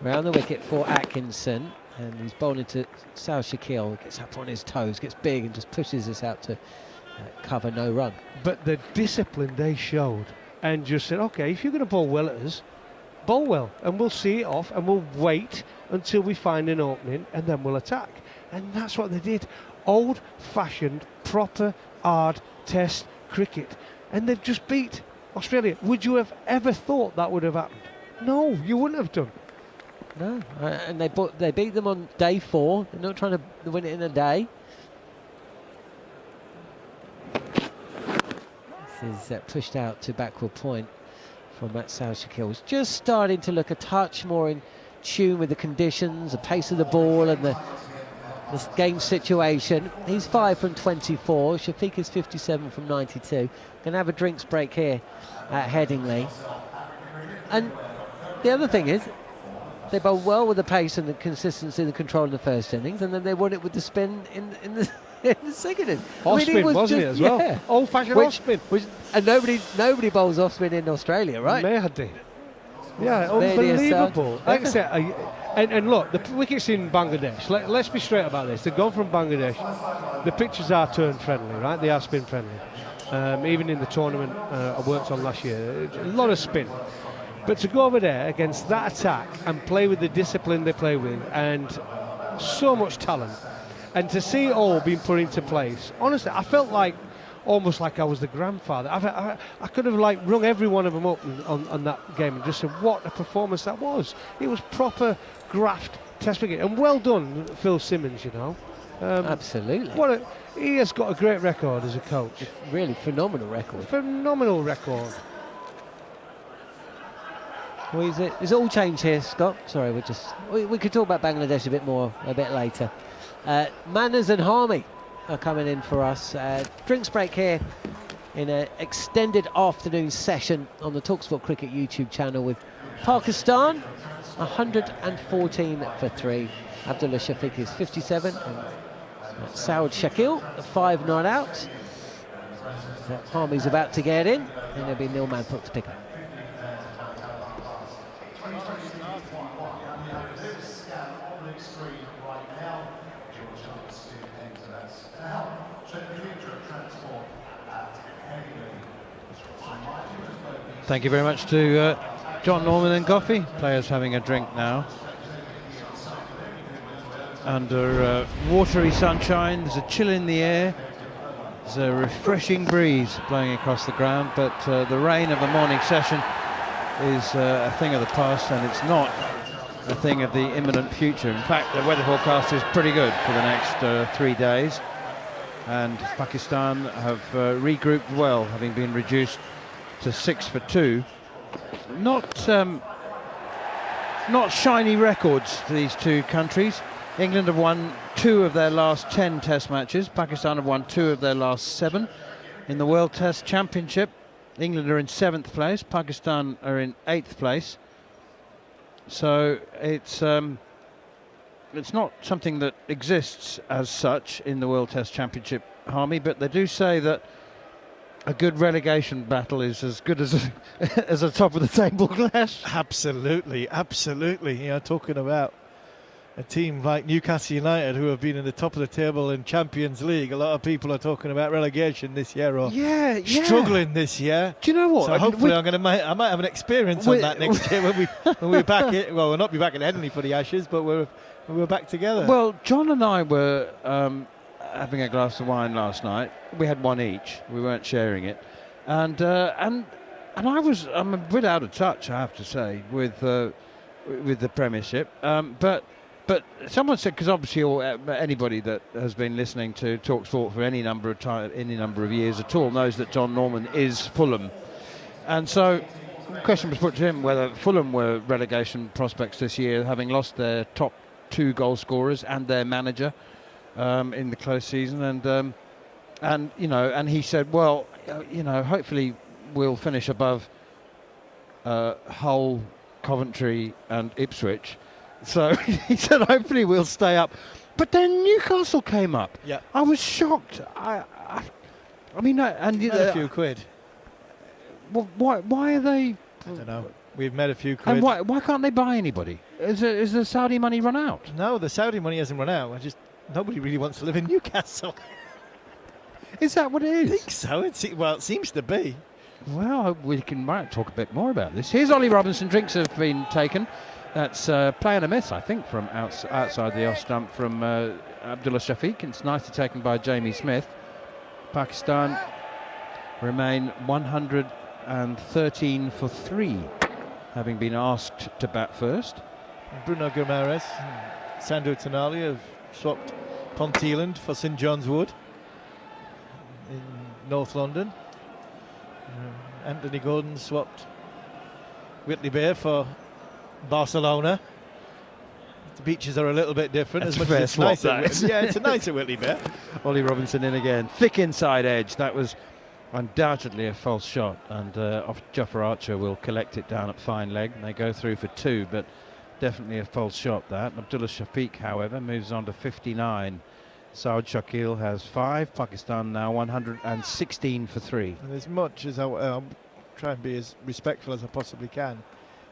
Round the wicket for Atkinson, and he's bowling to Sal Shakil. Gets up on his toes, gets big, and just pushes this out to cover no run. But the discipline they showed, and just said, okay, if you're going to bowl well at us, bowl well, and we'll see it off, and we'll wait until we find an opening, and then we'll attack. And that's what they did. Old-fashioned, proper, hard Test cricket. And they've just beat Australia. Would you have ever thought that would have happened? No, you wouldn't have done. No, and they beat them on day 4. They're not trying to win it in a day. This is pushed out to backward point from Matt Southall. It's just starting to look a touch more in tune with the conditions, the pace of the ball, and the game situation. He's 5 from 24. Shafiq is 57 from 92. Going to have a drinks break here at Headingley. And the other thing is, they bowl well with the pace and the consistency and the control in the first innings, and then they won it with the spin in the second innings. Off spin, wasn't it, as well? Yeah. Old-fashioned off spin. And nobody bowls off spin in Australia, right? Mehdi. Yeah, unbelievable. Like I said, and look, the wickets in Bangladesh, let's be straight about this. They've gone from Bangladesh. The pitches are turn friendly, right? They are spin friendly. Even in the tournament I worked on last year, a lot of spin. But to go over there against that attack and play with the discipline they play with, and so much talent, and to see it all being put into place, honestly, I felt like almost like I was the grandfather. I could have like rung every one of them up on that game and just said what a performance that was. It was proper graft Test cricket, and well done, Phil Simmons. You know, absolutely. He has got a great record as a coach. Really phenomenal record. Phenomenal record. Well, is it all changed here, Scott? Sorry, we could talk about Bangladesh a bit more a bit later. Manners and Harmy are coming in for us. Drinks break here in an extended afternoon session on the talkSPORT Cricket YouTube channel with Pakistan, 114 for 3. Abdullah Shafiq is 57 and Saud Shakil, the 5 not out. Harmy's about to get in, and there'll be Neil Manthorp to pick up. Thank you very much to Jon Norman and Gough. Players having a drink now. Under watery sunshine, there's a chill in the air. There's a refreshing breeze blowing across the ground, but the rain of the morning session is a thing of the past, and it's not a thing of the imminent future. In fact, the weather forecast is pretty good for the next 3 days, and Pakistan have regrouped well, having been reduced to 6 for 2. Not shiny records to these two countries. England have won 2 of their last 10 Test matches. Pakistan have won 2 of their last 7. In the World Test Championship, England are in 7th place. Pakistan are in 8th place. So it's not something that exists as such in the World Test Championship, Harmy, but they do say that a good relegation battle is as good as a top of the table clash. Absolutely, absolutely. You know, talking about a team like Newcastle United, who have been in the top of the table in Champions League, a lot of people are talking about relegation this year, or struggling this year. Do you know what? So hopefully I might have an experience on that next year when we're back. Well, we'll not be back in Headingley for the Ashes, but we're back together. Well, John and I were having a glass of wine last night. We had one each. We weren't sharing it, and I'm a bit out of touch, I have to say, with the Premiership. But someone said, because obviously anybody that has been listening to talkSPORT for any number of years at all knows that Jon Norman is Fulham, and so the question was put to him whether Fulham were relegation prospects this year, having lost their top 2 goal scorers and their manager in the close season, and he said, well, hopefully we'll finish above Hull, Coventry and Ipswich. So he said, hopefully we'll stay up. But then Newcastle came up. Yeah, I was shocked. I mean, and made a few quid. Well, why are they? I don't know. We've made a few quid. And why can't they buy anybody? Is the Saudi money run out? No, the Saudi money hasn't run out. Nobody really wants to live in Newcastle. Is that what it is? I think so. It seems to be. Well, we might talk a bit more about this. Here's Ollie Robinson. Drinks have been taken. That's play and a miss, I think, from outside the off stump from Abdullah Shafiq. It's nicely taken by Jamie Smith. Pakistan remain 113 for 3, having been asked to bat first. Bruno Guimaraes, Sandro Tonali have swapped Ponteland for St John's Wood in North London. Anthony Gordon swapped Whitley Bay for Barcelona. The beaches are a little bit different. That's as much fair as it's nice swap, it's a nice at Whitley Bay. Ollie Robinson in again. Thick inside edge. That was undoubtedly a false shot, and Jofra Archer will collect it down at fine leg. They go through for 2, but definitely a false shot that. Abdullah Shafiq, however, moves on to 59. Saud Shakil has 5. Pakistan now 116 for 3. And as much as I'll try and be as respectful as I possibly can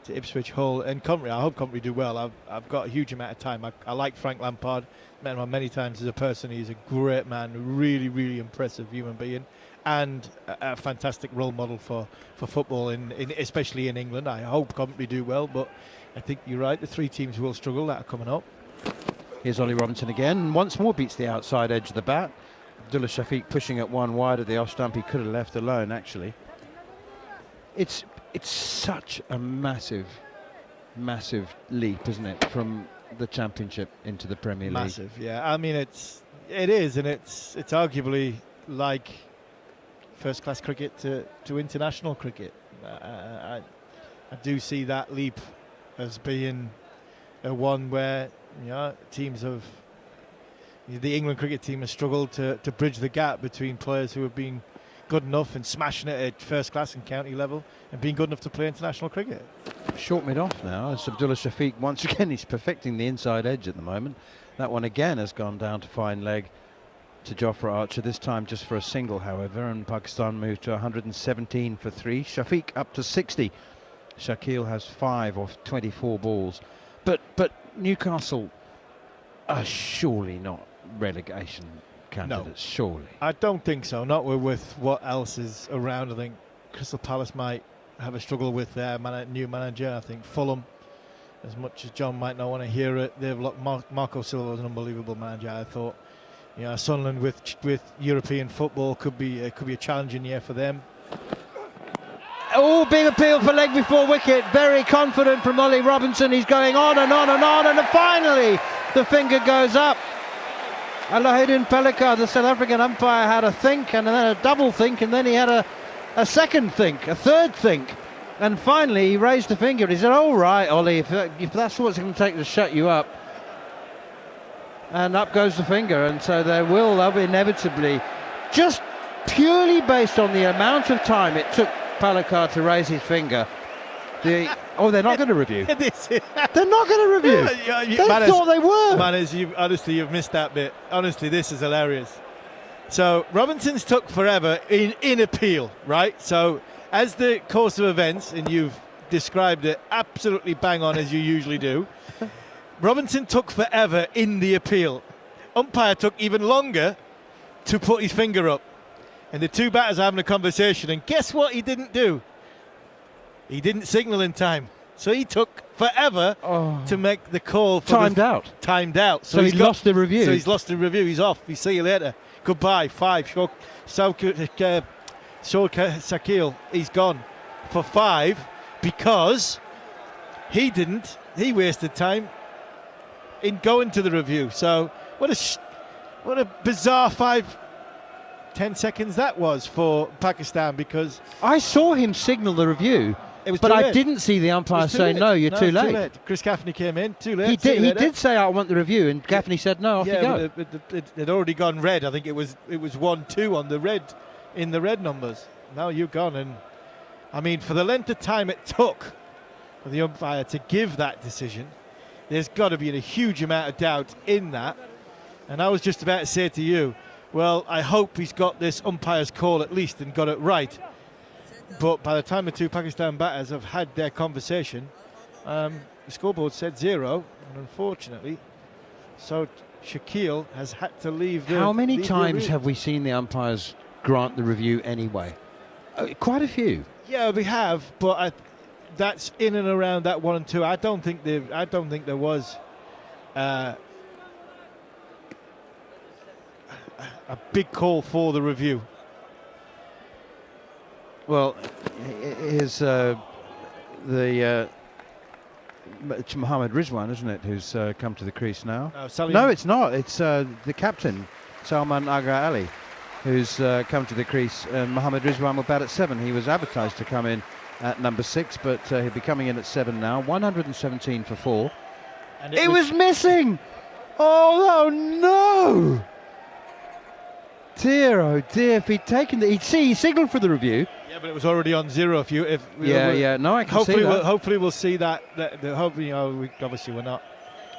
to Ipswich, Hull and Coventry, I hope Coventry do well. I've got a huge amount of time. I like Frank Lampard. Met him many times as a person. He's a great man, a really, really impressive human being, and a fantastic role model for football, especially in England. I hope Coventry do well, but I think you're right. The 3 teams will struggle that are coming up. Here's Ollie Robinson again, and once more beats the outside edge of the bat. Abdullah Shafiq pushing it one wide of the off stump. He could have left alone, actually. It's such a massive leap, isn't it, from the Championship into the Premier League? Massive, yeah. I mean, it is, and it's arguably like first-class cricket to international cricket. I do see that leap as being one where teams of the England cricket team has struggled to bridge the gap between players who have been good enough and smashing it at first class and county level and being good enough to play international cricket. Short mid off now as Abdullah Shafiq once again, he's perfecting the inside edge at the moment. That one again has gone down to fine leg to Jofra Archer, this time just for a single, however, and Pakistan moved to 117 for 3. Shafiq up to 60. Shakil has 5 off 24 balls. But Newcastle are surely not relegation candidates, surely. I don't think so, not with what else is around. I think Crystal Palace might have a struggle with their new manager. I think Fulham, as much as John might not want to hear it, they've Marco Silva was an unbelievable manager. I thought, Sunderland with European football could be a challenging year for them. Oh, big appeal for leg before wicket. Very confident from Ollie Robinson. He's going on and on and on, and finally the finger goes up. Alahidin Pelika, the South African umpire, had a think and then a double think, and then he had a second think, a third think, and finally he raised the finger. He said, "All right, Ollie, if that's what it's going to take to shut you up." And up goes the finger, and so there will inevitably, just purely based on the amount of time it took Palakar to raise his finger. They're not going to review. They're not going to review. They thought they were. Manners, you've missed that bit. Honestly, this is hilarious. So Robinson's took forever in appeal, right? So as the course of events, and you've described it absolutely bang on as you usually do, Robinson took forever in the appeal. Umpire took even longer to put his finger up. And the two batters are having a conversation, and guess what he didn't do? He didn't signal in time. So he took forever to make the call. Timed out. So he's lost the review. So he's lost the review. He's off. We see you later. Goodbye. 5. Shakil, he's gone for 5 because he wasted time in going to the review. So what a bizarre 5-10 seconds that was for Pakistan, because I saw him signal the review, but I didn't see the umpire say, "No, you're too late." Chris Gaffney came in, too late. He did say, "I want the review," and Gaffney said, "No, off you go." It had already gone red. I think it was 1-2 on the red, in the red numbers. Now you've gone, and I mean, for the length of time it took for the umpire to give that decision, there's got to be a huge amount of doubt in that. And I was just about to say to you, well, I hope he's got this umpire's call at least and got it right. But by the time the two Pakistan batters have had their conversation, the scoreboard said 0, and unfortunately, so Shakil has had to leave the... How many times have we seen the umpires grant the review anyway? Quite a few. Yeah, we have, but that's in and around that 1 and 2. I don't think there was a big call for the review. Well, here's it's Mohammad Rizwan, isn't it, who's come to the crease now? No, it's not. It's the captain, Salman Agha Ali, who's come to the crease. Mohammad Rizwan will bat at 7. He was advertised to come in at number 6, but he'll be coming in at 7 now. 117 for 4. And it was missing! Oh no! Dear, oh dear, if he'd taken he signalled for the review. Yeah, but it was already on 0. No, I can see that. Hopefully we'll see that. Obviously we're not.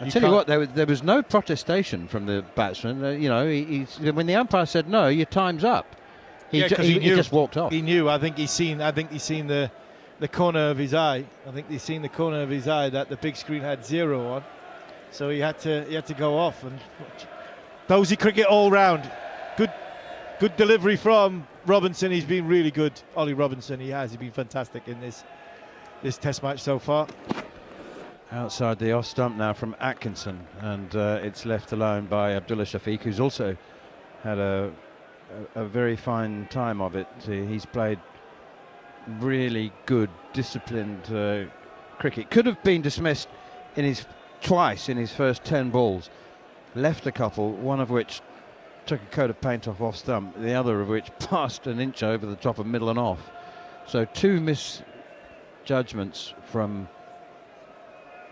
I tell you what, there was no protestation from the batsman. When the umpire said no, your time's up. He just walked off. He knew. I think he's seen the corner of his eye. That the big screen had 0 on, so he had to go off. And Dozy cricket all round. Good delivery from Robinson. He's been really good, Ollie Robinson. He's been fantastic in this Test match so far. Outside the off stump now from Atkinson, and it's left alone by Abdullah Shafiq, who's also had a very fine time of it. He's played really good, disciplined cricket. Could have been dismissed twice in his first 10 balls. Left a couple, one of which took a coat of paint off stump, the other of which passed an inch over the top of middle and off. So 2 misjudgments from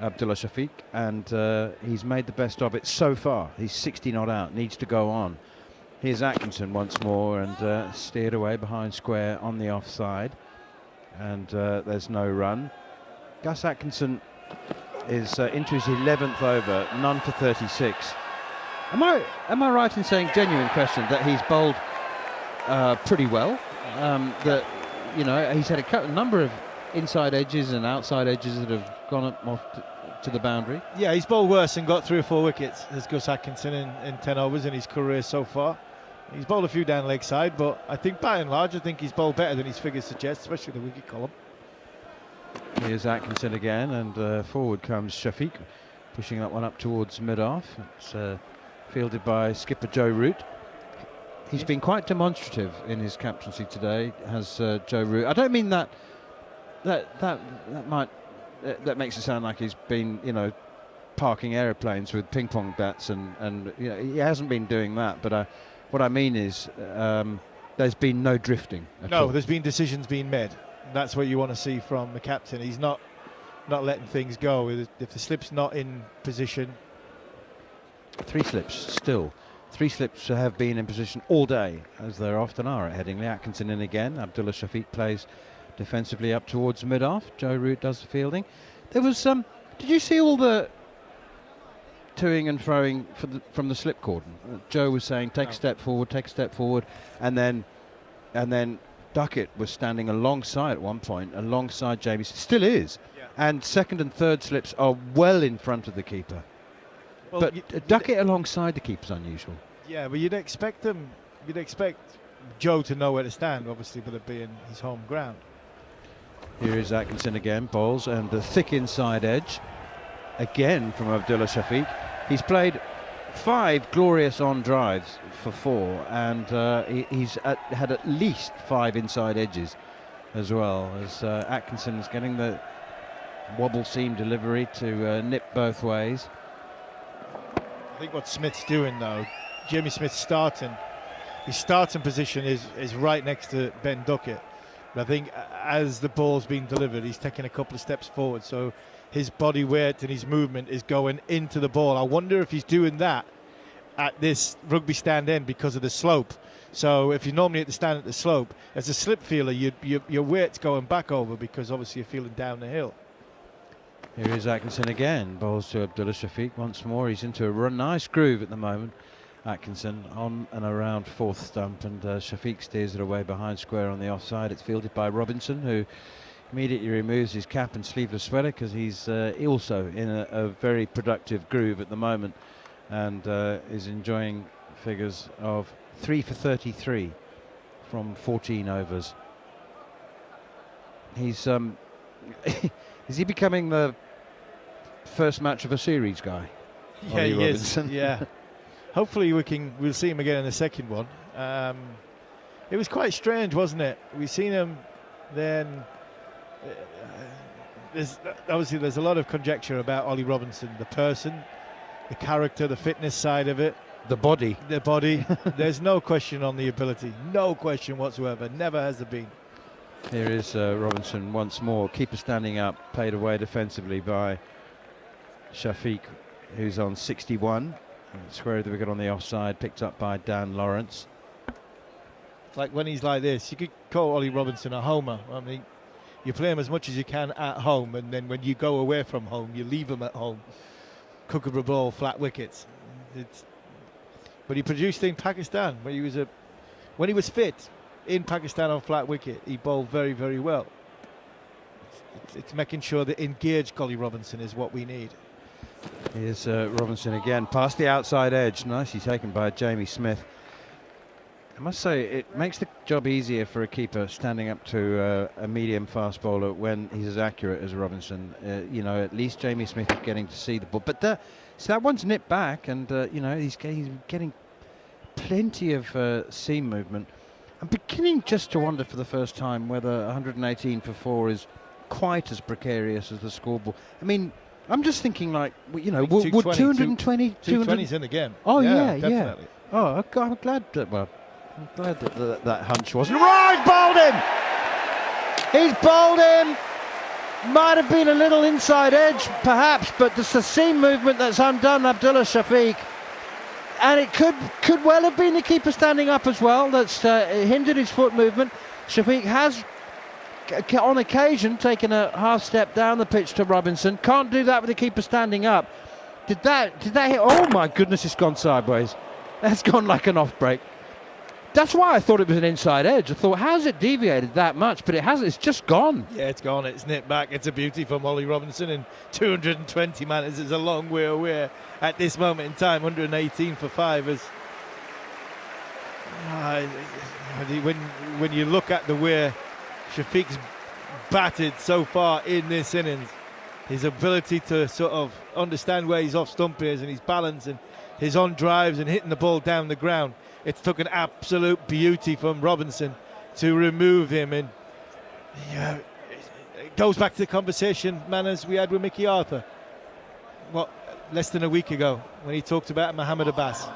Abdullah Shafiq, and he's made the best of it so far. He's 60 not out, needs to go on. Here's Atkinson once more, and steered away behind square on the offside, and there's no run. Gus Atkinson is into his 11th over, none for 36. Am I right in saying, genuine question, that he's bowled pretty well? That, you know, he's had a number of inside edges and outside edges that have gone up off to the boundary. Yeah, he's bowled worse and got 3 or 4 wickets as Gus Atkinson in 10 overs in his career so far. He's bowled a few down leg side, but I think by and large, I think he's bowled better than his figures suggest, especially the wicket column. Here's Atkinson again, and forward comes Shafiq, pushing that one up towards mid-off. It's fielded by skipper Joe Root. He's been quite demonstrative in his captaincy today, has Joe Root. I don't mean that makes it sound like he's been, you know, parking aeroplanes with ping pong bats, and you know, he hasn't been doing that. But what I mean is, there's been no drifting. No, there's been decisions being made. That's what you want to see from the captain. He's not letting things go. If the slip's not in position. 3 slips still. 3 slips have been in position all day, as there often are at Headingley. Atkinson in again. Abdullah Shafiq plays defensively up towards mid-off. Joe Root does the fielding. There was some. Did you see all the toing and throwing from the slip cordon? Joe was saying, take a step forward, and then Duckett was standing alongside at one point, alongside Jamie. Still is. Yeah. And second and third slips are well in front of the keeper. Well, but Duckett alongside the keeper's unusual. Yeah, but you'd expect Joe to know where to stand, obviously, with it being his home ground. Here is Atkinson again, bowls, and the thick inside edge again from Abdullah Shafiq. He's played 5 glorious on drives for 4, and he's had at least 5 inside edges as well, as Atkinson's getting the wobble seam delivery to nip both ways. I think what Smith's doing though, Jamie Smith's his starting position is right next to Ben Duckett. But I think as the ball's being delivered, he's taking a couple of steps forward, so his body weight and his movement is going into the ball. I wonder if he's doing that at this rugby stand end because of the slope. So if you're normally at the stand at the slope, as a slip feeler, your weight's going back over because obviously you're feeling down the hill. Here is Atkinson again, bowls to Abdullah Shafiq once more. He's into a nice groove at the moment. Atkinson on and around 4th stump, and Shafiq steers it away behind square on the offside. It's fielded by Robinson, who immediately removes his cap and sleeveless sweater because he's also in a very productive groove at the moment, and is enjoying figures of 3 for 33 from 14 overs. He's is he becoming the first match of a series guy? Yeah, he is. Yeah. Hopefully we'll see him again in the second one. It was quite strange, wasn't it? We've seen him then. There's a lot of conjecture about Ollie Robinson, the person, the character, the fitness side of it. The body. There's no question on the ability. No question whatsoever. Never has there been. Here is Robinson once more. Keeper standing up, played away defensively by Shafiq, who's on 61. Square of the wicket on the offside, picked up by Dan Lawrence. Like when he's like this, you could call Ollie Robinson a homer. I mean, you play him as much as you can at home, and then when you go away from home, you leave him at home. Cook a ball, flat wickets. But he produced in Pakistan when he was fit. In Pakistan on flat wicket, he bowled very, very well. It's making sure that engaged Ollie Robinson is what we need. Here's Robinson again, past the outside edge. Nicely taken by Jamie Smith. I must say, it makes the job easier for a keeper standing up to a medium fast bowler when he's as accurate as Robinson. You know, at least Jamie Smith is getting to see the ball. But so that one's nipped back, and you know, he's getting plenty of seam movement. I'm beginning just to wonder for the first time whether 118 for 4 is quite as precarious as the scoreboard. I mean, I'm just thinking, like, you know, would 220... 220's in the game. Oh, yeah, definitely. Yeah. Oh, I'm glad that, that hunch wasn't... Right, bowled him! He's bowled him! Might have been a little inside edge, perhaps, but it's the seam movement that's undone Abdullah Shafiq. And it could well have been the keeper standing up as well that's hindered his foot movement. Shafiq has, on occasion, taken a half step down the pitch to Robinson. Can't do that with the keeper standing up. Did that hit? Oh my goodness, it's gone sideways. That's gone like an off break. That's why I thought it was an inside edge. I thought, how's it deviated that much? But it hasn't. It's just gone. Yeah, it's gone. It's nipped back. It's a beauty from Ollie Robinson. And 220 manners is a long way away at this moment in time. 118 for 5. When you look at the way Shafiq's batted so far in this innings, his ability to sort of understand where his off stump is and his balance and his on drives and hitting the ball down the ground, it's took an absolute beauty from Robinson to remove him. And yeah, it goes back to the conversation, Manners, we had with Mickey Arthur, less than a week ago, when he talked about Mohamed Abbas.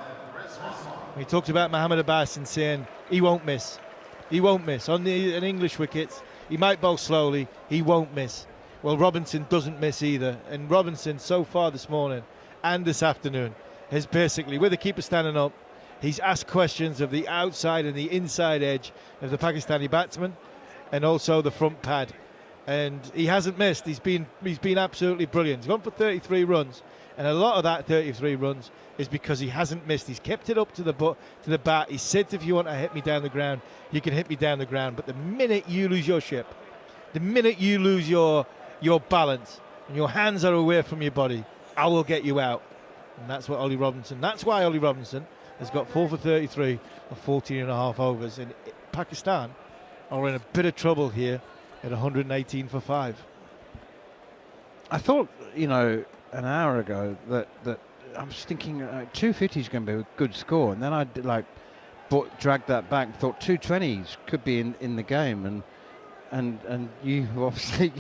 He talked about Mohamed Abbas and saying he won't miss. He won't miss. On an English wickets, he might bowl slowly, he won't miss. Well, Robinson doesn't miss either. And Robinson, so far this morning and this afternoon, has basically, with the keeper standing up, he's asked questions of the outside and the inside edge of the Pakistani batsman and also the front pad. And he hasn't missed. He's been absolutely brilliant. He's gone for 33 runs. And a lot of that 33 runs is because he hasn't missed. He's kept it up to the bat. He said, if you want to hit me down the ground, you can hit me down the ground. But the minute you lose your ship, the minute you lose your balance and your hands are away from your body, I will get you out. And that's why Ollie Robinson has got 4 for 33 of 14 and a half overs. And Pakistan are in a bit of trouble here at 118 for 5. I thought, an hour ago that I was thinking 250 is going to be a good score, and then I dragged that back and thought 220s could be in the game, and you obviously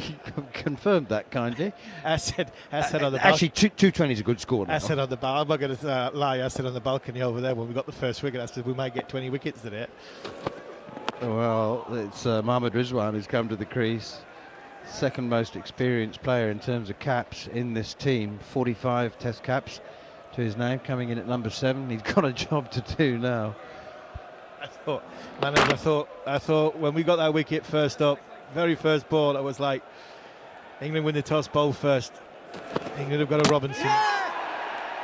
confirmed that kindly. I said on the actually 220 is a good score now. I said on the I'm not going to lie. I said on the balcony over there when we got the first wicket, I said we might get 20 wickets today. Well, it's Mohammad Rizwan who's come to the crease. Second most experienced player in terms of caps in this team, 45 test caps to his name, coming in at number 7. He's got a job to do now. I thought when we got that wicket first up, very first ball, I was like, England win the toss, bowl first. England have got a Robinson.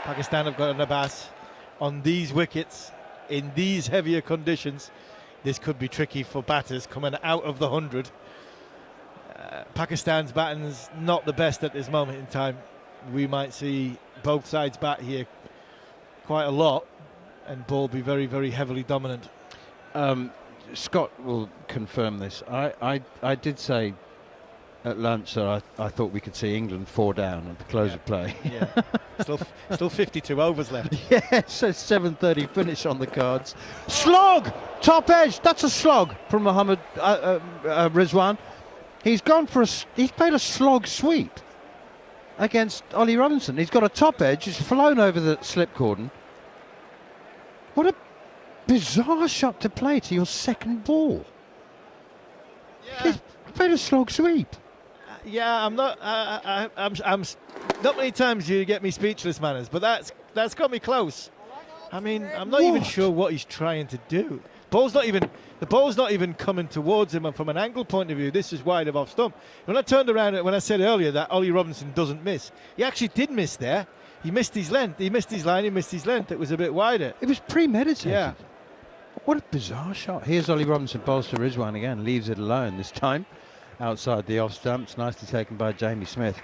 Pakistan have got an Abbas. On these wickets, in these heavier conditions, this could be tricky for batters coming out of the 100. Pakistan's batting's not the best at this moment in time. We might see both sides bat here quite a lot and ball be very, very heavily dominant. Scott will confirm this. I did say at lunch that I thought we could see England 4 down at the close of play. Yeah. still 52 overs left. Yeah, so 7:30 finish on the cards. Slog! Top edge! That's a slog from Mohammad Rizwan. He's played a slog sweep against Ollie Robinson. He's got a top edge. He's flown over the slip cordon. What a bizarre shot to play to your second ball. Yeah. He's played a slog sweep. Yeah, I'm not. I'm not many times you get me speechless, Manners, but that's got me close. I mean, I'm not even sure what he's trying to do. The ball's not even coming towards him, and from an angle point of view, this is wide of off stump. When I turned around, when I said earlier that Ollie Robinson doesn't miss, he actually did miss there. He missed his length. He missed his line. He missed his length. It was a bit wider. It was premeditated. Yeah. What a bizarre shot. Here's Ollie Robinson, bowls to Rizwan again, leaves it alone this time outside the off stumps. Nicely taken by Jamie Smith.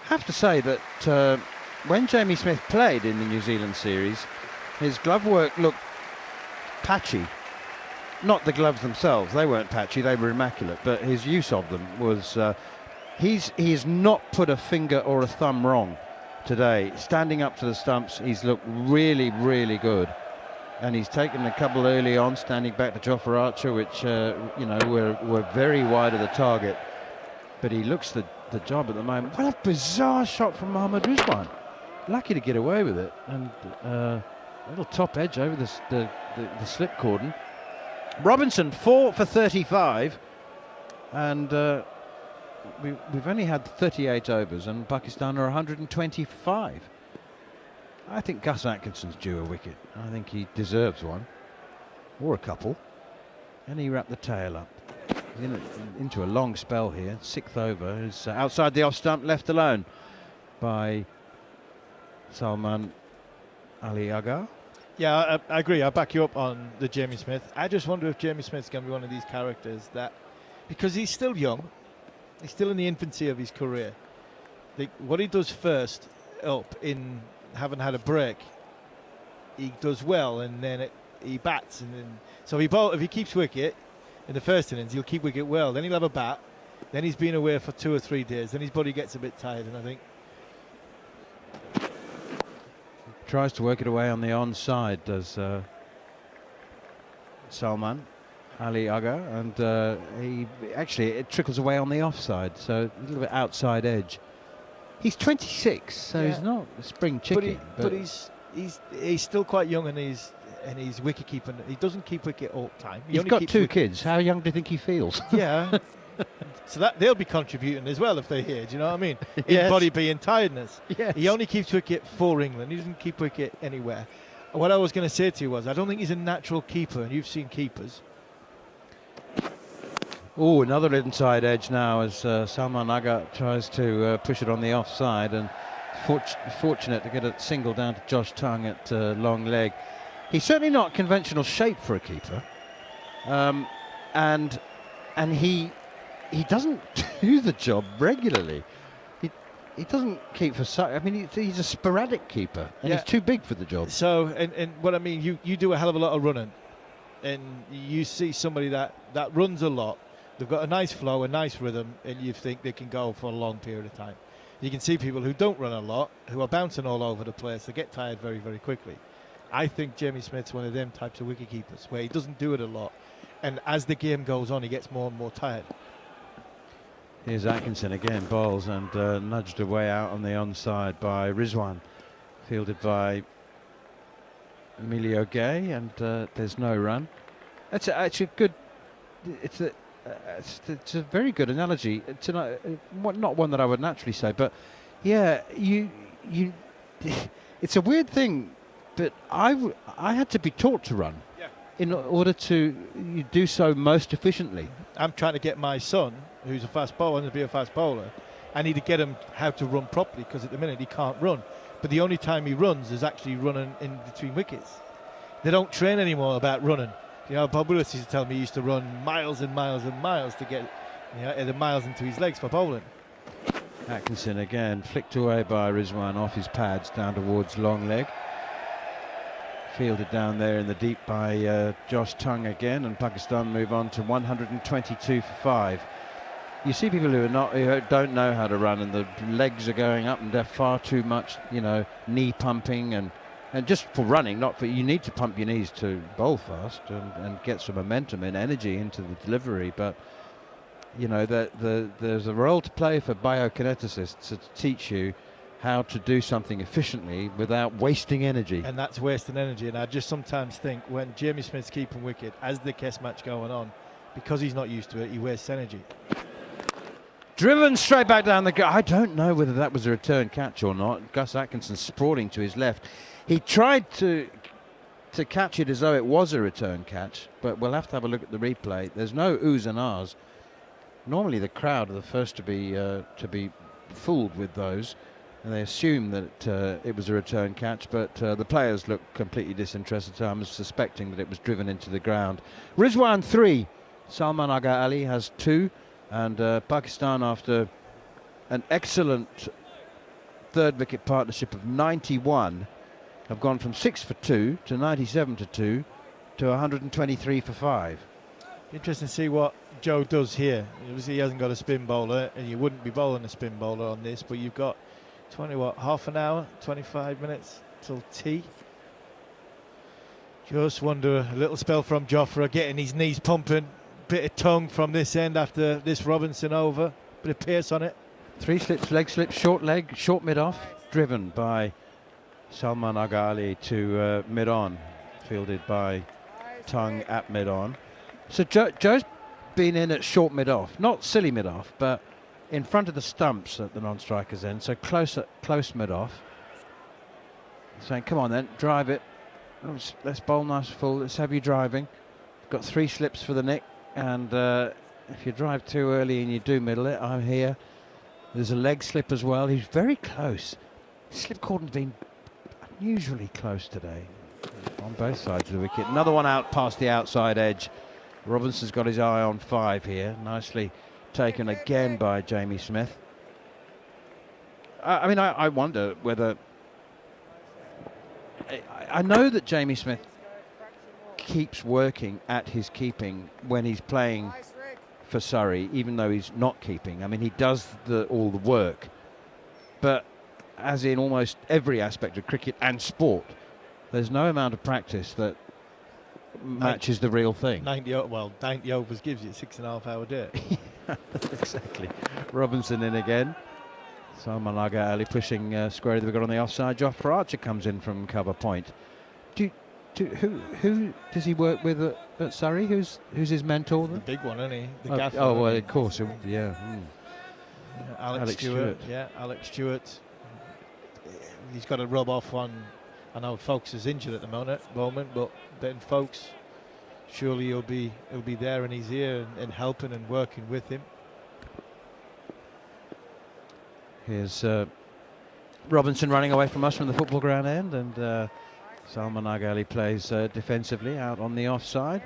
Have to say that when Jamie Smith played in the New Zealand series, his glove work looked patchy. Not the gloves themselves, they weren't patchy, they were immaculate, but his use of them was, he's not put a finger or a thumb wrong today. Standing up to the stumps, he's looked really, really good. And he's taken a couple early on, standing back to Jofra Archer, which, were very wide of the target. But he looks the job at the moment. What a bizarre shot from Mohammad Rizwan. Lucky to get away with it. And a little top edge over the slip cordon. Robinson 4 for 35, and we've only had 38 overs, and Pakistan are 125. I think Gus Atkinson's due a wicket. I think he deserves one, or a couple. And he wrapped the tail up. He's into a long spell here. 6th over is outside the off stump, left alone by Salman Ali Agha. Yeah, I agree. I back you up on the Jamie Smith. I just wonder if Jamie Smith's going to be one of these characters that, because he's still young, he's still in the infancy of his career. Like, what he does first up in having had a break, he does well, and then he bats, and then so if he keeps wicket in the first innings, he'll keep wicket well. Then he'll have a bat. Then he's been away for 2 or 3 days. Then his body gets a bit tired, and I think Tries to work it away on the onside, does Salman Ali Agha, and it trickles away on the offside, so a little bit outside edge. He's 26, so he's not a spring chicken. But he's still quite young, and he's wicket keeping. He doesn't keep wicket all the time. He's got 2 kids. How young do you think he feels? Yeah. So that they'll be contributing as well if they're here. Do you know what I mean? Yes. In body being tiredness. Yes. He only keeps wicket for England. He doesn't keep wicket anywhere. What I was going to say to you was, I don't think he's a natural keeper, and you've seen keepers. Oh, another inside edge now as Salman Agha tries to push it on the offside, and fortunate to get a single down to Josh Tongue at long leg. He's certainly not conventional shape for a keeper, and he doesn't do the job regularly. He doesn't keep for I mean, he's a sporadic keeper, and he's too big for the job. So, and what I mean, you do a hell of a lot of running, and you see somebody that runs a lot. They've got a nice flow, a nice rhythm, and you think they can go for a long period of time. You can see people who don't run a lot, who are bouncing all over the place. They get tired very, very quickly. I think Jamie Smith's one of them types of wicket keepers where he doesn't do it a lot, and as the game goes on, he gets more and more tired. Here's Atkinson again, bowls, and nudged away out on the onside by Rizwan, fielded by Emilio Gay, and there's no run. It's a good. It's a very good analogy. It's not one that I would naturally say, but yeah, you. It's a weird thing, but I had to be taught to run in order to do so most efficiently. I'm trying to get my son, who's a fast bowler, to be a fast bowler. I need to get him how to run properly, because at the minute he can't run. But the only time he runs is actually running in between wickets. They don't train anymore about running. You know, Bob Willis used to tell me he used to run miles and miles and miles to get the miles into his legs for bowling. Atkinson again, flicked away by Rizwan off his pads down towards long leg. Fielded down there in the deep by Josh Tongue again, and Pakistan move on to 122 for 5. You see people who don't know how to run, and the legs are going up, and they're far too much, knee pumping, and just for running, not for, you need to pump your knees to bowl fast and get some momentum and energy into the delivery. But there's a role to play for biokineticists to teach you how to do something efficiently without wasting energy. And that's wasting energy. And I just sometimes think when Jamie Smith's keeping wicket, as the Test match going on, because he's not used to it, he wastes energy. Driven straight back down the gut. I don't know whether that was a return catch or not. Gus Atkinson sprawling to his left. He tried to catch it as though it was a return catch, but we'll have to have a look at the replay. There's no oohs and ahs. Normally the crowd are the first to be fooled with those, and they assume that it was a return catch, but the players look completely disinterested, so I'm suspecting that it was driven into the ground. Rizwan 3, Salman Agha Ali has 2, and Pakistan, after an excellent third wicket partnership of 91, have gone from 6 for 2 to 97 to 2 to 123 for 5. Interesting to see what Joe does here. Obviously he hasn't got a spin bowler, and you wouldn't be bowling a spin bowler on this, but you've got half an hour, 25 minutes till tea. Just wonder, a little spell from Jofra, getting his knees pumping, bit of tongue from this end after this Robinson over, bit of pace on it. 3 slips, leg slip, short leg, short mid-off, driven by Salman Agha Ali to mid-on, fielded by Tongue at mid-on. So Joe's been in at short mid-off, not silly mid-off, but in front of the stumps at the non-striker's end, so close mid-off. Saying, come on then, drive it. Let's bowl nice full, let's have you driving. Got 3 slips for the nick, and if you drive too early and you do middle it, I'm here. There's a leg slip as well. He's very close. Slip cordon's been unusually close today on both sides of the wicket. Another one out past the outside edge. Robinson's got his eye on 5 here. Nicely taken again by Jamie Smith. I mean, I wonder whether... I know that Jamie Smith keeps working at his keeping when he's playing for Surrey, even though he's not keeping. I mean, he does all the work. But as in almost every aspect of cricket and sport, there's no amount of practice that matches the real thing. 90 overs gives you a 6.5-hour day. Exactly. Robinson in again. Salman Agha Ali pushing square to the wicket on the offside. Jofra Archer comes in from cover point. Who does he work with at Surrey? Who's his mentor? The big one, isn't he? The gaffer. Oh, well, of course. Yeah. Alex Stewart. Yeah, Alex Stewart. He's got to rub off on. I know Folkes is injured at the moment, but Ben Folkes, surely he'll be there in his ear and helping and working with him. Here's Robinson running away from us from the football ground end, and Salman Agha Ali plays defensively out on the offside.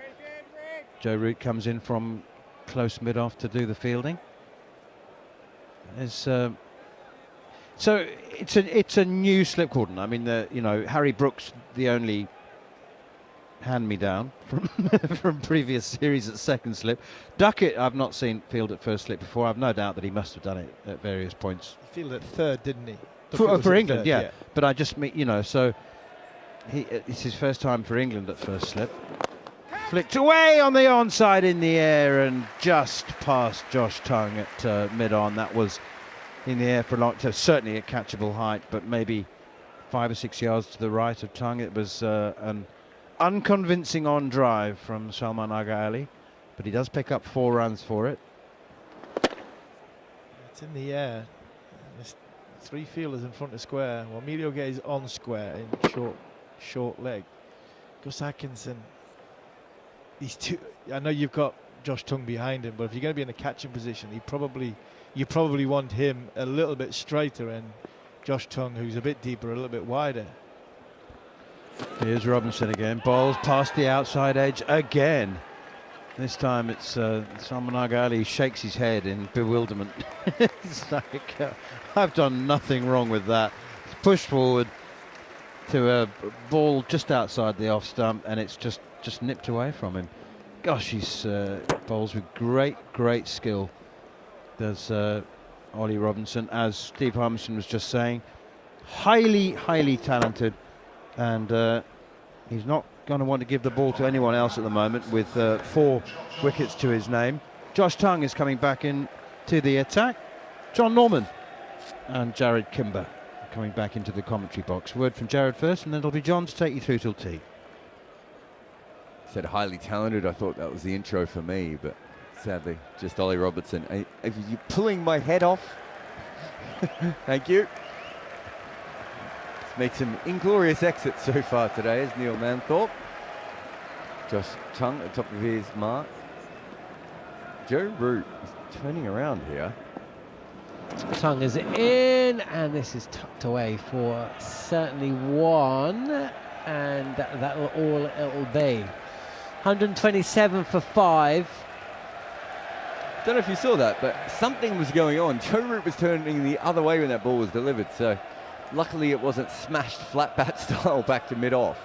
Joe Root comes in from close mid-off to do the fielding. So it's a new slip cordon. I mean, Harry Brooks, the only hand-me-down from previous series at second slip. Duckett, I've not seen field at first slip before. I've no doubt that he must have done it at various points. He fielded at third, didn't he? For England, yeah. But I just mean, so it's his first time for England at first slip. Flicked away on the onside in the air and just past Josh Tongue at mid-on. That was in the air for a long time, certainly a catchable height, but maybe 5 or 6 yards to the right of Tongue. It was an unconvincing on drive from Salman Agha Ali, but he does pick up 4 runs for it. It's in the air. There's 3 fielders in front of square. Well, Emilio Gay is on square in short leg. Gus Atkinson. These two. I know you've got Josh Tongue behind him, but if you're going to be in a catching position, you probably want him a little bit straighter, and Josh Tongue, who's a bit deeper, a little bit wider. Here's Robinson again. Bowls past the outside edge again. This time it's Salman Agha Ali shakes his head in bewilderment. It's like, I've done nothing wrong with that. It's pushed forward to a ball just outside the off stump, and it's just nipped away from him. Gosh, he's bowls with great skill. There's Ollie Robinson, as Steve Harmison was just saying. Highly talented, and he's not going to want to give the ball to anyone else at the moment with 4 wickets to his name. Josh Tongue is coming back in to the attack. Jon Norman and Jarrod Kimber coming back into the commentary box. Word from Jarrod first, and then it'll be John to take you through till tea. Said highly talented. I thought that was the intro for me, but sadly, just Ollie Robinson. Are you pulling my head off? Thank you. It's made some inglorious exits so far today, as Neil Manthorp. Josh Tongue at the top of his mark. Joe Root is turning around here. Tongue is in, and this is tucked away for certainly 1, and that will all it'll be. 127 for 5. Don't know if you saw that, but something was going on. Joe Root was turning the other way when that ball was delivered, so luckily it wasn't smashed flat bat style back to mid-off.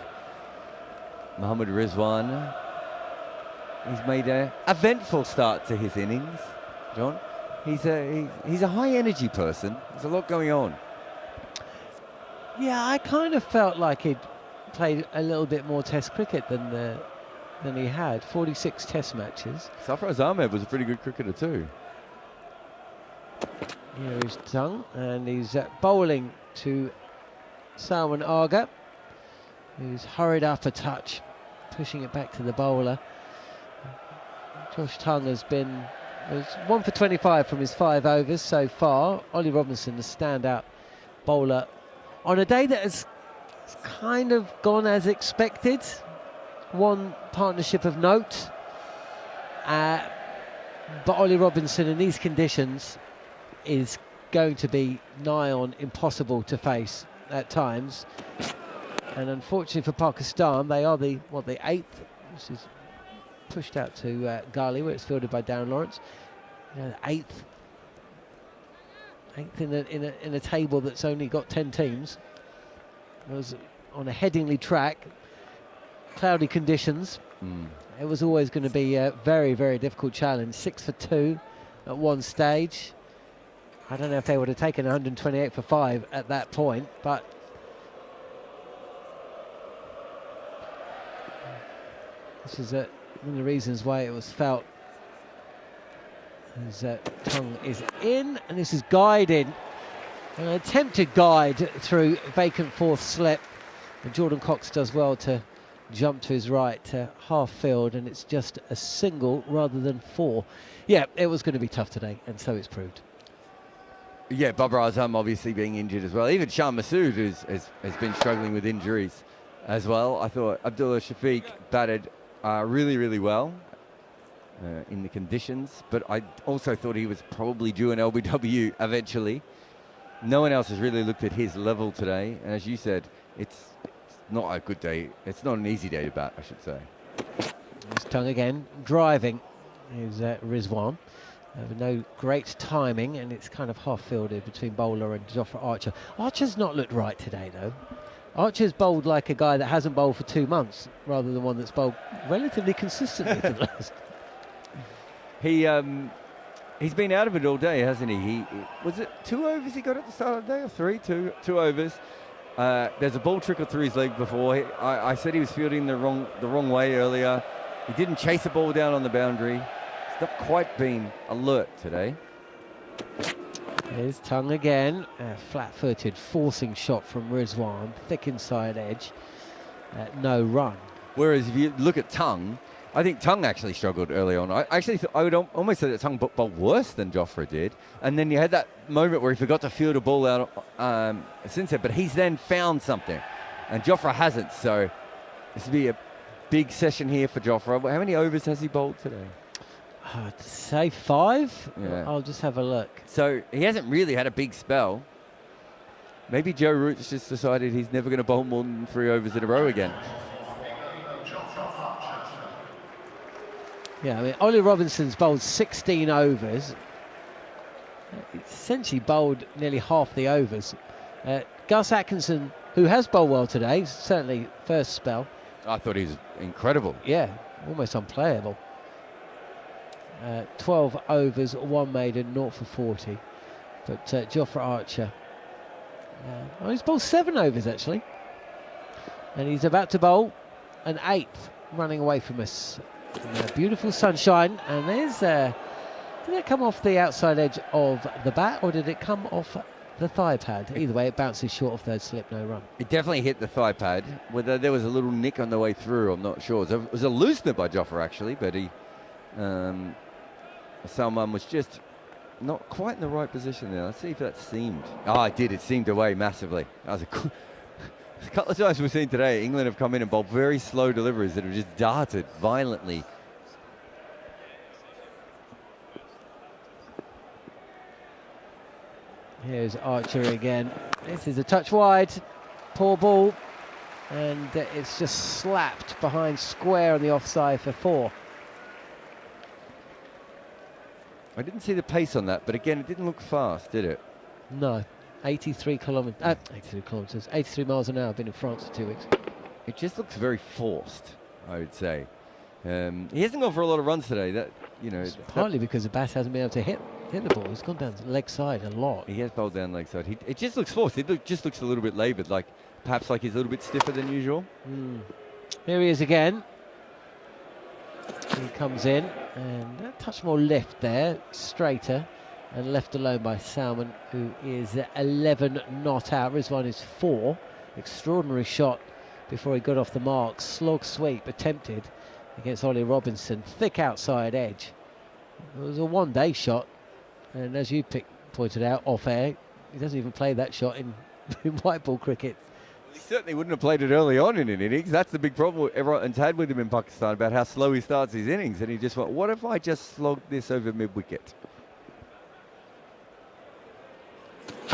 Mohammad Rizwan, he's made a eventful start to his innings, John. He's a high-energy person. There's a lot going on. Yeah, I kind of felt like he'd played a little bit more Test cricket than he had. 46 Test matches. Sarfaraz Ahmed was a pretty good cricketer too. Here is Tongue, and he's bowling to Salman Agha, who's hurried up a touch, pushing it back to the bowler. Josh Tongue was 1 for 25 from his 5 overs so far. Ollie Robinson, the standout bowler, on a day that has kind of gone as expected. One partnership of note, but Ollie Robinson in these conditions is going to be nigh on impossible to face at times. And unfortunately for Pakistan, they are the 8th. This is pushed out to Ghali, where it's fielded by Darren Lawrence. The 8th in a table that's only got 10 teams. It was on a Headingley track, cloudy conditions. It was always going to be a very, very difficult challenge. 6 for 2 at one stage. I don't know if they would have taken 128 for 5 at that point, but this is one of the reasons why it was felt. His tongue is in, and this is guided. An attempted guide through vacant 4th slip. And Jordan Cox does well to jump to his right to half field, and it's just a single rather than 4. Yeah, it was going to be tough today, and so it's proved. Yeah, Babar Azam obviously being injured as well. Even Shah Massoud has been struggling with injuries as well. I thought Abdullah Shafiq batted really, really well in the conditions, but I also thought he was probably due an LBW eventually. No one else has really looked at his level today, and as you said, it's not a good day. It's not an easy day to bat, I should say. His tongue again, driving is Rizwan. No great timing, and it's kind of half-fielded between bowler and Jofra Archer. Archer's not looked right today, though. Archer's bowled like a guy that hasn't bowled for 2 months, rather than one that's bowled relatively consistently for the last. He's been out of it all day, hasn't he? Was it 2 overs he got at the start of the day, or 3? Two overs. There's a ball trickled through his leg before. I said he was fielding the wrong way earlier. He didn't chase a ball down on the boundary. He's not quite been alert today. His tongue again, flat-footed, forcing shot from Rizwan, thick inside edge, no run. Whereas if you look at Tongue, I think Tongue actually struggled early on. I would almost say that Tongue bowled worse than Jofra did. And then you had that moment where he forgot to field a ball out since then, but he's then found something. And Jofra hasn't, so this will be a big session here for Jofra. How many overs has he bowled today? I'd say 5. Yeah. I'll just have a look. So he hasn't really had a big spell. Maybe Joe Root's just decided he's never going to bowl more than 3 overs in a row again. Yeah, I mean, Ollie Robinson's bowled 16 overs. It's essentially bowled nearly half the overs. Gus Atkinson, who has bowled well today, certainly first spell. I thought he was incredible. Yeah, almost unplayable. 12 overs, 1 maiden, 0 for 40. But Jofra Archer, he's bowled 7 overs actually. And he's about to bowl an 8th, running away from us. Beautiful sunshine, and there's did it come off the outside edge of the bat, or did it come off the thigh pad? Either way, it bounces short of 3rd slip, no run. It definitely hit the thigh pad. Whether there was a little nick on the way through, I'm not sure. It was a loosener by Jofra actually, but he Salman was just not quite in the right position there. Let's see if that seamed. Oh, it did. It seamed away massively. That was a couple of times we've seen today, England have come in and bowled very slow deliveries that have just darted violently. Here's Archer again. This is a touch wide, poor ball, and it's just slapped behind square on the offside for 4. I didn't see the pace on that, but again, it didn't look fast, did it? No. 83 kilometres, 83 miles an hour. Been in France for 2 weeks. It just looks very forced, I would say. He hasn't gone for a lot of runs today. It's partly because the bat hasn't been able to hit the ball. He's gone down leg side a lot. He has bowled down leg side. It just looks forced. It just looks a little bit laboured, perhaps he's a little bit stiffer than usual. Here he is again. He comes in and a touch more lift there, straighter, and left alone by Salman, who is 11 not out. Rizwan is 4. Extraordinary shot before he got off the mark. Slog sweep attempted against Ollie Robinson. Thick outside edge. It was a one-day shot, and as you pointed out off air, he doesn't even play that shot in white ball cricket. He certainly wouldn't have played it early on in an innings. That's the big problem everyone's had with him in Pakistan, about how slow he starts his innings. And he just went, what if I just slogged this over mid-wicket?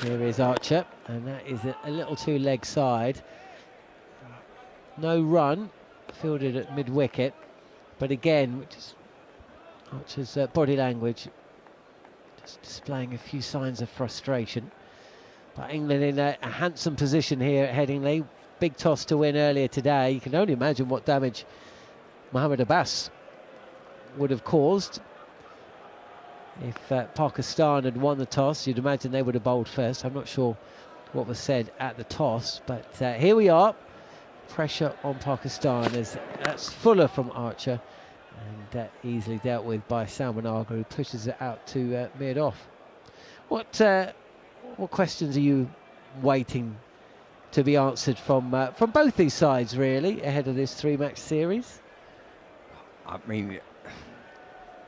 Here is Archer, and that is a little too leg side. no run, fielded at mid-wicket. But again, just Archer's body language just displaying a few signs of frustration. But England in a handsome position here at Headingley. Big toss to win earlier today. You can only imagine what damage Mohammad Abbas would have caused. If Pakistan had won the toss, you'd imagine they would have bowled first. I'm not sure what was said at the toss, but here we are. Pressure on Pakistan as that's Fuller from Archer, and easily dealt with by Salman Agha, who pushes it out to mid-off. What questions are you waiting to be answered from both these sides, really, ahead of this 3-match series? I mean,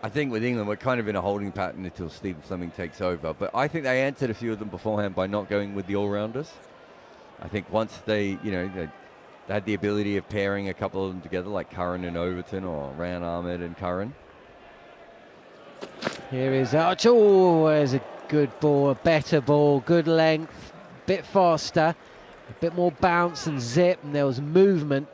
I think with England, we're kind of in a holding pattern until Stephen Fleming takes over. But I think they answered a few of them beforehand by not going with the all-rounders. I think once they had the ability of pairing a couple of them together, like Curran and Overton, or Ryan Ahmed and Curran. Here is Archer. Oh, there's a good ball, a better ball, good length, bit faster, a bit more bounce and zip, and there was movement.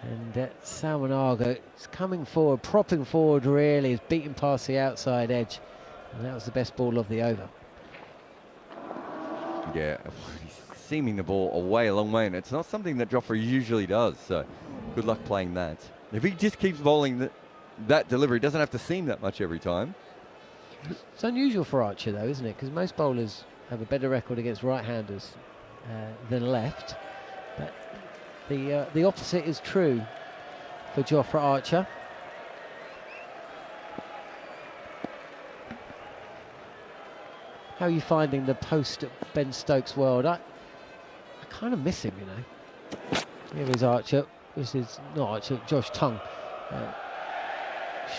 And Salman Agha is coming forward, propping forward really, is beating past the outside edge. And that was the best ball of the over. Yeah, he's seaming the ball away a long way, and it's not something that Joffrey usually does, so good luck playing that. If he just keeps bowling that delivery, doesn't have to seam that much every time. It's unusual for Archer though, isn't it? Because most bowlers have a better record against right-handers than left. But the opposite is true for Jofra Archer. How are you finding the post-Ben Stokes world? I kind of miss him, you know. Here is Archer. This is not Archer, Josh Tongue.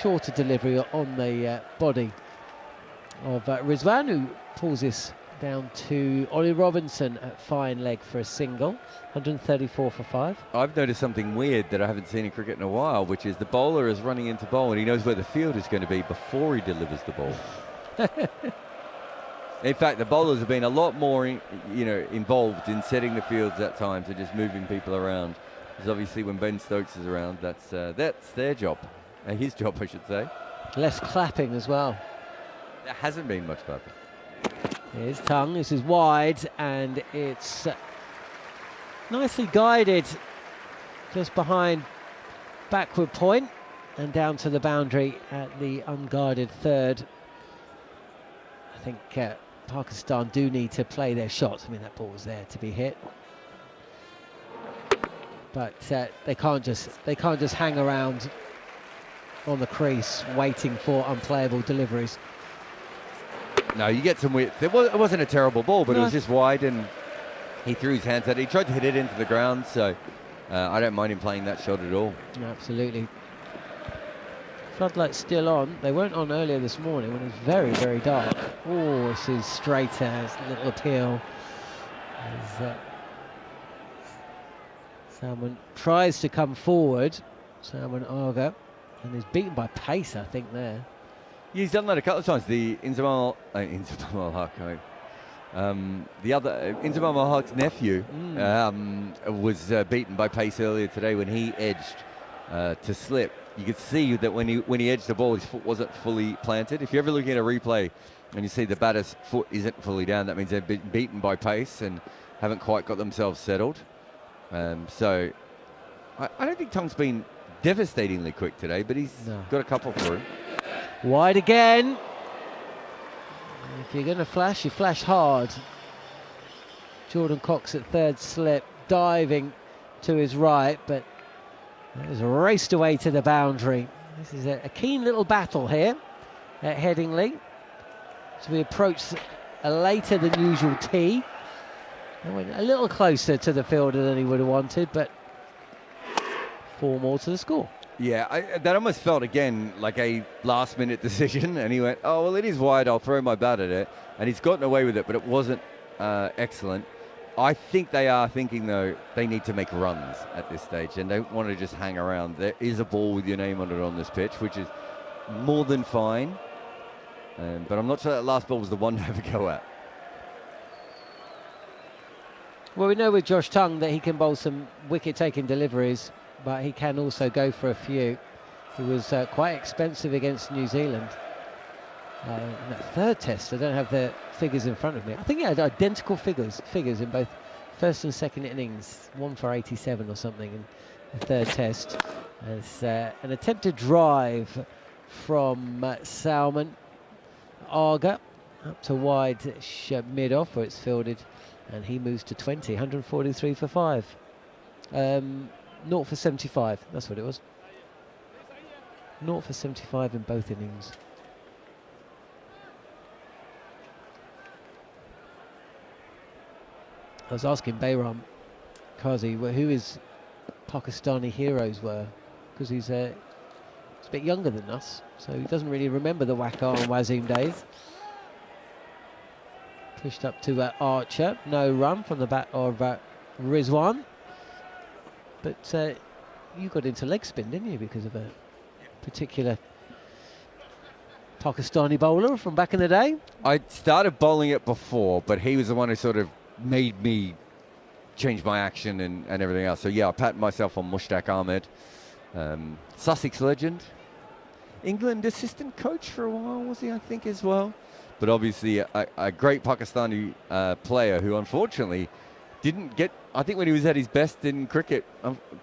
Shorter delivery on the body of Rizwan, who pulls this down to Ollie Robinson at fine leg for a single. 134 for 5. I've noticed something weird that I haven't seen in cricket in a while, which is the bowler is running into bowl and he knows where the field is going to be before he delivers the ball. In fact, the bowlers have been a lot more, involved in setting the fields at times and just moving people around. Because obviously, when Ben Stokes is around, that's their job, his job, I should say. Less clapping as well. There hasn't been much clapping. Here's Tongue. This is wide, and it's nicely guided just behind backward point and down to the boundary at the unguarded third. I think Pakistan do need to play their shots. I mean, that ball was there to be hit, but they can't just hang around on the crease waiting for unplayable deliveries. No, you get some weird. It wasn't a terrible ball, but no. It was just wide, and he threw his hands at it. He tried to hit it into the ground, so I don't mind him playing that shot at all. Absolutely. Floodlights still on. They weren't on earlier this morning when it was very, very dark. Oh, this is straight as little appeal. As Salman tries to come forward, Salman Agha, and is beaten by pace, I think, there. Yeah, he's done that a couple of times. The Inzamam Haq's nephew was beaten by pace earlier today when he edged to slip. You could see that when he edged the ball, his foot wasn't fully planted. If you're ever looking at a replay and you see the batter's foot isn't fully down, that means they've been beaten by pace and haven't quite got themselves settled. So I don't think Tongue's been devastatingly quick today, but he's got a couple through. Wide again. If you're going to flash, you flash hard. Jordan Cox at third slip, diving to his right, but he's raced away to the boundary. This is a keen little battle here at Headingley. So we approach a later than usual tee. And went a little closer to the fielder than he would have wanted, but 4 more to the score. Yeah, that almost felt, again, like a last-minute decision, and he went, oh, well, it is wide, I'll throw my bat at it. And he's gotten away with it, but it wasn't excellent. I think they are thinking, though, they need to make runs at this stage and don't want to just hang around. There is a ball with your name on it on this pitch, which is more than fine. But I'm not sure that last ball was the one to have a go at. Well, we know with Josh Tongue that he can bowl some wicket-taking deliveries, but he can also go for a few. He was quite expensive against New Zealand. In that third test, I don't have the figures in front of me. I think he had identical figures in both first and second innings, 1 for 87 or something in the third test. As an attempted drive from Salman Aga up to wide mid-off where it's fielded, and he moves to 20, 143 for 5. 0 for 75, that's what it was. 0 for 75 in both innings. I was asking Bayram Kazi who his Pakistani heroes were, because he's a bit younger than us, so he doesn't really remember the Waqar and Wasim days. Pushed up to Archer, no run from the bat of Rizwan. But you got into leg spin, didn't you, because of a particular Pakistani bowler from back in the day? I started bowling it before, but he was the one who sort of made me change my action and everything else. So yeah, I patted myself on Mushtaq Ahmed, Sussex legend, England assistant coach for a while, was he, I think, as well. But obviously a great Pakistani player who unfortunately didn't get, I think when he was at his best in cricket,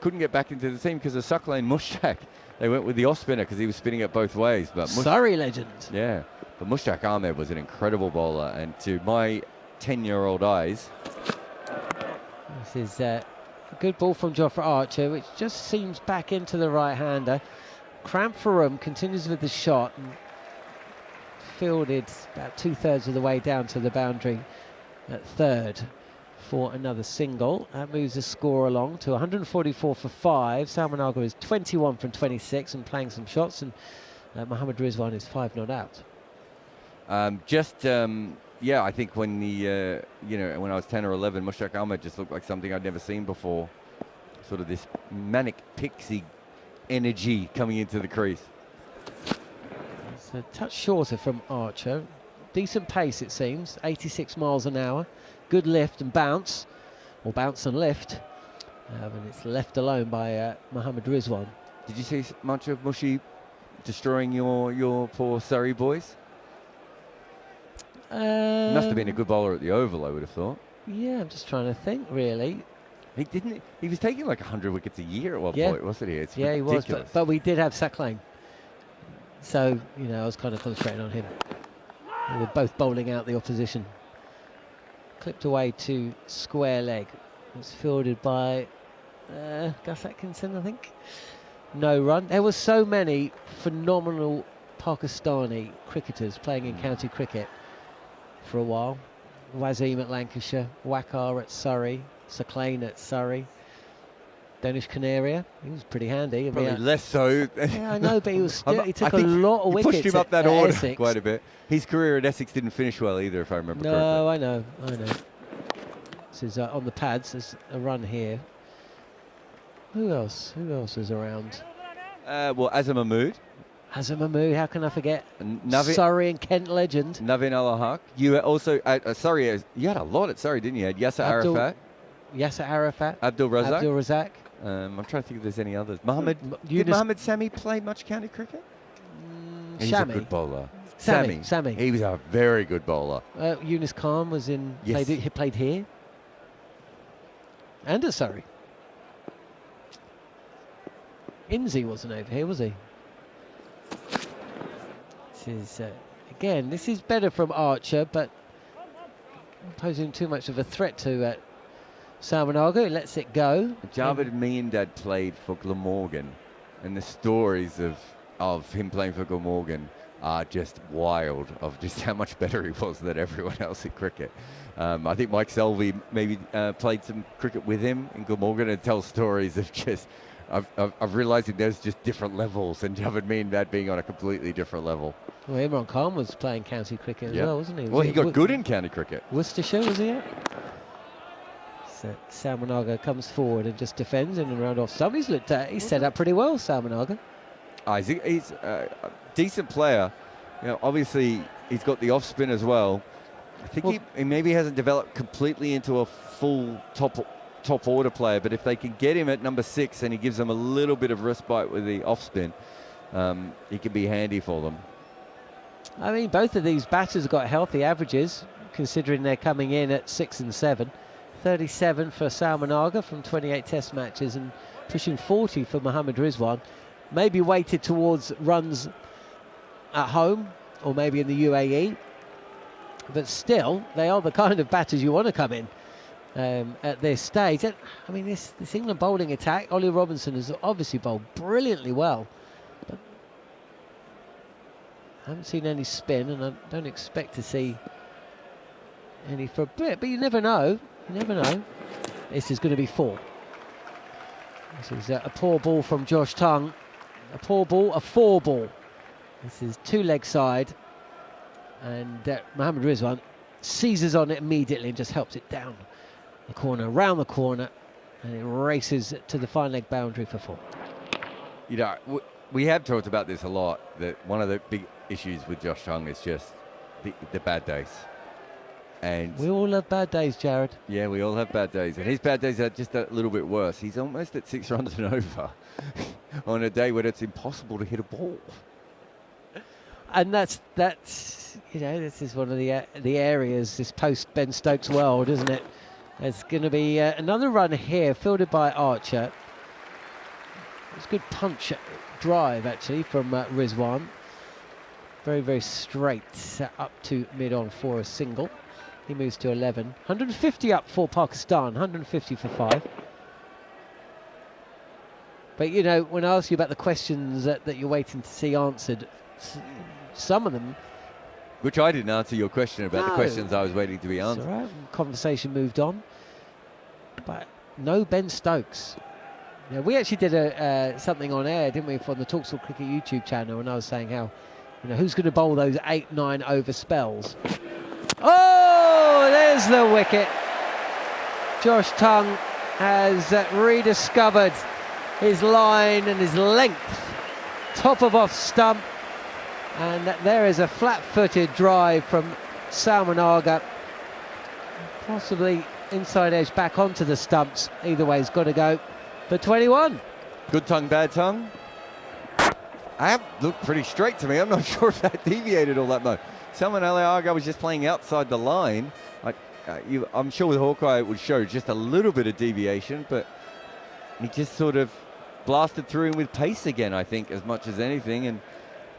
couldn't get back into the team because of Suckling Mushtaq. They went with the off spinner because he was spinning it both ways. But Surrey legend. Yeah, but Mushtaq Ahmed was an incredible bowler, and to my 10-year-old eyes. This is a good ball from Jofra Archer, which just seems back into the right-hander. Crampharum continues with the shot and fielded about 2/3 of the way down to the boundary at third for another single. That moves the score along to 144 for 5. Salman Aga is 21 from 26 and playing some shots, and Mohammad Rizwan is 5 not out. Yeah, I think when when I was 10 or 11, Mushtaq Ahmed just looked like something I'd never seen before. Sort of this manic pixie energy coming into the crease. It's a touch shorter from Archer. Decent pace, it seems. 86 miles an hour. Good lift and bounce, or bounce and lift. And it's left alone by Mohammad Rizwan. Did you see much of Mushy destroying your poor Surrey boys? Must have been a good bowler at the Oval, I would have thought. Yeah, I'm just trying to think, really. He was taking like 100 wickets a year at one point, wasn't he? It's ridiculous. He was, but we did have Suckling. So, I was kind of concentrating on him. We were both bowling out the opposition. Clipped away to square leg. It's fielded by Gus Atkinson, I think. No run. There were so many phenomenal Pakistani cricketers playing in county cricket for a while. Wasim at Lancashire, Waqar at Surrey, Suckling at Surrey, Danish Canaria. He was pretty handy. Probably less so. Yeah, I know, but he was still, he took a lot of wickets. Pushed him up that order Essex. quite a bit. His career at Essex didn't finish well either, if I remember correctly. No, I know. This is on the pads. There's a run here. Who else is around? Well, Azam Mahmood. Azam Mahmood, how can I forget? Surrey and Kent legend. Navin Al-Haq. You also Surrey. You had a lot at Surrey, didn't you? You had Yasser Arafat. Yasser Arafat. Abdul Razak. I'm trying to think if there's any others. Did Mohammed Sami play much county cricket? He's a good bowler. Sami. He was a very good bowler. Yunus Khan was in. Yes. He played here. And at Surrey. Inzi wasn't over here, was he? This is again. This is better from Archer, but not posing too much of a threat to Salman Aga. He lets it go. Jarrod Meandad played for Glamorgan, and the stories of him playing for Glamorgan are just wild, of just how much better he was than everyone else in cricket. I think Mike Selvey maybe played some cricket with him in Glamorgan and tells stories of just of realising there's just different levels, and Jarrod Meandad being on a completely different level. Well, Imran Khan was playing county cricket as well, wasn't he? Well, he got good in county cricket. Worcestershire, was he at? So Salman Aga comes forward and just defends in and round off. Somebody's looked at. He's set up pretty well, Salman Aga. He's a decent player. Obviously he's got the off spin as well. I think he maybe hasn't developed completely into a full top order player, but if they can get him at number 6 and he gives them a little bit of respite with the off spin, he could be handy for them. I mean, both of these batters have got healthy averages, considering they're coming in at 6 and 7. 37 for Salman Agha from 28 test matches and pushing 40 for Mohammad Rizwan. Maybe weighted towards runs at home or maybe in the UAE. But still, they are the kind of batters you want to come in at this stage. And, I mean, this England bowling attack, Ollie Robinson has obviously bowled brilliantly well. But I haven't seen any spin, and I don't expect to see any for a bit. But you never know. You never know. This is going to be 4. This is a poor ball from Josh Tongue. A poor ball, a 4 ball. This is 2 leg side. And Mohammad Rizwan seizes on it immediately and just helps it down the corner, round the corner, and it races to the fine leg boundary for 4. You know, we have talked about this a lot, that one of the big issues with Josh Tongue is just the bad days. And we all have bad days, Jarrod. Yeah, we all have bad days, and his bad days are just a little bit worse. He's almost at 6 runs and over on a day when it's impossible to hit a ball. And that's you know, this is one of the areas, this post Ben Stokes world, isn't it? There's going to be another run here, fielded by Archer. It's a good punch drive actually from Rizwan. Very, very straight up to mid-on for a single. He moves to 11. 150 up for Pakistan, 150 for 5. But you know, when I ask you about the questions that you're waiting to see answered, some of them... Which I didn't answer your question about the questions I was waiting to be answered. All right. Conversation moved on. But no Ben Stokes. Yeah, we actually did something on air, didn't we, from the talkSPORT Cricket YouTube channel, and I was saying how, you know, who's going to bowl those 8-9 over spells. Oh, there's the wicket. Josh Tongue has rediscovered his line and his length. Top of off stump. And there is a flat-footed drive from Salman Agha. Possibly inside edge back onto the stumps. Either way, he's got to go for 21. Good tongue, bad tongue. That looked pretty straight to me. I'm not sure if that deviated all that much. Salman Agha was just playing outside the line. I'm sure with Hawkeye it would show just a little bit of deviation, but he just sort of blasted through him with pace again, I think, as much as anything. And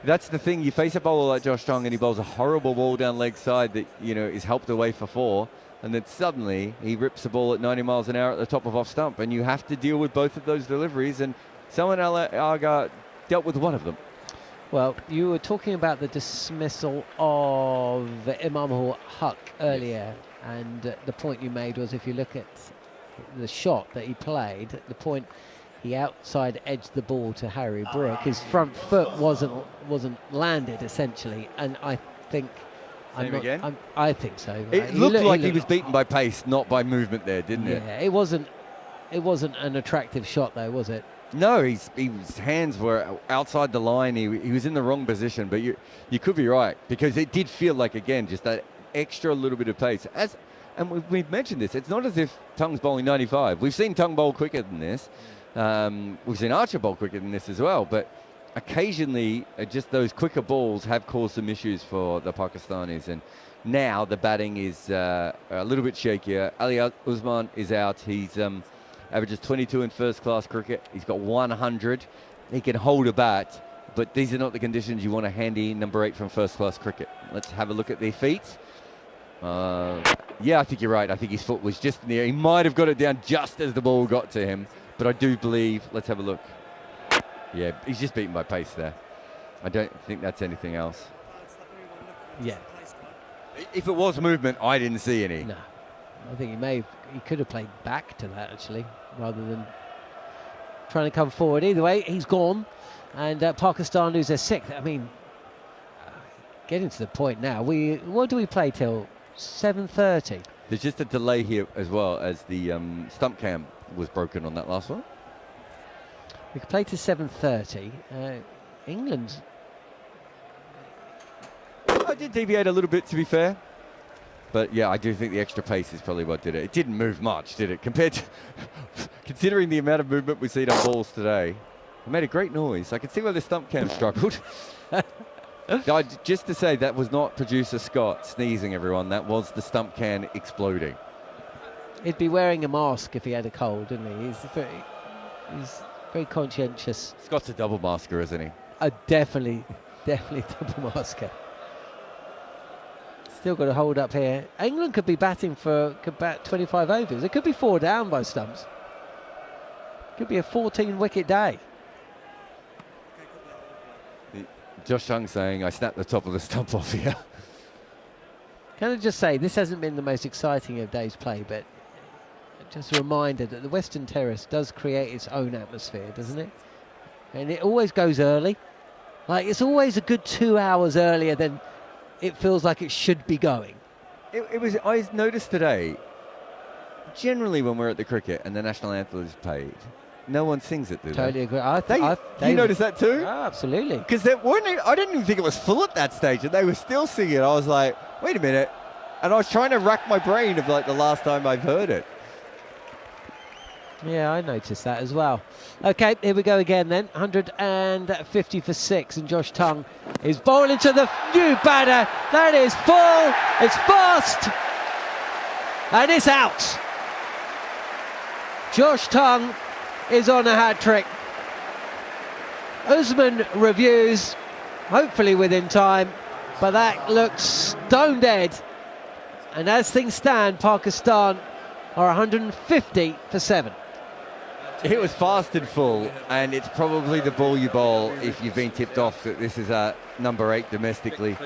that's the thing, you face a bowler like Josh Tongue and he bowls a horrible ball down leg side that, you know, is helped away for 4, and then suddenly he rips the ball at 90 miles an hour at the top of off stump, and you have to deal with both of those deliveries, and Salman Agha dealt with one of them. Well, you were talking about the dismissal of Imam Haq earlier, and the point you made was, if you look at the shot that he played, the point he outside edged the ball to Harry Brook. His front foot wasn't landed essentially, and I think. I think so. Right? It looked like he was beaten by pace, not by movement there, didn't it? Yeah, it wasn't an attractive shot though, was it? No, his hands were outside the line. He was in the wrong position, but you could be right, because it did feel like, again, just that extra little bit of pace. And we've mentioned this. It's not as if Tongue's bowling 95. We've seen Tongue bowl quicker than this. We've seen Archer bowl quicker than this as well, but occasionally just those quicker balls have caused some issues for the Pakistanis, and now the batting is a little bit shakier. Ali Usman is out. He's averages 22 in first class cricket. He's got 100. He can hold a bat, but these are not the conditions you want a handy number 8 from first class cricket. Let's have a look at their feet. Yeah, I think you're right. I think his foot was just in the air. He might have got it down just as the ball got to him, but I do believe, let's have a look. Yeah, he's just beaten by pace there. I don't think that's anything else. Yeah. If it was movement, I didn't see any. No. I think he could have played back to that actually, rather than trying to come forward. Either way, he's gone, and Pakistan lose their 6th. I mean, getting to the point now. What do we play till 7:30? There's just a delay here as well, as the stump cam was broken on that last one. We could play to 7:30. England. I did deviate a little bit, to be fair. But yeah, I do think the extra pace is probably what did it. It didn't move much, did it? Compared to, considering the amount of movement we've seen on balls today, it made a great noise. I can see why the stump cam struggled. Just to say, that was not producer Scott sneezing, everyone. That was the stump can exploding. He'd be wearing a mask if he had a cold, wouldn't he? He's very conscientious. Scott's a double masker, isn't he? Definitely double masker. Still got to hold up here. England could bat 25 overs. It could be 4 down by stumps. Could be a 14-wicket day. Josh Chung saying, I snapped the top of the stump off here. Can I just say, this hasn't been the most exciting of days play, but just a reminder that the Western Terrace does create its own atmosphere, doesn't it? And it always goes early. Like, it's always a good 2 hours earlier than it feels like it should be going. I noticed today, generally when we're at the cricket and the national anthem is played, no one sings it, do they? Totally agree. You noticed that too? Oh, absolutely. Because I didn't even think it was full at that stage, and they were still singing. I was like, wait a minute. And I was trying to rack my brain of like the last time I've heard it. Yeah, I noticed that as well. Okay, here we go again then. 150 for 6, and Josh Tongue is bowling to the new batter. That is full. It's fast. And it's out. Josh Tongue is on a hat-trick. Usman reviews, hopefully within time, but that looks stone dead. And as things stand, Pakistan are 150 for 7. It was fast and full, and it's probably the ball you bowl if you've been tipped off that this is a number 8 domestically.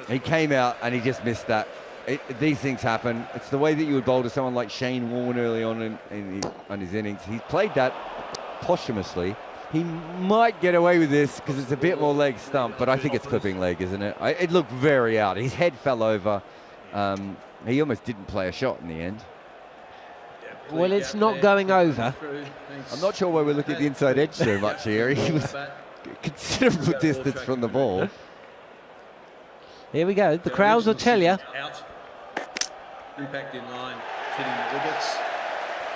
He came out and he just missed that. These things happen. It's the way that you would bowl to someone like Shane Warne early on on his innings. He's played that posthumously. He might get away with this because it's a bit more leg stump, but I think it's clipping leg, isn't it? It looked very out. His head fell over. He almost didn't play a shot in the end. Well, it's not going over. I'm not sure why we're looking at the inside edge so much here. He was a considerable distance from the ball. Here we go. The crowds will tell you. Out. Impact in line, hitting the wickets.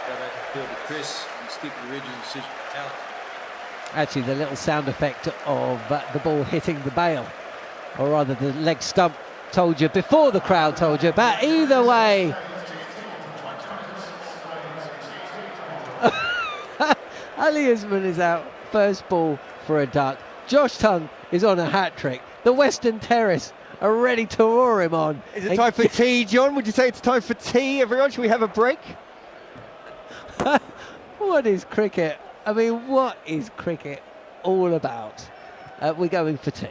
Go back and field to Chris and stick the original decision out. Actually, the little sound effect of the ball hitting the bail, or rather the leg stump, told you before the crowd told you. But either way, Ali Usman is out. First ball for a duck. Josh Tongue is on a hat-trick. The Western Terrace are ready to roar him on. Is it time for tea, John? Would you say it's time for tea, everyone? Should we have a break? What is cricket? I mean, what is cricket all about? We're going for tea.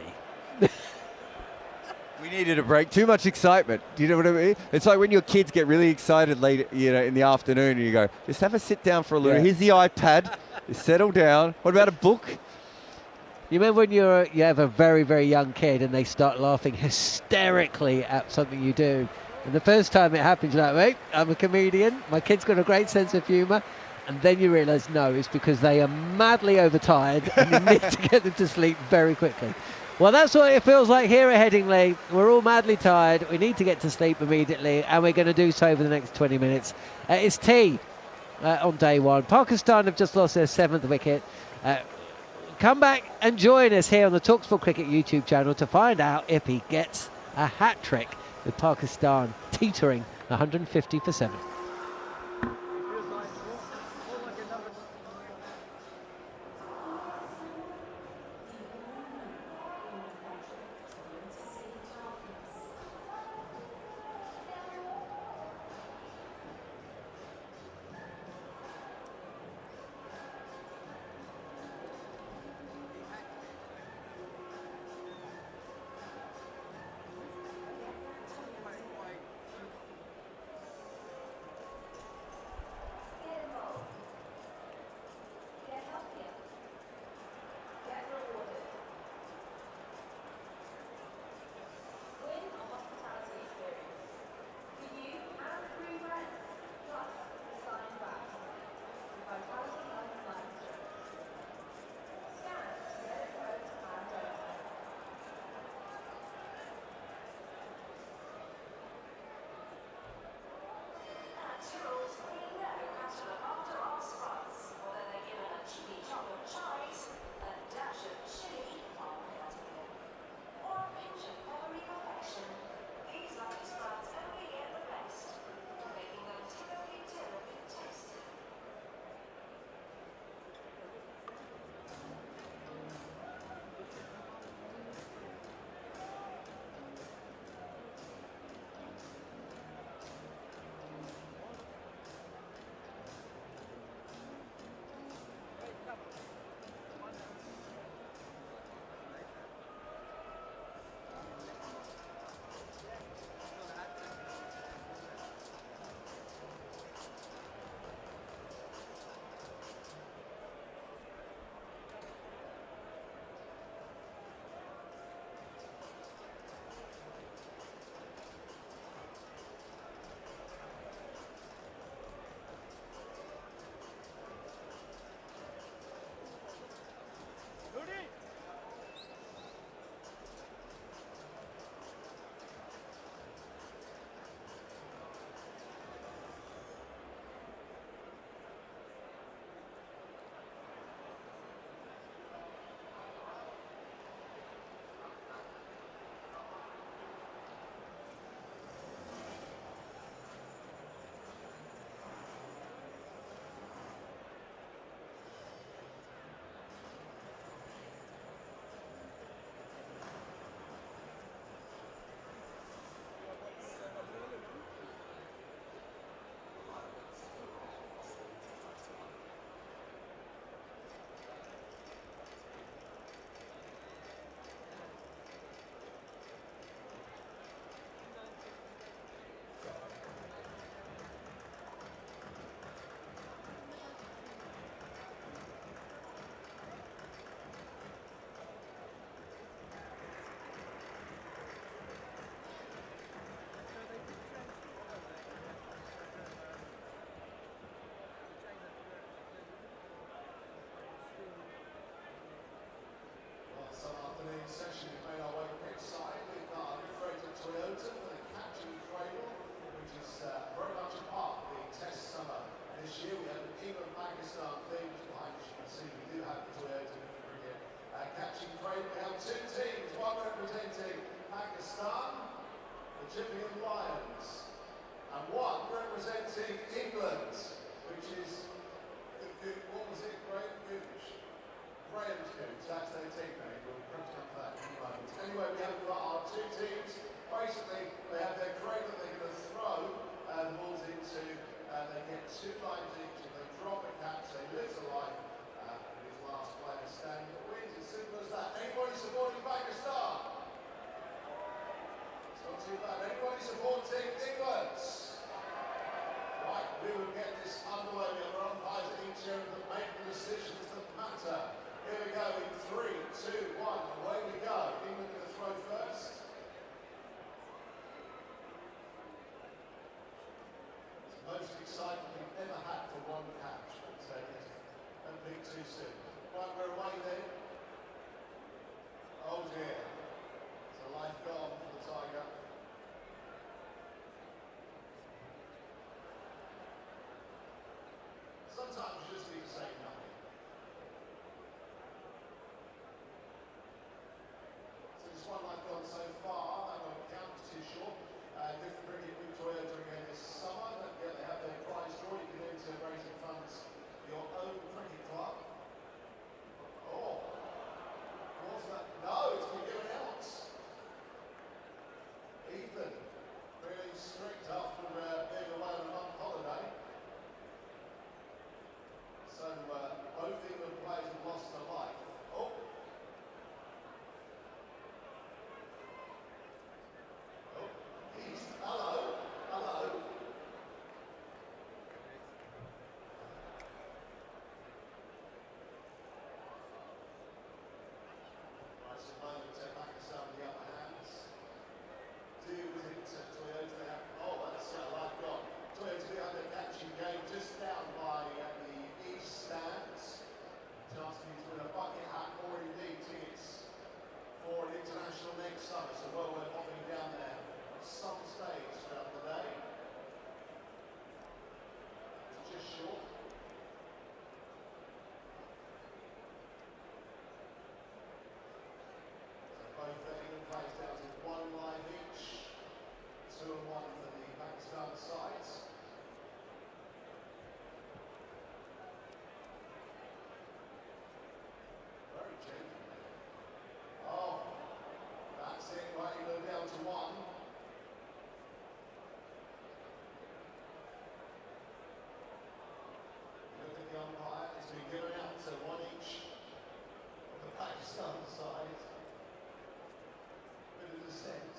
We needed a break. Too much excitement. Do you know what I mean? It's like when your kids get really excited late, in the afternoon, and you go, just have a sit down for a little. Yeah. Here's the iPad. Just settle down. What about a book? You remember when you have a very, very young kid and they start laughing hysterically at something you do, and the first time it happens, you're like, wait, I'm a comedian. My kid's got a great sense of humour. And then you realise, no, it's because they are madly overtired and you need to get them to sleep very quickly. Well, that's what it feels like here at Headingley. We're all madly tired. We need to get to sleep immediately, and we're going to do so for the next 20 minutes. It's tea on day 1. Pakistan have just lost their 7th wicket. Come back and join us here on the talkSPORT Cricket YouTube channel to find out if he gets a hat-trick with Pakistan teetering 150 for 7. soon. Right, we're away then. Oh dear. It's a life gone for the Tiger. Sometimes you just need to say nothing. So just one life gone so far, that won't count, it's too short. Different cricket with Toyota again this summer. Don't forget they have their prize draw. You can enter raising funds for your own cricket club. Oh, what's that? No, it's been given out. Ethan, really strict after being away on a month holiday. So both England players have lost their life. Oh. Oh, he's, hello, hello. Right, so moment Pakistan with the upper hands. Was it Toyota? Oh, that's a life gone. Toyota under catching game just down by the east stands. Chance for you to win a bucket hat or indeed tickets for an international next summer. So well worth popping down there at some stage throughout the day. It's just short. So both England players down to 1 live each. 2 and 1 for the Pakistan sides. Very gentle. Oh, that's it. Right, you go down to 1. Look at the umpire. It's been given out to 1 each of the Pakistan side. Bit of dissent.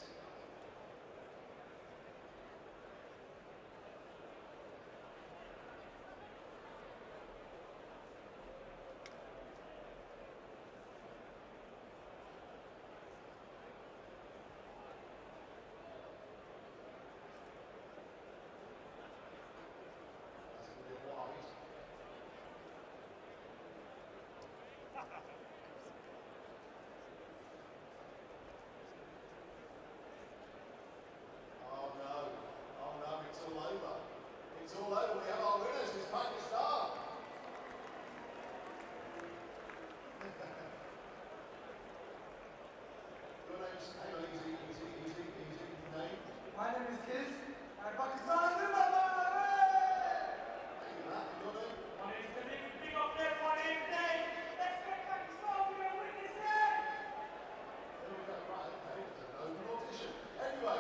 It's all over. We have our winners. It's Pakistan. Your name's, hang on, easy name. My name is Kiz, and Pakistan Zindabad! Thank you, Matt. Your name? My name is David. Big up there, my name is Dave. Let's get Pakistan to a witness here. There we go. Right, okay. It's an open audition. Anyway,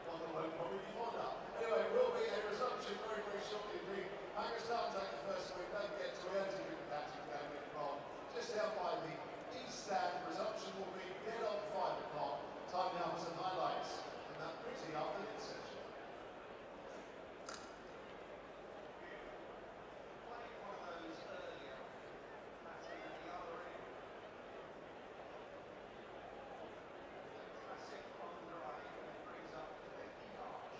one that won't probably be fond of. Anyway, it will be a resumption very, very shortly indeed. Pakistan take the first win. Don't get to earn to the catching game later on. Just out by the east stand. Resumption will be dead on 5 o'clock. Time now for some highlights in that pretty afternoon session. Playing one of those earlier, batting at the other end. Classic on the right, which brings up 50 yards.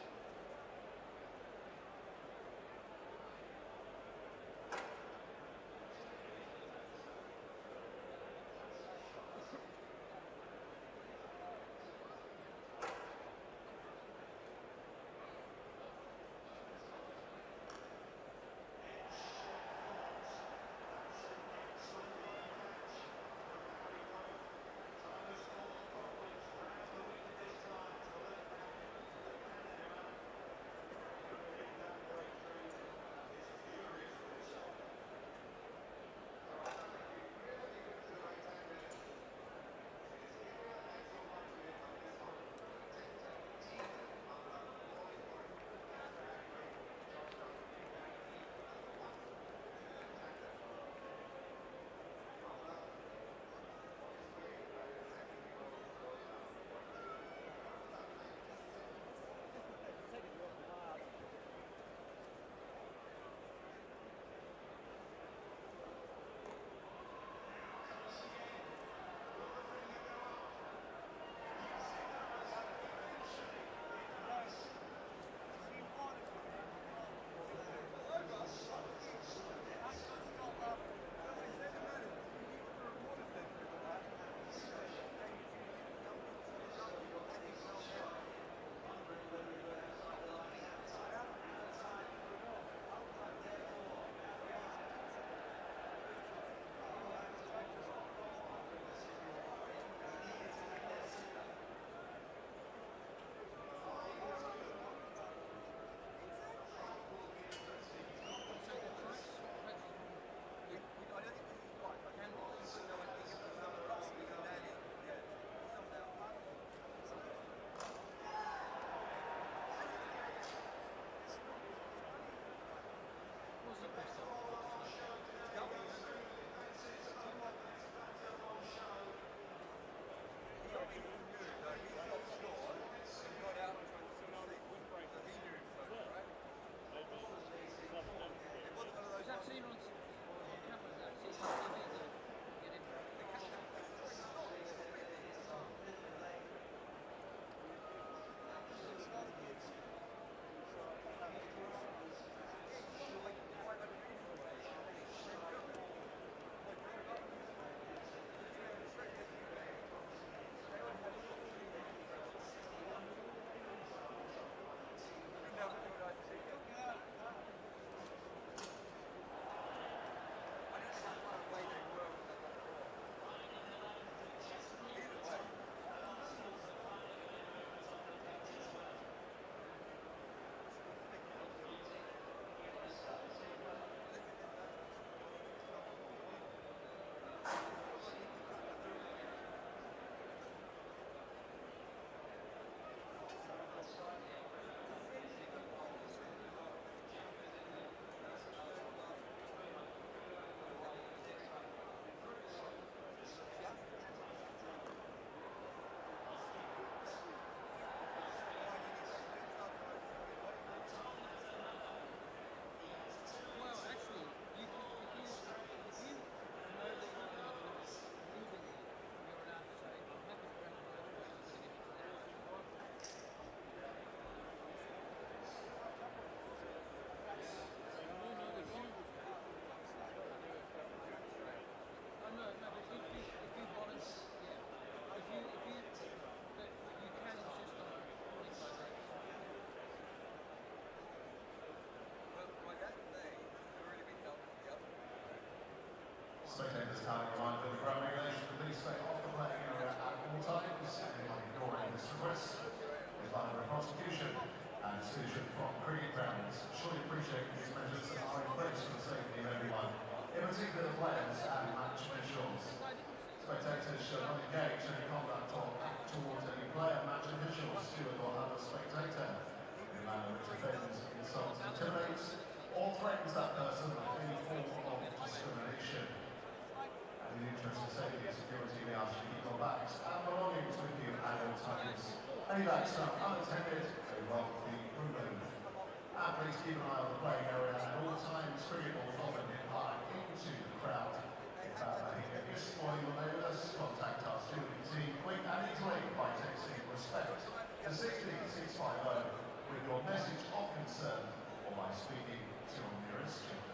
Spectators kindly remind of the ground regulation. Please stay off the playing area at all times. Anyone ignoring this request is liable for prosecution and exclusion from cricket grounds. Surely appreciate these measures that are in place for the safety of everyone, in particular the players and match officials. Spectators should not engage in any conduct or act towards any player, match official, steward or other spectator in a manner which offends, insults, intimidates or threatens that person with any form of discrimination. And in the interest of safety and security, we ask you to keep your bags and belongings with you at all times. Any bags found unattended may well be removed. And please keep an eye on the playing area at all times. Cricket balls often hit high into the crowd. If you get missed or you will know us, contact our student team quick and easily by texting RESPECT to 16650 with your message of concern or by speaking to your nearest children.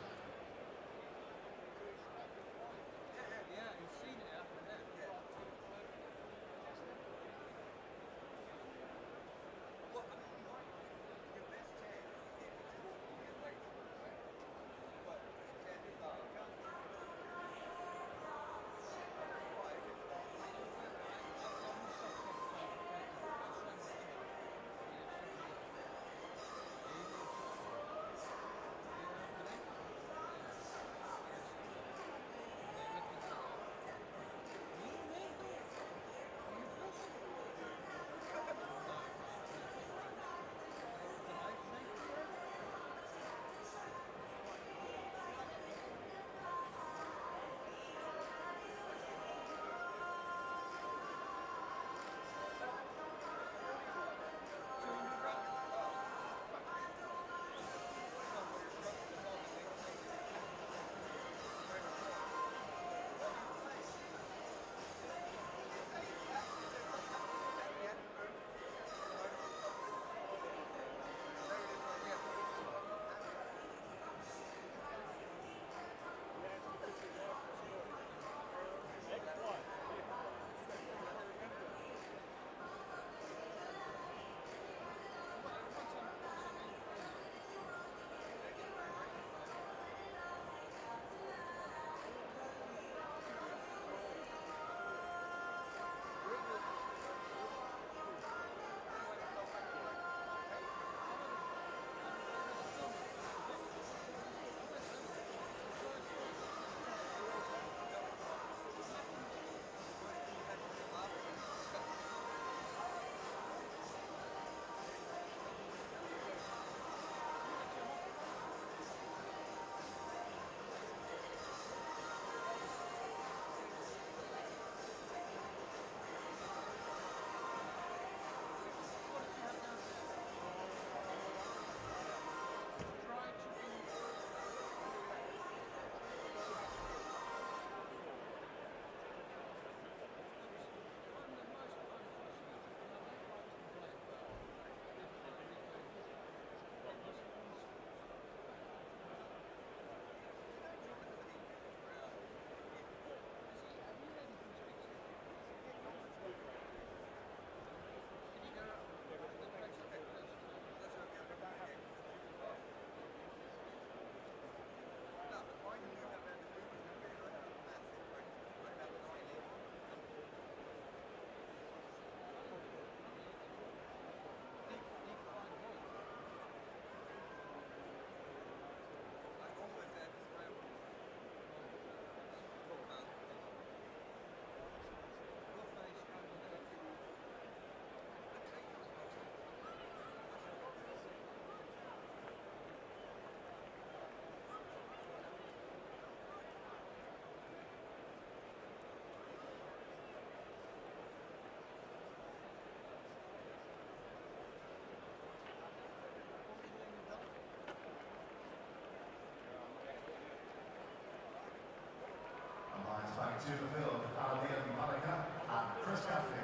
Back to the field, Albion Malika and Chris Gaffney.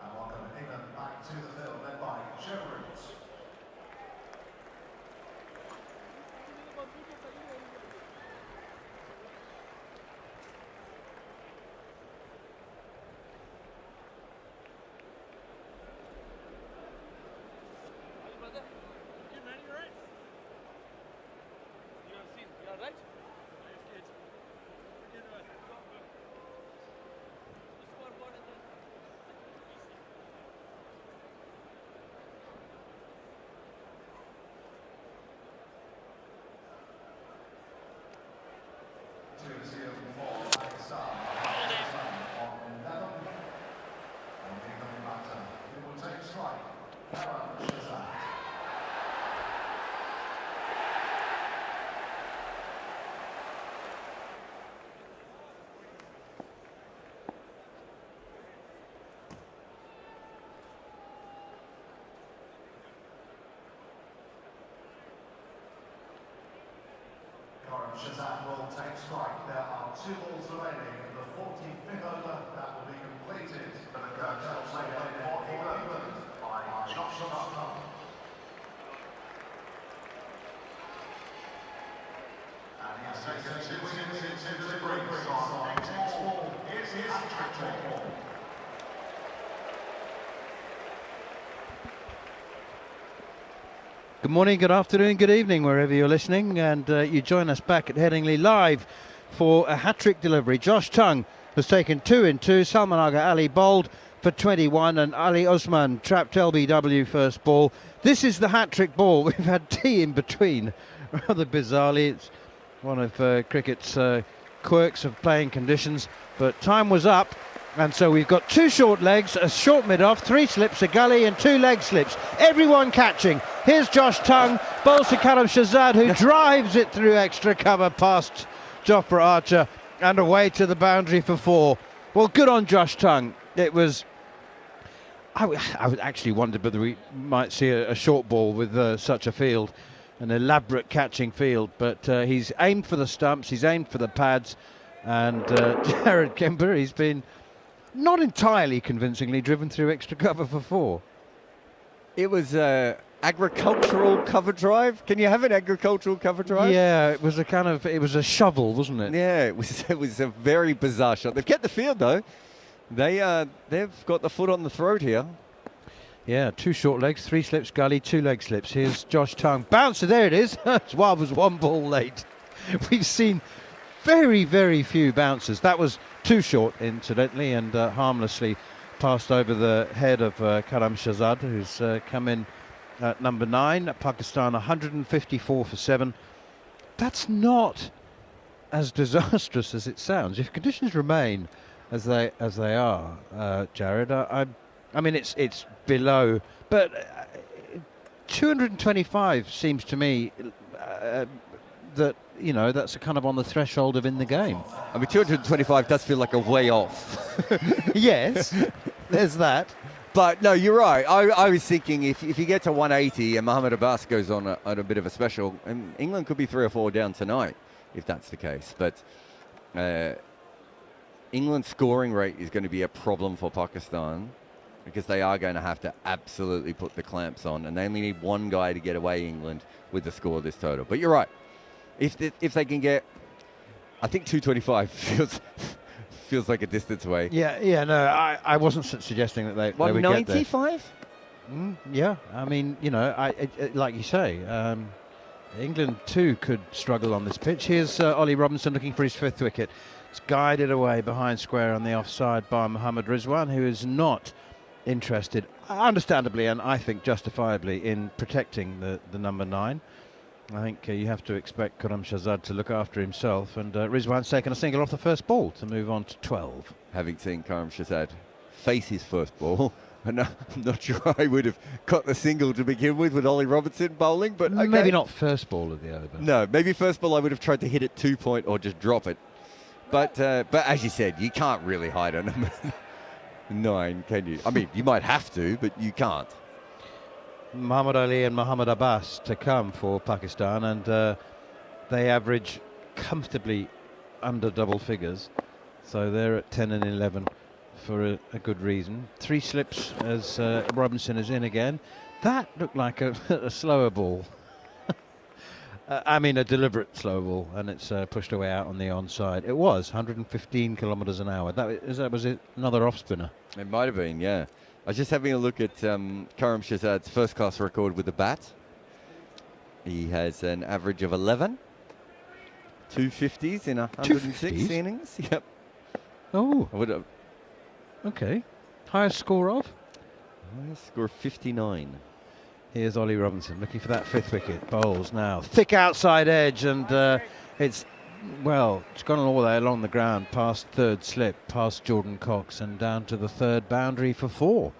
And welcome England back to the field, led by Jarrod. museum for Pakistan. On 11. And incoming batter, who will take strike. Darren Shazad. Shazad will take strike. There are 2 balls remaining in the 45th over. That will be completed. And the coach will play for England by Josh Norman. And he has taken 2 wickets into the breeze on next ball. It's his hat-trick ball. Good morning, good afternoon, good evening, wherever you're listening, and you join us back at Headingley live for a hat-trick delivery. Josh Tongue has taken 2 in 2. Salman Agha Ali bowled for 21, and Ali Osman trapped LBW first ball. This is the hat-trick ball. We've had tea in between, rather bizarrely. It's one of cricket's quirks of playing conditions, but time was up. And so we've got 2 short legs, a short mid-off, 3 slips, a gully and 2 leg slips. Everyone catching. Here's Josh Tongue, bowls to Karam Shazad, who drives it through extra cover past Jofra Archer and away to the boundary for 4. Well, good on Josh Tongue. It was... I would actually wondered whether we might see a short ball with such a field, an elaborate catching field. But he's aimed for the stumps, he's aimed for the pads, and Jarrod Kimber, he's been... not entirely convincingly driven through extra cover for 4. It was agricultural cover drive. Can you have an agricultural cover drive? Yeah, it was it was a shovel, wasn't it? Yeah, it was a very bizarre shot. They've kept the field though. They've got the foot on the throat here. Yeah, 2 short legs, 3 slips gully, 2 leg slips. Here's Josh Tongue. Bouncer, there it is. Swab was 1 ball late. We've seen very, very few bouncers. That was too short, incidentally, and harmlessly passed over the head of Karam Shazad, who's come in at number 9. Pakistan 154 for 7. That's not as disastrous as it sounds. If conditions remain as they are, Jarrod, I mean it's below, but 225 seems to me that, you know, that's kind of on the threshold of in the game. I mean, 225 does feel like a way off. Yes, there's that. But no, you're right. I was thinking if you get to 180 and Mohammad Abbas goes on a bit of a special, and England could be 3 or 4 down tonight if that's the case. But England's scoring rate is going to be a problem for Pakistan because they are going to have to absolutely put the clamps on, and they only need 1 guy to get away England with the score this total. But you're right. If they can get, I think 225 feels like a distance away. Yeah, no, I wasn't suggesting that they would get there. 195? Yeah, I mean, you know, like you say, England too could struggle on this pitch. Here's Ollie Robinson looking for his 5th wicket. It's guided away behind square on the offside by Mohammad Rizwan, who is not interested, understandably and I think justifiably, in protecting the number 9. I think you have to expect Karam Shazad to look after himself, and Rizwan's taken a single off the first ball to move on to 12. Having seen Karam Shazad face his first ball, I'm not sure I would have caught the single to begin with Ollie Robinson bowling, but okay. Maybe not first ball of the over. No, maybe first ball I would have tried to hit it 2-point or just drop it. But as you said, you can't really hide a number 9, can you? I mean, you might have to, but you can't. Muhammad Ali and Mohammad Abbas to come for Pakistan, and they average comfortably under double figures, so they're at 10 and 11 for a good reason. 3 slips as Robinson is in again. That looked like a slower ball. I mean a deliberate slow ball, and it's pushed away out on the onside. It was 115 kilometres an hour. That was it, another off spinner. It might have been, yeah. I was just having a look at Karam Shazad's first-class record with the bat. He has an average of 11. 250s in 106 innings. Yep. Oh. Okay. Highest score of? Highest score of 59. Here's Ollie Robinson looking for that 5th wicket. Bowls now. Thick outside edge, and it's Well, it's gone all the way along the ground, past third slip, past Jordan Cox, and down to the third boundary for 4.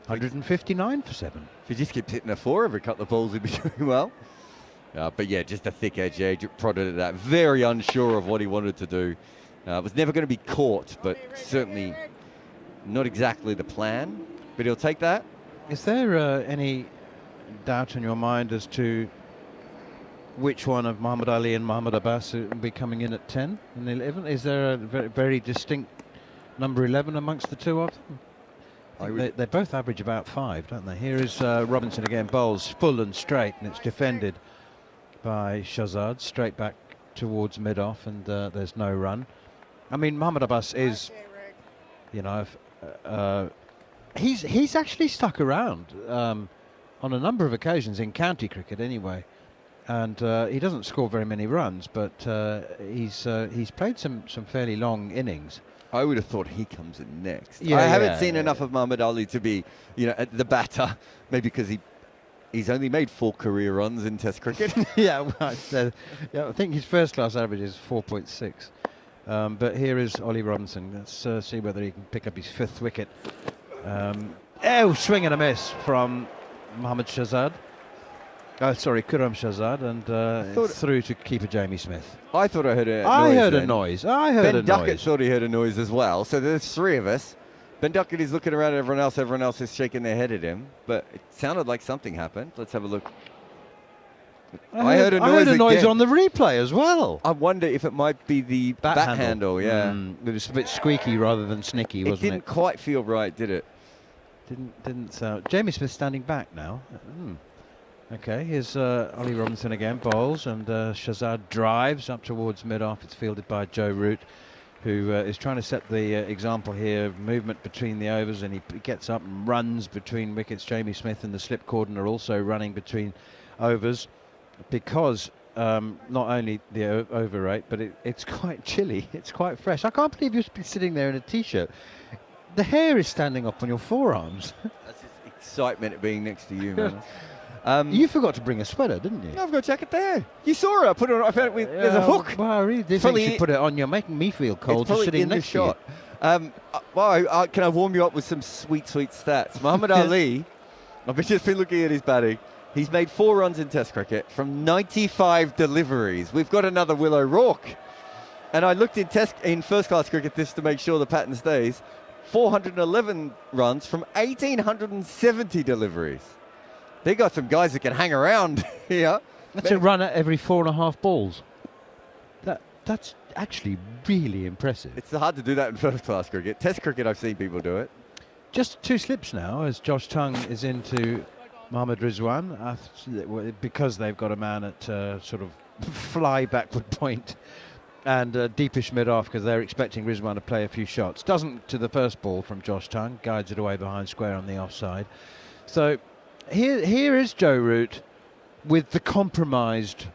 159 for 7. If he just keeps hitting a 4 every couple of balls, he'd be doing well. But yeah, just a thick edge there, prodded at that. Very unsure of what he wanted to do. It was never going to be caught, but certainly not exactly the plan. But he'll take that. Is there any doubt in your mind as to which one of Muhammad Ali and Muhammad Abbas will be coming in at 10 and 11? Is there a very, very distinct number 11 amongst the two of them? They both average about 5, don't they? Here is Robinson again, bowls full and straight, and it's defended by Shahzad, straight back towards mid-off, and there's no run. I mean, Muhammad Abbas is, you know, he's actually stuck around on a number of occasions in county cricket anyway. And he doesn't score very many runs, but he's played some fairly long innings. I would have thought he comes in next. Yeah, I haven't seen enough of Muhammad Ali to be, you know, at the batter. Maybe because he's only made 4 career runs in Test cricket. Yeah, I think his first class average is 4.6. But here is Ollie Robinson. Let's see whether he can pick up his 5th wicket. Swing and a miss from Mohammad Shahzad. Oh, sorry, Khurram Shahzad, and through to keeper Jamie Smith. I thought I heard a noise. I heard a noise. Ben Duckett thought he heard a noise as well. So there's 3 of us. Ben Duckett is looking around at everyone else. Everyone else is shaking their head at him. But it sounded like something happened. Let's have a look. I heard a noise on the replay as well. I wonder if it might be the bat handle. Yeah. It was a bit squeaky rather than snicky, wasn't it? It didn't quite feel right, did it? Didn't sound. Jamie Smith standing back now. Okay, here's Ollie Robinson again, bowls, and Shahzad drives up towards mid-off. It's fielded by Joe Root, who is trying to set the example here of movement between the overs, and he gets up and runs between wickets. Jamie Smith and the slip cordon are also running between overs because not only the over rate, but it's quite chilly. It's quite fresh. I can't believe you've been sitting there in a T-shirt. The hair is standing up on your forearms. That's just excitement of being next to you, man. You forgot to bring a sweater, didn't you? Yeah, I've got a jacket there. You saw it. I put it on. I found it there's a hook. Well, I really did think you should put it on. You're making me feel cold just sitting next to you. Can I warm you up with some sweet, sweet stats? Muhammad Ali, I've just been looking at his batting. He's made 4 runs in Test cricket from 95 deliveries. We've got another Will O'Rourke. And I looked in first-class cricket just to make sure the pattern stays. 411 runs from 1,870 deliveries. They got some guys that can hang around here. That's a run at every 4.5 balls. That's actually really impressive. It's hard to do that in first-class cricket. Test cricket, I've seen people do it. Just 2 slips now as Josh Tongue is into Mohammad Rizwan because they've got a man at sort of fly backward point and deepish mid-off because they're expecting Rizwan to play a few shots. Doesn't to the first ball from Josh Tongue, guides it away behind square on the offside. So here is Joe Root with the compromised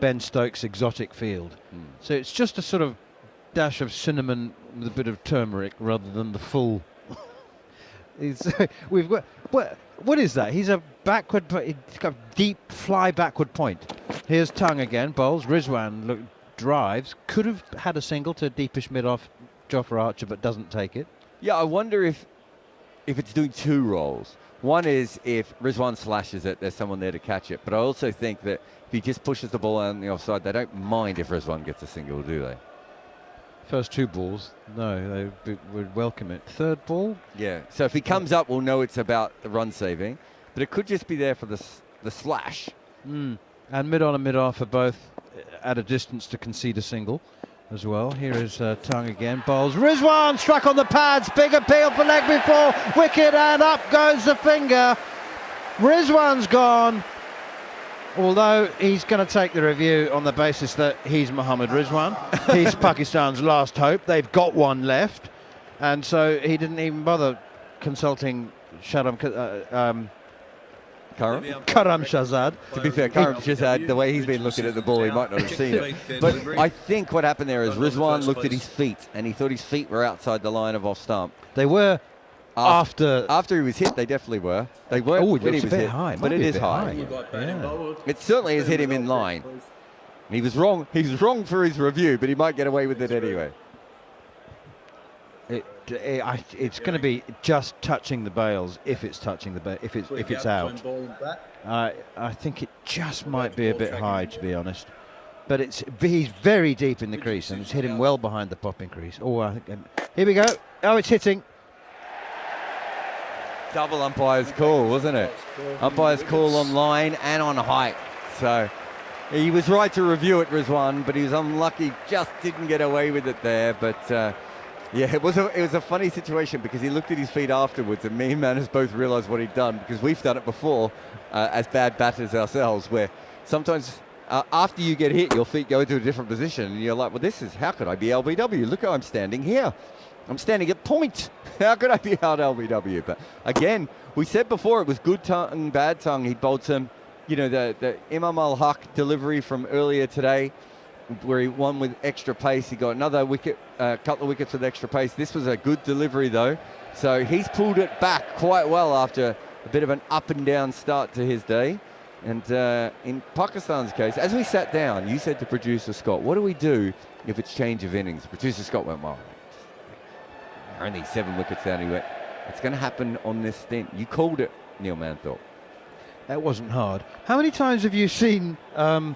Ben Stokes exotic field. So it's just a sort of dash of cinnamon with a bit of turmeric rather than the full. We've got what is that? He's a backward. He's got a deep fly backward point. Here's Tongue again. Bowls. Rizwan drives. Could have had a single to deepish mid off Jofra Archer, but doesn't take it. Yeah, I wonder if it's doing 2 roles. One is if Rizwan slashes it, there's someone there to catch it. But I also think that if he just pushes the ball out on the offside, they don't mind if Rizwan gets a single, do they? First 2 balls, no, they would welcome it. 3rd ball? Yeah, so if he comes up, we'll know it's about the run saving. But it could just be there for the slash. And mid-on and mid-off are both at a distance to concede a single as well. Here is Tongue again, bowls. Rizwan struck on the pads, big appeal for leg before wicket, and up goes the finger. Rizwan's gone, although he's going to take the review on the basis that he's Mohammad Rizwan. He's Pakistan's last hope. They've got one left, and so he didn't even bother consulting Khurram Shahzad. To be fair, Khurram Shahzad, the way he's been looking at the ball, he might not have seen it. But I think what happened there is Rizwan looked at his feet, and he thought his feet were outside the line of off stump. They were after he was hit. They definitely were. They weren't when he was hit, high, but it is high. Yeah. It certainly has hit him in line. He was wrong. He was wrong for his review, but he might get away with it anyway. It's going to be just touching the bails if it's touching the if it's out. I think it just might be a bit high, to be honest. But he's very deep in the crease, and it's hit him well behind the popping crease. Oh, I think here we go. Oh, it's hitting. Double umpire's call, wasn't it? Umpire's call on line and on height. So he was right to review it, Rizwan, but he was unlucky. Just didn't get away with it there. But yeah, it was a funny situation because he looked at his feet afterwards, and me and Manners both realised what he'd done because we've done it before as bad batters ourselves, where sometimes after you get hit, your feet go into a different position, and you're like, well, how could I be LBW? Look how I'm standing here. I'm standing at point. How could I be out LBW? But again, we said before it was good tongue, bad tongue. He bowled some, the Imam al-Haq delivery from earlier today, where he won with extra pace. He got another wicket, couple of wickets with extra pace. This was a good delivery though. So he's pulled it back quite well after a bit of an up and down start to his day. And in Pakistan's case, as we sat down, you said to producer Scott, what do we do if it's change of innings? Producer Scott went, well, only 7 wickets down. He went, it's going to happen on this stint. You called it, Neil Manthorp. That wasn't hard. How many times have you seen 2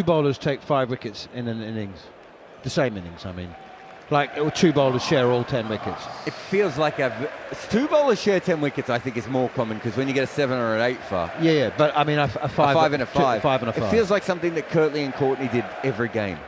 bowlers take 5 wickets in an innings? The same innings, I mean. Like 2 bowlers share all 10 wickets. It feels like 2 bowlers share 10 wickets, I think, is more common because when you get a 7 or an 8 for. Yeah, but I mean a 5 and a 5. 5 and a 5. It feels like something that Kirtley and Courtney did every game.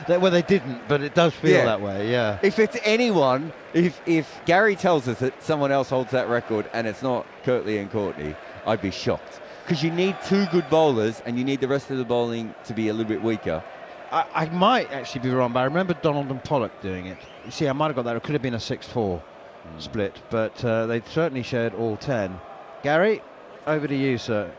Well, they didn't, but it does feel that way, yeah. If it's anyone, if Gary tells us that someone else holds that record and it's not Kirtley and Courtney, I'd be shocked. Because you need 2 good bowlers and you need the rest of the bowling to be a little bit weaker. I might actually be wrong, but I remember Donald and Pollock doing it. You see, I might have got that. It could have been a 6-4 split, but they certainly shared all 10. Gary, over to you, sir.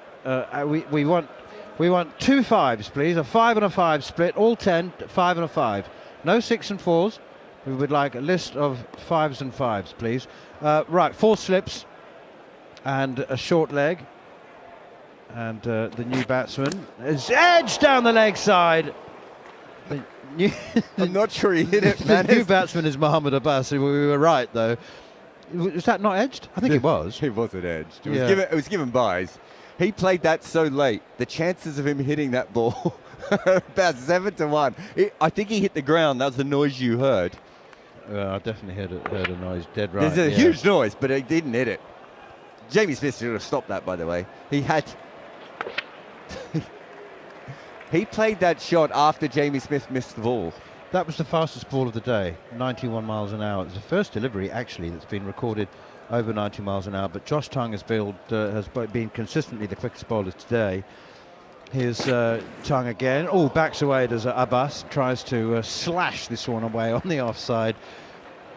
We want 2 5s, please. A 5 and a 5 split, all 10, 5 and a 5. No 6 and 4s. We would like a list of 5s and 5s, please. Right, 4 slips and a short leg. And the new batsman is edged down the leg side. I'm not sure he hit it, man. The new batsman is Mohammad Abbas. We were right, though. Was that not edged? I think it was. It wasn't edged. It was given byes. He played that so late. The chances of him hitting that ball about 7 to 1. I think he hit the ground. That was the noise you heard. I definitely heard a noise. Dead right. There's a huge noise, but he didn't hit it. Jamie Smith should have stopped that, by the way. He had. He played that shot after Jamie Smith missed the ball. That was the fastest ball of the day, 91 miles an hour. It's the first delivery, actually, that's been recorded over 90 miles an hour. But Josh Tongue has been consistently the quickest bowler today. Here's Tongue again. Oh, backs away as Abbas tries to slash this one away on the offside.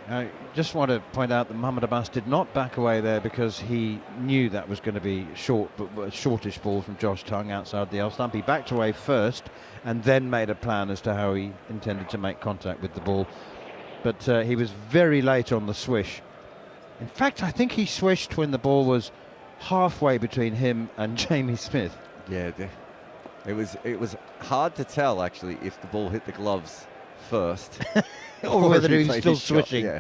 I just want to point out that Mohammad Abbas did not back away there because he knew that was going to be shortish ball from Josh Tongue outside the off stump. He backed away first and then made a plan as to how he intended to make contact with the ball. But he was very late on the swish. In fact, I think he swished when the ball was halfway between him and Jamie Smith. Yeah, it was hard to tell, actually, if the ball hit the gloves first. or whether he was still switching. Yeah.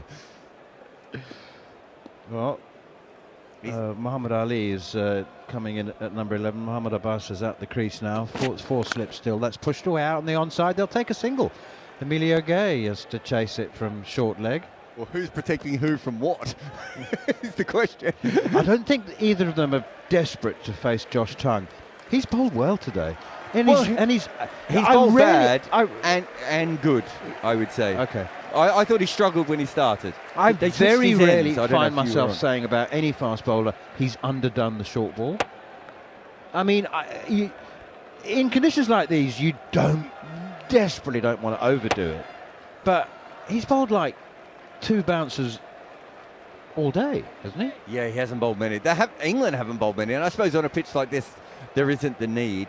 Well, Muhammad Ali is coming in at number 11. Muhammad Abbas is at the crease now. 4 slips still. That's pushed away out on the onside. They'll take a single. Emilio Gay has to chase it from short leg. Well, who's protecting who from what? Is the question. I don't think either of them are desperate to face Josh Tongue. He's bowled well today. He's bowled bad and good, I would say. Okay. I thought he struggled when he started. I very rarely find myself saying about any fast bowler, he's underdone the short ball. I mean, in conditions like these, you desperately don't want to overdo it. But he's bowled like 2 bouncers all day, hasn't he? Yeah, he hasn't bowled many. England haven't bowled many, and I suppose on a pitch like this, there isn't the need.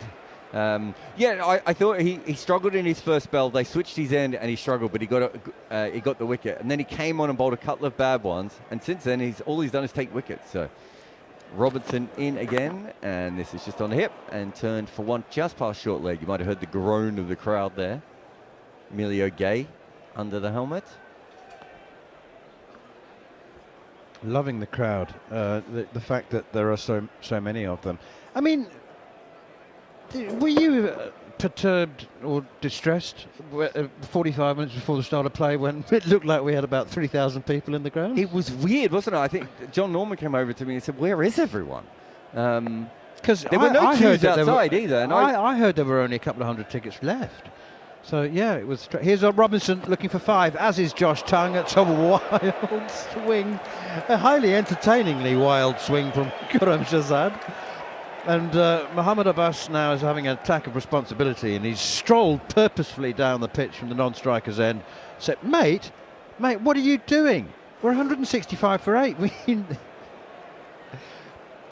I thought he struggled in his first spell. They switched his end and he struggled, but he got the wicket. And then he came on and bowled a couple of bad ones. And since then, all he's done is take wickets. So Robinson in again, and this is just on the hip and turned for one just past short leg. You might have heard the groan of the crowd there. Emilio Gay under the helmet. Loving the crowd, the fact that there are so many of them. I mean, were you perturbed or distressed 45 minutes before the start of play when it looked like we had about 3,000 people in the ground? It was weird, wasn't it? I think Jon Norman came over to me and said, "Where is everyone?" Because there were no queues outside either. And I heard there were only a couple of hundred tickets left. So, yeah, it was. Here's Robinson looking for 5, as is Josh Tongue. It's a wild swing, a highly entertainingly wild swing from Khurram Shahzad. And Mohammed Abbas now is having an attack of responsibility, and he's strolled purposefully down the pitch from the non-striker's end. Said, mate, what are you doing? We're 165 for 8.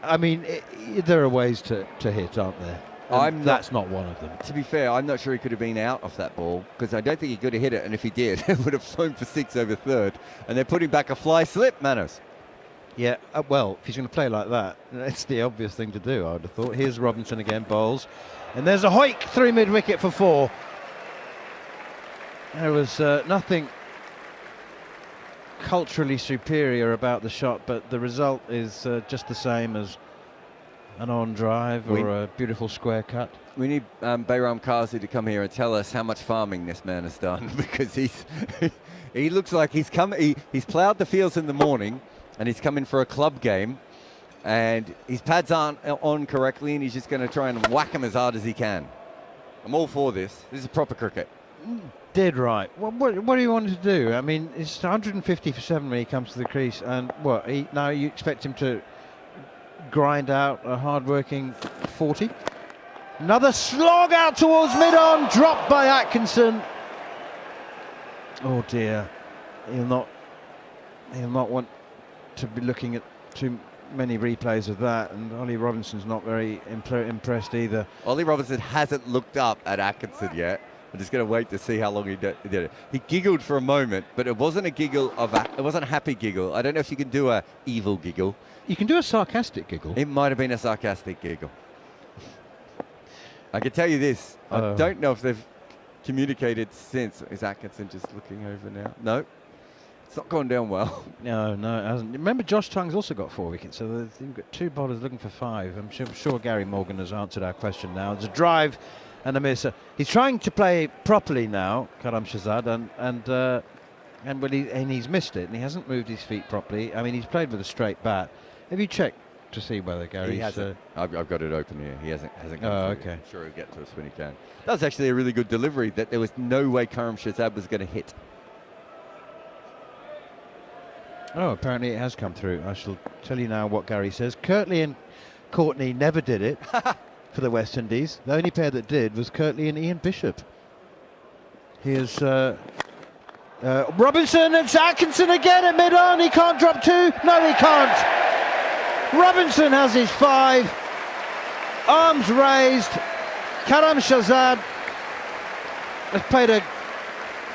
I mean, there are ways to hit, aren't there? That's not one of them. To be fair, I'm not sure he could have been out off that ball, because I don't think he could have hit it, and if he did, it would have flown for 6 over third, and they're putting back a fly slip, Manners. Yeah, well, if he's going to play like that, it's the obvious thing to do, I would have thought. Here's Robinson again, bowls, and there's a hoik through mid-wicket for 4. There was nothing culturally superior about the shot, but the result is just the same as an on drive or a beautiful square cut. We need Bayram Kazi to come here and tell us how much farming this man has done, because he looks like he's ploughed the fields in the morning and he's come in for a club game, and his pads aren't on correctly, and he's just going to try and whack him as hard as he can. I'm all for this. This is proper cricket. Dead right. What do you want to do? I mean, it's 150 for 7 when he comes to the crease, and now you expect him to grind out a hard-working 40. Another slog out towards mid-on, dropped by Atkinson. Oh dear, he'll not want to be looking at too many replays of that, and Ollie Robinson's not very impressed either. Ollie Robinson hasn't looked up at Atkinson yet. I'm just going to wait to see how long he did it. He giggled for a moment, but it wasn't a giggle it wasn't a happy giggle. I don't know if you can do a evil giggle. You can do a sarcastic giggle. It might have been a sarcastic giggle. I can tell you this. I don't know if they've communicated since. Is Atkinson just looking over now? No. It's not gone down well. No, it hasn't. Remember, Josh Tongue's also got 4 wickets, so you've got 2 bowlers looking for 5. I'm sure Gary Morgan has answered our question now. There's a drive and a miss. He's trying to play properly now, Khurram Shahzad, and he's missed it, and he hasn't moved his feet properly. I mean, he's played with a straight bat. Have you checked to see whether Gary's... He hasn't. I've got it open here. He hasn't come through. Okay. I'm sure he'll get to us when he can. That was actually a really good delivery, that there was no way Khurram Shahzad was going to hit. Oh, apparently it has come through. I shall tell you now what Gary says. Kirtley and Courtney never did it for the West Indies. The only pair that did was Kirtley and Ian Bishop. Here's Robinson. It's Atkinson again at mid-on. He can't drop 2. No, he can't. Robinson has his 5. Arms raised. Khurram Shahzad has played a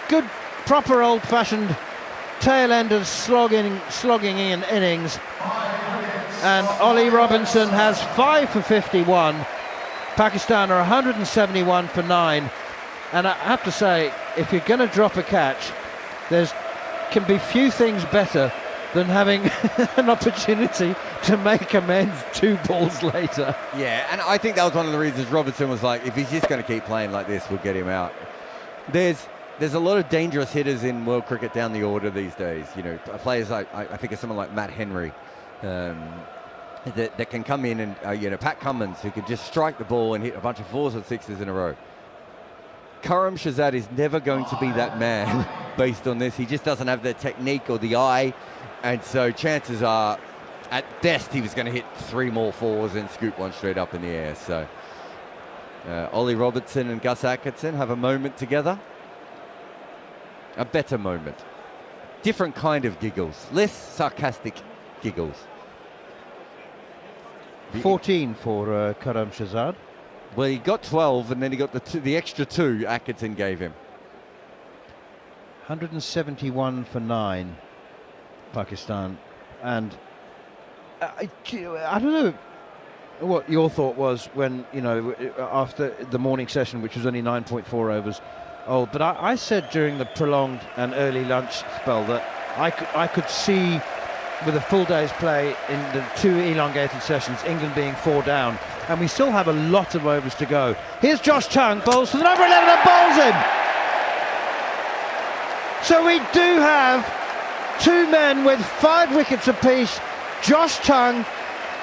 good, proper, old-fashioned tail end of slogging in innings, and Ollie Robinson has 5 for 51. Pakistan are 171 for 9, and I have to say, if you're going to drop a catch, can be few things better than having an opportunity to make amends 2 balls later. Yeah, and I think that was one of the reasons Robinson was like, if he's just going to keep playing like this, we'll get him out. There's a lot of dangerous hitters in world cricket down the order these days. You know, players like, I think of someone like Matt Henry, that can come in, and Pat Cummins, who can just strike the ball and hit a bunch of 4s and 6s in a row. Khurram Shahzad is never going to be that man based on this. He just doesn't have the technique or the eye, and so chances are, at best, he was going to hit 3 more 4s and scoop 1 straight up in the air. So Ollie Robinson and Gus Atkinson have a moment together. A better moment. Different kind of giggles. Less sarcastic giggles. 14 for Khurram Shahzad. Well, he got 12, and then he got the extra 2 Atkinson gave him. 171 for 9, Pakistan. And I don't know what your thought was when, after the morning session, which was only 9.4 overs old, but I said during the prolonged and early lunch spell that I could see, with a full day's play in the 2 elongated sessions, England being 4 down, and we still have a lot of overs to go. Here's Josh Tongue, bowls for the number 11 and bowls him! So we do have 2 men with 5 wickets apiece. Josh Tongue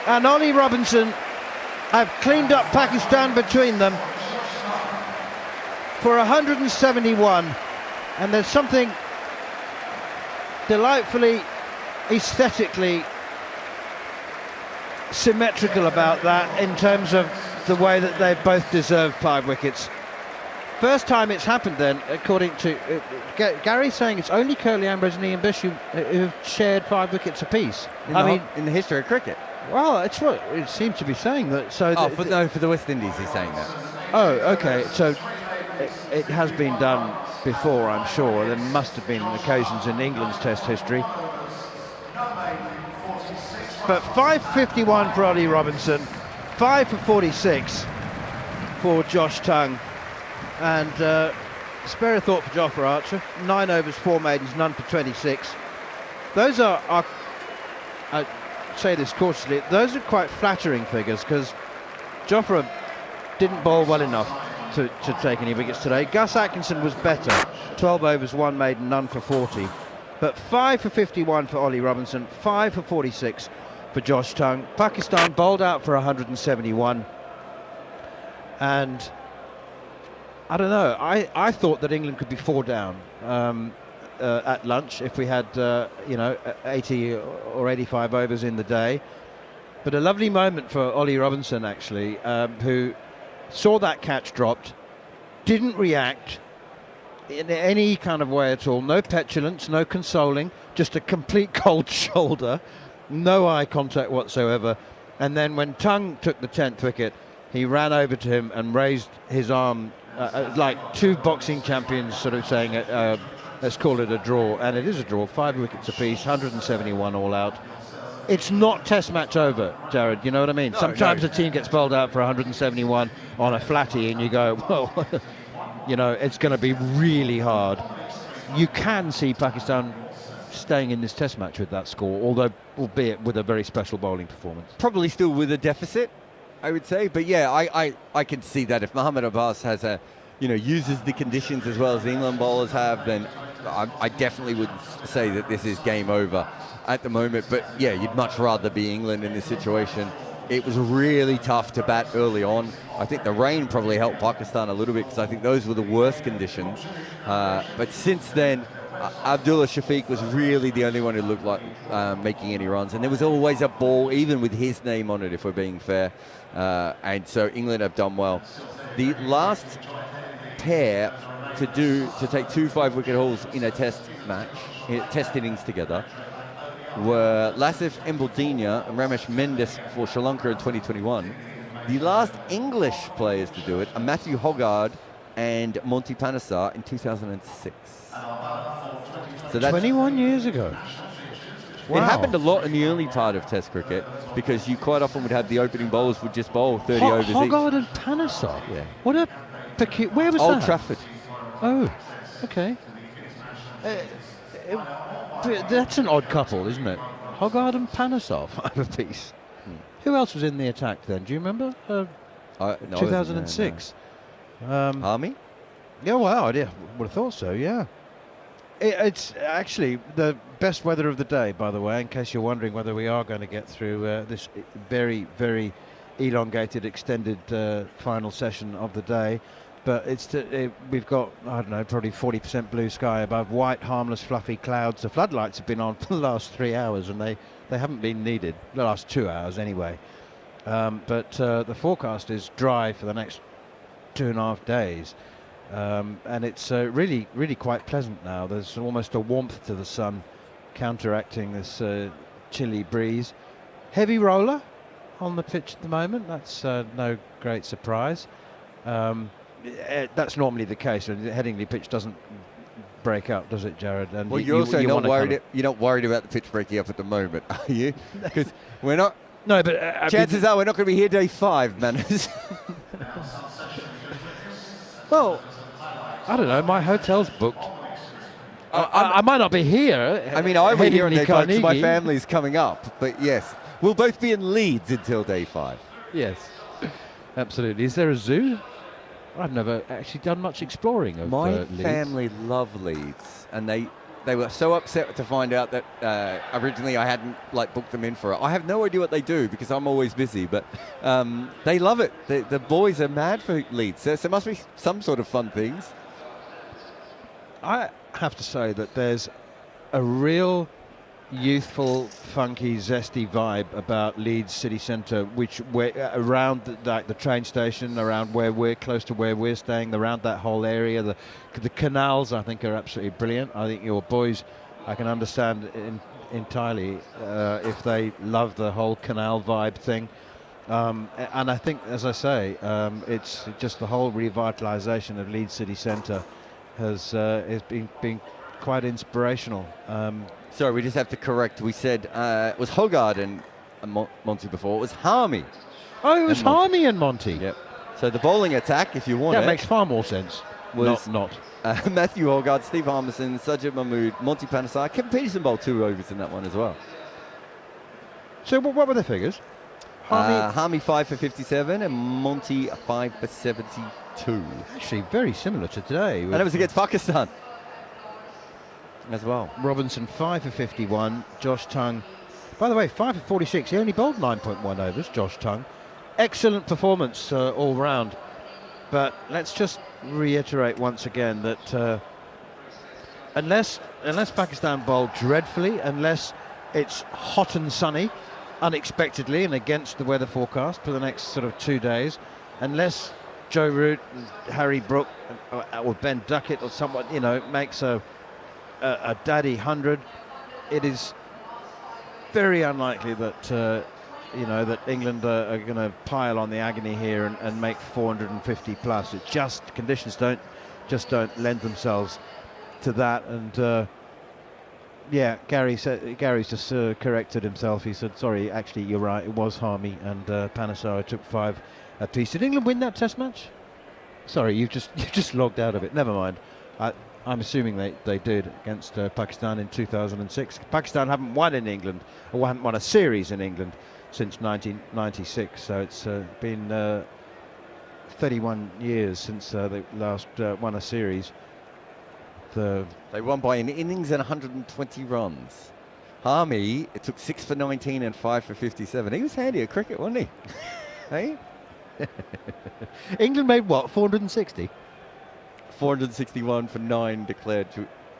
and Ollie Robinson have cleaned up Pakistan between them for 171, and there's something delightfully aesthetically symmetrical about that in terms of the way that they both deserve 5 wickets. First time it's happened then, according to Gary saying it's only Curly Ambrose and Ian Bish who've shared 5 wickets apiece. In the history of cricket. Well, it's what it seems to be saying that. So for the West Indies, he's saying that. Oh, okay. So it has been done before, I'm sure. There must have been occasions in England's Test history. But 551 for Ollie Robinson, 5 for 46 for Josh Tongue, and spare a thought for Jofra Archer. 9 overs, 4 maidens, none for 26. Those are I say this cautiously, those are quite flattering figures, because Jofra didn't bowl well enough to take any wickets today. Gus Atkinson was better, 12 overs, 1 maiden, none for 40. But 5 for 51 for Ollie Robinson, 5 for 46 for Josh Tongue. Pakistan bowled out for 171, and I don't know, I thought that England could be 4 down at lunch if we had 80 or 85 overs in the day. But a lovely moment for Ollie Robinson, actually, who saw that catch dropped, didn't react in any kind of way at all. No petulance, no consoling, just a complete cold shoulder, no eye contact whatsoever. And then when Tongue took the 10th wicket, he ran over to him and raised his arm like 2 boxing champions sort of saying, let's call it a draw. And it is a draw, 5 wickets apiece, 171 all out. It's not Test match over, Jarrod, you know what I mean? No, Sometimes a team gets bowled out for 171 on a flatty and you go, well, it's going to be really hard. You can see Pakistan staying in this Test match with that score, although albeit with a very special bowling performance. Probably still with a deficit, I would say. But yeah, I can see that if Mohammad Abbas has uses the conditions as well as the England bowlers have, then I definitely would say that this is game over at the moment. But yeah, you'd much rather be England in this situation. It was really tough to bat early on. I think the rain probably helped Pakistan a little bit, because I think those were the worst conditions. But since then, Abdullah Shafiq was really the only one who looked like making any runs. And there was always a ball, even with his name on it, if we're being fair. And so England have done well. The last pair to take 2 5-wicket hauls in a Test match, Test innings together, were Lasif Mbaldina and Ramesh Mendes for Sri Lanka in 2021. The last English players to do it are Matthew Hoggard and Monty Panesar in 2006. So that's 21 years ago. Wow. It happened a lot in the early part of Test cricket, because you quite often would have the opening bowlers would just bowl 30 overs each. Hoggard and Panesar? Yeah. What a where was Old that? Trafford. Oh, okay. That's an odd couple, isn't it? Hoggard and Panesar, 5 apiece. Who else was in the attack then? Do you remember? No, 2006. Army? Yeah, well, I would have thought so, yeah. It's actually the best weather of the day, by the way, in case you're wondering whether we are going to get through this very, very elongated, extended final session of the day. But we've got, I don't know, probably 40% blue sky above, white, harmless, fluffy clouds. The floodlights have been on for the last 3 hours, and they haven't been needed, the last 2 hours anyway. But the forecast is dry for the next 2.5 days. And it's really, really quite pleasant now. There's almost a warmth to the sun counteracting this chilly breeze. Heavy roller on the pitch at the moment. That's no great surprise. That's normally the case. The Headingley pitch doesn't break up, does it, Jarrod? And Well, you're also you not wanna worried. kind You're not worried about the pitch breaking up at the moment, are you? Because we're not. No, but chances are we're not going to be here day 5, Manners. well, I don't know. My hotel's booked. I might not be here. I mean, I will be here on Headingley, day 5 because my Carnegie. family's coming up. But yes, we'll both be in Leeds until day 5. Yes, absolutely. Is there a zoo? I've never actually done much exploring of My Leeds. family love Leeds, and they were so upset to find out that originally I hadn't booked them in for it. I have no idea what they do because I'm always busy, but they love it. The boys are mad for Leeds. There must be some sort of fun things. I have to say that there's a real youthful, funky, zesty vibe about Leeds city centre, which around the train station, around where we're close to where we're staying, around that whole area. The canals, I think, are absolutely brilliant. I think your boys, I can understand entirely if they love the whole canal vibe thing. And I think, as I say, it's just the whole revitalisation of Leeds city centre has been quite inspirational. Sorry, we just have to correct. We said it was Hogarth and Monty before. It was Harmy. Oh, it was Harmy and Monty. Yep. So the bowling attack, if you want that makes far more sense. Was not. Matthew Hogarth, Steve Harmison, Sajid Mahmood, Monty Panasar. Kevin Peterson bowled 2 overs in that one as well. So what were the figures? Harmy 5 for 57 and Monty 5 for 72. Actually, very similar to today. And it was against Pakistan as well. Robinson 5 for 51. Josh Tongue, by the way, 5 for 46. He only bowled 9.1 overs, Josh Tongue. Excellent performance all round. But let's just reiterate once again that unless Pakistan bowl dreadfully, unless it's hot and sunny unexpectedly and against the weather forecast for the next sort of 2 days, unless Joe Root and Harry Brook or Ben Duckett or someone, makes a daddy 100, it is very unlikely that that England are going to pile on the agony here and make 450 plus. It just, conditions don't lend themselves to that. And Gary's just corrected himself. He said, sorry, actually you're right, it was Harmy and Panasar took 5 apiece. Did England win that test match? Sorry, you just logged out of it. Never mind. I'm assuming they did against Pakistan in 2006. Pakistan haven't won in England, or haven't won a series in England since 1996. So it's been 31 years since they last won a series. They won by an innings and 120 runs. Harmy, it took 6 for 19 and 5 for 57. He was handy at cricket, wasn't he? Hey? England made what, 460? 461 for 9 declared.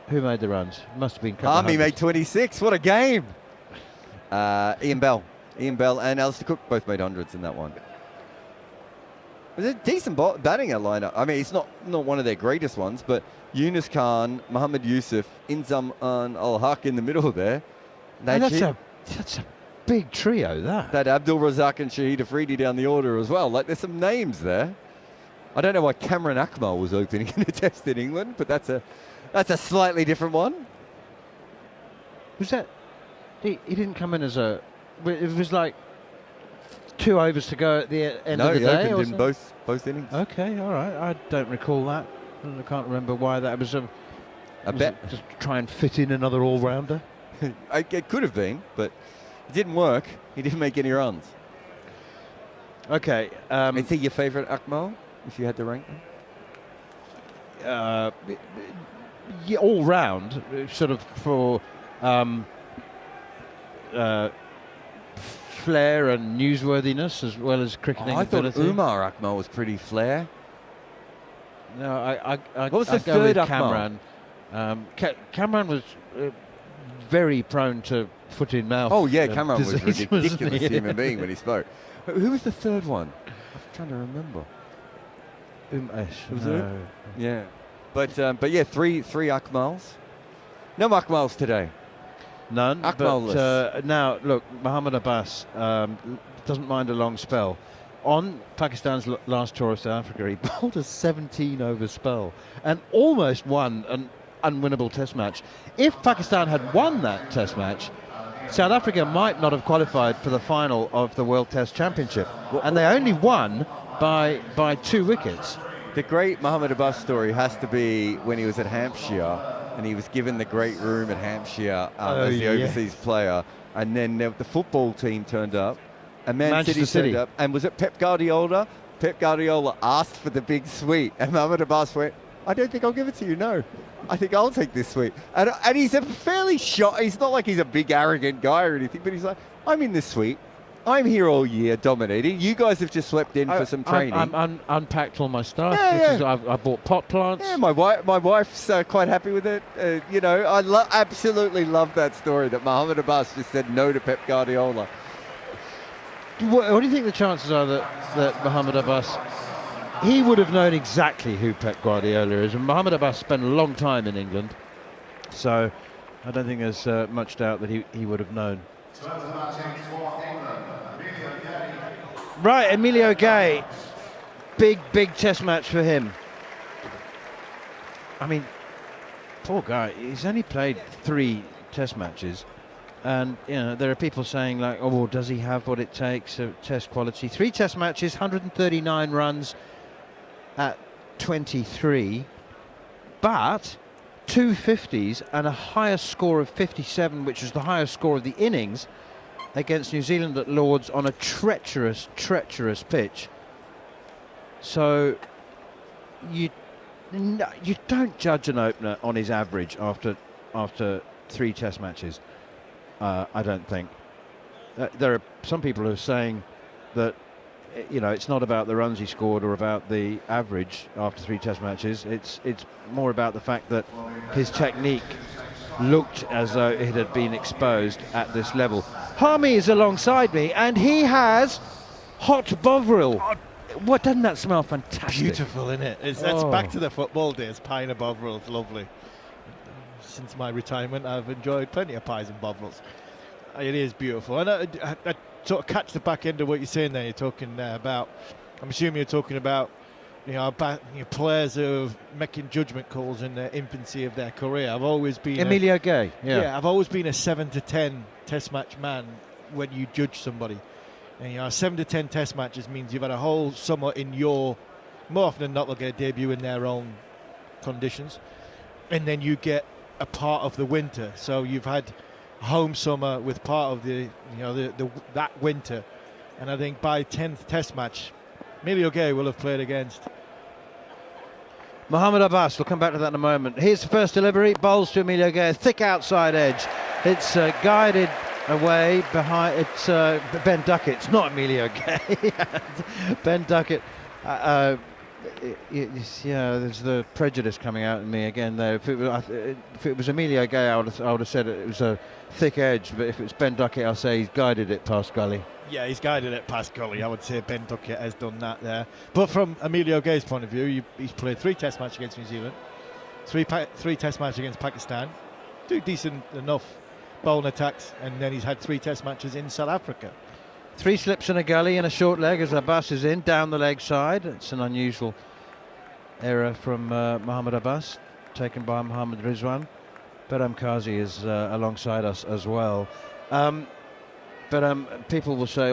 Who made the runs? Must have been Harmy made 26. What a game! Ian Bell and Alistair Cook both made hundreds in that one. It was a decent batting lineup. I mean, it's not one of their greatest ones, but Yunus Khan, Muhammad Yusuf, Inzam Al Haq in the middle there. That's a big trio, that. That Abdul Razak and Shahid Afridi down the order as well. There's some names there. I don't know why Cameron Akmal was opening in a test in England, but that's a slightly different one. Was that? He didn't come in as a. It was like 2 overs to go at the end of the day. No, he opened in both innings. Okay, all right. I don't recall that. I can't remember why that was. Was bet. Just try and fit in another all-rounder. It could have been, but it didn't work. He didn't make any runs. Okay. Is he your favourite Akmal, if you had to rank them? Yeah, all round, sort of for flair and newsworthiness as well as cricketing ability. I thought Umar Akmal was pretty flair. No, I what was the go with third Kamran. Kamran was very prone to foot in mouth. Oh yeah, Kamran was a disease, ridiculous human being when he spoke. Who was the third one? I'm trying to remember. Was it? Yeah, but yeah, three Akmals. No Akmals today. None. Akmal-less. But now look, Mohammad Abbas doesn't mind a long spell. On Pakistan's last tour of South Africa, he bowled a 17 over spell and almost won an unwinnable test match. If Pakistan had won that test match, South Africa might not have qualified for the final of the World Test Championship, and they only won by 2 wickets. The great Mohammed Abbas story has to be when he was at Hampshire and he was given the great room at Hampshire as the overseas player, and then the football team turned up, and Manchester City turned up, and was it Pep Guardiola? Pep Guardiola asked for the big suite, and Mohammed Abbas went, I don't think I'll give it to you, no. I think I'll take this suite. And he's a fairly he's not like he's a big arrogant guy or anything, but he's like, I'm in this suite. I'm here all year dominating. You guys have just slept in for some training. I'm unpacked all my stuff. Yeah. I bought pot plants. Yeah, my wife's quite happy with it. You know, I absolutely love that story that Mohammed Abbas just said no to Pep Guardiola. What do you think the chances are that Mohammed Abbas, he would have known exactly who Pep Guardiola is, and Mohammed Abbas spent a long time in England, so I don't think there's much doubt that he would have known. Right, Emilio Gay, big test match for him. I mean, poor guy, he's only played 3 test matches, and you know there are people saying like, oh, well, does he have what it takes, test quality? 3 test matches, 139 runs at 23, but 2 50s and a higher score of 57, which was the highest score of the innings against New Zealand at Lord's on a treacherous pitch. So you don't judge an opener on his average after 3 test matches. I don't think. There are some people who are saying that it's not about the runs he scored or about the average after 3 test matches. It's more about the fact that his technique looked as though it had been exposed at this level. Harmy is alongside me, and he has hot Bovril. What, doesn't that smell fantastic? Beautiful, isn't it? That's back to the football days. Pie and a Bovril, it's lovely. Since my retirement, I've enjoyed plenty of pies and Bovrils. It is beautiful. And I sort of catch the back end of what you're saying there. You're talking about, I'm assuming you're talking about, players who are making judgment calls in the infancy of their career. I've always been Emilio Gay. Yeah, I've always been a 7 to 10 test match man when you judge somebody. And 7 to 10 test matches means you've had a whole summer in more often than not, they'll get a debut in their own conditions, and then you get a part of the winter. So you've had home summer with part of that winter, and I think by 10th test match, Emilio Gay will have played against Mohammed Abbas. We'll come back to that in a moment. Here's the first delivery, bowls to Emilio Gay, a thick outside edge. It's guided away behind. It's Ben Duckett. It's not Emilio Gay. Ben Duckett. There's the prejudice coming out in me again there. If it was Emilio Gay, I would have said it was a thick edge. But if it's Ben Duckett, I'll say he's guided it past gully. Yeah, he's guided it past gully. I would say Ben Duckett has done that there. But from Emilio Gay's point of view, he's played 3 test matches against New Zealand, 3 test matches against Pakistan, 2 decent enough bowling attacks, and then he's had 3 test matches in South Africa. 3 slips in a gully and a short leg as Abbas is in, down the leg side. It's an unusual error from Mohammed Abbas, taken by Mohammed Rizwan. Beram Kazi is alongside us as well. But people will say,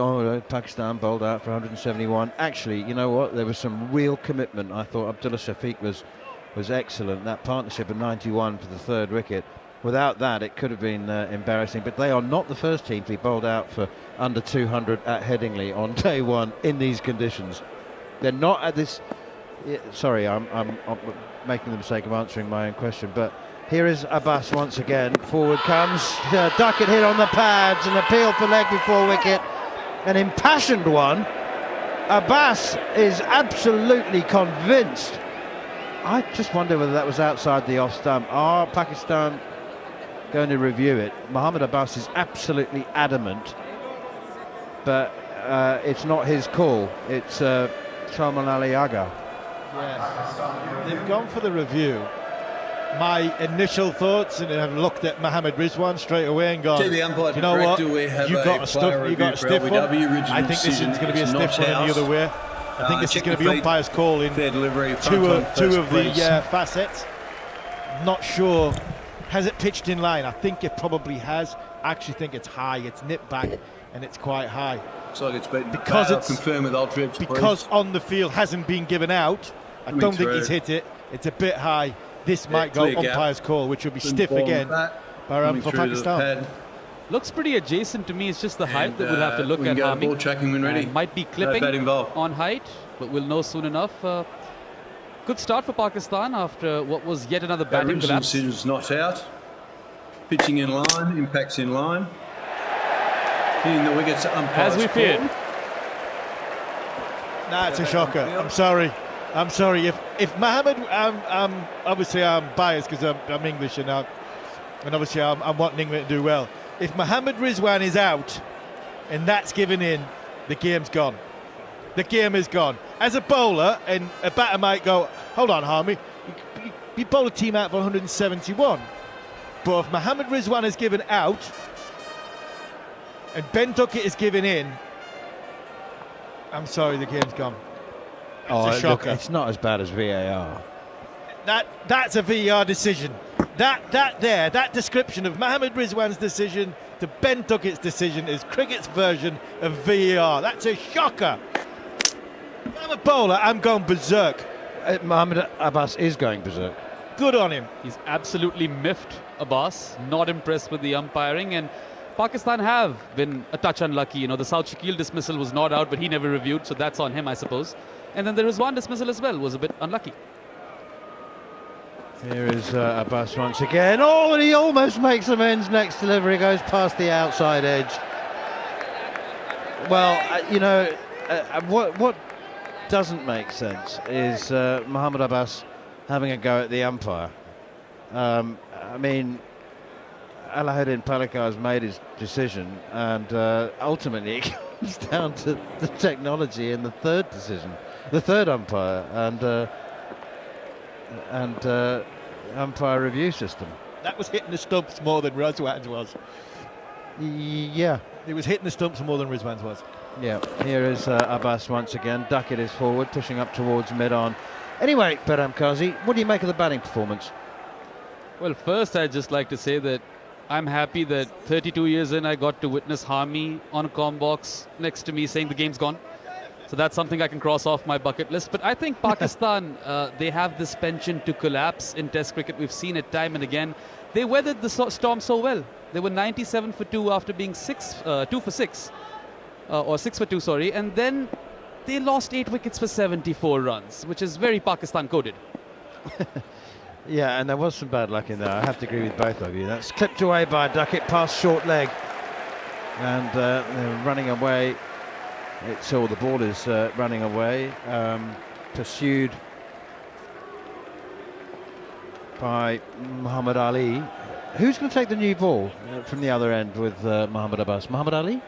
Pakistan bowled out for 171. Actually, you know what? There was some real commitment. I thought Abdullah Shafiq was excellent. That partnership at 91 for the 3rd wicket. Without that, it could have been embarrassing. But they are not the first team to be bowled out for under 200 at Headingley on day 1 in these conditions. They're not at this. Sorry, I'm making the mistake of answering my own question, but here is Abbas once again. Forward comes Duckett, hit on the pads, an appeal for leg before wicket, an impassioned one. Abbas is absolutely convinced. I just wonder whether that was outside the off stump. Are Pakistan going to review it? Mohammed Abbas is absolutely adamant, but it's not his call. It's Salman Ali Agha. Yeah, they've gone for the review. My initial thoughts, and I've looked at Mohammed Rizwan straight away and gone, you know what, you've got a stiff one. I think this is going to be a stiff one in the other way. I think this is going to be umpire's call in two of the facets. Not sure. Has it pitched in line? I think it probably has. I actually think it's high. It's nipped back and it's quite high. Looks like it's been because it's confirmed with Aldridge. Because on the field hasn't been given out. I don't think he's hit it. It's a bit high. This might go umpire's call, which will be stiff again for Pakistan. Looks pretty adjacent to me. It's just the height that we'll have to look at. Ball tracking when ready. Might be clipping on height, but we'll know soon enough. Good start for Pakistan after what was yet another batting collapse. Decision's not out. Pitching in line, impacts in line. Hitting the wickets as we feared. Nah, it's a shocker. I'm sorry. If Mohammed, obviously I'm biased because I'm English and obviously I'm wanting England to do well. If Mohammed Rizwan is out and that's given in, the game's gone. The game is gone. As a bowler, and a batter might go, hold on, Harmy, you bowl a team out for 171. But if Mohammed Rizwan is given out and Ben Duckett is given in, I'm sorry, the game's gone. It's a shocker. Look, it's not as bad as VAR. That's a VAR decision. That description of Mohammed Rizwan's decision to Ben Duckett's decision is cricket's version of VAR. That's a shocker. If I'm a bowler, I'm going berserk. Mohammed Abbas is going berserk. Good on him. He's absolutely miffed Abbas, not impressed with the umpiring, and Pakistan have been a touch unlucky. You know, the South Shakil dismissal was not out, but he never reviewed, so that's on him, I suppose. And then there was one dismissal as well, was a bit unlucky. Here is Abbas once again. Oh, and he almost makes amends. Next delivery goes past the outside edge. Well, what doesn't make sense is Mohammed Abbas having a go at the umpire. I mean, Alahuddin Palakar has made his decision, and ultimately it comes down to the technology in the third decision, the third umpire, and umpire review system. That was hitting the stumps more than Rizwan's was. Yeah. It was hitting the stumps more than Rizwan's was. Yeah, here is Abbas once again. Duckett is forward, pushing up towards mid-on. Anyway, Behram Kazi, what do you make of the batting performance? Well, first I'd just like to say that I'm happy that 32 years in I got to witness Harmy on a comm box next to me saying the game's gone. So that's something I can cross off my bucket list. But I think Pakistan, they have this penchant to collapse in Test cricket. We've seen it time and again. They weathered the storm so well. They were 97 for 2 after being 2 for 6. Or 6 for 2, sorry. And then they lost 8 wickets for 74 runs, which is very Pakistan-coded. Yeah, and there was some bad luck in there. I have to agree with both of you. That's clipped away by Duckett past short leg. And they're running away. The ball is running away, pursued by Muhammad Ali. Who's going to take the new ball from the other end with Muhammad Abbas? Muhammad Ali?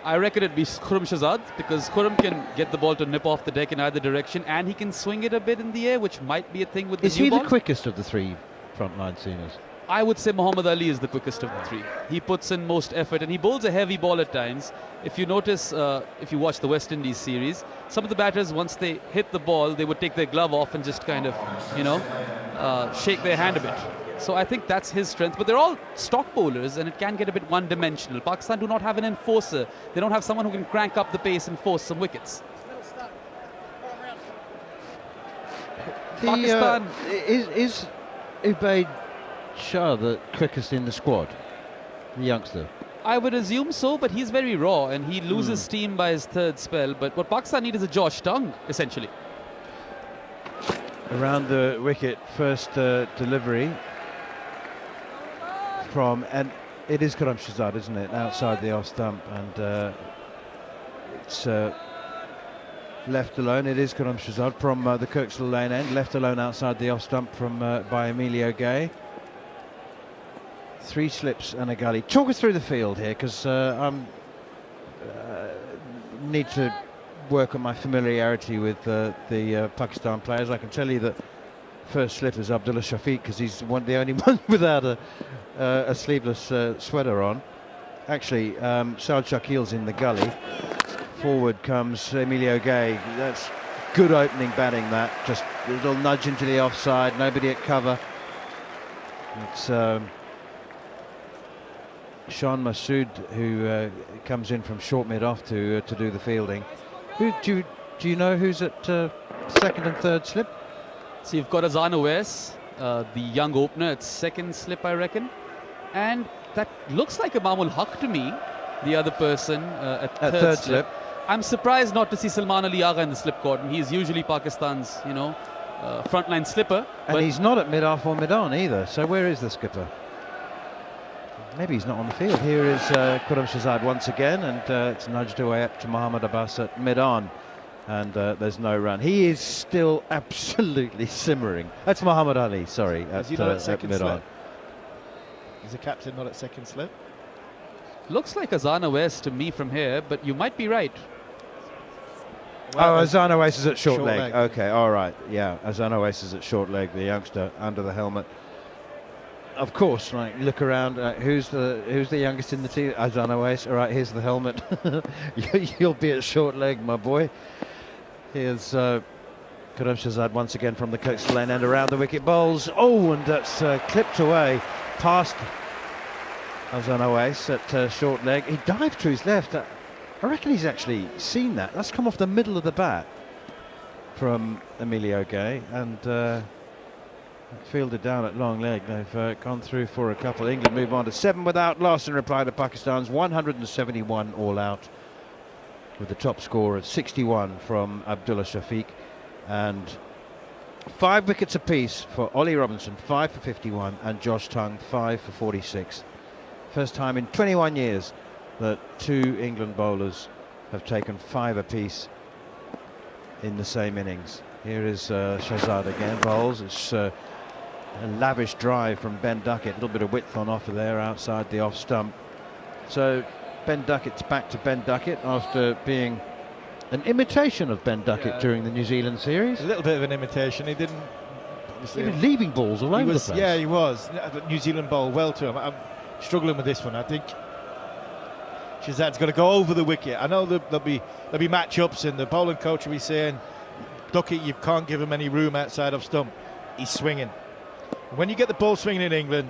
I reckon it'd be Khurram Shahzad, because Khurram can get the ball to nip off the deck in either direction, and he can swing it a bit in the air, which might be a thing with the new ball. Is he the quickest of the three frontline seamers? I would say Muhammad Ali is the quickest of the three. He puts in most effort, and he bowls a heavy ball at times. If you notice, if you watch the West Indies series, some of the batters, once they hit the ball, they would take their glove off and just kind of, shake their hand a bit. So I think that's his strength. But they're all stock bowlers, and it can get a bit one-dimensional. Pakistan do not have an enforcer. They don't have someone who can crank up the pace and force some wickets. Pakistan is Ubaid Shah the quickest in the squad, the youngster? I would assume so, but he's very raw and he loses steam by his third spell. But what Pakistan need is a Josh Tongue, essentially. Around the wicket, first delivery from, and it is Khurram Shahzad, isn't it? Outside the off stump, and it's left alone. It is Khurram Shahzad from the Kirksville Lane end, left alone outside the off stump from by Emilio Gay. 3 slips and a gully. Talk us through the field here, because I need to work on my familiarity with the Pakistan players. I can tell you that first slip is Abdullah Shafiq, because he's the only one without a sleeveless sweater on. Actually, Saad Shakil's in the gully. Forward comes Emilio Gay. That's good opening batting, that. Just a little nudge into the offside, nobody at cover. It's Sean Masood who comes in from short mid-off to do the fielding. Who do you know who's at second and third slip? So you've got Azana Wes, the young opener at second slip, I reckon. And that looks like Imamul Haq to me, the other person at third slip. I'm surprised not to see Salman Ali Agha in the slip cordon. He's usually Pakistan's, frontline slipper. And he's not at mid-off or mid-on either. So where is the skipper? Maybe he's not on the field. Here is Khurram Shahzad once again, and it's nudged away up to Mohammad Abbas at mid-on. And there's no run. He is still absolutely simmering. That's Muhammad Ali, sorry, Is he not at second mid-on. slip? Is the captain not at second slip? Looks like Azana Wes to me from here, but you might be right. Well, Azana Wes is at short leg. Okay, all right. Yeah, Azana Wes is at short leg, the youngster under the helmet. Of course, like, look around. Who's the youngest in the team? Azana Wes. All right, here's the helmet. You'll be at short leg, my boy. Here's Khurram Shahzad once again from the coastal lane and around the wicket bowls. Oh, and that's clipped away past Azana Wes at short leg. He dived to his left. I reckon he's actually seen that. That's come off the middle of the bat from Emilio Gay and fielded down at long leg. They've gone through for a couple. England move on to 7 without loss in reply to Pakistan's 171 all out, with the top score of 61 from Abdullah Shafiq, and 5 wickets apiece for Ollie Robinson, 5 for 51, and Josh Tongue, 5 for 46. First time in 21 years that 2 England bowlers have taken 5 apiece in the same innings. Here is Shahzad again, bowls. It's a lavish drive from Ben Duckett, a little bit of width on offer there outside the off stump. So Ben Duckett's back to Ben Duckett after being an imitation of Ben Duckett during the New Zealand series. A little bit of an imitation. He didn't. He was leaving balls all over the place. Yeah, he was. New Zealand bowled well to him. I'm struggling with this one. I think Shahzad's got to go over the wicket. I know there'll be matchups, and the bowling coach will be saying, Duckett, you can't give him any room outside of stump. He's swinging. When you get the ball swinging in England,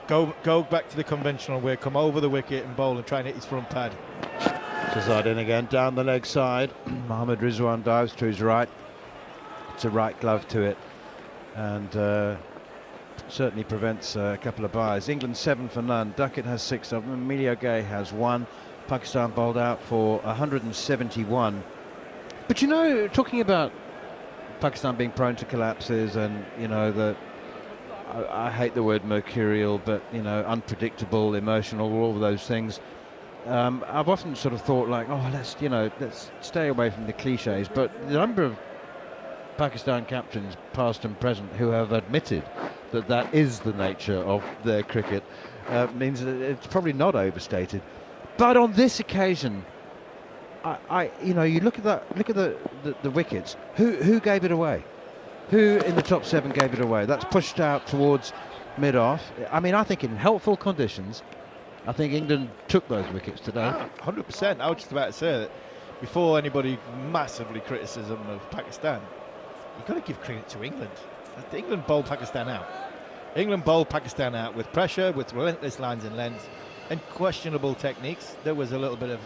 go back to the conventional way, come over the wicket and bowl and try and hit his front pad. Shahzad in again, down the leg side. Mohammad Rizwan dives to his right. It's a right glove to it, and certainly prevents a couple of byes. England 7 for none. Duckett has 6 of them. Emilio Gay has 1. Pakistan bowled out for 171. But talking about Pakistan being prone to collapses, and I hate the word mercurial, but unpredictable, emotional, all of those things. I've often sort of thought like, let's stay away from the cliches. But the number of Pakistan captains, past and present, who have admitted that is the nature of their cricket means that it's probably not overstated. But on this occasion, you look at the wickets. Who gave it away? Who in the top 7 gave it away? That's pushed out towards mid-off. I mean, I think in helpful conditions, I think England took those wickets today. 100%. I was just about to say that before anybody massively criticism of Pakistan, you've got to give credit to England. England bowled Pakistan out. England bowled Pakistan out with pressure, with relentless lines and lengths, and questionable techniques. There was a little bit of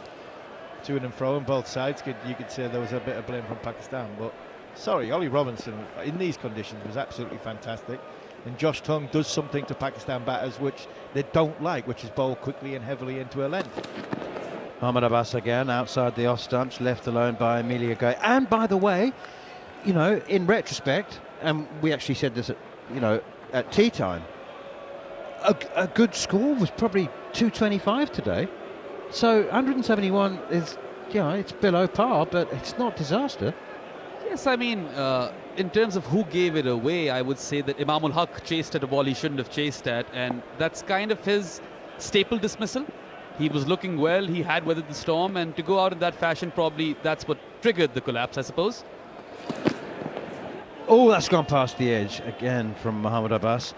to and fro on both sides. You could say there was a bit of blame from Pakistan, but sorry, Ollie Robinson in these conditions was absolutely fantastic. And Josh Tongue does something to Pakistan batters which they don't like, which is bowl quickly and heavily into a length. Mohammad Abbas again outside the off stumps, left alone by Emilio Gay. And by the way, in retrospect, and we actually said this at tea time, a good score was probably 225 today. So 171 is, it's below par, but it's not disaster. Yes, I mean, in terms of who gave it away, I would say that Imamul Haq chased at a ball he shouldn't have chased at, and that's kind of his staple dismissal. He was looking well, he had weathered the storm, and to go out in that fashion, probably that's what triggered the collapse, I suppose. Oh, that's gone past the edge again from Mohammad Abbas.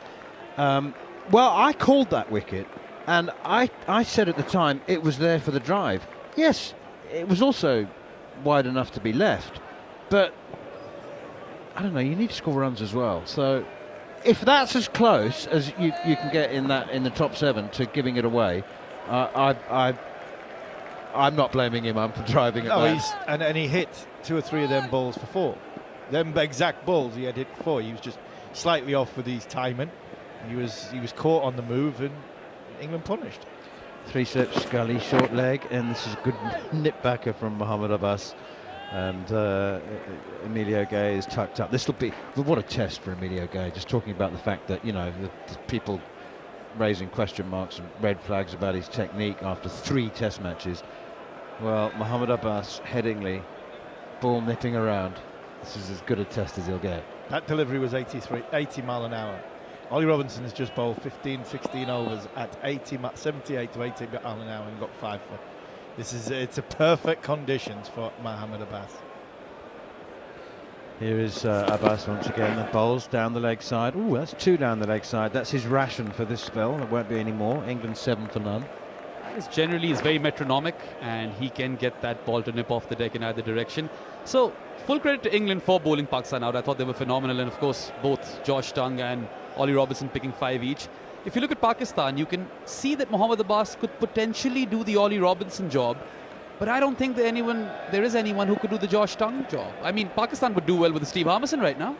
Well, I called that wicket, and I said at the time it was there for the drive. Yes, it was also wide enough to be left, but I don't know, you need to score runs as well. So if that's as close as you can get in the top 7 to giving it away, I'm not blaming him for driving it. No, and he hit 2 or 3 of them balls for 4. Them exact balls he had hit before. He was just slightly off with his timing. He was caught on the move, and England punished. 3 slips, Scully, short leg, and this is a good nip backer from Mohamed Abbas. And Emilio Gay is tucked up. This will be, what a test for Emilio Gay, just talking about the fact that, the people raising question marks and red flags about his technique after 3 test matches. Well, Mohamed Abbas, Headingley, ball nipping around. This is as good a test as he'll get. That delivery was 80 mile an hour. Ollie Robinson has just bowled 15, 16 overs at 78 to 80 mile an hour and got 5 for. It's a perfect conditions for Mohamed Abbas. Here is Abbas once again. The bowls down the leg side. Oh, that's 2 down the leg side. That's his ration for this spell. There won't be any more. England 7 for none. Generally, he's very metronomic, and he can get that ball to nip off the deck in either direction. So, full credit to England for bowling Pakistan out. I thought they were phenomenal, and of course, both Josh Tongue and Ollie Robinson picking 5 each. If you look at Pakistan, you can see that Mohamed Abbas could potentially do the Ollie Robinson job, but I don't think there is anyone who could do the Josh Tongue job. I mean, Pakistan would do well with Steve Harmison right now.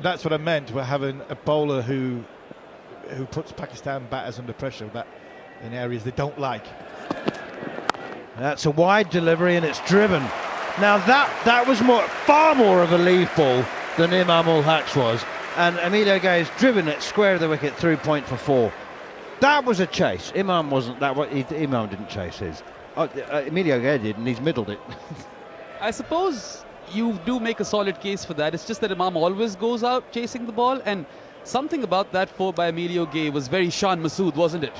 That's what I meant. We're having a bowler who puts Pakistan batters under pressure in areas they don't like. That's a wide delivery, and it's driven. Now that was far more of a leave ball than Imam ul Haq's was. And Emilio Gay has driven it square of the wicket through point for 4. That was a chase. Imam wasn't that. Imam didn't chase his. Emilio Gay did, and he's middled it. I suppose you do make a solid case for that. It's just that Imam always goes out chasing the ball, and something about that 4 by Emilio Gay was very Shan Masood, wasn't it?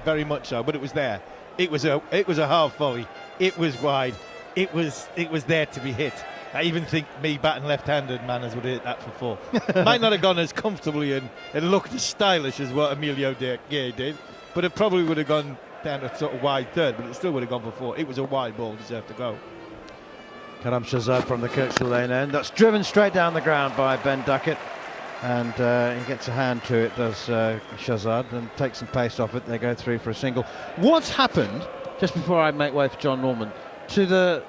Very much so, but it was there. It was a half volley. It was wide. It was there to be hit. I even think me batting left-handed Manners would have hit that for 4. Might not have gone as comfortably and looked as stylish as what Emilio Gay did, but it probably would have gone down a sort of wide third, but it still would have gone for 4. It was a wide ball, deserved to go. Karam Shahzad from the Kirkshire Lane end. That's driven straight down the ground by Ben Duckett, and he gets a hand to it, does Shahzad, and takes some pace off it. They go through for a single. What's happened, just before I make way for Jon Norman, to the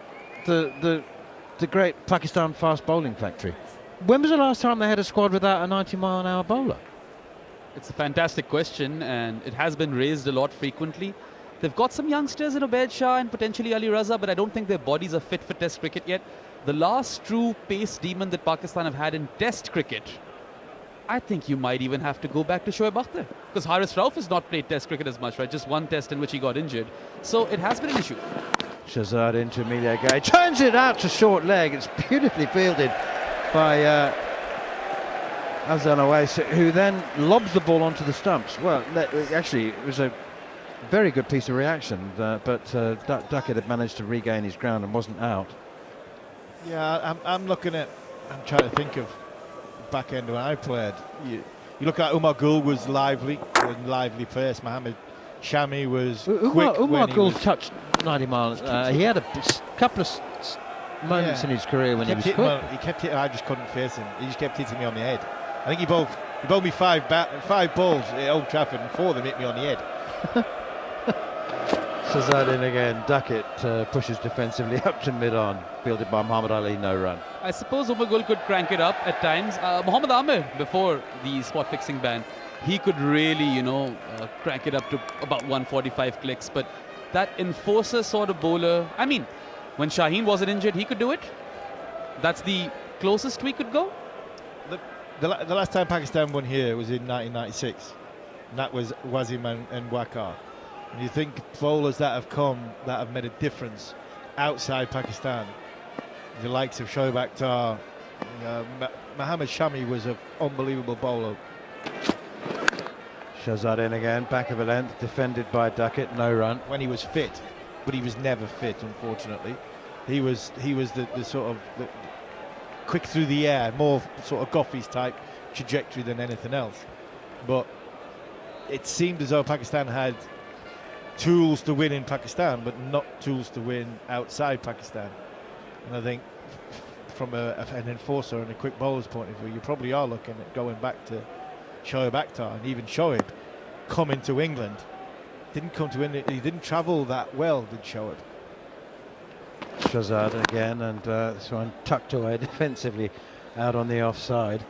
great Pakistan fast bowling factory? When was the last time they had a squad without a 90-mile-an-hour bowler? It's a fantastic question, and it has been raised a lot frequently. They've got some youngsters in Ubaid Shah and potentially Ali Raza, but I don't think their bodies are fit for Test cricket yet. The last true pace demon that Pakistan have had in Test cricket, I think you might even have to go back to Shoaib Akhtar, because Haris Rauf has not played Test cricket as much, right? Just 1 test in which he got injured. So it has been an issue. Shahzad into Emilio Gay, turns it out to short leg. It's beautifully fielded by Azan Awais, who then lobs the ball onto the stumps. Well, actually, it was a very good piece of reaction, but Duckett had managed to regain his ground and wasn't out. Yeah, I'm trying to think of back end when I played. You look at Umar Gul was lively pace. Mohammed Shami was quick. Umar Gul touched 90 miles. He had a couple of moments in his career when he was quick. He kept hitting. I just couldn't face him. He just kept hitting me on the head. I think he bowled me 5 balls at Old Trafford, and 4 of them hit me on the head. Shahzad in again. Duckett pushes defensively up to mid-on, fielded by Muhammad Ali, no run. I suppose Umar Gul could crank it up at times. Mohammad Amir, before the spot fixing ban, he could really, crank it up to about 145 clicks. But that enforcer sort of bowler, I mean, when Shaheen wasn't injured, he could do it. That's the closest we could go. The last time Pakistan won here was in 1996. And that was Wasim and Waqar. And you think bowlers that have made a difference outside Pakistan, the likes of Shoaib Akhtar, Mohammad Shami was an unbelievable bowler. Shahzad in again, back of a length, defended by Duckett, no run. When he was fit, but he was never fit, unfortunately. He was the sort of quick through the air, more sort of Goughy's type trajectory than anything else. But it seemed as though Pakistan had tools to win in Pakistan, but not tools to win outside Pakistan. And I think from an enforcer and a quick bowler's point of view, you probably are looking at going back to Shoaib Akhtar, and even Shoaib coming to England. Didn't come to England, he didn't travel that well, did Shoaib. Shahzad again, and this one tucked away defensively out on the offside.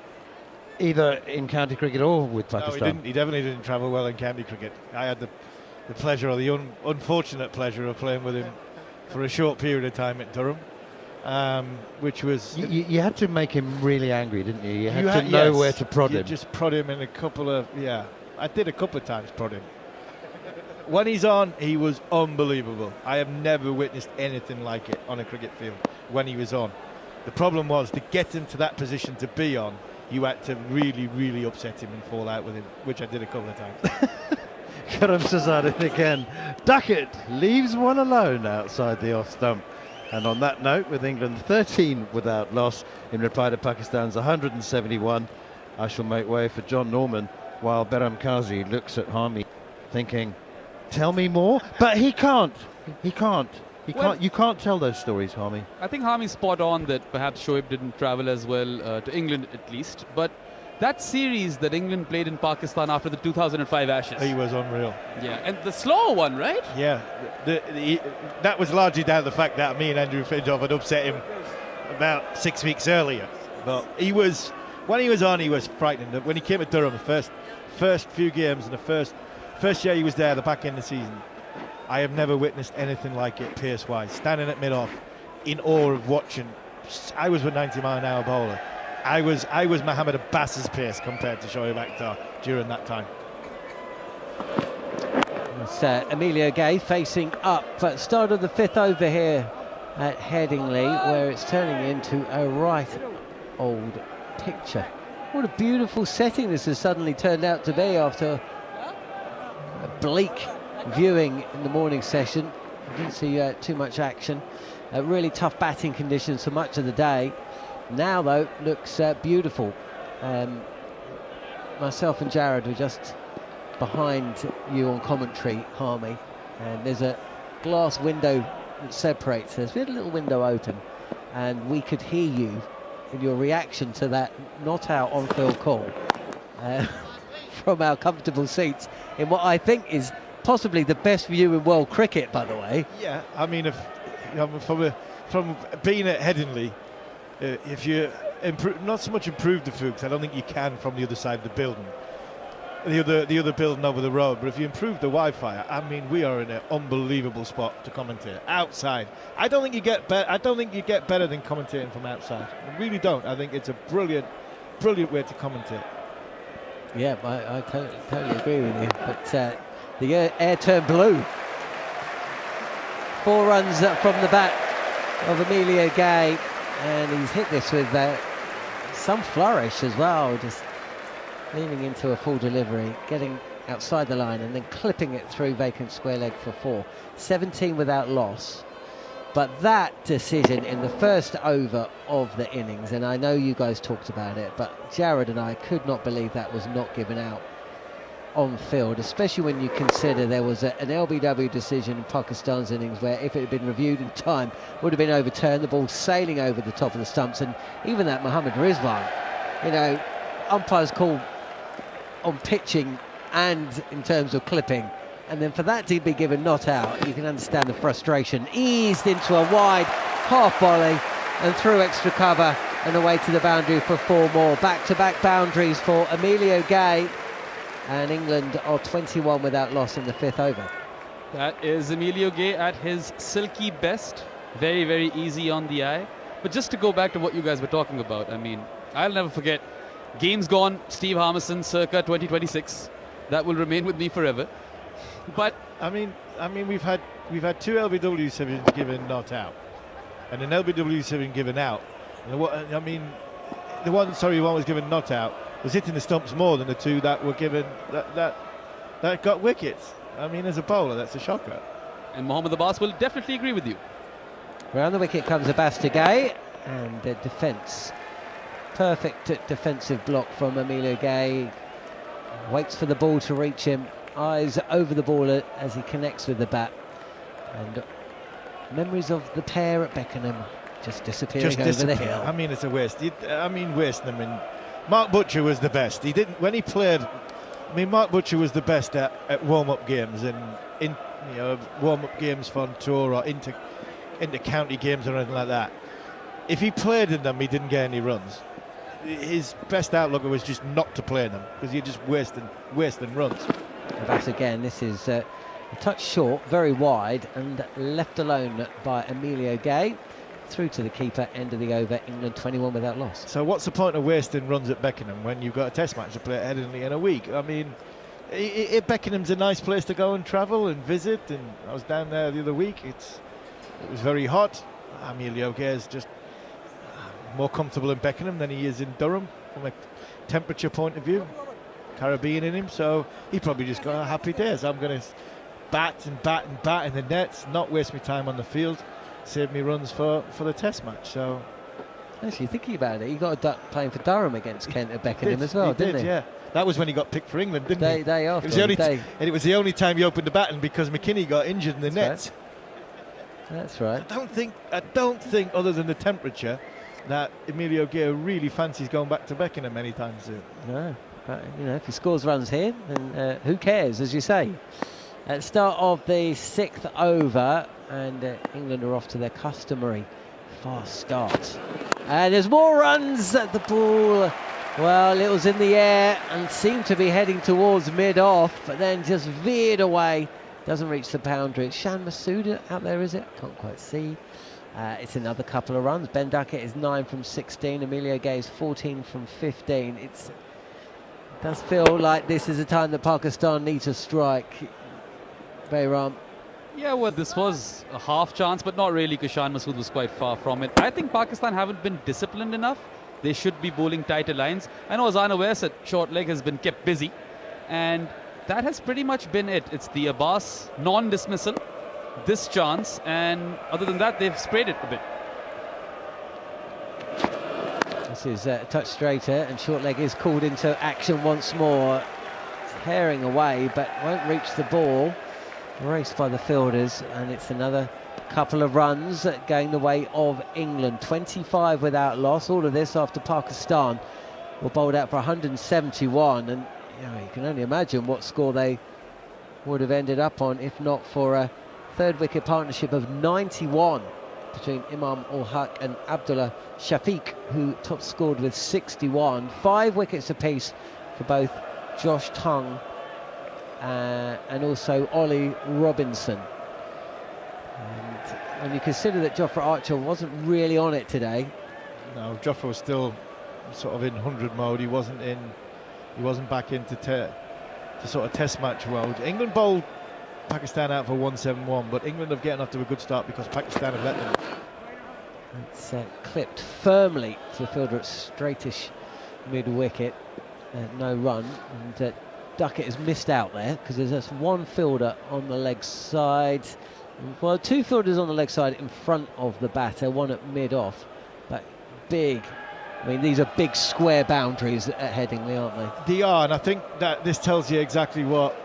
Either in county cricket or with Pakistan. No, he didn't. He definitely didn't travel well in county cricket. I had the pleasure, or the unfortunate pleasure, of playing with him for a short period of time at Durham, which was... You had to make him really angry, didn't you? You had to know where to prod him. You just prod him in a couple of... Yeah, I did a couple of times prod him. When he's on, he was unbelievable. I have never witnessed anything like it on a cricket field when he was on. The problem was, to get him to that position to be on, you had to really, really upset him and fall out with him, which I did a couple of times. Karam Shahzad again. Duckett leaves one alone outside the off stump. And on that note, with England 13 without loss in reply to Pakistan's 171, I shall make way for Jon Norman, while Behram Kazi looks at Harmy thinking, tell me more? But he can't. He can't. You can't tell those stories, Harmy. I think Harmy's spot on that perhaps Shoaib didn't travel as well to England at least. But that series that England played in Pakistan after the 2005 Ashes. He was unreal. Yeah, and the slower one, right? Yeah, that was largely down to the fact that me and Andrew Fidjob had upset him about 6 weeks earlier. But when he was on, he was frightening. When he came to Durham, the first few games and the first year he was there, the back end of the season, I have never witnessed anything like it pace-wise. Standing at mid-off, in awe of watching. I was with 90-mile-an-hour bowler. I was Mohammed Abbas's pace compared to Shoaib Akhtar during that time. It's Emilio Gay facing up at start of the 5th over here at Headingley, where it's turning into a right old picture. What a beautiful setting this has suddenly turned out to be after a bleak viewing in the morning session. I didn't see too much action. Really tough batting conditions for much of the day. Now though, looks beautiful. Myself and Jarrod were just behind you on commentary, Harmy, and there's a glass window that separates us. We had a little window open and we could hear you in your reaction to that not out on field call from our comfortable seats in what I think is possibly the best view in world cricket, by the way. Yeah, I mean, from being at Headingley, if you not so much improve the Fuchs, I don't think you can from the other side of the building, the other building over the road. But if you improve the Wi-Fi, I mean, we are in an unbelievable spot to commentate outside. I don't think you get better. I don't think you get better than commentating from outside. I really don't. I think it's a brilliant way to commentate. Yeah, I totally agree with you. But the air turned blue. 4 runs from the bat of Emilio Gay, and he's hit this with some flourish as well, just leaning into a full delivery, getting outside the line and then clipping it through vacant square leg for 4. 17 without loss. But that decision in the first over of the innings, and I know you guys talked about it, but Jarrod and I could not believe that was not given out on field, especially when you consider there was an LBW decision in Pakistan's innings where if it had been reviewed in time would have been overturned, the ball sailing over the top of the stumps. And even that Mohammed Rizwan, you know, umpires call on pitching and in terms of clipping, and then for that to be given not out, you can understand the frustration. Eased into a wide half volley and through extra cover and away to the boundary for 4 more. Back-to-back boundaries for Emilio Gay, and England are 21 without loss in the 5th over. That is Emilio Gay at his silky best. Very, very easy on the eye. But just to go back to what you guys were talking about, I mean, I'll never forget, game's gone, Steve Harmison circa 2026. That will remain with me forever. But I mean, we've had 2 LBW7s given not out, and an LBW7 given out. And the one was given not out was hitting the stumps more than the 2 that were given that got wickets. I mean, as a bowler, that's a shocker. And Mohammed Abbas will definitely agree with you. Round the wicket comes Abbas to Gay, and defence. Perfect defensive block from Emilio Gay. Waits for the ball to reach him. Eyes over the ball as he connects with the bat. And memories of the pair at Beckenham just disappearing over the hill. I mean, it's a waste. Wasting them. And Mark Butcher was the best. He didn't when he played. I mean, Mark Butcher was the best at warm-up games and in warm-up games for on tour or into county games or anything like that. If he played in them, he didn't get any runs. His best outlook was just not to play them because you're just wasting runs. But again, this is a touch short, very wide, and left alone by Emilio Gay. Through to the keeper, end of the over, England 21 without loss. So what's the point of wasting runs at Beckenham when you've got a test match to play at Headingley in a week? I mean, Beckenham's a nice place to go and travel and visit, and I was down there the other week. It was very hot. Emilio Gay is just more comfortable in Beckenham than he is in Durham from a temperature point of view. Caribbean in him, so he probably just got happy days. I'm going to bat and bat and bat in the nets, not waste my time on the field, save me runs for the test match. So actually, thinking about it, he got a duck playing for Durham against Kent at Beckenham as well, didn't he? Yeah, that was when he got picked for England, didn't he? Day after. It was the only time he opened the baton because McKinney got injured in the nets. Right. That's right. I don't think, other than the temperature, that Emilio Gay really fancies going back to Beckenham anytime soon. No, but if he scores runs here, then who cares, as you say. At the start of the 6th over, and England are off to their customary fast start. And there's more runs at the ball. Well, it was in the air and seemed to be heading towards mid-off, but then just veered away. Doesn't reach the boundary. It's Shan Masouda out there, is it? Can't quite see. It's another couple of runs. Ben Duckett is 9 from 16. Emilio Gay is 14 from 15. It does feel like this is a time that Pakistan need to strike. Bayram. Yeah, well, this was a half chance, but not really, because Shan Masood was quite far from it. I think Pakistan haven't been disciplined enough. They should be bowling tighter lines. I know Azana West at short leg has been kept busy, and that has pretty much been it. It's the Abbas non-dismissal, this chance, and other than that, they've sprayed it a bit. This is a touch straighter, and short leg is called into action once more. It's herring away, but won't reach the ball. Raced by the fielders, and it's another couple of runs going the way of England. 25 without loss. All of this after Pakistan were bowled out for 171, and you can only imagine what score they would have ended up on if not for a third wicket partnership of 91 between Imam ul Haq and Abdullah Shafiq, who top scored with 61. 5 wickets apiece for both Josh Tongue and also Ollie Robinson. And when you consider that Jofra Archer wasn't really on it today. No, Jofra was still sort of in 100 mode. He wasn't back into sort of test match mode. England bowled Pakistan out for 171, but England have gotten off to a good start because Pakistan have let them. It's clipped firmly to the fielder at straightish mid-wicket. No run, and Duckett has missed out there because there's just one fielder on the leg side. Well, 2 fielders on the leg side in front of the batter, one at mid-off. But big, I mean, these are big square boundaries at Headingley, aren't they? They are, and I think that this tells you exactly what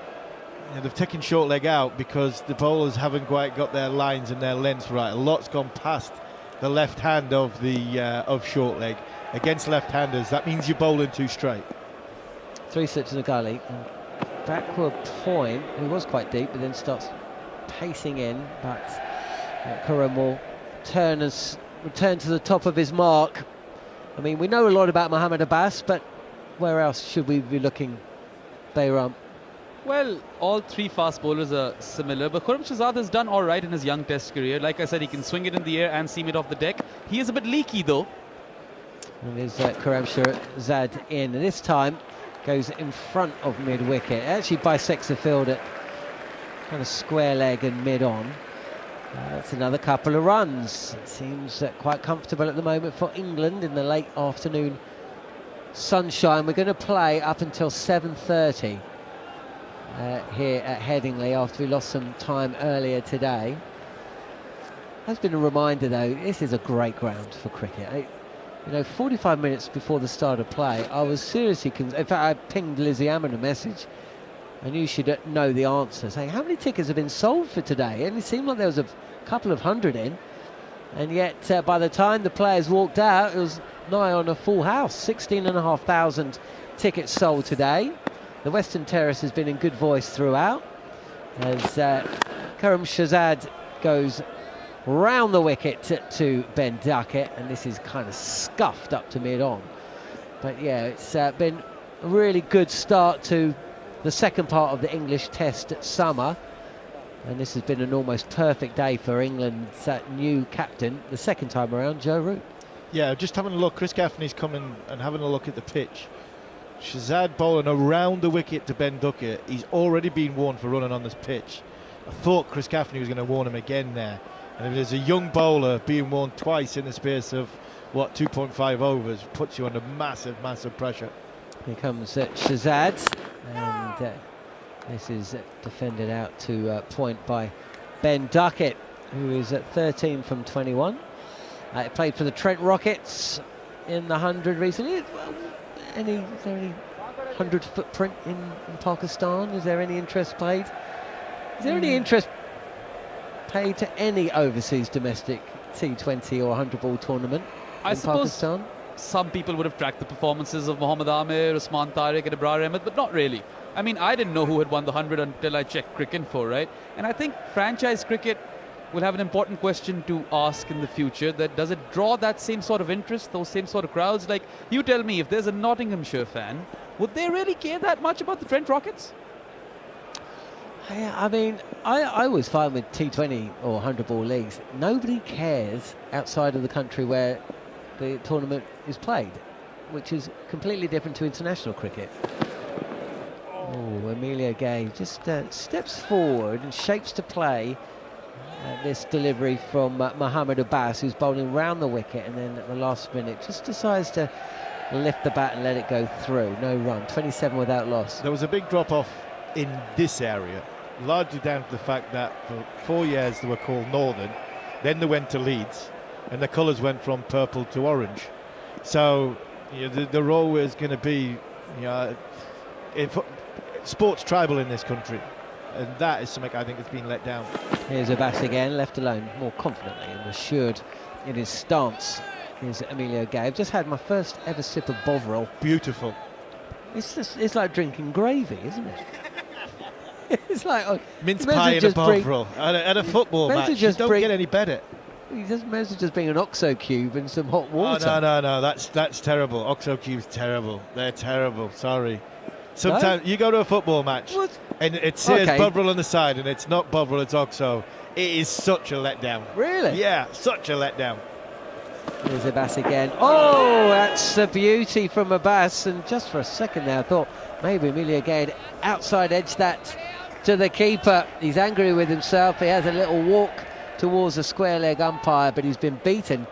they've taken short leg out because the bowlers haven't quite got their lines and their lengths right. A lot's gone past the left hand of the of short leg against left-handers. That means you're bowling too straight. 3 slips in the gully. Backward point, he was quite deep, but then starts pacing in. But Karim will return to the top of his mark. I mean, we know a lot about Mohammad Abbas, but where else should we be looking, Bayram? Well, all 3 fast bowlers are similar, but Khurram Shahzad has done all right in his young test career. Like I said, he can swing it in the air and seam it off the deck. He is a bit leaky, though. And there's Khurram Shahzad in, and this time goes in front of mid-wicket. Actually bisects the field at kind of square leg and mid-on. That's another couple of runs. It seems quite comfortable at the moment for England in the late afternoon sunshine. We're going to play up until 7:30 here at Headingley after we lost some time earlier today. Has been a reminder, though, this is a great ground for cricket. 45 minutes before the start of play, I was seriously in fact, I pinged Lizzie Ammon a message. I knew she'd know the answer, saying, how many tickets have been sold for today? And it seemed like there was a couple of hundred in. And yet, by the time the players walked out, it was nigh on a full house. 16,500 tickets sold today. The Western Terrace has been in good voice throughout, as Karim Shahzad goes round the wicket to Ben Duckett, and this is kind of scuffed up to mid-on. But yeah, it's been a really good start to the second part of the English Test summer, and this has been an almost perfect day for England's new captain, the second time around, Joe Root. Yeah, just having a look, Chris Gaffney's coming and having a look at the pitch. Shahzad bowling around the wicket to Ben Duckett. He's already been warned for running on this pitch. I thought Chris Gaffney was going to warn him again there. And if there's a young bowler being warned twice in the space of, 2.5 overs, puts you under massive, massive pressure. Here comes Shahzad, and this is defended out to point by Ben Duckett, who is at 13 from 21. He played for the Trent Rockets in the 100 recently. Is there any 100 footprint in Pakistan? Is there any interest paid? Is there any interest paid to any overseas domestic T20 or 100 ball tournament I in suppose Pakistan? Some people would have tracked the performances of Mohammad Amir, Usman Tariq and Ibrar Ahmed, but not really. I mean, I didn't know who had won the 100 until I checked Cricinfo, right? And I think franchise cricket will have an important question to ask in the future. That does it draw that same sort of interest, those same sort of crowds? Like, you tell me, if there's a Nottinghamshire fan, would they really care that much about the Trent Rockets? Yeah, I mean, I was fine with T20 or 100 ball leagues. Nobody cares outside of the country where the tournament is played, which is completely different to international cricket. Oh, Amelia Gay just steps forward and shapes to play this delivery from Mohammad Abbas, who's bowling round the wicket, and then at the last minute just decides to lift the bat and let it go through. No run, 27 without loss. There was a big drop-off in this area, largely down to the fact that for 4 years they were called Northern, then they went to Leeds, and the colours went from purple to orange. So they're always going to be, sports tribal in this country, and that is something I think has been let down. Here's Abbas again, left alone more confidently and assured in his stance. Here's Emilio Gay. I've just had my first ever sip of Bovril. Beautiful. It's like drinking gravy, isn't it? It's like mince pie and a Bovril at a football match. You don't get any better. He just may as well just bring an OXO cube and some hot water. Oh, no, that's terrible. OXO cube's terrible. They're terrible. Sorry. Sometimes you go to a football match and it says Bovril on the side, and it's not Bovril, it's OXO. It is such a letdown. Really? Yeah, such a letdown. Here's Abbas again. Oh, that's a beauty from Abbas. And just for a second there, I thought maybe Emilio Gay had outside edged that to the keeper. He's angry with himself. He has a little walk towards the square leg umpire, but he's been beaten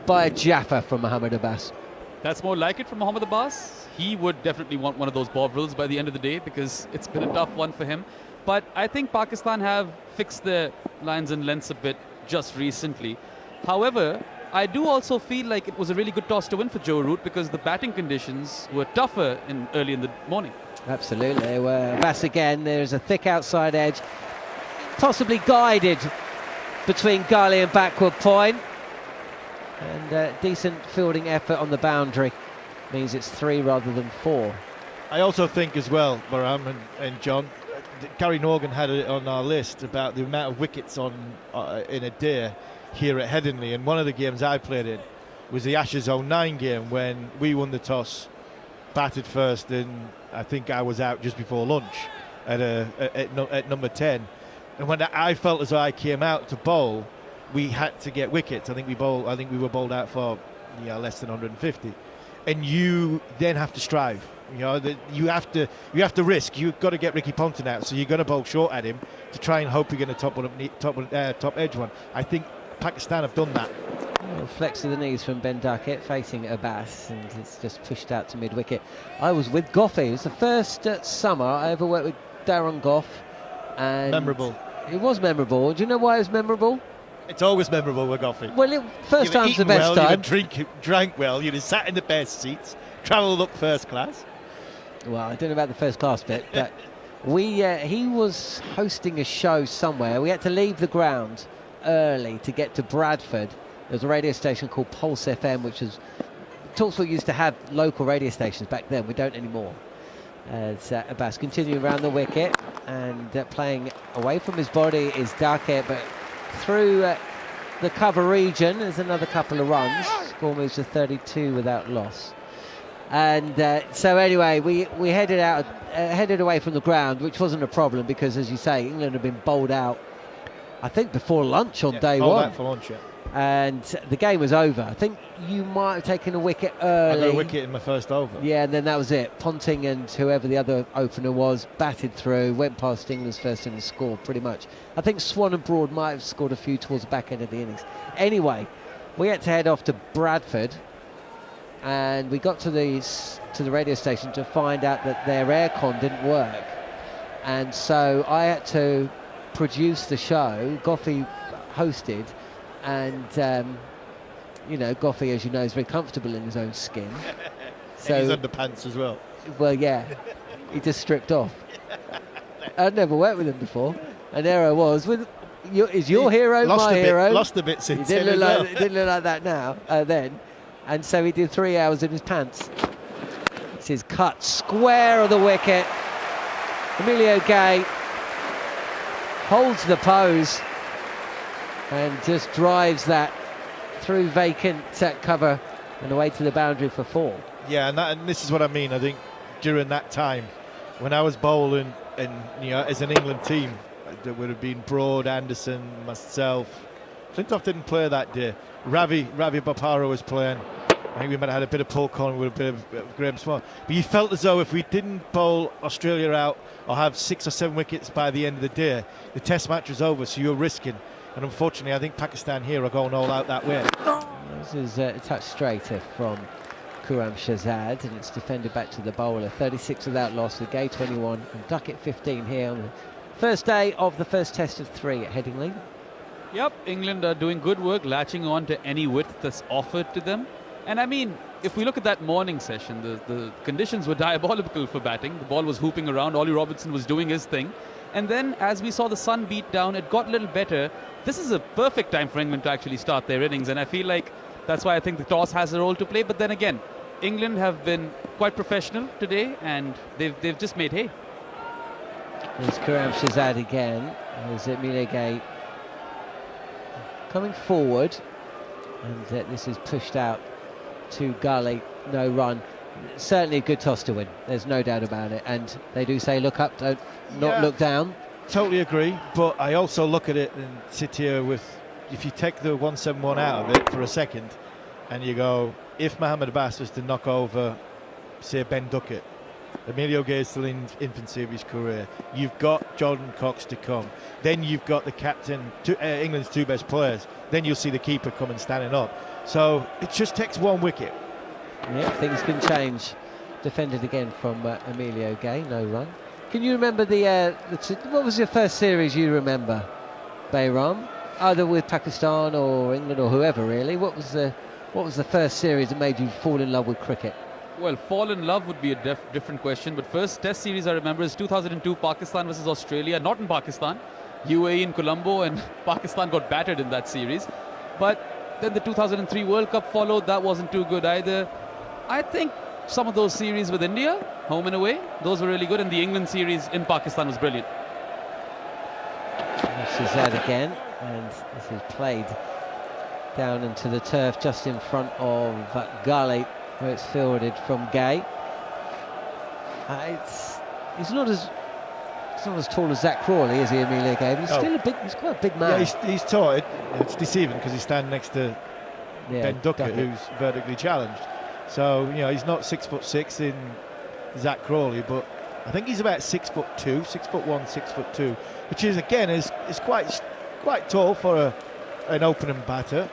by a Jaffa from Mohammad Abbas. That's more like it from Mohammad Abbas. He would definitely want one of those Bovrils by the end of the day, because it's been a tough one for him. But I think Pakistan have fixed their lines and lengths a bit just recently. However, I do also feel like it was a really good toss to win for Joe Root, because the batting conditions were tougher early in the morning. Absolutely, they were. Abbas again, there's a thick outside edge, possibly guided between gully and backward point. And decent fielding effort on the boundary means it's 3 rather than 4. I also think as well, Baram and John, Gary Norgan had it on our list about the amount of wickets on in a day here at Headingley, and one of the games I played in was the Ashes 09 game when we won the toss, batted first, and I think I was out just before lunch at number 10. And when I felt as though I came out to bowl, we had to get wickets. I think we were bowled out for less than 150, and you then have to strive. You have to risk. You've got to get Ricky Ponting out, so you're going to bowl short at him to try and hope you're going to top edge one. I think Pakistan have done that. Flex of the knees from Ben Duckett facing Abbas, and it's just pushed out to mid wicket. I was with Gough. It was the first summer I ever worked with Darren Gough, and memorable. It was memorable. Do you know why it was memorable? It's always memorable with Gough. Well, first time's the best time. You'd drank well. You'd have sat in the best seats, travelled up first class. Well, I don't know about the first class bit, but he was hosting a show somewhere. We had to leave the ground early to get to Bradford. There's a radio station called Pulse FM, which is talkSPORT used to have local radio stations back then. We don't anymore. As Abbas continuing around the wicket and playing away from his body is Dake, but through the cover region there's another couple of runs. Score moves to 32 without loss. And so anyway, we headed away from the ground, which wasn't a problem because, as you say, England had been bowled out, I think, before lunch on day one. For lunch, yeah. And the game was over. I think you might have taken a wicket early. I got a wicket in my first over. Yeah, and then that was it. Ponting and whoever the other opener was batted through, went past England's first innings score pretty much. I think Swan and Broad might have scored a few towards the back end of the innings. Anyway, we had to head off to Bradford, and we got to the radio station to find out that their aircon didn't work. And so I had to produce the show. Gough hosted. And, you know, Gough, as you know, is very comfortable in his own skin. So and his underpants as well. Well, yeah. He just stripped off. I'd never worked with him before. And there I was. Is your hero my hero? Lost a bit since he didn't look like that now, then. And so he did 3 hours in his pants. This is cut square of the wicket. Emilio Gay holds the pose and just drives that through vacant cover and away to the boundary for 4. Yeah, and this is what I mean. I think during that time, when I was bowling, and you know, as an England team, there would have been Broad, Anderson, myself. Flintoff didn't play that day. Ravi Bopara was playing. I think we might have had a bit of Paul Collingwood, a bit of Graham Small. But you felt as though if we didn't bowl Australia out or have 6 or 7 wickets by the end of the day, the Test match was over. So you're risking. And unfortunately, I think Pakistan here are going all out that way. This is a touch straighter from Khurram Shahzad, and it's defended back to the bowler. 36 without loss, with Gay 21 and Duckett 15 here on the first day of the first test of 3 at Headingley. Yep, England are doing good work, latching on to any width that's offered to them. And I mean, if we look at that morning session, the conditions were diabolical for batting. The ball was hooping around, Ollie Robinson was doing his thing. And then as we saw the sun beat down, it got a little better. This is a perfect time for England to actually start their innings, and I feel like that's why I think the toss has a role to play. But then again, England have been quite professional today, and they've just made hay. There's Khurram Shahzad again. There's Emilio Gay coming forward, and this is pushed out to Gully. No run. Certainly a good toss to win. There's no doubt about it. And they do say look up, don't not look down. Totally agree, but I also look at it and sit here with, if you take the 171 out of it for a second and you go, if Mohamed Abbas was to knock over, say, Ben Duckett, Emilio Gay is still in infancy of his career, you've got Jordan Cox to come, then you've got the captain, England's 2 best players, then you'll see the keeper coming standing up. So it just takes 1 wicket. Yeah, things can change. Defended again from Emilio Gay, no run. Can you remember what was your first series you remember, Bayram? Either with Pakistan or England or whoever, really. What was the first series that made you fall in love with cricket? Well, fall in love would be a different question, but first test series I remember is 2002 Pakistan versus Australia, not in Pakistan, UAE in Colombo, and Pakistan got battered in that series. But then the 2003 World Cup followed. That wasn't too good either. I think some of those series with India, home and away, those were really good, and the England series in Pakistan was brilliant. This is that again, and this is played down into the turf just in front of Gully, where it's fielded from Gay. He's not as tall as Zach Crawley, is he, Emilio Gay? But he's still he's quite a big man. Yeah, he's tall. It's deceiving because he's standing next to Ben Duckett, who's vertically challenged. So, you know, he's not 6'6" in Zach Crawley, but I think he's about 6'2", 6'1", 6'2", which is again is quite tall for an opening batter.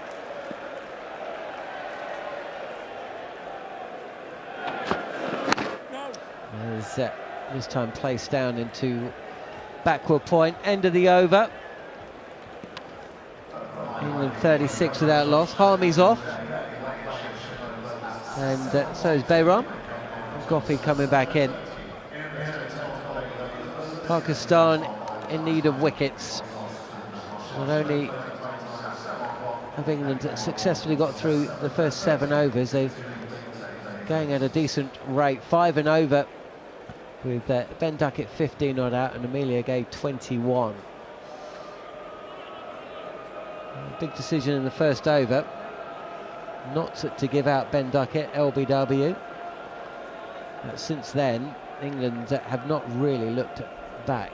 This time placed down into backward point, end of the over. England 36 without loss. Harmy's off. And so is Bayram. Gough coming back in. Pakistan in need of wickets. Not only of England successfully got through the first 7 overs. They're going at a decent rate, 5 and over, with Ben Duckett 15 not out and Amelia gave 21. A big decision in the first over, not to give out Ben Duckett, LBW. But since then, England have not really looked back.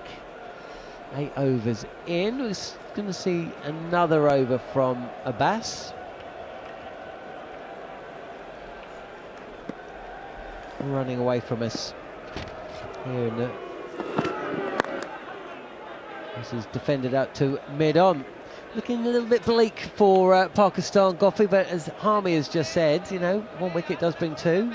8 overs in. We're going to see another over from Abbas. Running away from us here in the... This is defended out to mid-on. Looking a little bit bleak for Pakistan, Gough, but as Harmy has just said, you know, 1 wicket does bring 2.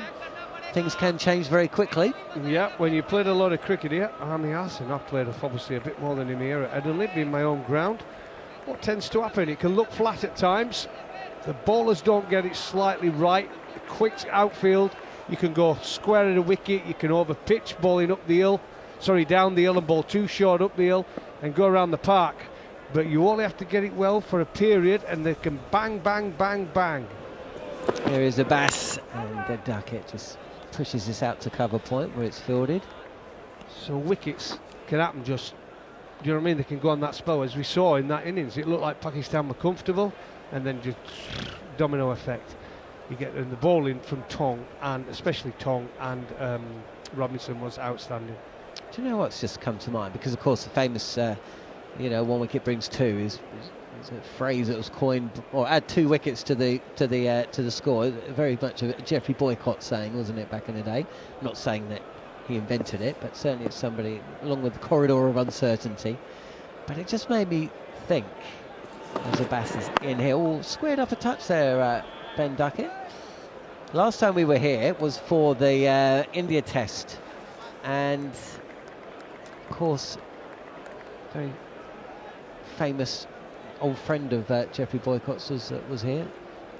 Things can change very quickly. Yeah, when you played a lot of cricket here, Harmy has, and I've played obviously a bit more than him here at Headingley, being my own ground. What tends to happen, it can look flat at times. The bowlers don't get it slightly right. Quick outfield, you can go square at a wicket, you can over pitch bowling up the hill, down the hill and bowl too short up the hill and go around the park. But you only have to get it well for a period and they can bang, bang, bang, bang. Here is Abbas, and Duckett just pushes this out to cover point where it's fielded. So wickets can happen just, do you know what I mean? They can go on that spell, as we saw in that innings. It looked like Pakistan were comfortable, and then just domino effect. You get in the bowling from Tong, and especially Tong, and Robinson was outstanding. Do you know what's just come to mind? Because of course the famous, you know, 1 wicket brings 2 is a phrase that was coined, or add 2 wickets to the score. Very much a Geoffrey Boycott saying, wasn't it, back in the day? I'm not saying that he invented it, but certainly it's somebody along with the corridor of uncertainty. But it just made me think, as Abbas is in here, all squared up a touch there, Ben Duckett. Last time we were here was for the India Test, and of course, very famous old friend of Geoffrey Boycott's was here,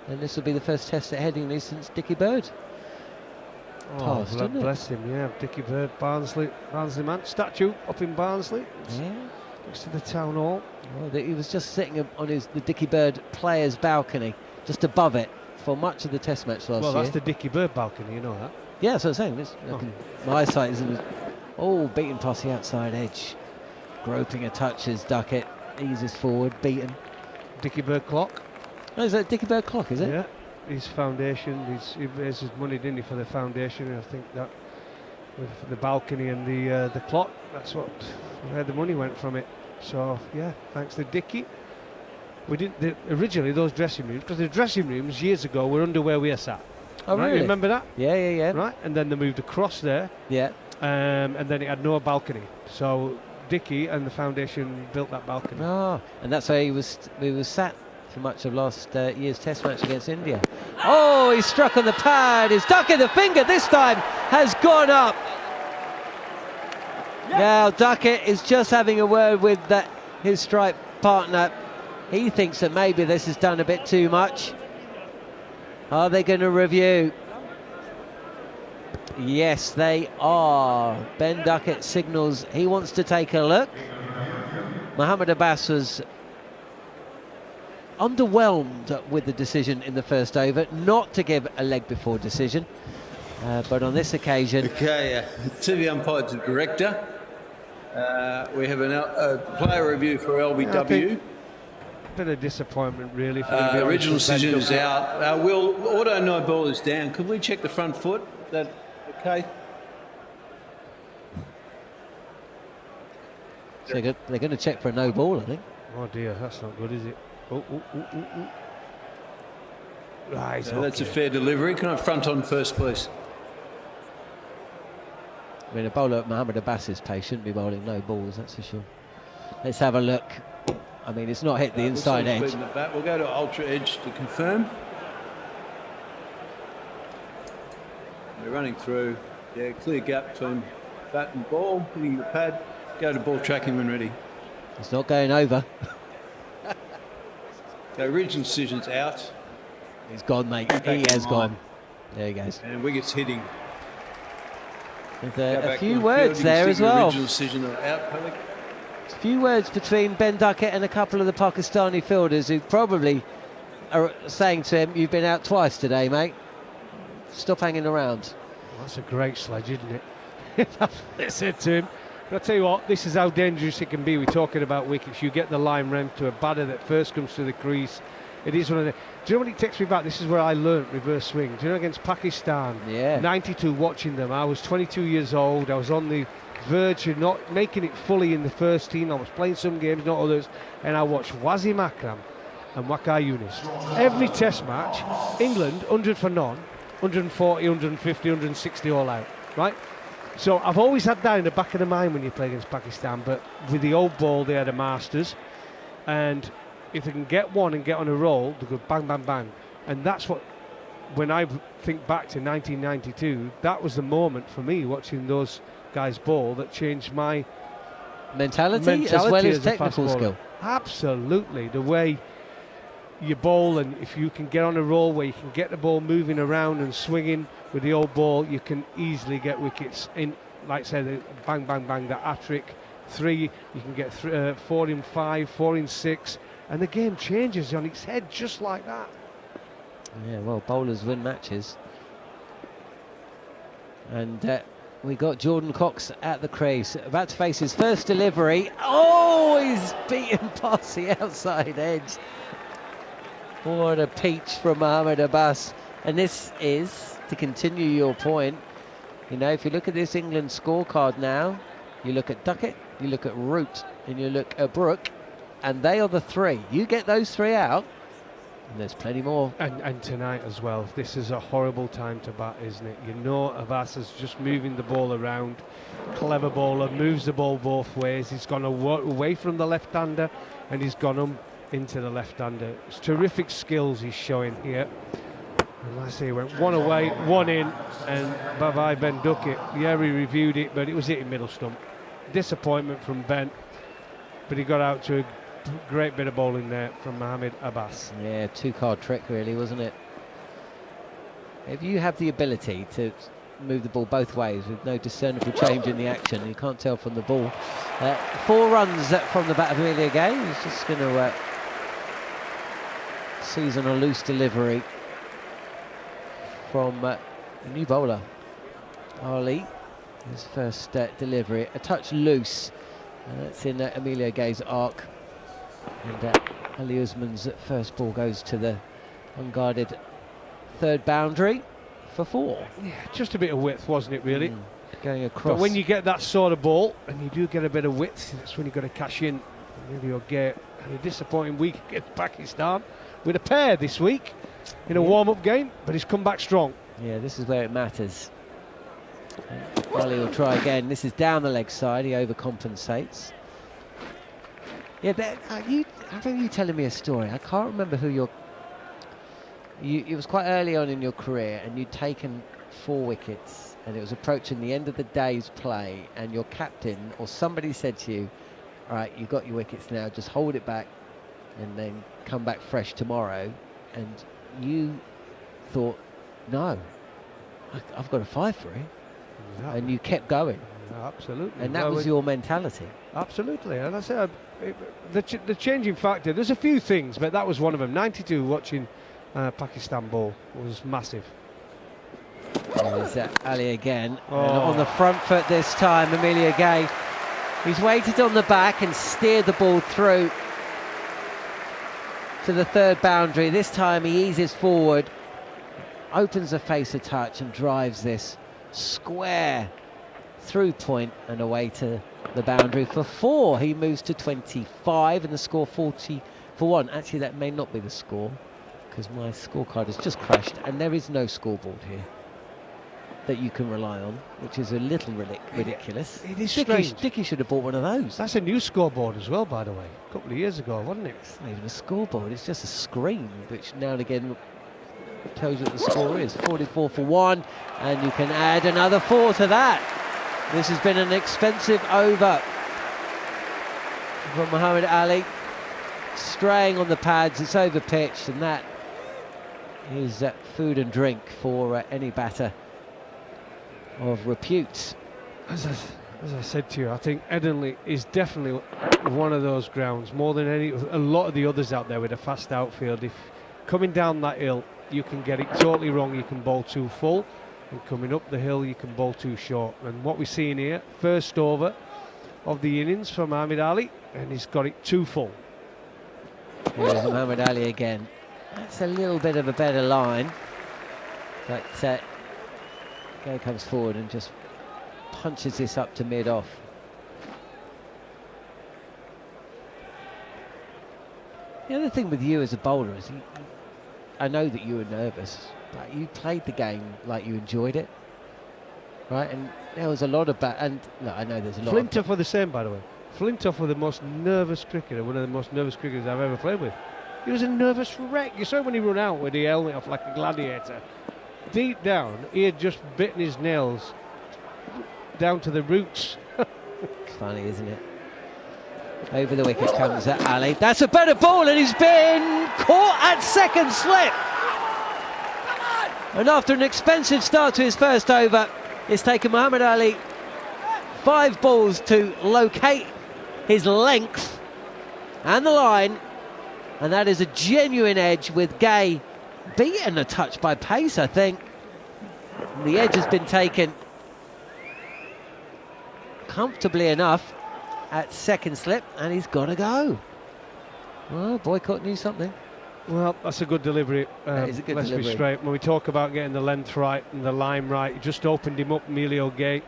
and this will be the first Test at Headingley since Dickie Bird passed, bless him, yeah. Dickie Bird, Barnsley man, statue up in Barnsley, next to the town hall. Well, he was just sitting on the Dickie Bird players' balcony, just above it, for much of the Test match last year. Well, that's the Dickie Bird balcony, you know that. Yeah, that's what I'm saying. My eyesight isn't. Oh, beaten past the outside edge, groping a touch as Duckett eases forward, beaten. Dickie Bird clock. Oh, is that Dickie Bird clock, is it? Yeah, his foundation, he raised his money, didn't he, for the foundation, and I think that with the balcony and the clock, that's where the money went from it. So, yeah, thanks to Dickie. We didn't, originally those dressing rooms, because the dressing rooms years ago were under where we are sat. Oh, right? really? You remember that? Yeah. Right, and then they moved across there. Yeah. And then it had no balcony. So Dickie and the foundation built that balcony. Oh, and that's where we was sat for much of last year's Test match against India. Oh, he struck on the pad. His Duckett, the finger this time has gone up. Yeah. Now Duckett is just having a word with his stripe partner. He thinks that maybe this has done a bit too much. Are they going to review? Yes, they are. Ben Duckett signals he wants to take a look. Mohammad Abbas was underwhelmed with the decision in the first over, not to give a leg before decision. But on this occasion... Okay, TV umpire to director. We have a player review for LBW. Bit of disappointment, really. Original decision is out. Will auto no ball is down. Could we check the front foot? Is that okay? So they're going to check for a no ball, I think. Oh dear, that's not good, is it? Right, so that's a fair delivery. Can I have front on first, please? I mean, a bowler at Mohammad Abbas's pace shouldn't be bowling no balls, that's for sure. Let's have a look. I mean, it's not hit the inside edge. We'll go to ultra edge to confirm. We're running through. Yeah, clear gap between bat and ball. Hitting the pad. Go to ball tracking when ready. It's not going over. The original decision's out. He's gone, mate. He has gone. There he goes. And wicket's hitting. There's a few words there as well. Original decision out, Pellick. A few words between Ben Duckett and a couple of the Pakistani fielders who probably are saying to him, "You've been out twice today, mate. Stop hanging around." Well, that's a great sledge, isn't it? That's what they said to him. But I'll tell you what, this is how dangerous it can be. We're talking about wickets. You get the line round to a batter that first comes to the crease. It is one of the... Do you know what it takes me back? This is where I learnt reverse swing. Do you know, against Pakistan? Yeah. 92, watching them. I was 22 years old. I was on the verge of not making it fully in the first team. I was playing some games, not others. And I watched Wasim Akram and Waqar Younis. Every test match, England, 100 for none, 140, 150, 160 all out, right? So I've always had that in the back of the mind when you play against Pakistan, but with the old ball, they are the masters. And if they can get one and get on a roll, they go bang, bang, bang. And that's what, when I think back to 1992, that was the moment for me watching those guys bowl that changed my mentality as well as technical skill. Absolutely. The way you bowl, and if you can get on a roll where you can get the ball moving around and swinging with the old ball, you can easily get wickets in, like I said, the bang, bang, bang, that hat-trick. 3, you can get 4 in 5, 4 in 6, and the game changes on its head just like that. Yeah, well, bowlers win matches. And we got Jordan Cox at the crease, about to face his first delivery. Oh, he's beaten past the outside edge. What a peach from Mohammad Abbas. And this is, to continue your point, you know, if you look at this England scorecard now, you look at Duckett, you look at Root, and you look at Brook, and they are the 3. You get those 3 out, and there's plenty more. And tonight as well, this is a horrible time to bat, isn't it? You know, Abbas is just moving the ball around. Clever bowler, moves the ball both ways. He's gone away from the left-hander, and he's gone into the left-hander. It's terrific skills he's showing here. And last year he went 1 away, 1 in, and bye-bye Ben Duckett. Yeah, he reviewed it, but it was hitting middle stump. Disappointment from Ben, but he got out to a great bit of bowling there from Mohammad Abbas. Yeah, 2-card trick really, wasn't it? If you have the ability to move the ball both ways with no discernible change in the action, you can't tell from the ball. 4 runs from the bat of Amelia Gay. He's just going to seize on a loose delivery from a new bowler, Ali. His first delivery, a touch loose. That's in Amelia Gay's arc. And Ali Usman's first ball goes to the unguarded 3rd boundary for 4. Yeah, just a bit of width, wasn't it, really? Going across. But when you get that sort of ball, and you do get a bit of width, that's when you've got to cash in. Maybe you'll get a disappointing week against Pakistan with a pair this week in a warm-up game, but he's come back strong. Yeah, this is where it matters. Ali will try again. This is down the leg side. He overcompensates. Yeah, I remember you telling me a story. I can't remember who it was quite early on in your career, and you'd taken 4 wickets, and it was approaching the end of the day's play, and your captain or somebody said to you, "All right, you've got your wickets now. Just hold it back, and then come back fresh tomorrow." And you thought, "No, I've got a 5 for him." Exactly. And you kept going. Absolutely. And that was your mentality. Absolutely. And I said, the changing factor, there's a few things, but that was one of them. 92 watching Pakistan bowl was massive. There's Ali again. And on the front foot this time, Amelia Gay. He's waited on the back and steered the ball through to the 3rd boundary. This time he eases forward, opens the face a touch and drives this square through point and away to the boundary for 4. He moves to 25 and the score 40 for 1. Actually, that may not be the score because my scorecard has just crashed and there is no scoreboard here that you can rely on, which is a little ridiculous. It is strange. Dickie should have bought one of those. That's a new scoreboard as well, by the way. A couple of years ago, wasn't it? It's not even a scoreboard, it's just a screen which now and again tells you what the score is. 44 for 1, and you can add another 4 to that. This has been an expensive over from Muhammad Ali, straying on the pads. It's over pitched, and that is food and drink for any batter of repute. As I said to you, I think Headingley is definitely one of those grounds more than a lot of the others out there with a fast outfield. If coming down that hill, you can get it totally wrong. You can bowl too full, and coming up the hill, you can bowl too short. And what we're seeing here, first over of the innings from Muhammad Ali, and he's got it too full. Here's Muhammad Ali again. That's a little bit of a better line, but Gough comes forward and just punches this up to mid-off. The other thing with you as a bowler is, I know that you were nervous, but you played the game like you enjoyed it, right? And there was a lot of and look, I know there's a lot. Flintoff were the same, by the way. Flintoff were the most nervous cricketer, one of the most nervous cricketers I've ever played with. He was a nervous wreck. You saw when he run out with the helmet off like a gladiator. Deep down, he had just bitten his nails down to the roots. It's funny, isn't it? Over the wicket comes Ali. That's a better ball, and he's been caught at second slip. And after an expensive start to his first over, it's taken Muhammad Ali 5 balls to locate his length and the line, and that is a genuine edge, with Gough beaten a touch by pace, I think. And the edge has been taken comfortably enough at second slip, and he's got to go. Well, Boycott knew something. Well, that's a good delivery. That is a good let's delivery. be straight. When we talk about getting the length right and the line right, he just opened him up, Emilio Gough.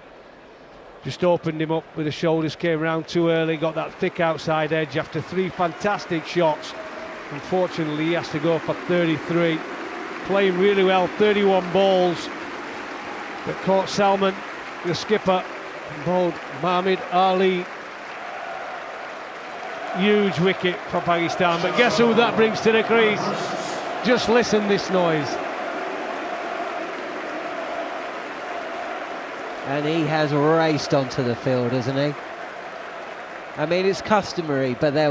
Just opened him up with the shoulders, came round too early, got that thick outside edge after 3 fantastic shots. Unfortunately, he has to go for 33. Playing really well, 31 balls. But caught Salman, the skipper, bowled Muhammad Ali. Huge wicket for Pakistan, but guess who that brings to the crease? Just listen this noise. And he has raced onto the field, hasn't he? I mean, it's customary, but I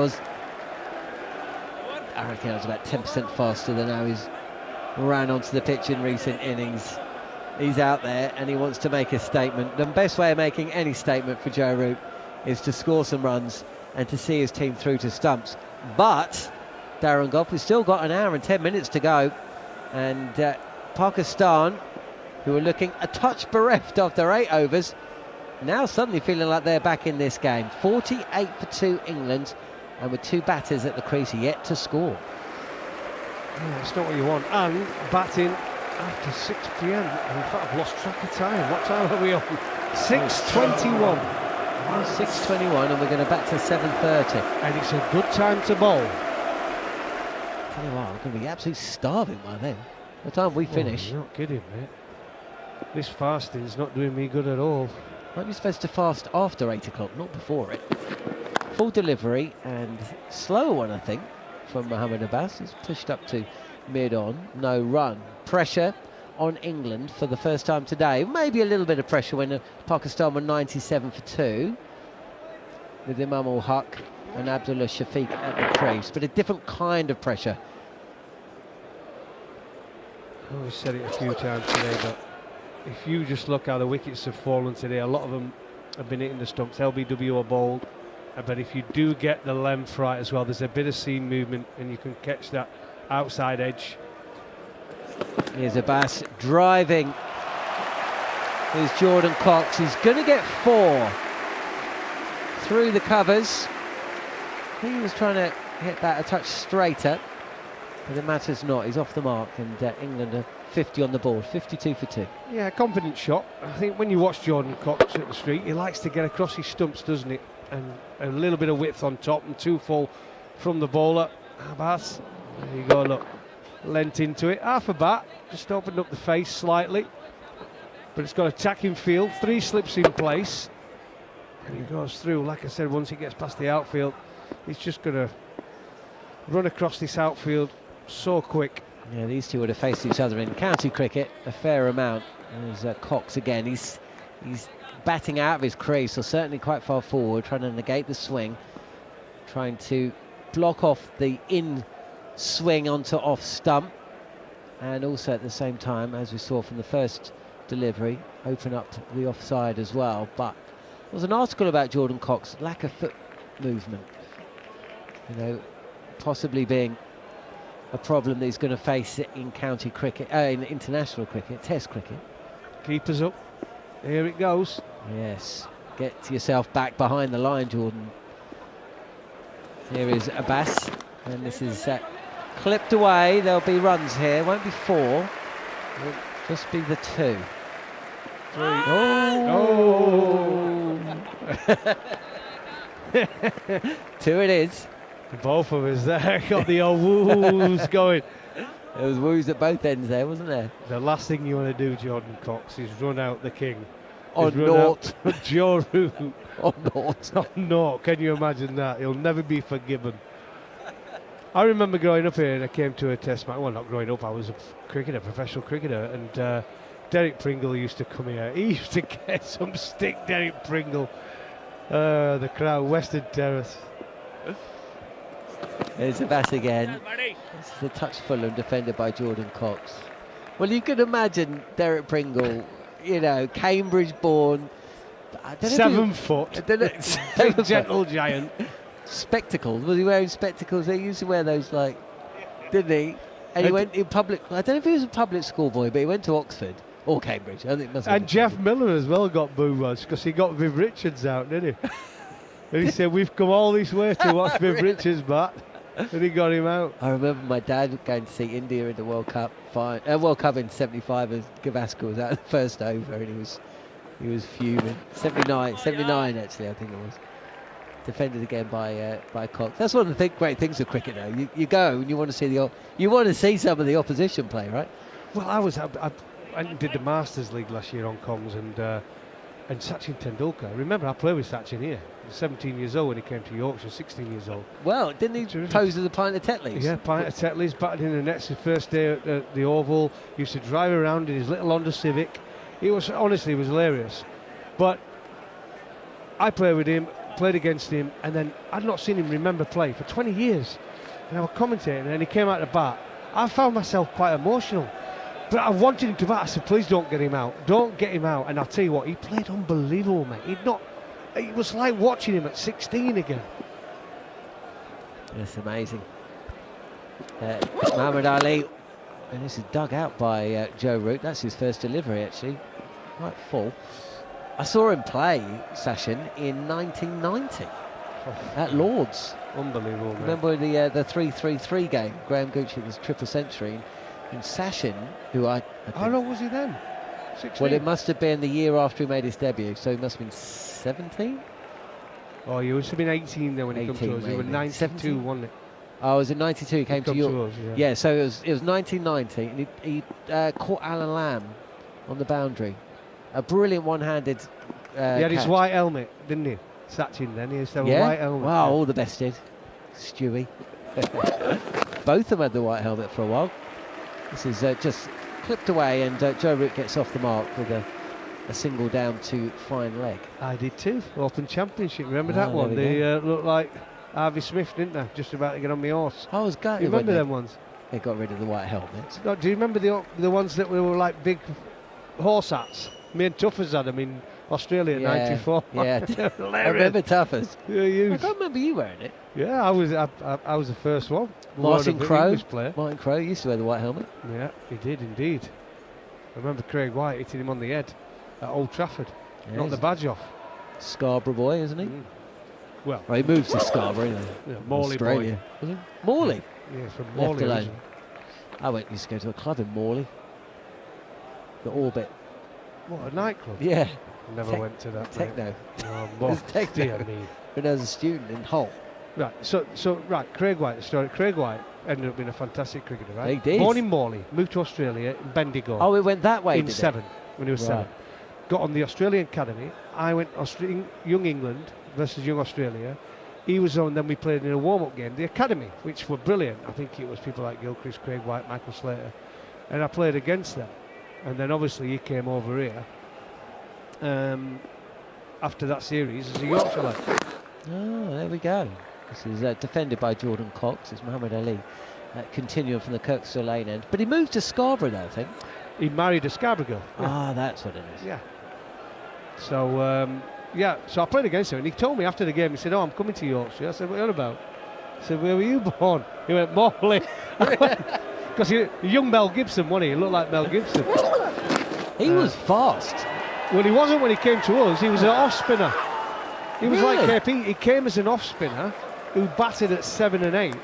reckon it was about 10% faster than how he's ran onto the pitch in recent innings. He's out there and he wants to make a statement. The best way of making any statement for Jarrod is to score some runs and to see his team through to stumps. But Darren Gough, we've still got an hour and 10 minutes to go, and Pakistan, who are looking a touch bereft after 8 overs, now suddenly feeling like they're back in this game. 48 for 2 England, and with 2 batters at the crease yet to score. Yeah, it's not what you want. And batting after 6 p.m. In fact, I've lost track of time. What time are we on? 6:21. 6:21, and we're going to bat to 7:30. And it's a good time to bowl. Tell you what, I'm going to be absolutely starving by then. By the time we finish. You're not kidding, mate. This fasting's not doing me good at all. Might be supposed to fast after 8 o'clock, not before it. Full delivery, and slower one, I think, from Mohammad Abbas. He's pushed up to mid-on, no run. Pressure on England for the first time today. Maybe a little bit of pressure when Pakistan were 97 for 2, with Imam ul-Haq and Abdullah Shafiq at the crease, but a different kind of pressure. We've said it a few times today, but if you just look how the wickets have fallen today, a lot of them have been hitting the stumps. LBW are bowled, but if you do get the length right as well, there's a bit of seam movement and you can catch that outside edge. Here's Abbas driving. Here's Jordan Cox. He's going to get 4 through the covers. He was trying to hit that a touch straighter, but it matters not. He's off the mark, and England are 50 on the board, 52 for 2. Yeah, confident shot. I think when you watch Jordan Cox at the street, he likes to get across his stumps, doesn't it? And a little bit of width on top, and too full from the bowler. Abbas, there you go, look. Lent into it, half a bat, just opened up the face slightly, but it's got attacking field, 3 slips in place, and he goes through. Like I said, once he gets past the outfield, he's just going to run across this outfield so quick. Yeah, these two would have faced each other in county cricket a fair amount. There's Cox again. He's batting out of his crease, or certainly quite far forward, trying to negate the swing, trying to block off the in swing onto off stump, and also at the same time, as we saw from the first delivery, open up the offside as well. But there was an article about Jordan Cox, lack of foot movement, you know, possibly being a problem that he's going to face in county cricket, in international cricket, Test cricket. Keepers up. Here it goes. Yes. Get yourself back behind the line, Jordan. Here is Abbas, and this is clipped away. There'll be runs here. Won't be 4. It'll just be the 2. 3. Oh! 2 it is. Both of us there got the old woos going. There was woos at both ends there, wasn't there? The last thing you want to do, Jordan Cox, is run out the king. On naught. Joe Root. On naught. On naught. Can you imagine that? He'll never be forgiven. I remember growing up here and I came to a test match. Well, not growing up, I was a cricketer, professional cricketer, and Derek Pringle used to come here. He used to get some stick, Derek Pringle. The crowd, Western Terrace. There's Abbas again. This is a touch full and defended by Jordan Cox. Well, you can imagine Derek Pringle, you know, Cambridge born. 7 foot. Gentle giant. Spectacles. Was he wearing spectacles? They used to wear those, like, didn't he? And he went in public. I don't know if he was a public school boy, but he went to Oxford or Cambridge. I think it must have And Jeff Miller as well got booed once because he got Viv Richards out, didn't he? And he said, "We've come all this way to watch Viv Richards bat," and he got him out. I remember my dad going to see India in the World Cup World Cup in '75 as Gavaskar was out the first over, and he was fuming. 79 actually, I think it was. Defended again by Cox. That's one of the great things of cricket, though. You go and you want to see some of the opposition play, right? Well, I did the Masters League last year on comms, and Sachin Tendulkar. Remember, I played with Sachin here. He was 17 years old when he came to Yorkshire, 16 years old. Well, didn't he pose as a pint of Tetleys? Yeah, pint of Tetleys, batted in the nets the first day at the Oval. He used to drive around in his little Honda Civic. It was hilarious. But I played with him, played against him, and then I'd not seen him remember play for 20 years. And I was commentating, and then he came out to bat. I found myself quite emotional. But I wanted him to bat. I said, please don't get him out. Don't get him out. And I'll tell you what, he played unbelievable, mate. It was like watching him at 16 again. That's amazing. Muhammad Ali, and this is dug out by Joe Root. That's his first delivery, actually. Quite full. I saw him play, Sachin, in 1990 at Lord's. Unbelievable, man. Remember the 3-3-3 game? Graham Gooch hit his triple century. And Sachin, who I think, how old was he then? 16? Well, it must have been the year after he made his debut, so he must have been 17. Oh, he must have been 18 then when he came to us. He was 92, 17? Wasn't it? Oh, it was in 92 he came to York. Yeah, so it was 1990, and he caught Alan Lamb on the boundary. A brilliant one-handed he had his catch. white helmet, didn't he? Sachin then, he used to have a white helmet. Wow, all the best did. Stewie. Both of them had the white helmet for a while. This is just clipped away, and Joe Root gets off the mark with a single down to fine leg. I did too. Open Championship, remember that one? They looked like Harvey Smith, didn't they? Just about to get on my horse. I was gutted. You remember them ones? They got rid of the white helmets. No, do you remember the ones that were like big horse hats? Me and Tuffers had them in Australia in '94. Yeah, I remember Tuffers. Yeah, I can't remember you wearing it. Yeah, I was the first one. Martin Crowe used to wear the white helmet. Yeah, he did indeed. I remember Craig White hitting him on the head at Old Trafford. Yeah, knocked the badge off. Scarborough boy, isn't he? Well, he moved to Scarborough anyway. Yeah, Morley Australia. boy. Was he? Morley? Yeah, from Morley. Left alone. I used to go to a club in Morley. The Orbit. What, a nightclub? Yeah. Never went to that. Techno. Oh, techno. dear me. When I was a student in Hull. Right, so Craig White, the story. Craig White ended up being a fantastic cricketer, right? He did. Born in Morley, moved to Australia in Bendigo. Oh, it went that way, in '7, when he was 7. Got on the Australian Academy. I went Young England versus Young Australia. He was on, then we played in a warm-up game, the Academy, which were brilliant. I think it was people like Gilchrist, Craig White, Michael Slater. And I played against them. And then obviously he came over here after that series as a Yorkshire lad. Oh, there we go. This is defended by Jordan Cox. It's Muhammad Ali continuing from the Kirkstall Lane end. But he moved to Scarborough, though, I think. He married a Scarborough girl. Yeah. Ah, that's what it is. Yeah. So, so I played against him, and he told me after the game, he said, "Oh, I'm coming to Yorkshire." I said, "What are you on about?" I said, where were you born? He went, Morley. Because young Mel Gibson, wasn't he? He looked like Mel Gibson. He was fast. Well, he wasn't when he came to us. He was an off spinner. He was Really? like KP. He came as an off spinner who batted at 7 and 8,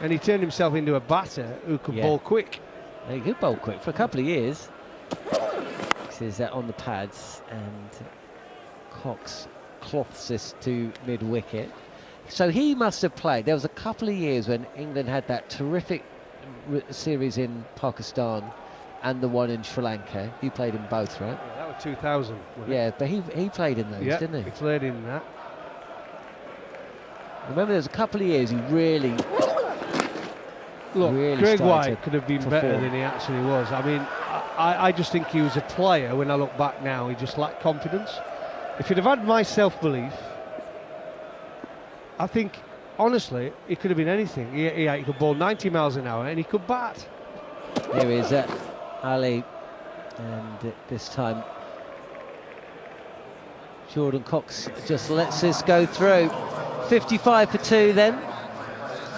and he turned himself into a batter who could bowl quick. He could bowl quick for a couple of years. This is on the pads, and Cox cloths this to mid-wicket. So he must have played. There was a couple of years when England had that terrific series in Pakistan and the one in Sri Lanka. He played in both, right? Yeah, that was 2000. Yeah, but he played in those, didn't he? He played in that. Remember, there was a couple of years he really... Look, really Greg started White to could have been perform. better than he actually was. I mean, I just think he was a player. When I look back now, he just lacked confidence. If he'd have had my self-belief, I think, honestly, he could have been anything. He could bowl 90 miles an hour and he could bat. Here is Ali, and this time Jordan Cox just lets this go through. 55 for 2 then.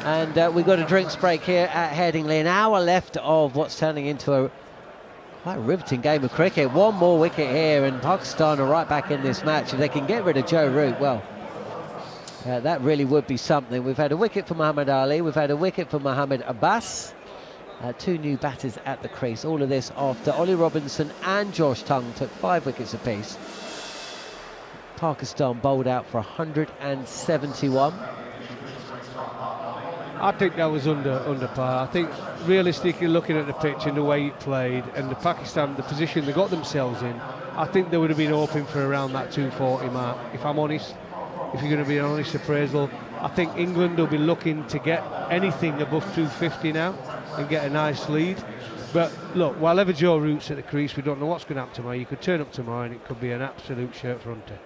And we've got a drinks break here at Headingley. An hour left of what's turning into a quite riveting game of cricket. One more wicket here, and Pakistan are right back in this match. If they can get rid of Joe Root, well, that really would be something. We've had a wicket for Muhammad Ali. We've had a wicket for Mohammad Abbas. 2 new batters at the crease. All of this after Ollie Robinson and Josh Tongue took 5 wickets apiece. Pakistan bowled out for 171. I think that was under par. I think realistically, looking at the pitch and the way it played and the Pakistan, the position they got themselves in, I think they would have been hoping for around that 240 mark. If I'm honest, if you're going to be an honest appraisal, I think England will be looking to get anything above 250 now and get a nice lead. But look, while ever Joe Root's at the crease, we don't know what's going to happen tomorrow. You could turn up tomorrow and it could be an absolute shirt fronter.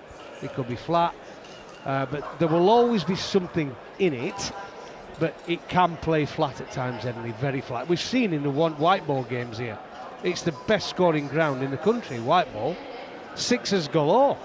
It could be flat, but there will always be something in it. But it can play flat at times, Headingley, very flat. We've seen in the white ball games here, it's the best scoring ground in the country, white ball. 6ers galore.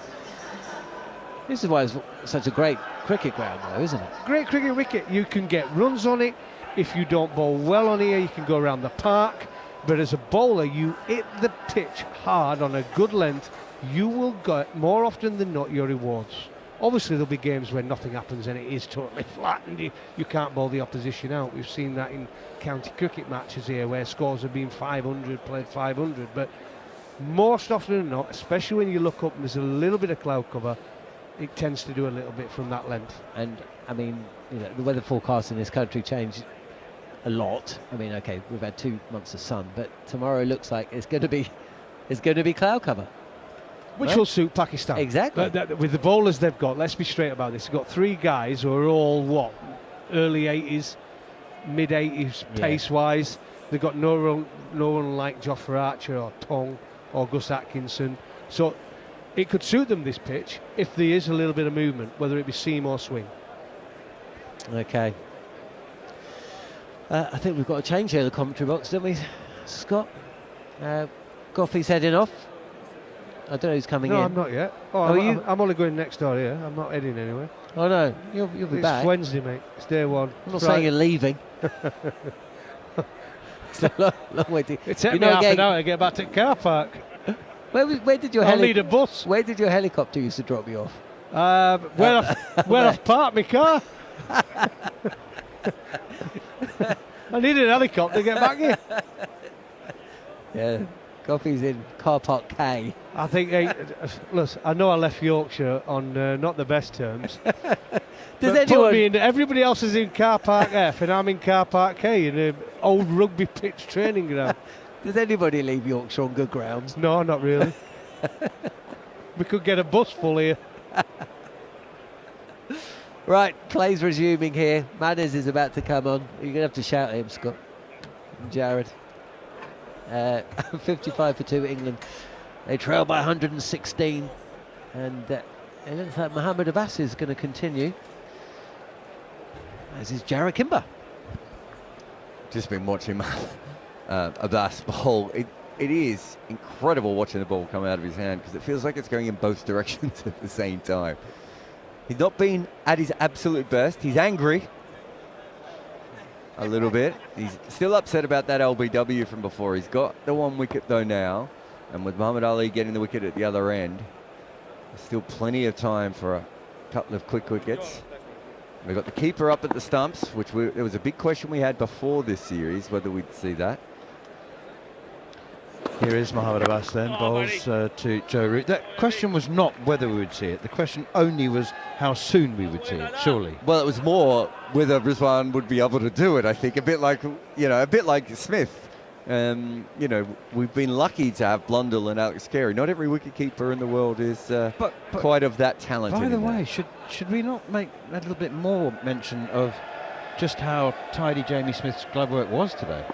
This is why it's such a great cricket ground, though, isn't it? Great cricket wicket. You can get runs on it. If you don't bowl well on here, you can go around the park. But as a bowler, you hit the pitch hard on a good length, you will get, more often than not, your rewards. Obviously, there'll be games where nothing happens and it is totally flat and you can't bowl the opposition out. We've seen that in county cricket matches here where scores have been 500, played 500. But most often than not, especially when you look up and there's a little bit of cloud cover, it tends to do a little bit from that length. And, I mean, you know, the weather forecast in this country changed a lot. I mean, OK, we've had 2 months of sun, but tomorrow looks like it's going to be cloud cover. Which will suit Pakistan. Exactly. With the bowlers they've got, let's be straight about this. They've got 3 guys who are all, early 80s, mid-80s pace-wise. They've got no one like Jofra Archer or Tong or Gus Atkinson. So it could suit them, this pitch, if there is a little bit of movement, whether it be seam or swing. OK. I think we've got a change here in the commentary box, don't we, Scott? Goughy's heading off. I don't know who's coming in. No, I'm not yet. I'm only going next door here. I'm not heading anywhere. Oh no, you'll be back. It's Wednesday, mate. It's day 1. I'm not saying you're leaving. It's a long way to... It took me half an hour to get back to the car park. Where did your I'll need a bus. Where did your helicopter used to drop you off? Where I've parked my car. I needed a helicopter to get back here. Yeah. Goughy's in car park K. I think, listen, I know I left Yorkshire on not the best terms. Everybody else is in car park F and I'm in car park K in an old rugby pitch training ground. Does anybody leave Yorkshire on good grounds? No, not really. We could get a bus full here. Right, play's resuming here. Manners is about to come on. You're going to have to shout at him, Scott. Jarrod. 55 for 2 England. They trail by 116. And it looks like Mohammad Abbas is going to continue. As is Jarrod Kimber. Just been watching Abbas bowl. It is incredible watching the ball come out of his hand because it feels like it's going in both directions at the same time. He's not been at his absolute best. He's angry. a little bit. He's still upset about that LBW from before. He's got the 1 wicket though now, and with Muhammad Ali getting the wicket at the other end, there's still plenty of time for a couple of quick wickets. We've got the keeper up at the stumps, which there was a big question we had before this series, whether we'd see that. Here is Mohammad Abbas then, bowls to Joe Root. That question was not whether we would see it. The question only was how soon we would see it, surely. Well, it was more whether Rizwan would be able to do it, I think. A bit like Smith. We've been lucky to have Blundell and Alex Carey. Not every wicketkeeper in the world is quite of that talent. By the way, should we not make a little bit more mention of just how tidy Jamie Smith's glove work was today,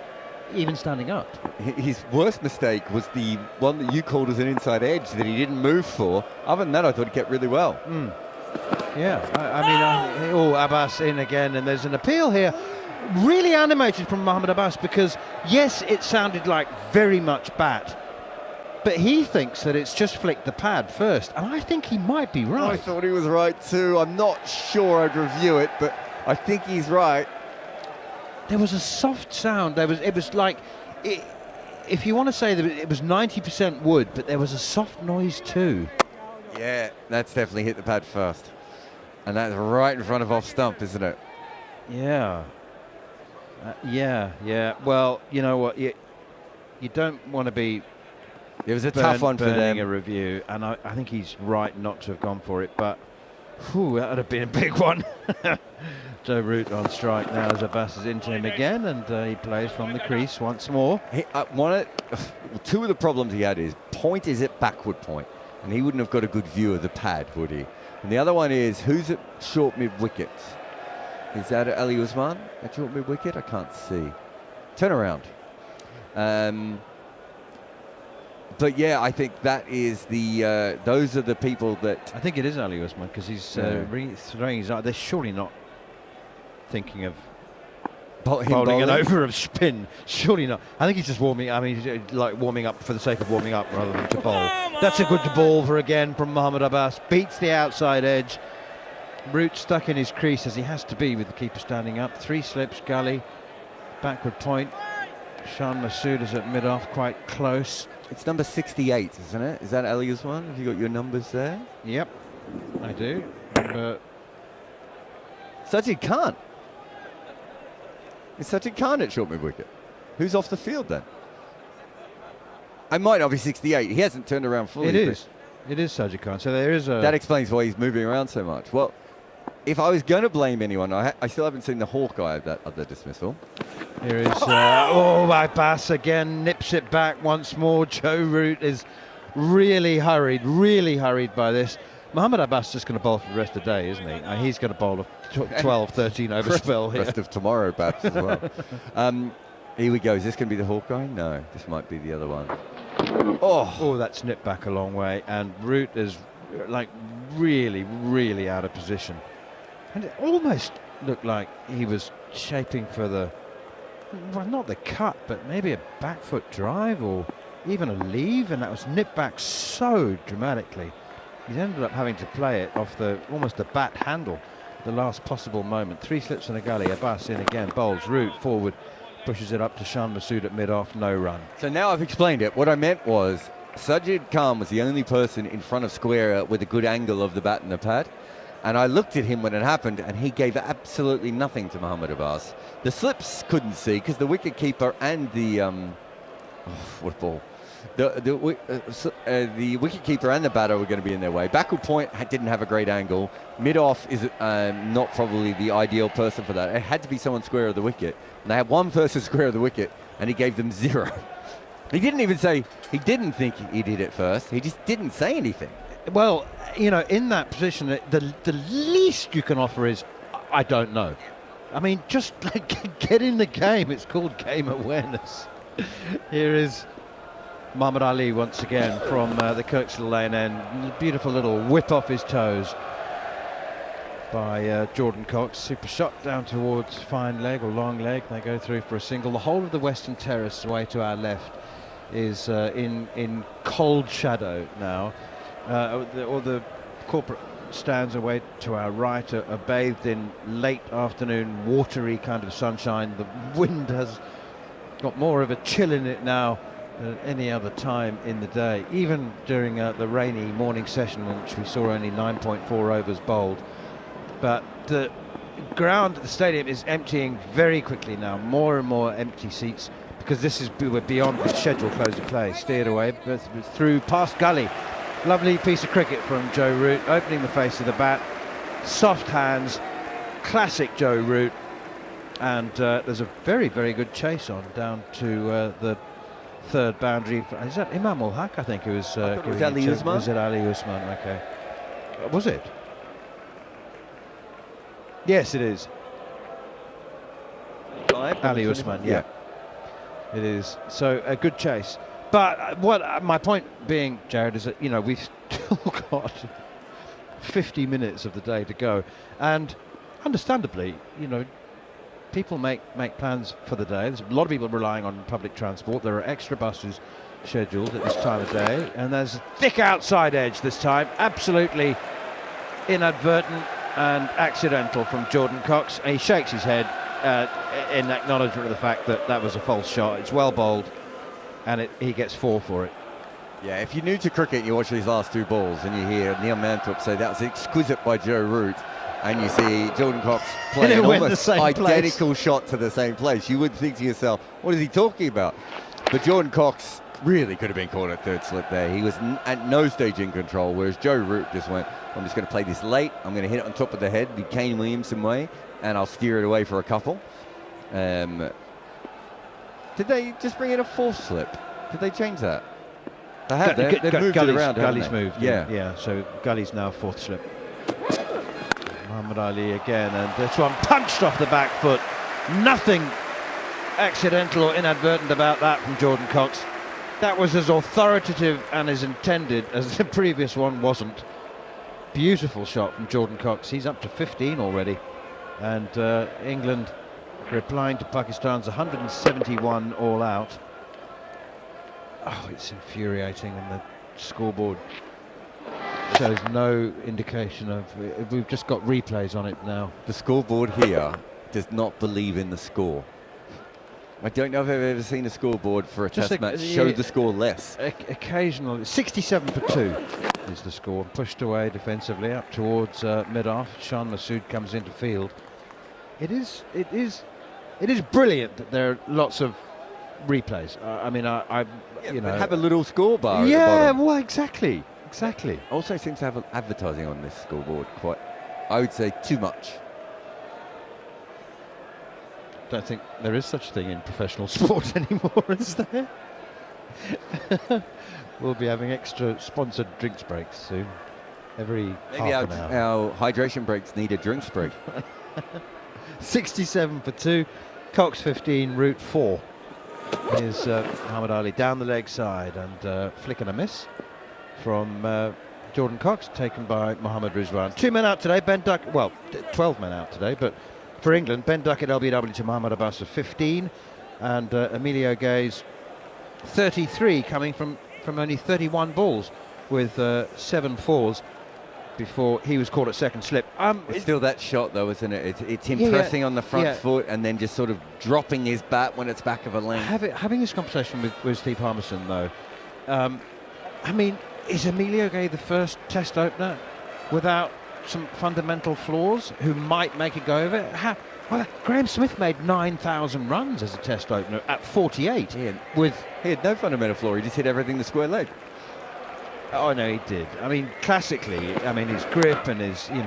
even standing up? His worst mistake was the one that you called as an inside edge that he didn't move for. Other than that, I thought he kept really well. Yeah, Abbas in again, and there's an appeal here. Really animated from Mohammad Abbas, because yes, it sounded like very much bat, but he thinks that it's just flicked the pad first, and I think he might be right. I thought he was right too. I'm not sure. I'd review it, but I think he's right. There was a soft sound. It was like, if you want to say that it was 90% wood, but there was a soft noise too. Yeah, that's definitely hit the pad first, and that's right in front of off stump, isn't it? Yeah. Yeah. Well, you know what? You don't want to be. It was a tough one for them. A review, and I think he's right not to have gone for it, but that would have been a big one. Joe Root on strike now as Abbas is into him again, and he plays from the crease once more. Two of the problems he had is point is at backward point, and he wouldn't have got a good view of the pad, would he? And the other one is who's at short mid wicket? Is that Ali Usman at short mid wicket? I can't see. Turn around. But yeah, I think that is the. Those are the people that. I think it is Ali Usman, because he's throwing his eye. They're surely not thinking of bowling an over of spin. Surely not. I think he's just warming. I mean, he's like warming up for the sake of warming up rather than to bowl. That's a good ball for again from Mohammad Abbas. Beats the outside edge. Root stuck in his crease as he has to be with the keeper standing up. 3 slips, gully, backward point. Shan Masood is at mid-off, quite close. It's number 68, isn't it? Is that Ali Usman? Have you got your numbers there? Yep, I do. Sajid Khan. It's Sajid Khan at short mid wicket. Who's off the field then? I might not be 68. He hasn't turned around fully. It is. It is Sajid Khan. So there is a. That explains why he's moving around so much. Well, if I was going to blame anyone, I still haven't seen the Hawkeye of that other dismissal. Here is Abbas again, nips it back once more. Joe Root is really hurried by this. Mohammad Abbas is just going to bowl for the rest of the day, isn't he? He's going to bowl a 12, 13 over spell here. Rest of tomorrow, perhaps, as well. Here we go. Is this going to be the Hawkeye? No, this might be the other one. Oh, that's nipped back a long way, and Root is like really out of position. And it almost looked like he was shaping for not the cut, but maybe a back foot drive or even a leave, and that was nipped back so dramatically. He's ended up having to play it off almost the bat handle at the last possible moment. 3 slips and a gully. Abbas in again, bowls Root forward, pushes it up to Shan Masood at mid-off, no run. So now I've explained it. What I meant was Sajid Khan was the only person in front of square with a good angle of the bat and the pad. And I looked at him when it happened, and he gave absolutely nothing to Mohammad Abbas. The slips couldn't see because the wicket-keeper and the what ball? The wicket-keeper and the batter were going to be in their way. Backward point didn't have a great angle. Mid-off is not probably the ideal person for that. It had to be someone square of the wicket. And they had one person square of the wicket, and he gave them 0. He didn't even say he didn't think he did it first. He just didn't say anything. Well, in that position, the least you can offer is, I don't know. I mean, just get in the game. It's called game awareness. Here is Muhammad Ali once again from the Kirkstall Lane end. Beautiful little whip off his toes by Jordan Cox. Super shot down towards fine leg or long leg. They go through for a single. The whole of the Western Terrace away to our left is in cold shadow now. Or the corporate stands away to our right are bathed in late afternoon watery kind of sunshine. The wind has got more of a chill in it now than any other time in the day, even during the rainy morning session in which we saw only 9.4 overs bowled. But the ground at the stadium is emptying very quickly now, more and more empty seats, because we're beyond the scheduled close of play. Steered away through past gully. Lovely piece of cricket from Joe Root, opening the face of the bat, soft hands, classic Joe Root, and there's a very, very good chase on down to the third boundary. Is that Imam ul Haq, I think, who was was Ali Usman? Was it Ali Usman? Okay. Was it? Yes, it is. Ali Usman, yeah. It is. So a good chase. But what my point being, Jarrod, is that we've still got 50 minutes of the day to go, and understandably, people make plans for the day. There's a lot of people relying on public transport. There are extra buses scheduled at this time of day, and there's a thick outside edge this time, absolutely inadvertent and accidental from Jordan Cox. And he shakes his head in acknowledgement of the fact that that was a false shot. It's well bowled, and he gets 4 for it. Yeah, if you're new to cricket and you watch these last 2 balls and you hear Neil Manthorp say that was exquisite by Joe Root, and you see Jordan Cox play an almost identical shot to the same place, you would think to yourself, what is he talking about? But Jordan Cox really could have been caught at third slip there. He was at no stage in control, whereas Joe Root just went, I'm just going to play this late, I'm going to hit it on top of the head the Kane Williamson way, and I'll steer it away for a couple. Did they just bring in a 4th slip? Did they change that? They have. They've moved it around. Gully's moved. Yeah. So Gully's now 4th slip. Muhammad Ali again, and this one punched off the back foot. Nothing accidental or inadvertent about that from Jordan Cox. That was as authoritative and as intended as the previous one wasn't. Beautiful shot from Jordan Cox. He's up to 15 already, and England replying to Pakistan's 171 all out. Oh, it's infuriating, and the scoreboard shows no indication of. We've just got replays on it now. The scoreboard here does not believe in the score. I don't know if I've ever seen a scoreboard for a test match show the score less. Occasionally, 67 for 2 is the score. Pushed away defensively up towards mid-off. Shan Masood comes into field. It is brilliant that there are lots of replays. Have a little score bar. Yeah, at the bottom. well, exactly. Also seems to have advertising on this scoreboard quite, I would say, too much. Don't think there is such a thing in professional sport anymore, is there? We'll be having extra sponsored drinks breaks soon. Maybe half an hour. Our hydration breaks need a drinks break. 67 for 2. Cox 15, Root 4. Here's Muhammad Ali down the leg side, and flick and a miss from Jordan Cox, taken by Mohammad Rizwan. 2 men out today. Ben Duckett, well, 12 men out today, but for England, Ben Duckett LBW to Mohammad Abbas of 15, and Emilio Gay's 33, coming from only 31 balls with 7 fours before he was caught at second slip. It's still that shot though, isn't it? It's him pressing on the front foot and then just sort of dropping his bat when it's back of a lane. Having this conversation with Steve Harmison though, is Emilio Gay the first test opener without some fundamental flaws who might make a go of it? Well, Graham Smith made 9,000 runs as a test opener at 48. He had no fundamental flaw, he just hit everything the square leg. Oh no, he did. Classically, his grip and his, he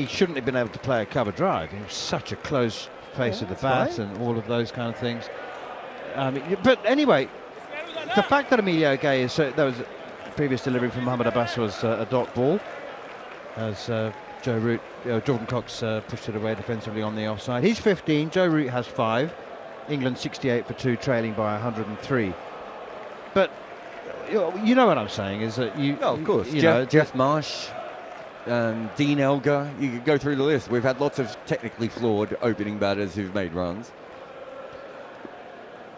shouldn't have been able to play a cover drive. He was such a close face of the bat and all of those kind of things. But anyway, the fact that Emilio Gay is there was a previous delivery from Mohammad Abbas was a dot ball, as Jordan Cox pushed it away defensively on the offside. He's 15. Joe Root has 5. England 68 for 2, trailing by 103. But you know what I'm saying is that of course, Jeff Marsh, Dean Elgar, you could go through the list. We've had lots of technically flawed opening batters who've made runs.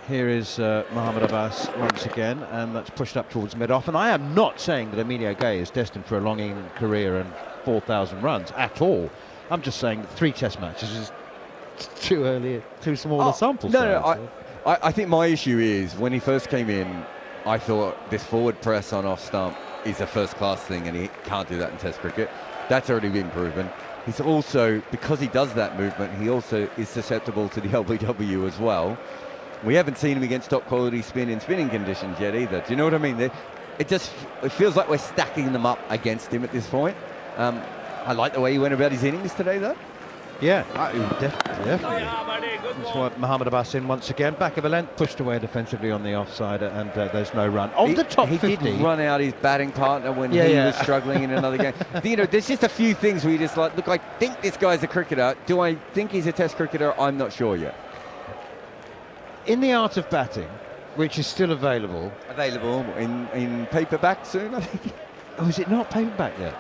Here is Mohamed Abbas once again, and that's pushed up towards mid-off. And I am not saying that Emilio Gay is destined for a long England career and 4,000 runs at all. I'm just saying that 3 Test matches is too early, too small a sample size. I think my issue is when he first came in, I thought this forward press on off stump is a first-class thing, and he can't do that in Test cricket. That's already been proven. He's also, because he does that movement, he also is susceptible to the LBW as well. We haven't seen him against top quality spin in spinning conditions yet either. Do you know what I mean? It feels like we're stacking them up against him at this point. I like the way he went about his innings today, though. Yeah, definitely. That's why Mohamed Abbas in once again. Back of a length, pushed away defensively on the offside, and there's no run. Of the top 50. He did run out his batting partner when he was struggling in another game. You know, there's just a few things where you just like, look, I think this guy's a cricketer. Do I think he's a Test cricketer? I'm not sure yet. In the art of batting, which is still available. Available in paperback soon, I think. Oh, is it not paperback yet?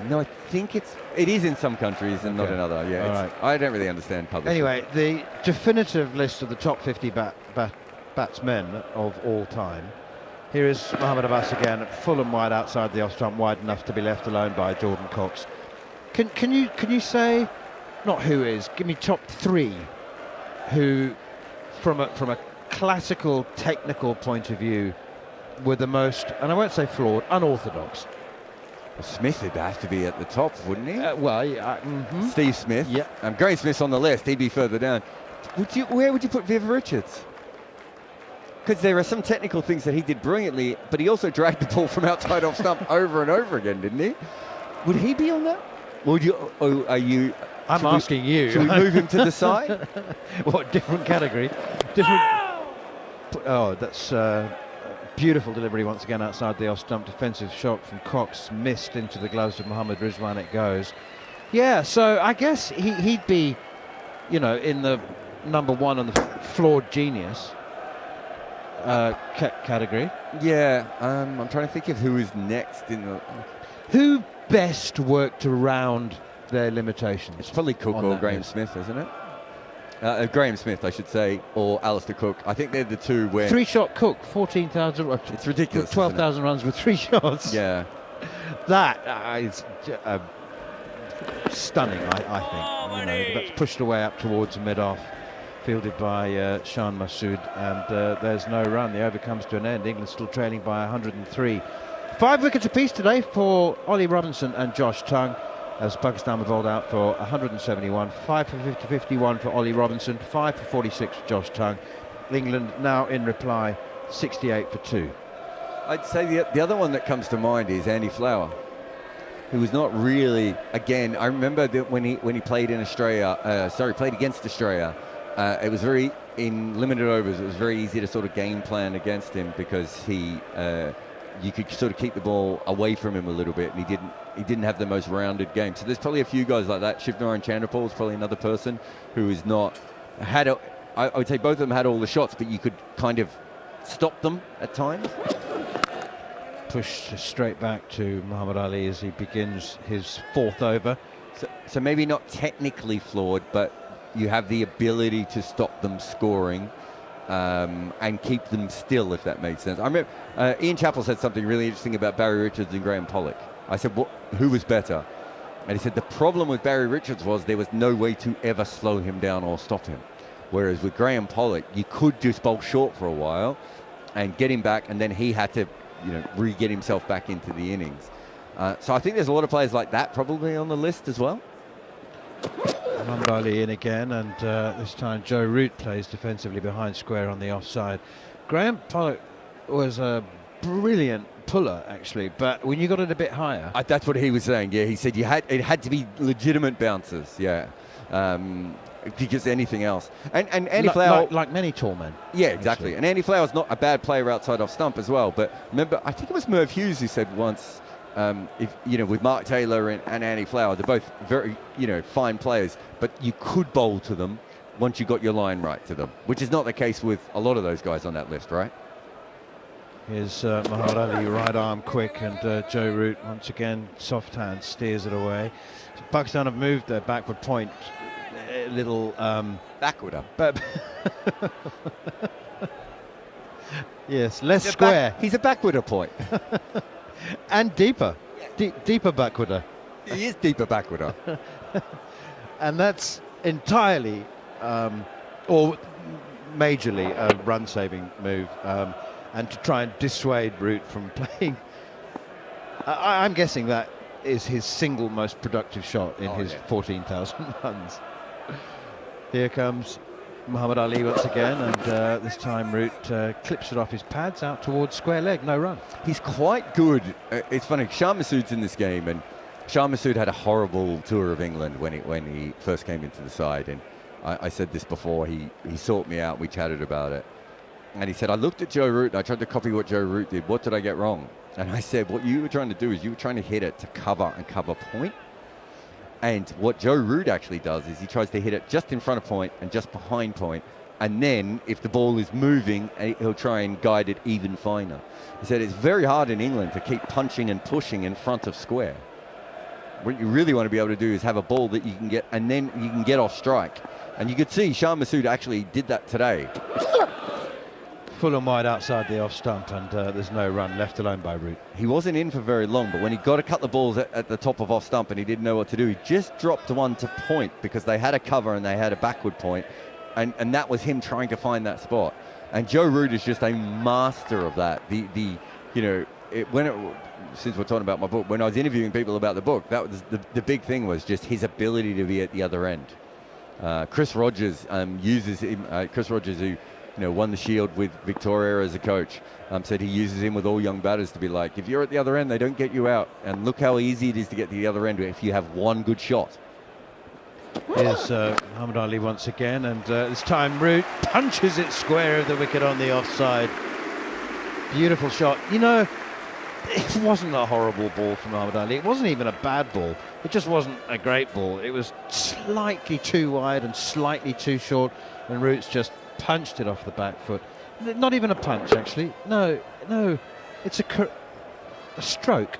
No, I think it is in some countries and not in other. Yeah, all right. I don't really understand publishing. Anyway, the definitive list of the top 50 batsmen of all time. Here is Mohamed Abbas again, full and wide outside the off stump, wide enough to be left alone by Jordan Cox. Can you say, not who is, give me top 3 who, from a classical technical point of view, were the most, and I won't say flawed, unorthodox. Well, Smith would have to be at the top, wouldn't he? Steve Smith. Yeah. Graham Smith's on the list. He'd be further down. Where would you put Viv Richards? Because there are some technical things that he did brilliantly, but he also dragged the ball from outside off stump over and over again, didn't he? Would he be on that? Would you? Oh, are you? I'm asking you. Should we move him to the side? What, different category? Different. Oh, that's beautiful delivery once again outside the off stump. Defensive shot from Cox, missed into the gloves of Mohammad Rizwan. It goes. Yeah, so I guess he'd be, you know, in the number 1 on the flawed genius category. Yeah, I'm trying to think of who is next in the. Who best worked around their limitations? It's probably Cook or Graham Smith, isn't it? Graham Smith, I should say, or Alistair Cook. I think they're the two where... 3-shot Cook, 14,000... It's ridiculous, 12,000 runs with 3 shots. Yeah. That is stunning, I think. You know, that's pushed away up towards mid-off, fielded by Shan Masood, and there's no run. The over comes to an end. England still trailing by 103. 5 wickets apiece today for Ollie Robinson and Josh Tongue, as Pakistan were bowled out for 171, 5 for 51 for Ollie Robinson, 5 for 46 for Josh Tongue. England now in reply, 68 for 2. I'd say the other one that comes to mind is Andy Flower, who was not really, again, I remember that when he played in Australia, played against Australia, it was very, in limited overs, it was very easy to sort of game plan against him because you could sort of keep the ball away from him a little bit, and he didn't have the most rounded game. So there's probably a few guys like that. Shivnarine Chanderpaul is probably another person who is not I would say both of them had all the shots, but you could kind of stop them at times. Pushed straight back to Muhammad Ali as he begins his 4th over. So maybe not technically flawed, but you have the ability to stop them scoring. And keep them still, if that makes sense. I remember Ian Chappell said something really interesting about Barry Richards and Graham Pollock. I said, who was better? And he said the problem with Barry Richards was there was no way to ever slow him down or stop him. Whereas with Graham Pollock, you could just bowl short for a while and get him back, and then he had to, you know, re-get himself back into the innings. So I think there's a lot of players like that probably on the list as well. Muhammad Ali in again, and this time Joe Root plays defensively behind square on the offside. Graham Pollock was a brilliant puller, actually, but when you got it a bit higher... That's what he was saying, yeah. He said it had to be legitimate bouncers, yeah, because anything else. And Andy Flower... Like many tall men. Yeah, exactly. Actually. And Andy Flower's not a bad player outside off stump as well, but remember, I think it was Merv Hughes who said once... if you know, with Mark Taylor and Andy Flower, they're both very, you know, fine players, but you could bowl to them once you got your line right to them, which is not the case with a lot of those guys on that list, right? Here's Muhammad Ali, right arm quick, and Joe Root once again soft hand steers it away. So Pakistan have moved their backward point a little backward up. But Yes, less square. He's a backwarder point. And deeper. Deeper backwarder. He is deeper backwarder. And that's entirely, or majorly, a run-saving move, and to try and dissuade Root from playing. I'm guessing that is his single most productive shot in his 14,000 runs. Here comes Muhammad Ali once again, and this time Root clips it off his pads out towards square leg, no run. He's quite good. It's funny, Shah Massoud's in this game, and Shah Massoud had a horrible tour of England when he first came into the side, and I said this before, he sought me out, we chatted about it, and he said, I looked at Joe Root, and I tried to copy what Joe Root did, what did I get wrong? And I said, what you were trying to do is you were trying to hit it to cover and cover point. And what Joe Root actually does is he tries to hit it just in front of point and just behind point. And then if the ball is moving, he'll try and guide it even finer. He said it's very hard in England to keep punching and pushing in front of square. What you really want to be able to do is have a ball that you can get, and then you can get off strike. And you could see Shah Massoud actually did that today. Full and wide outside the off stump, and there's no run, left alone by Root. He wasn't in for very long, but when he got a couple of balls at the top of off stump and he didn't know what to do, he just dropped one to point because they had a cover and they had a backward point, and that was him trying to find that spot. And Joe Root is just a master of that. Since we're talking about my book, when I was interviewing people about the book, that was the big thing was just his ability to be at the other end. Chris Rogers uses him. Chris Rogers, who won the Shield with Victoria as a coach, said he uses him with all young batters to be like, if you're at the other end, they don't get you out. And look how easy it is to get to the other end if you have one good shot. Here's Muhammad Ali once again, and this time Root punches it square of the wicket on the offside. Beautiful shot. It wasn't a horrible ball from Muhammad Ali. It wasn't even a bad ball. It just wasn't a great ball. It was slightly too wide and slightly too short, and Root's just punched it off the back foot. Not even a punch, actually. No, it's a stroke,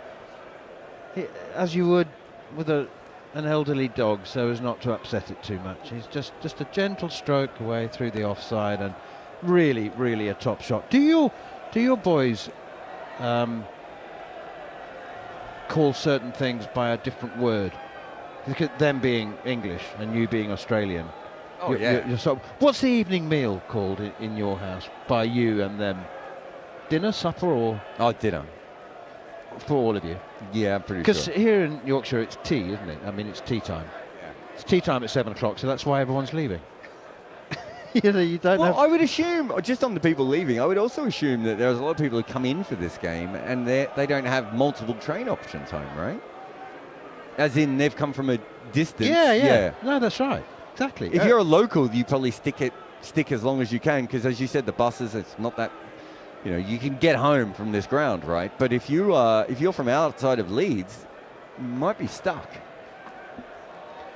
as you would with an elderly dog, so as not to upset it too much. It's just a gentle stroke away through the offside, and really a top shot. Do your boys call certain things by a different word? Look at them being English and you being Australian. Oh, yeah. What's the evening meal called in your house by you and them? Dinner, supper, or? Oh, dinner. For all of you? Yeah, I'm pretty sure. Because here in Yorkshire it's tea, isn't it? I mean, it's tea time. Yeah. It's tea time at 7 o'clock, so that's why everyone's leaving. You don't have... I would assume, just on the people leaving, I would also assume that there's a lot of people who come in for this game and they don't have multiple train options home, right? As in, they've come from a distance. Yeah. No, that's right. Exactly. If you're a local, you probably stick as long as you can, because as you said, the buses, it's not that, you can get home from this ground, right? But if you're from outside of Leeds, you might be stuck.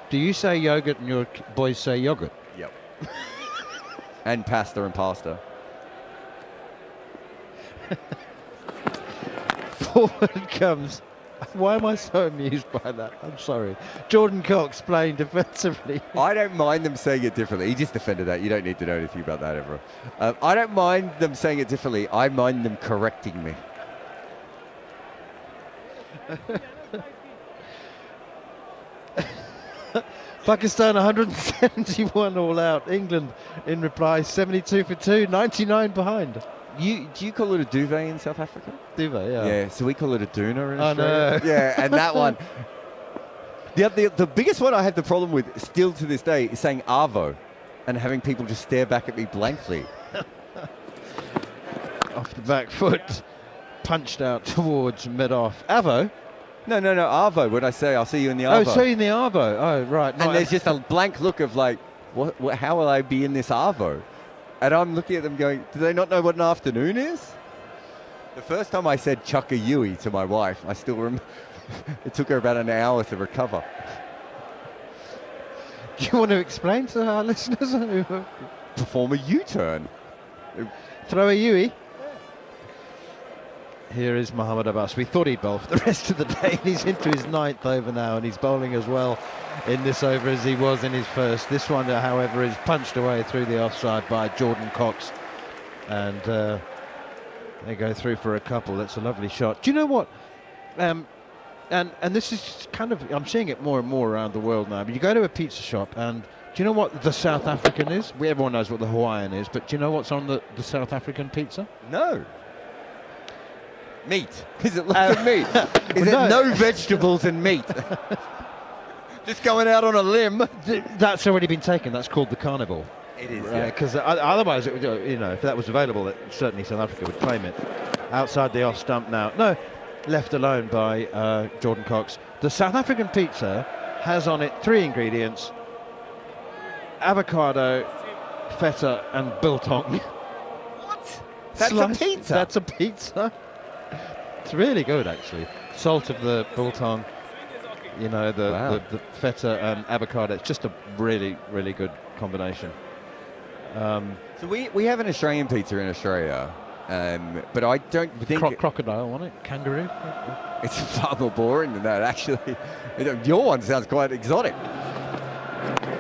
Do you say yogurt and your boys say yogurt? Yep. And pasta and pasta. Forward comes. Why am I so amused by that? I'm sorry. Jordan Cox playing defensively. I don't mind them saying it differently. He just defended that. You don't need to know anything about that ever. I don't mind them saying it differently. I mind them correcting me. Pakistan 171 all out. England in reply 72 for 2, 99 behind. Do you call it a duvet in South Africa? Duvet, yeah. Yeah, so we call it a doona in Australia. No. Yeah, and that one. The biggest one I have the problem with still to this day is saying Arvo and having people just stare back at me blankly. Off the back foot, punched out towards mid-off. Avo? No, Arvo. When I say I'll see you in the Arvo. Oh, see you in the Arvo. Oh, right. And there's just a blank look of like, what? How will I be in this Arvo? And I'm looking at them going, do they not know what an afternoon is? The first time I said Chucka Yui to my wife, I still remember, it took her about an hour to recover. Do you want to explain to our listeners? Perform a U-turn. Throw a Yui. Here is Mohammad Abbas. We thought he'd bowl for the rest of the day. He's into his 9th over now, and he's bowling as well in this over as he was in his first. This one, however, is punched away through the offside by Jordan Cox. And They go through for a couple. That's a lovely shot. Do you know what? And this is kind of, I'm seeing it more and more around the world now. But you go to a pizza shop, and do you know what the South African is? Everyone knows what the Hawaiian is, but do you know what's on the South African pizza? No. Meat. Is it lots of meat? Is it no vegetables and meat? Just going out on a limb. That's already been taken. That's called the carnival. It is, because otherwise, it would, if that was available, certainly South Africa would claim it. Outside the off stump now. No, left alone by Jordan Cox. The South African pizza has on it 3 ingredients: avocado, feta, and biltong. What? That's a pizza? That's a pizza. It's really good, actually. Salt of the biltong, the feta and avocado. It's just a really, really good combination. So we have an Australian pizza in Australia, but I don't think... crocodile on it? Kangaroo? It's far more boring than that, actually. Your one sounds quite exotic.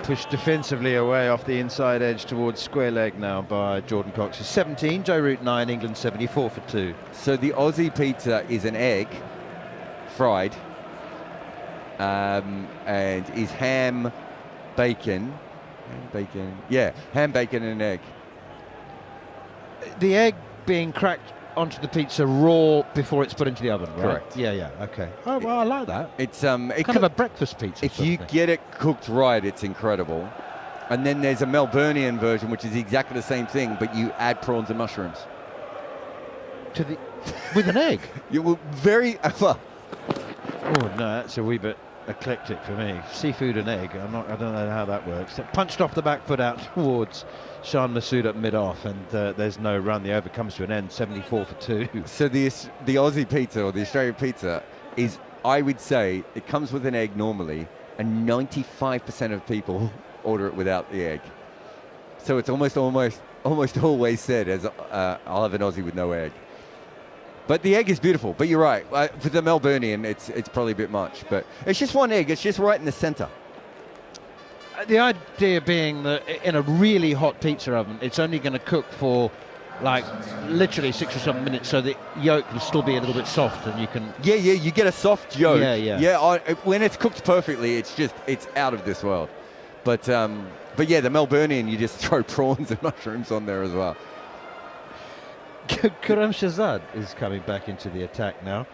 Pushed defensively away off the inside edge towards square leg now by Jordan Cox. He's 17, Joe Root 9, England 74 for 2. So the Aussie pizza is an egg, fried, and is ham, bacon, ham, bacon and egg. The egg being cracked onto the pizza raw before it's put into the oven, right? Correct. Yeah, okay. Oh, well, I like that. It's kind of a breakfast pizza. If you get it cooked right, it's incredible. And then there's a Melburnian version, which is exactly the same thing, but you add prawns and mushrooms. With an egg? You were very... Oh, no, that's a wee bit eclectic for me. Seafood and egg, I don't know how that works. Punched off the back foot out towards Shan Masood at mid-off, and there's no run. The over comes to an end, 74 for 2. So the Aussie pizza, or the Australian pizza, is, I would say, it comes with an egg normally, and 95% of people order it without the egg. So it's almost always said as, I'll have an Aussie with no egg. But the egg is beautiful. But you're right. For the Melburnian, it's probably a bit much. But it's just one egg. It's just right in the centre. The idea being that in a really hot pizza oven, it's only going to cook for literally 6 or 7 minutes, so the yolk will still be a little bit soft, and you can... Yeah, you get a soft yolk. Yeah. When it's cooked perfectly, it's out of this world. But yeah, the Melburnian, you just throw prawns and mushrooms on there as well. Karam Shahzad is coming back into the attack now.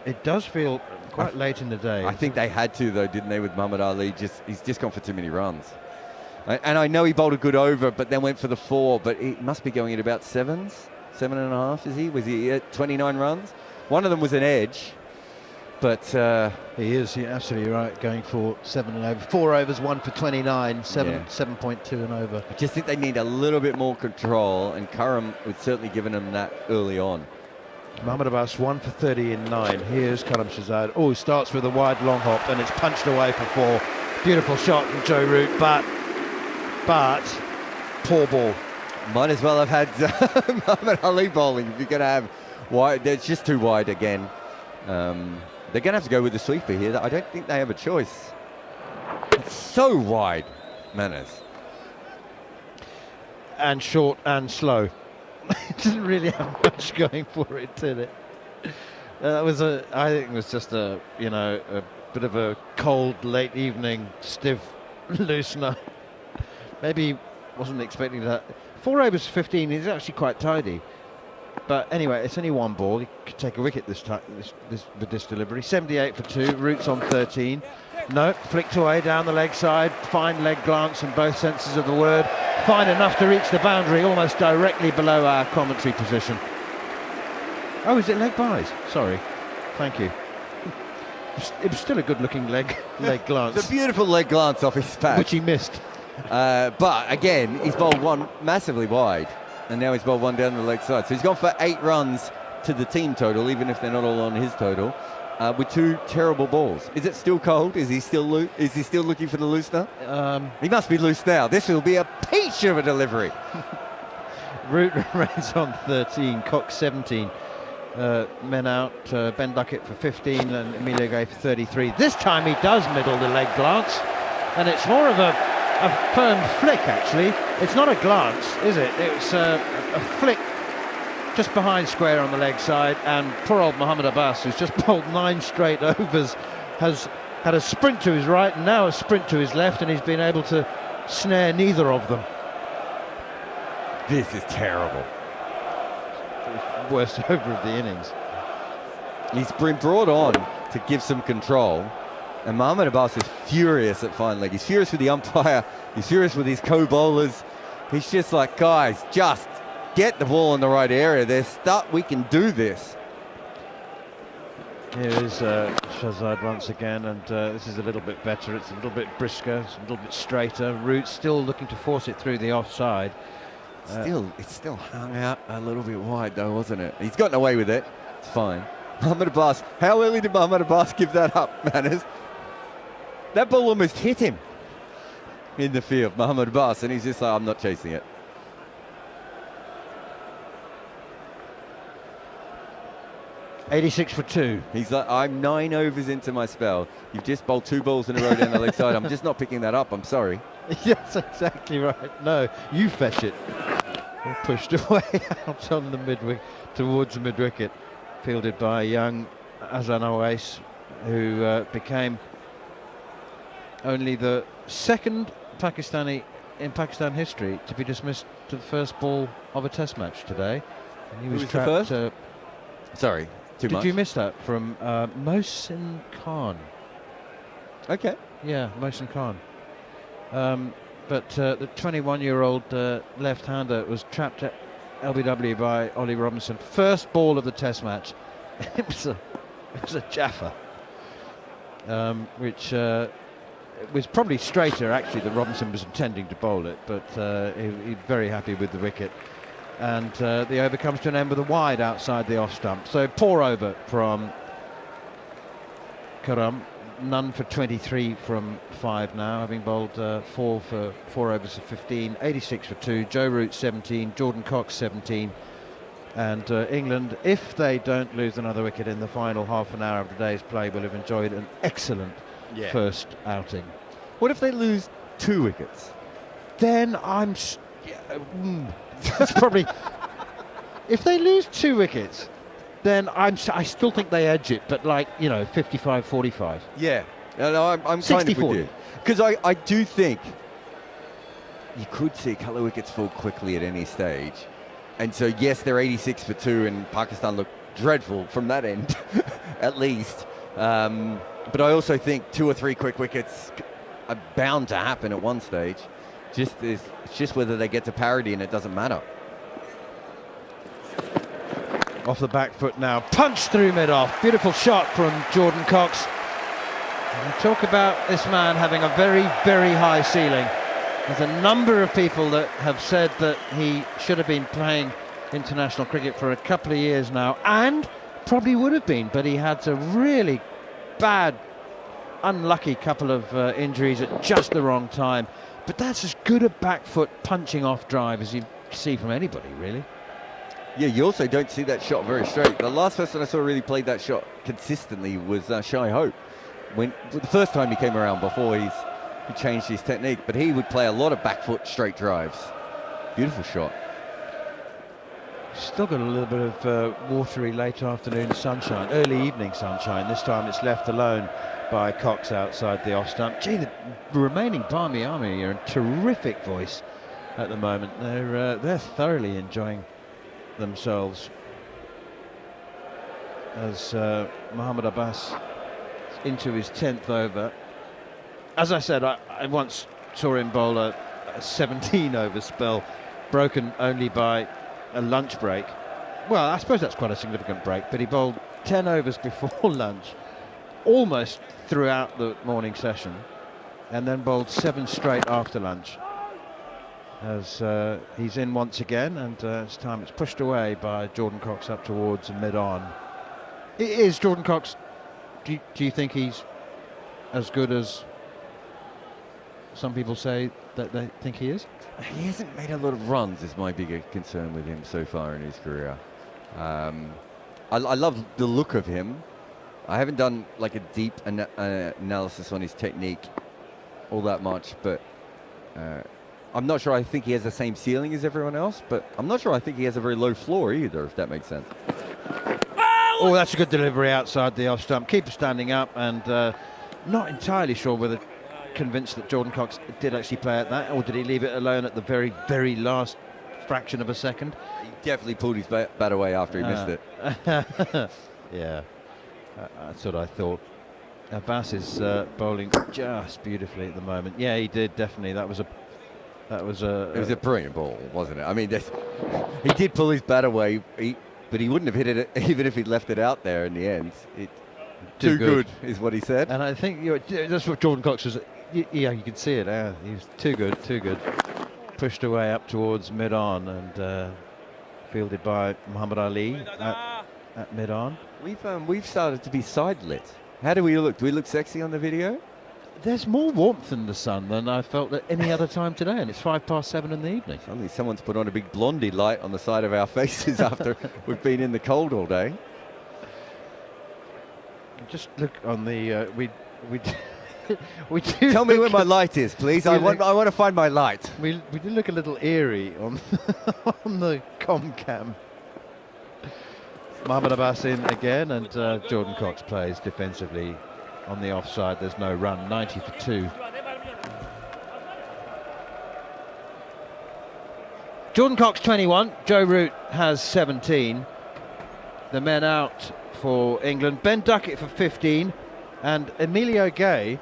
It does feel quite late in the day. I think they had to, though, didn't they, with Muhammad Ali? He's just gone for too many runs. And I know he bowled a good over, but then went for the 4, but he must be going at about 7.5, is he? Was he at 29 runs? One of them was an edge, but... He is, you're absolutely right, going for 7 and over. 4 overs, 1 for 29, 7.2 and over. I just think they need a little bit more control, and Karam would certainly given them that early on. Mohammad Abbas 1 for 30 in 9. Here's Karam Shahzad. Oh, he starts with a wide long hop, and it's punched away for 4. Beautiful shot from Joe Root, but poor ball. Might as well have had Muhammad Ali bowling if you're going to have wide. It's just too wide again. They're going to have to go with the sweeper here. I don't think they have a choice. It's so wide, Manners. And short and slow. It didn't really have much going for it, did it? I think it was just a bit of a cold, late evening, stiff loosener. Maybe wasn't expecting that. 4 overs 15 is actually quite tidy. But anyway, it's only one ball. He could take a wicket this time with this delivery. 78 for 2. Roots on 13. No, flicked away down the leg side. Fine leg glance in both senses of the word. Fine enough to reach the boundary, almost directly below our commentary position. Oh, is it leg byes? Sorry. Thank you. It was still a good-looking leg glance. It's a beautiful leg glance off his patch. Which he missed. But again, he's bowled one massively wide. And now he's bowled one down the leg side. So he's gone for 8 runs to the team total, even if they're not all on his total, with 2 terrible balls. Is it still cold? Is he still looking for the loosener? He must be loose now. This will be a peach of a delivery. Root remains on 13, Cox 17. Men out, Ben Duckett for 15 and Emilio Gay for 33. This time he does middle the leg glance, and it's more of a firm flick, actually. It's not a glance, is it? It's a flick just behind square on the leg side, and poor old Mohamed Abbas, who's just bowled 9 straight overs, has had a sprint to his right and now a sprint to his left, and he's been able to snare neither of them. This is terrible. Worst over of the innings. He's been brought on to give some control, and Mohamed Abbas is furious at fine leg. He's furious with the umpire, he's furious with his co-bowlers. He's just like, guys, just get the ball in the right area. There's stuff, we can do this. Here is Shahzad once again, and this is a little bit better. It's a little bit brisker, it's a little bit straighter. Root still looking to force it through the offside. It's still hung out a little bit wide though, wasn't it? He's gotten away with it. It's fine. Mohamed Abbas, how early did Mohamed Abbas give that up, Manners? That ball almost hit him in the field, Mohamed Abbas, and he's just like, I'm not chasing it. .86 for 2. He's like, I'm 9 overs into my spell. You've just bowled 2 balls in a row down the leg side. I'm just not picking that up. I'm sorry. Yes, exactly right. No, you fetch it. All pushed away out on the mid-wicket, towards the mid-wicket, fielded by young Azan Awais, who became only the second Pakistani in Pakistan history to be dismissed to the first ball of a Test match today. And he was Who was the trapped. first? Sorry. Did you miss that from Mohsin Khan? Okay. Yeah, Mohsin Khan. But the 21-year-old left-hander was trapped at LBW by Ollie Robinson. First ball of the Test match. It was a Jaffa, which was probably straighter actually than Robinson was intending to bowl it, but he's very happy with the wicket. And the over comes to an end with a wide outside the off stump. So poor over from Karam. None for 23 from 5 now, having bowled 4 for 4 overs of 15, 86 for 2. Joe Root 17, Jordan Cox 17. And England, if they don't lose another wicket in the final half an hour of today's play, will have enjoyed an excellent first outing. What if they lose 2 wickets? Then it's probably if they lose 2 wickets, then I still think they edge it, but 55-45. Yeah, no, I'm kind of with you, because I do think you could see a couple of wickets fall quickly at any stage, and so yes, they're 86 for 2, and Pakistan look dreadful from that end, at least. But I also think 2 or 3 quick wickets are bound to happen at one stage. It's just whether they get to parity, and it doesn't matter. Off the back foot now, punched through mid-off. Beautiful shot from Jordan Cox. And talk about this man having a very, very high ceiling. There's a number of people that have said that he should have been playing international cricket for a couple of years now, and probably would have been, but he had a really bad, unlucky couple of injuries at just the wrong time. But that's as good a back foot punching off drive as you see from anybody, really. Yeah, you also don't see that shot very straight. The last person I saw really played that shot consistently was Shai Hope. The first time he came around before he changed his technique, but he would play a lot of back foot straight drives. Beautiful shot. Still got a little bit of watery late afternoon sunshine, early evening sunshine. This time it's left alone by Cox outside the off stump. Gee, the remaining Barmy Army are in terrific voice at the moment. They're thoroughly enjoying themselves as Mohamed Abbas into his 10th over. As I said, I once saw him bowl a 17 over spell, broken only by a lunch break. Well, I suppose that's quite a significant break, but he bowled 10 overs before lunch, almost throughout the morning session, and then bowled 7 straight after lunch. As he's in once again, and this time it's pushed away by Jordan Cox up towards mid-on. Is Jordan Cox, do you think he's as good as some people say that they think he is? He hasn't made a lot of runs, is my bigger concern with him so far in his career. I love the look of him. I haven't done like a deep analysis on his technique all that much, but I'm not sure I think he has the same ceiling as everyone else, but I'm not sure I think he has a very low floor either, if that makes sense. Oh, that's a good delivery outside the off stump. Keeper standing up, and not entirely sure whether convinced that Jordan Cox did actually play at that, or did he leave it alone at the very, very last fraction of a second? He definitely pulled his bat away after he missed it. Yeah, that's what I thought. Abbas is bowling just beautifully at the moment. Yeah, he did, definitely. It was a brilliant ball, wasn't it? I mean, he did pull his bat away, but he wouldn't have hit it even if he'd left it out there in the end. Too good is what he said. And I think that's what Jordan Cox was. Yeah, you can see it. He was too good. Pushed away up towards mid-on and fielded by Muhammad Ali at mid-on. We've started to be side-lit. How do we look? Do we look sexy on the video? There's more warmth in the sun than I felt at any other time today, and it's 7:05 in the evening. Suddenly someone's put on a big blondie light on the side of our faces after we've been in the cold all day. Just look on the we do. Tell me where my light is, please. I want to find my light. We do look a little eerie on on the Comcam. Mohamed Abbas in again, and Jordan Cox plays defensively on the offside. There's no run. 90 for 2. Jordan Cox 21. Joe Root has 17. The men out for England. Ben Duckett for 15, and Emilio Gay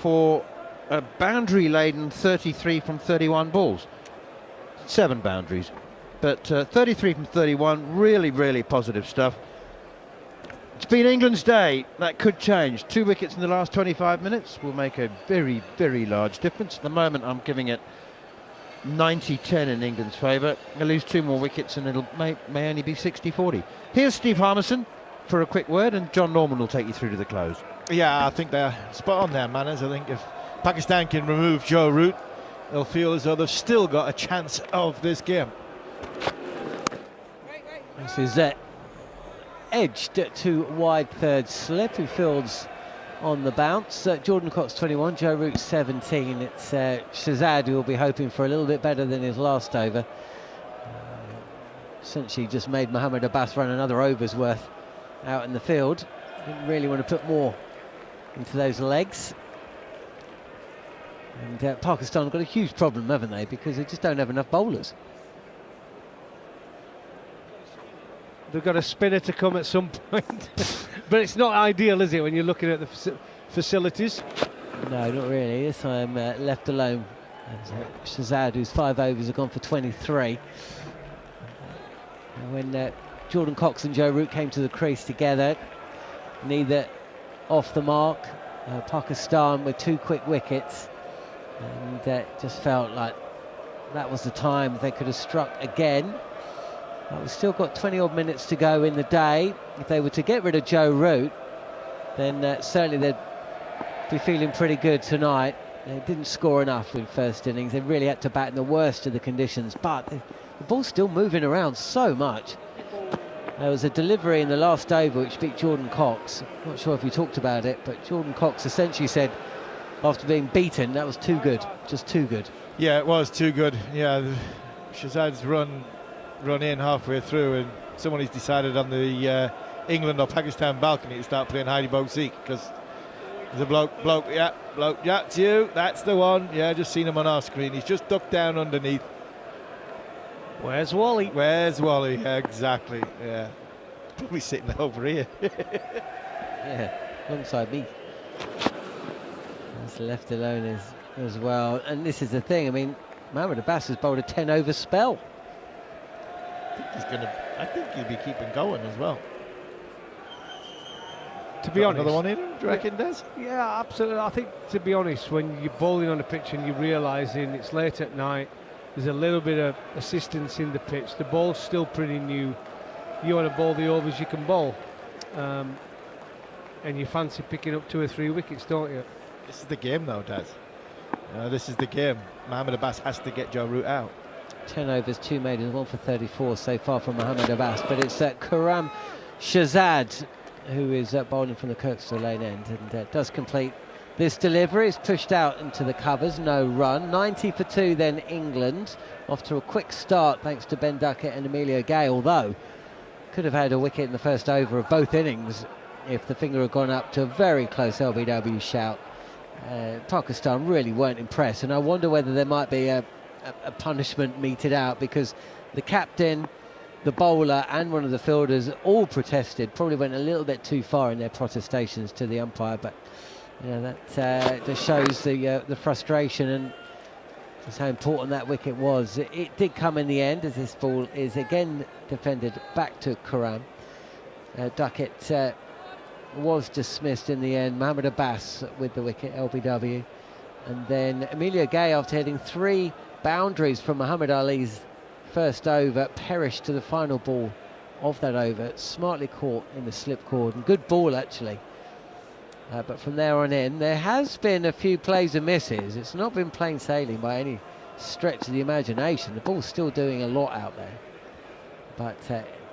for a boundary-laden 33 from 31 balls. 7 boundaries, but 33 from 31, really positive stuff. It's been England's day. That could change. 2 wickets in the last 25 minutes will make a very large difference. At the moment, I'm giving it 90-10 in England's favour. They'll lose 2 more wickets and it'll may only be 60-40. Here's Steve Harmison for a quick word, and Jon Norman will take you through to the close. Yeah, I think they're spot on there, Manners. I think if Pakistan can remove Joe Root, they'll feel as though they've still got a chance of this game. This is edged to wide third slip, who fields on the bounce. Jordan Cox 21, Joe Root 17. It's Shahzad who will be hoping for a little bit better than his last over. Essentially just made Mohamed Abbas run another over's worth out in the field. Didn't really want to put more into those legs. And Pakistan have got a huge problem, haven't they? Because they just don't have enough bowlers. They've got a spinner to come at some point. But it's not ideal, is it, when you're looking at the facilities? No, not really. This time left alone. Shahzad, whose 5 overs have gone for 23. When Jordan Cox and Joe Root came to the crease together, neither off the mark. Pakistan with 2 quick wickets, and just felt like that was the time they could have struck again. We've still got 20 odd minutes to go in the day. If they were to get rid of Joe Root, then certainly they'd be feeling pretty good tonight. They didn't score enough in first innings. They really had to bat in the worst of the conditions, but the ball's still moving around so much. There was a delivery in the last over which beat Jordan Cox. Not sure if we talked about it, but Jordan Cox essentially said after being beaten that was too good, just too good. Yeah, it was too good. Yeah, Shahzad's run in halfway through, and someone has decided on the England or Pakistan balcony to start playing Heidi Boseek, because there's a bloke, yeah, it's you, that's the one. Yeah, just seen him on our screen. He's just ducked down underneath. Where's Wally? Yeah, exactly. Yeah, probably sitting over here. Yeah, alongside me. That's left alone as well. And this is the thing. I mean, Mohamed Abbas has bowled a 10-over spell. I think he'll be keeping going as well. To be honest, another one in, do you reckon, Des? Yeah, absolutely. I think, to be honest, when you're bowling on a pitch and you're realising it's late at night, there's a little bit of assistance in the pitch. The ball's still pretty new. You want to bowl the overs you can bowl, and you fancy picking up 2 or 3 wickets, don't you? This is the game, though, Des. This is the game. Mohamed Abbas has to get Joe Root out. 10 overs, 2 maidens, 1 for 34 so far from Mohamed Abbas, but it's Karam Shahzad who is bowling from the Kirkstall Lane end, and does complete This delivery is pushed out into the covers, no run. 90 for 2 then England, off to a quick start thanks to Ben Duckett and Emilio Gay, although could have had a wicket in the first over of both innings if the finger had gone up to a very close LBW shout. Pakistan really weren't impressed, and I wonder whether there might be a punishment meted out, because the captain, the bowler and one of the fielders all protested, probably went a little bit too far in their protestations to the umpire, but you know, that just shows the frustration and just how important that wicket was. It did come in the end, as this ball is again defended back to Karam. Duckett was dismissed in the end. Mohammad Abbas with the wicket, LBW. And then Emilio Gay, after hitting 3 boundaries from Muhammad Ali's first over, perished to the final ball of that over, smartly caught in the slip cord. And good ball, actually. But from there on in, there has been a few plays and misses. It's not been plain sailing by any stretch of the imagination. The ball's still doing a lot out there. But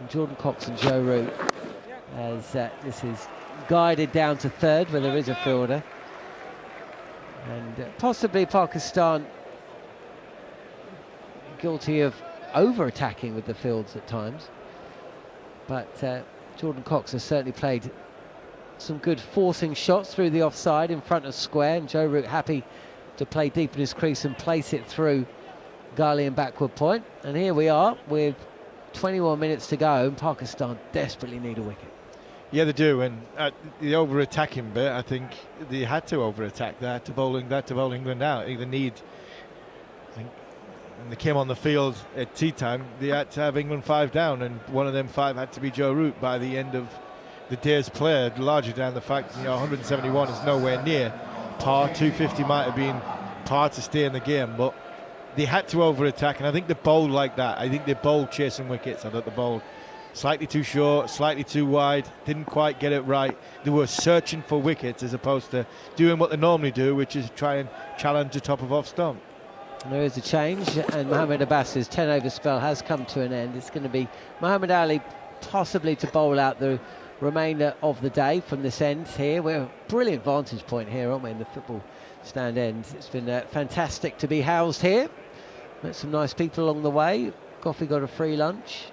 Jordan Cox and Joe Root, as this is guided down to third where there is a fielder. And possibly Pakistan guilty of over-attacking with the fields at times. But Jordan Cox has certainly played some good forcing shots through the offside in front of square, and Joe Root happy to play deep in his crease and place it through Ghali and backward point. And here we are with 21 minutes to go, and Pakistan desperately need a wicket. Yeah, they do, and the over-attacking bit, I think they had to over-attack. They had to bowl England out. They need, I think, when they came on the field at tea time, they had to have England 5 down, and one of them 5 had to be Joe Root by the end of the day's play, largely down the fact 171 is nowhere near par. 250 might have been par to stay in the game, but they had to over-attack, and I think they bowled like that. I think they bowled chasing wickets. I thought they bowled slightly too short, slightly too wide, didn't quite get it right. They were searching for wickets as opposed to doing what they normally do, which is try and challenge the top of off stump. There is a change, and Mohammad Abbas's 10-over spell has come to an end. It's going to be Muhammad Ali possibly to bowl out the remainder of the day from this end here. We're a brilliant vantage point here, aren't we, in the football stand end. It's been fantastic to be housed here. Met some nice people along the way. Gough got a free lunch.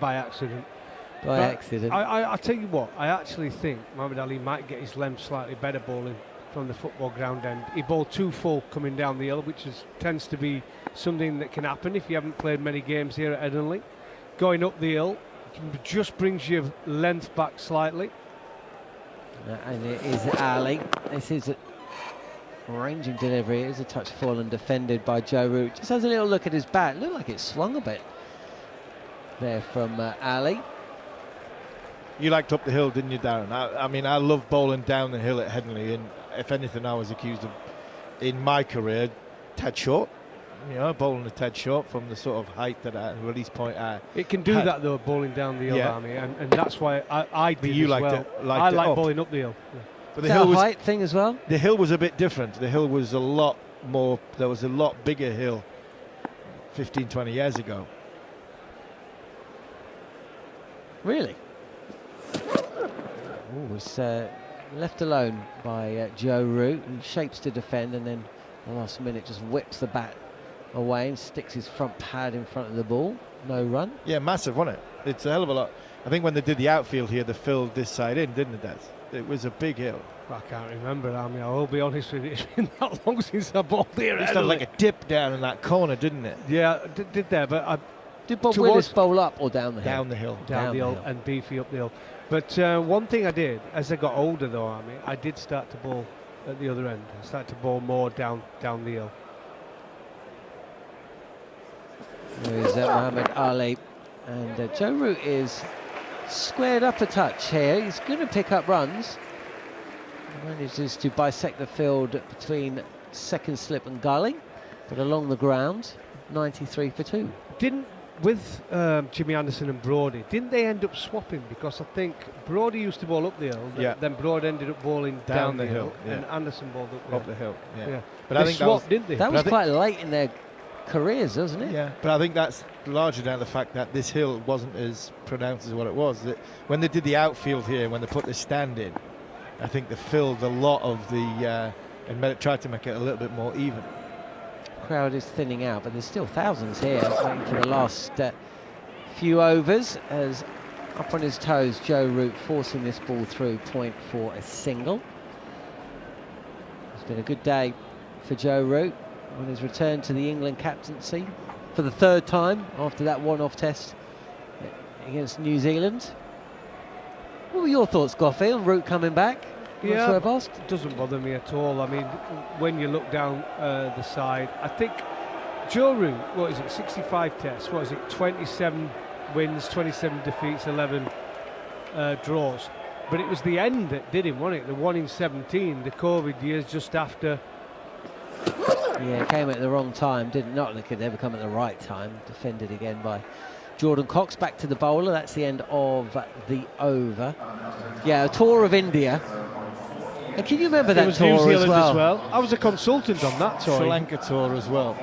By accident. By accident. I tell you what, I actually think Muhammad Ali might get his length slightly better bowling from the football ground end. He bowled too full coming down the hill, which tends to be something that can happen if you haven't played many games here at Headingley. Going up the hill just brings your length back slightly. And it is Ali. This is a ranging delivery. It is a touch full and defended by Joe Root. Just has a little look at his bat. Looked like it swung a bit there from Ali. You liked up the hill, didn't you, Darren? I mean, I love bowling down the hill at Headingley, and if anything, I was accused of, in my career, Ted short. Bowling a Ted short from the sort of height that I release point. It can do that though, bowling down the hill, Army, and that's why I did you as liked well. it. I like bowling up the hill. Yeah. But the hill was a height thing as well. The hill was a bit different. The hill was a lot more. There was a lot bigger hill 15, 20 years ago. Really? Ooh, was left alone by Joe Root, and shapes to defend, and then the last minute just whips the bat away and sticks his front pad in front of the ball. No run. Yeah, massive, wasn't it? It's a hell of a lot. I think when they did the outfield here, they filled this side in, didn't it, Des? It was a big hill. I can't remember. I mean, I will be honest with you. It's been that long since I bowled here. It used to have like a dip down in that corner, didn't it? Yeah, did there, but did Bob Willis bowl up or down the hill? Down the hill. Down the hill and beefy up the hill. But one thing I did, as I got older though, I did start to bowl at the other end. I started to bowl more down the hill. There is Muhammad Ali, and Joe Root is squared up a touch here. He's going to pick up runs. He manages to bisect the field between second slip and Ghali, but along the ground, 93 for 2. With Jimmy Anderson and Brodie, didn't they end up swapping? Because I think Brodie used to bowl up the hill, then Brodie ended up bowling down the hill, and Anderson bowled up the hill. Yeah. But I think swapped, didn't they? That was quite late in their careers, wasn't it? Yeah, but I think that's largely down to the fact that this hill wasn't as pronounced as what it was. That when they did the outfield here, when they put the stand in, I think they filled a lot of the and tried to make it a little bit more even. Crowd is thinning out, but there's still thousands here waiting for the last few overs. As up on his toes, Joe Root forcing this ball through, point for a single. It's been a good day for Joe Root on his return to the England captaincy for the third time after that one-off test against New Zealand. What were your thoughts, Gough, on Root coming back? Yeah, it doesn't bother me at all. I mean, when you look down the side, I think Joe Root, what is it, 65 tests, what is it, 27 wins, 27 defeats, 11 draws. But it was the end that did him, wasn't it? The 1 in 17, the COVID years just after. Yeah, it came at the wrong time, didn't not that it could ever come at the right time. Defended again by Jordan Cox. Back to the bowler. That's the end of the over. Yeah, a tour of India. And can you remember that tour New Zealand as well? I was a consultant on that tour. Sri Lanka tour as well.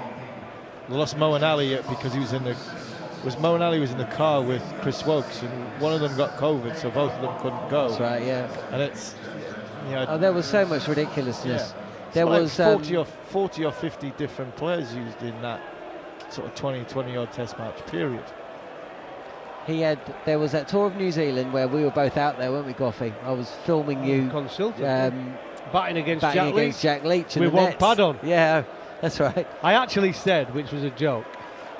We lost Moeen Ali because he was in the. Moeen Ali was in the car with Chris Wokes, and one of them got COVID, so both of them couldn't go. That's right, yeah. And it's, you know, there was so much ridiculousness. Yeah. There like was 40 or 50 different players used in that sort of 20 odd test match period. There was that tour of New Zealand where we were both out there, weren't we, Goughy? I was filming you batting against Jack Leach with one pad on. Yeah, that's right. I actually said, which was a joke,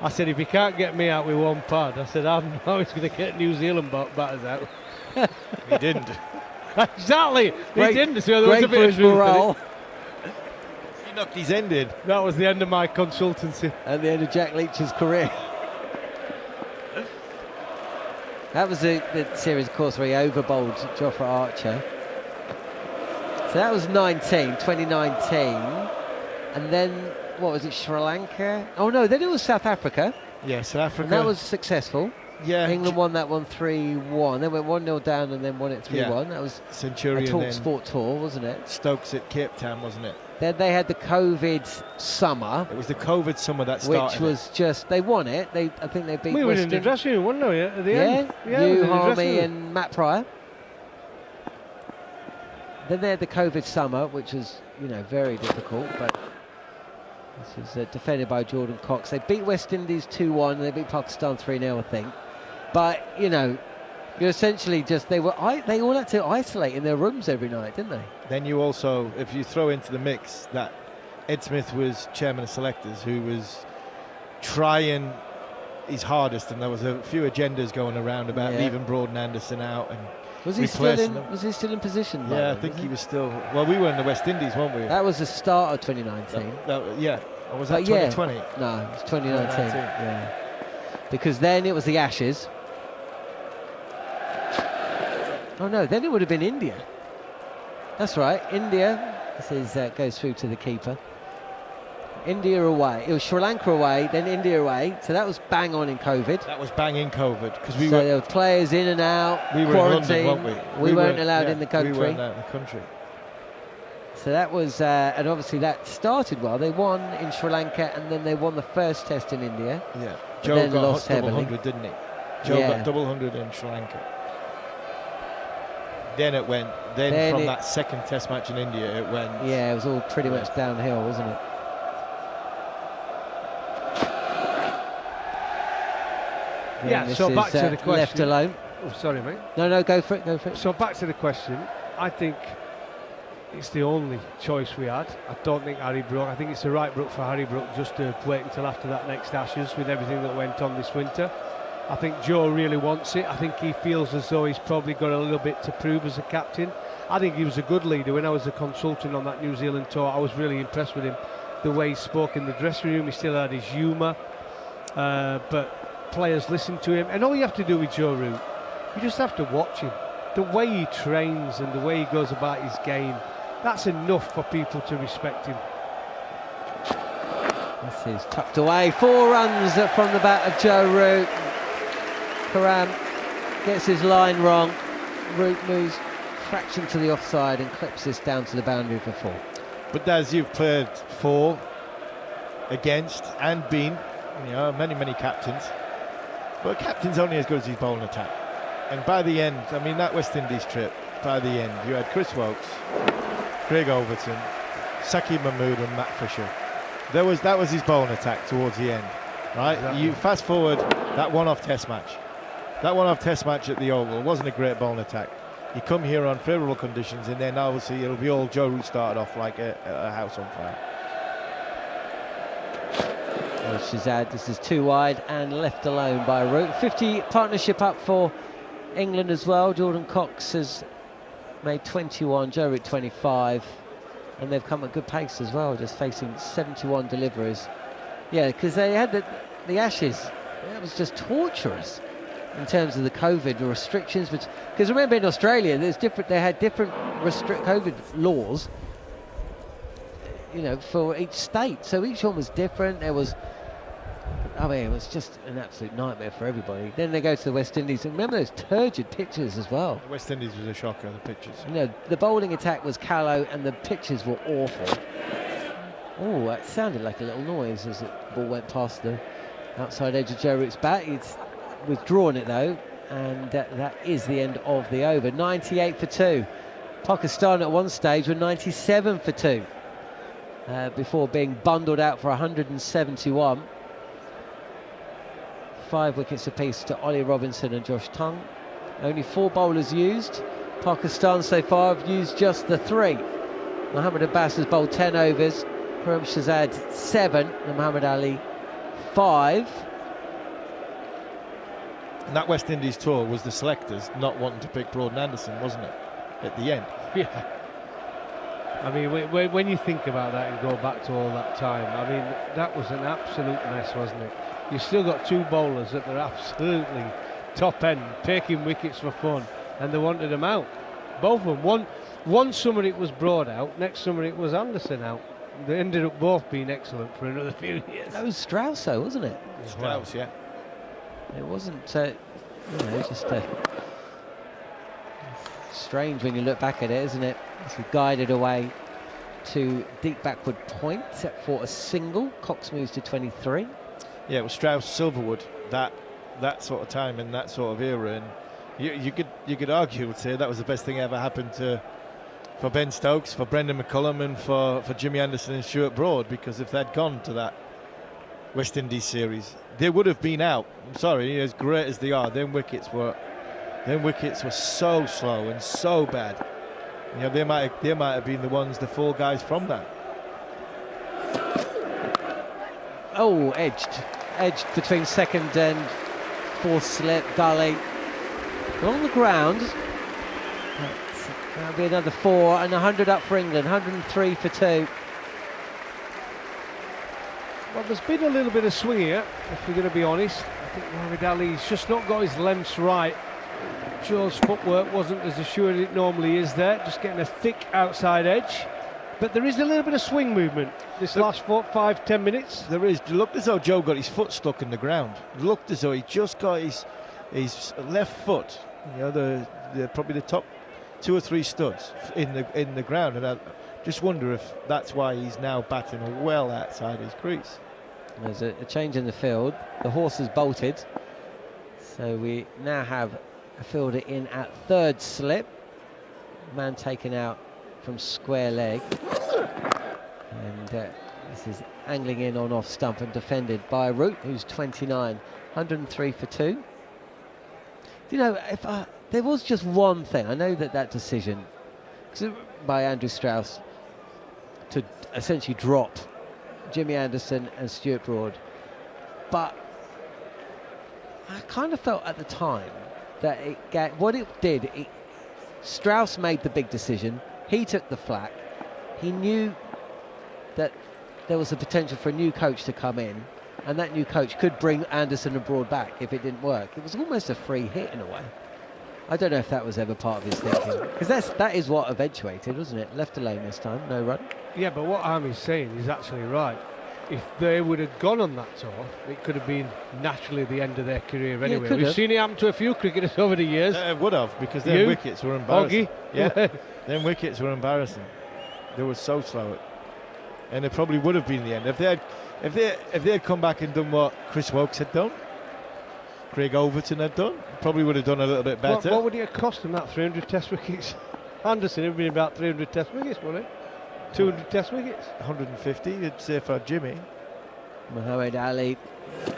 I said, if you can't get me out with one pad, I said, I'm always going to get New Zealand batters out. He didn't. Exactly. He didn't. So there was a bit for of his morale. He knocked his end in. That was the end of my consultancy. And the end of Jack Leach's career. That was the series, of course, where he overbowled Jofra Archer. So that was 2019. And then, what was it, Sri Lanka? Oh no, then it was South Africa. Yeah, South Africa. And that was successful. Yeah. England won that one 3-1. They went 1-0 down and then won it 3-1. Yeah. That was Centurion. a talkSPORT tour, wasn't it? Stokes at Cape Town, wasn't it? Then they had the COVID summer. It was the COVID summer that started. Which was just, they won it. I think they beat We were in the dressing room, weren't we, at the end? Yeah, you, Harmy and Matt Pryor. Then they had the COVID summer, which was, very difficult, but this is defended by Jordan Cox. They beat West Indies 2-1, and they beat Pakistan 3-0, I think. But, you're essentially just, they all had to isolate in their rooms every night, didn't they? Then you also, if you throw into the mix that Ed Smith was chairman of selectors, who was trying his hardest, and there was a few agendas going around about leaving Broad and Anderson out and was he still in position? Yeah, I think he was still. Well, we were in the West Indies, weren't we? That was the start of 2019. Yeah, or was that 2020? No, it was 2019. Yeah, because then it was the Ashes. Oh no, then it would have been India. That's right, India. This is goes through to the keeper. India away. It was Sri Lanka away, then India away. So that was bang on in COVID. That was bang in COVID because there were players in and out. We were quarantine. in London, weren't we? We weren't allowed in the country. We weren't out in the country. So that was, and obviously that started well. They won in Sri Lanka, and then they won the first test in India. Yeah, Joe got double 100, didn't he? Joe got double 100 in Sri Lanka. Then it went. Then from that second test match in India, it went. Yeah, it was all pretty much downhill, wasn't it? Yeah, so back to the question. Left alone. Oh, sorry, mate. No, go for it. So back to the question. I think it's the only choice we had. I don't think Harry Brook. I think it's the right Brook for Harry Brook just to wait until after that next Ashes with everything that went on this winter. I think Joe really wants it. I think he feels as though he's probably got a little bit to prove as a captain. I think he was a good leader. When I was a consultant on that New Zealand tour, I was really impressed with him. The way he spoke in the dressing room, he still had his humour. But players listened to him. And all you have to do with Joe Root, you just have to watch him. The way he trains and the way he goes about his game, that's enough for people to respect him. This is tucked away. 4 runs from the bat of Joe Root. Karam gets his line wrong. Root moves fraction to the offside and clips this down to the boundary for 4. But as you've played for, against, and been, many captains. But a captain's only as good as his bowling attack. And by the end, that West Indies trip, by the end, you had Chris Wokes, Craig Overton, Saki Mahmood and Matt Fisher. That was his bowling attack towards the end, right? Exactly. You fast forward that one-off test match. That one-off test match at the Oval wasn't a great bowling attack. You come here on favourable conditions, and then obviously it'll be all Joe Root started off like a house on fire. Well, Shazad, this is too wide and left alone by Root. 50 partnership up for England as well. Jordan Cox has made 21, Joe Root 25, and they've come at good pace as well, just facing 71 deliveries. Yeah, because they had the Ashes. That was just torturous in terms of the COVID restrictions. Because remember, in Australia, they had different COVID laws, you know, for each state. So each one was different. It was just an absolute nightmare for everybody. Then they go to the West Indies, and remember those turgid pitches as well. The West Indies was a shocker, the pitches. You know, the bowling attack was callow, and the pitches were awful. Oh, that sounded like a little noise as the ball went past the outside edge of Joe Root's bat. He's withdrawn it though, and that is the end of the over. 98 for 2. Pakistan at one stage were 97 for 2 before being bundled out for 171. 5 wickets apiece to Ollie Robinson and Josh Tongue. Only 4 bowlers used. Pakistan so far have used just the 3. Mohammad Abbas has bowled 10 overs. Karim Shazad 7 and Muhammad Ali 5. And that West Indies tour was the selectors not wanting to pick Broad and Anderson, wasn't it? At the end. Yeah. I mean, when you think about that and go back to all that time, I mean, that was an absolute mess, wasn't it? You've still got 2 bowlers that are absolutely top end, taking wickets for fun, and they wanted them out. Both of them. One summer it was Broad out, next summer it was Anderson out. They ended up both being excellent for another few years. That was Strauss, though, wasn't it? Strauss, yeah. It wasn't, just strange when you look back at it, isn't it? He guided away to deep backward point for a single. Cox moves to 23. Yeah, it was Strauss, Silverwood, that sort of time and that sort of era, and you could argue and say that was the best thing ever happened for Ben Stokes, for Brendan McCullum, and for Jimmy Anderson and Stuart Broad, because if they'd gone to that West Indies series, they would have been out. I'm sorry, as great as they are, them wickets were so slow and so bad. You know, they might have been the ones, the 4 guys from that. Oh, edged between second and 4th slip. Gully along the ground. That'll be another 4 and 100 up for England. 103 for 2. Well, there's been a little bit of swing here, if we're going to be honest. I think Mohammad Ali's just not got his lengths right. Joe's footwork wasn't as assured it normally is there, just getting a thick outside edge. But there is a little bit of swing movement this last 5-10 minutes. There is. It looked as though Joe got his foot stuck in the ground. It looked as though he just got his left foot, you know, the probably the top 2 or 3 studs in the ground, and I just wonder if that's why he's now batting well outside his crease. There's a change in the field. The horse has bolted, so we now have a fielder in at 3rd slip. Man taken out from square leg, and this is angling in on off stump and defended by Root, who's 29. 103 for 2. You know, if there was just one thing, I know that decision by Andrew Strauss to essentially drop Jimmy Anderson and Stuart Broad, but I kind of felt at the time that Strauss made the big decision. He took the flak. He knew that there was a potential for a new coach to come in, and that new coach could bring Anderson and Broad back if it didn't work. It was almost a free hit in a way. I don't know if that was ever part of his thinking, because that is what eventuated, wasn't it? Left alone this time, no run. Yeah, but what Army's saying is actually right. If they would have gone on that tour, it could have been naturally the end of their career anyway. We've seen it happen to a few cricketers over the years. It would have, because their wickets were embarrassing. Oggy. Yeah, them wickets were embarrassing. They were so slow, and it probably would have been the end if they had come back and done what Chris Wokes had done, Craig Overton had done. Probably would have done a little bit better. What would it have cost them, that 300 Test wickets? Anderson, it'd been about 300 test wickets, wouldn't it? 200 test wickets. 150, you'd say for Jimmy. Muhammad Ali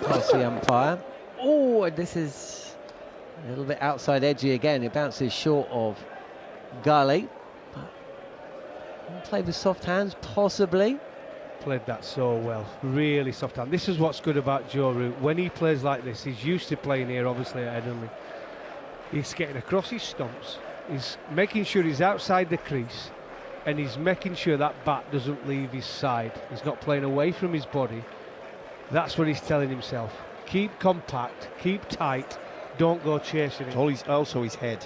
past the umpire. Oh, and this is a little bit outside edgy again. It bounces short of Gully. Play with soft hands, possibly. Played that so well, really soft hand. This is what's good about Joe Root. When he plays like this, he's used to playing here, obviously, at Headingley. He's getting across his stumps. He's making sure he's outside the crease, and he's making sure that bat doesn't leave his side. He's not playing away from his body. That's what he's telling himself. Keep compact, keep tight, don't go chasing it. Also his head.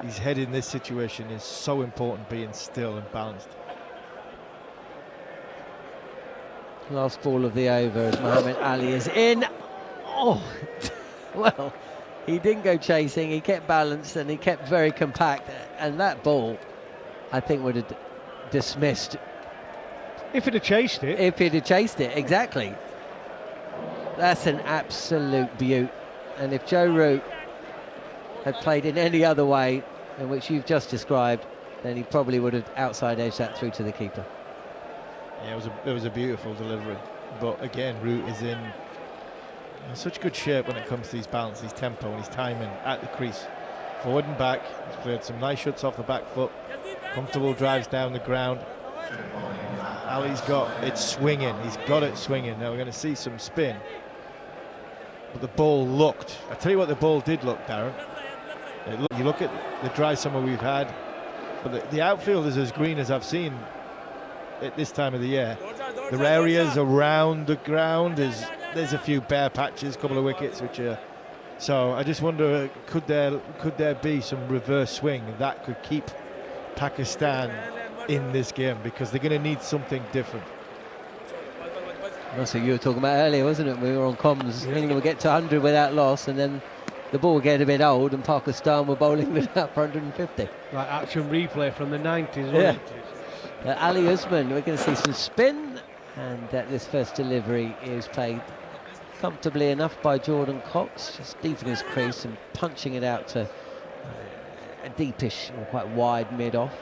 His head in this situation is so important, being still and balanced. Last ball of the over as Muhammad Ali is in. Oh, well, he didn't go chasing, he kept balanced and he kept very compact. And that ball, I think, would have dismissed. If he'd have chased it. If he'd have chased it, exactly. That's an absolute beaut. And if Joe Root had played in any other way in which you've just described, then he probably would have outside edged that through to the keeper. Yeah, it was a beautiful delivery. But again, Root is in such good shape when it comes to his balance, his tempo and his timing at the crease. Forward and back, he's played some nice shots off the back foot, comfortable drives down the ground. Ali's got it swinging, he's got it swinging. Now we're going to see some spin. But the ball looked, I tell you what the ball did look, Darren. You look at the dry summer we've had, but the outfield is as green as I've seen at this time of the year. The areas around the ground, there's a few bare patches, a couple of wickets which are, so I just wonder, could there be some reverse swing that could keep Pakistan in this game, because they're going to need something different. That's what you were talking about earlier, wasn't it? We were on comms, England would get to 100 without loss, and then the ball would get a bit old and Pakistan were bowling without 150. Like action replay from the 90s, yeah. wasn't it? Ali Usman, we're going to see some spin, and this first delivery is played comfortably enough by Jordan Cox, just deep in his crease and punching it out to a deepish or quite wide mid-off.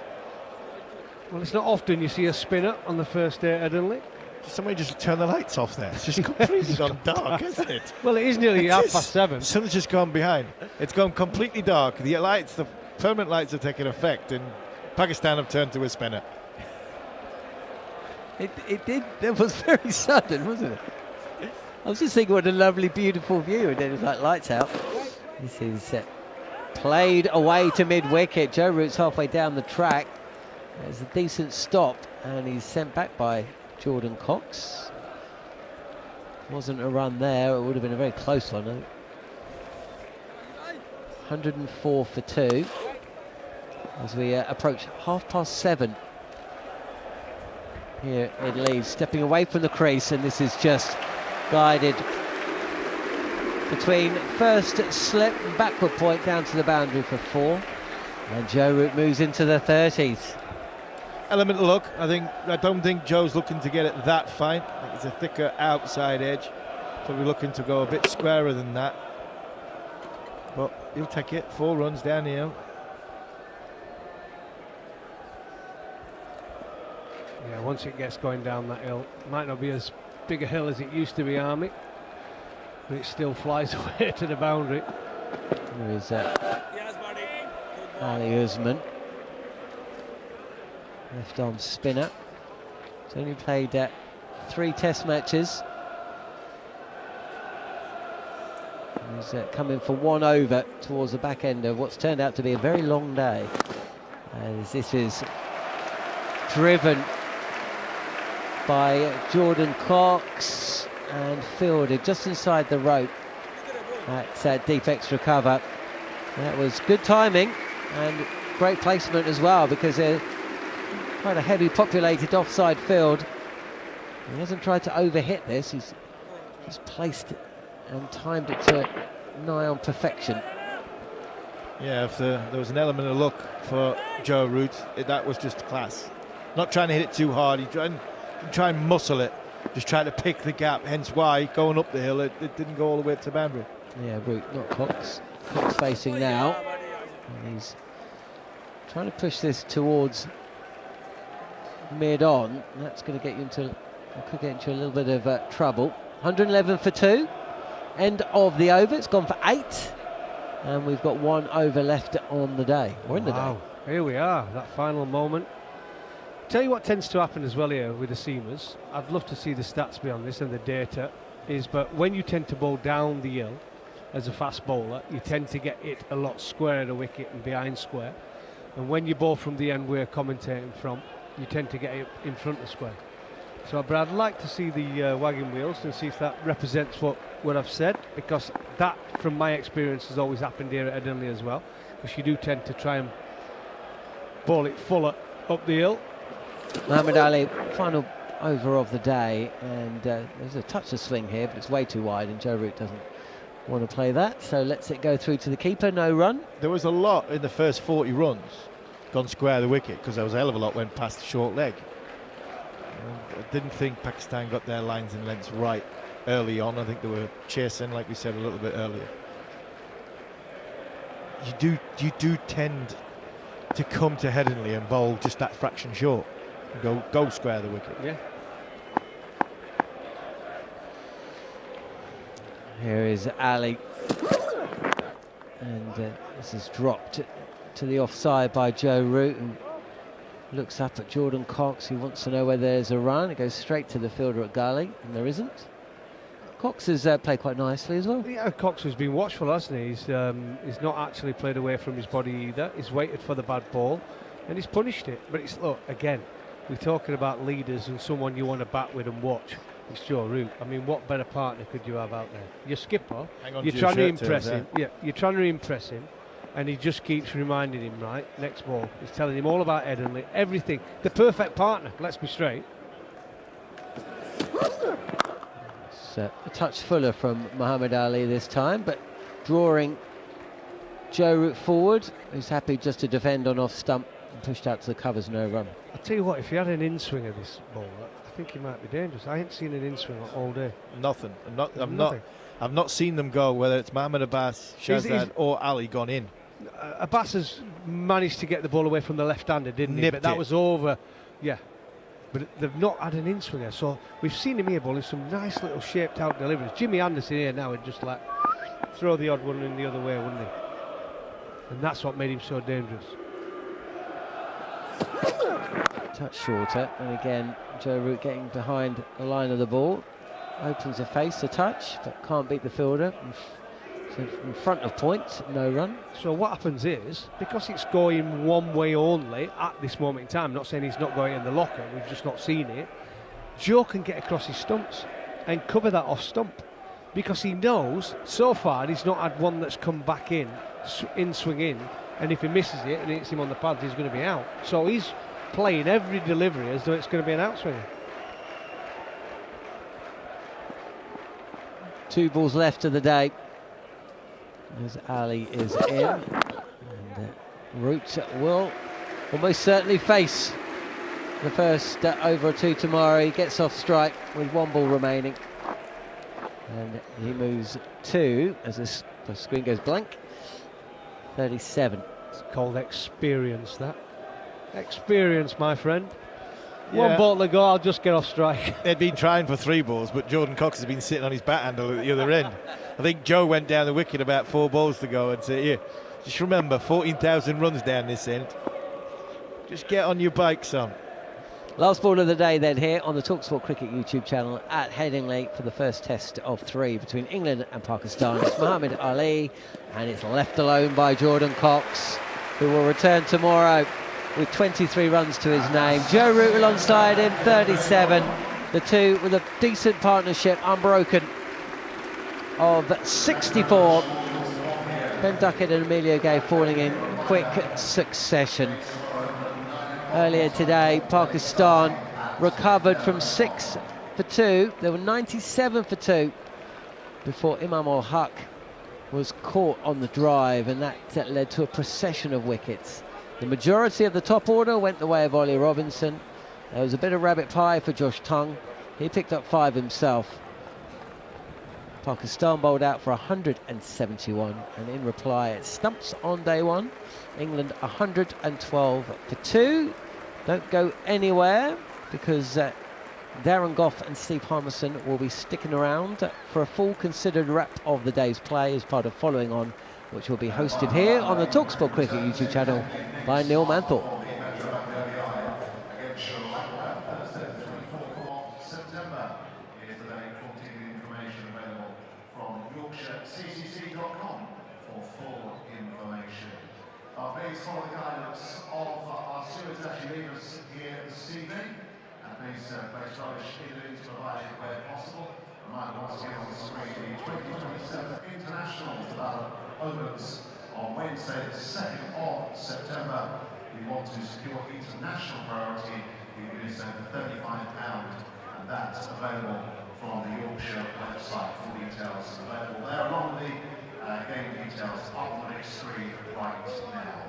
Well, it's not often you see a spinner on the first day at Headingley. Somebody just turn the lights off there. It's just completely gone dark, isn't it? Well, it is nearly 7:30. The sun's just gone behind. It's gone completely dark. The lights, the permanent lights are taking effect, and Pakistan have turned to a spinner. It did. That was very sudden, wasn't it? I was just thinking, what a lovely, beautiful view, and then it was like lights out. This is played away to mid-wicket. Joe Root's halfway down the track. There's a decent stop, and he's sent back by Jordan Cox. Wasn't a run there. It would have been a very close one. 104 for 2 as we approach 7:30 here in Leeds. Stepping away from the crease, and this is just guided between first slip and backward point down to the boundary for 4, and Joe Root moves into the 30s. Element of luck. I don't think Joe's looking to get it that fine. I think it's a thicker outside edge, so we're looking to go a bit squarer than that, but he'll take it. 4 runs down here. Yeah, once it gets going down that hill, might not be as big a hill as it used to be, Army, but it still flies away to the boundary. There is Ali Usman, left arm spinner. He's only played 3 test matches. He's coming for 1 over towards the back end of what's turned out to be a very long day, as this is driven by Jordan Cox and fielded just inside the rope. That's deep extra cover. That was good timing and great placement as well, because they're quite a heavy populated offside field. He hasn't tried to overhit this, he's placed it and timed it to nigh on perfection. Yeah, if there was an element of luck for Joe Root, that was just class. Not trying to hit it too hard, he try and muscle it, just try to pick the gap, hence why going up the hill it didn't go all the way to the boundary. Yeah, Root, not Cox. Cox facing now, and he's trying to push this towards mid-on. That's going to get you into, could get into a little bit of trouble. 111 for 2. End of the over. It's gone for 8. And we've got 1 over left on the day. We're in the day. Here we are, that final moment. Tell you what tends to happen as well here with the seamers. I'd love to see the stats beyond this and the data. But when you tend to bowl down the hill as a fast bowler, you tend to get it a lot square of the wicket and behind square. And when you bowl from the end we're commentating from, you tend to get it in front of square. So, but I'd like to see the wagon wheels and see if that represents what I've said, because that, from my experience, has always happened here at Headingley as well. Because you do tend to try and ball it fuller up the hill. Muhammad Ali, final over of the day, and there's a touch of swing here, but it's way too wide, and Joe Root doesn't want to play that, so lets it go through to the keeper. No run. There was a lot in the first 40 runs gone square of the wicket, because there was a hell of a lot went past the short leg. I didn't think Pakistan got their lines and lengths right early on. I think they were chasing, like we said a little bit earlier. You do tend to come to Headingley and bowl just that fraction short. Go square the wicket. Yeah. Here is Ali, and this is dropped to the offside by Joe Root, and looks up at Jordan Cox, who wants to know whether there's a run. It goes straight to the fielder at Gully, and there isn't. Cox has played quite nicely as well. Yeah, Cox has been watchful, hasn't he? He's not actually played away from his body either. He's waited for the bad ball, and he's punished it. But it's, look, again, we're talking about leaders and someone you want to bat with and watch. It's Joe Root. I mean, what better partner could you have out there? Your skipper, you're trying to impress him. Yeah, you're trying to impress him, and he just keeps reminding him, right, next ball. He's telling him all about Headingley, everything. The perfect partner, let's be straight. It's a touch fuller from Muhammad Ali this time, but drawing Joe Root forward, who's happy just to defend on off stump and pushed out to the covers. No run. I'll tell you what, if you had an in-swing of this bowler, I think he might be dangerous. I ain't seen an in-swing all day. Nothing. I've not seen them go, whether it's Mohammad Abbas, Shahzad or Ali, gone in. Abbas has managed to get the ball away from the left-hander, didn't he? Nipped But that it. was over. Yeah. But they've not had an in-swinger. So we've seen him here bowling some nice little shaped-out deliveries. Jimmy Anderson here now would just like throw the odd one in the other way, wouldn't he? And that's what made him so dangerous. Touch shorter, and again Joe Root getting behind the line of the ball, opens the face a touch, but can't beat the fielder. So in front of point, no run. So what happens is, because it's going one way only at this moment in time, not saying he's not going in the locker, we've just not seen it, Joe can get across his stumps and cover that off stump, because he knows so far he's not had one that's come back in swing in, and if he misses it and hits him on the pads, he's going to be out. So he's playing every delivery as though it's going to be an outswinger. 2 balls left of the day as Ali is in, and Root will almost certainly face the first over or 2 tomorrow. He gets off strike with 1 ball remaining, and he moves 2 as the screen goes blank. 37. It's called experience, that. Experience, my friend. Yeah. 1 ball to go, I'll just get off strike. They'd been trying for 3 balls, but Jordan Cox has been sitting on his bat handle at the other end. I think Joe went down the wicket about 4 balls to go and said, here, just remember, 14,000 runs down this end. Just get on your bike, son. Last ball of the day then here on the talkSPORT Cricket YouTube channel at Headingley for the first test of 3 between England and Pakistan. It's Muhammad Ali, and it's left alone by Jordan Cox, who will return tomorrow with 23 runs to his name. Joe Root alongside him, 37. The two with a decent partnership, unbroken, of 64. Ben Duckett and Emilio Gay falling in quick succession. Earlier today, Pakistan recovered from 6 for 2. They were 97 for 2 before Imam ul Haq was caught on the drive, and that led to a procession of wickets. The majority of the top order went the way of Ollie Robinson. There was a bit of rabbit pie for Josh Tongue. He picked up 5 himself. Pakistan bowled out for 171, and in reply it stumps on day one. England 112 for 2. Don't go anywhere, because Darren Gough and Steve Harmison will be sticking around for a full considered wrap of the day's play as part of Following On, which will be hosted here on the talkSPORT Cricket YouTube channel by Neil Manthorp. Please follow the guidance of our stewards as you leave us here this evening. And please place rubbish in the bins provided where possible. Reminder once again on the screen, the 2027 International opens on Wednesday, the 2nd of September. We want to secure international priority. You can send £35, and that's available from the Yorkshire website. Full details available there, along with the game details up on the next screen right now.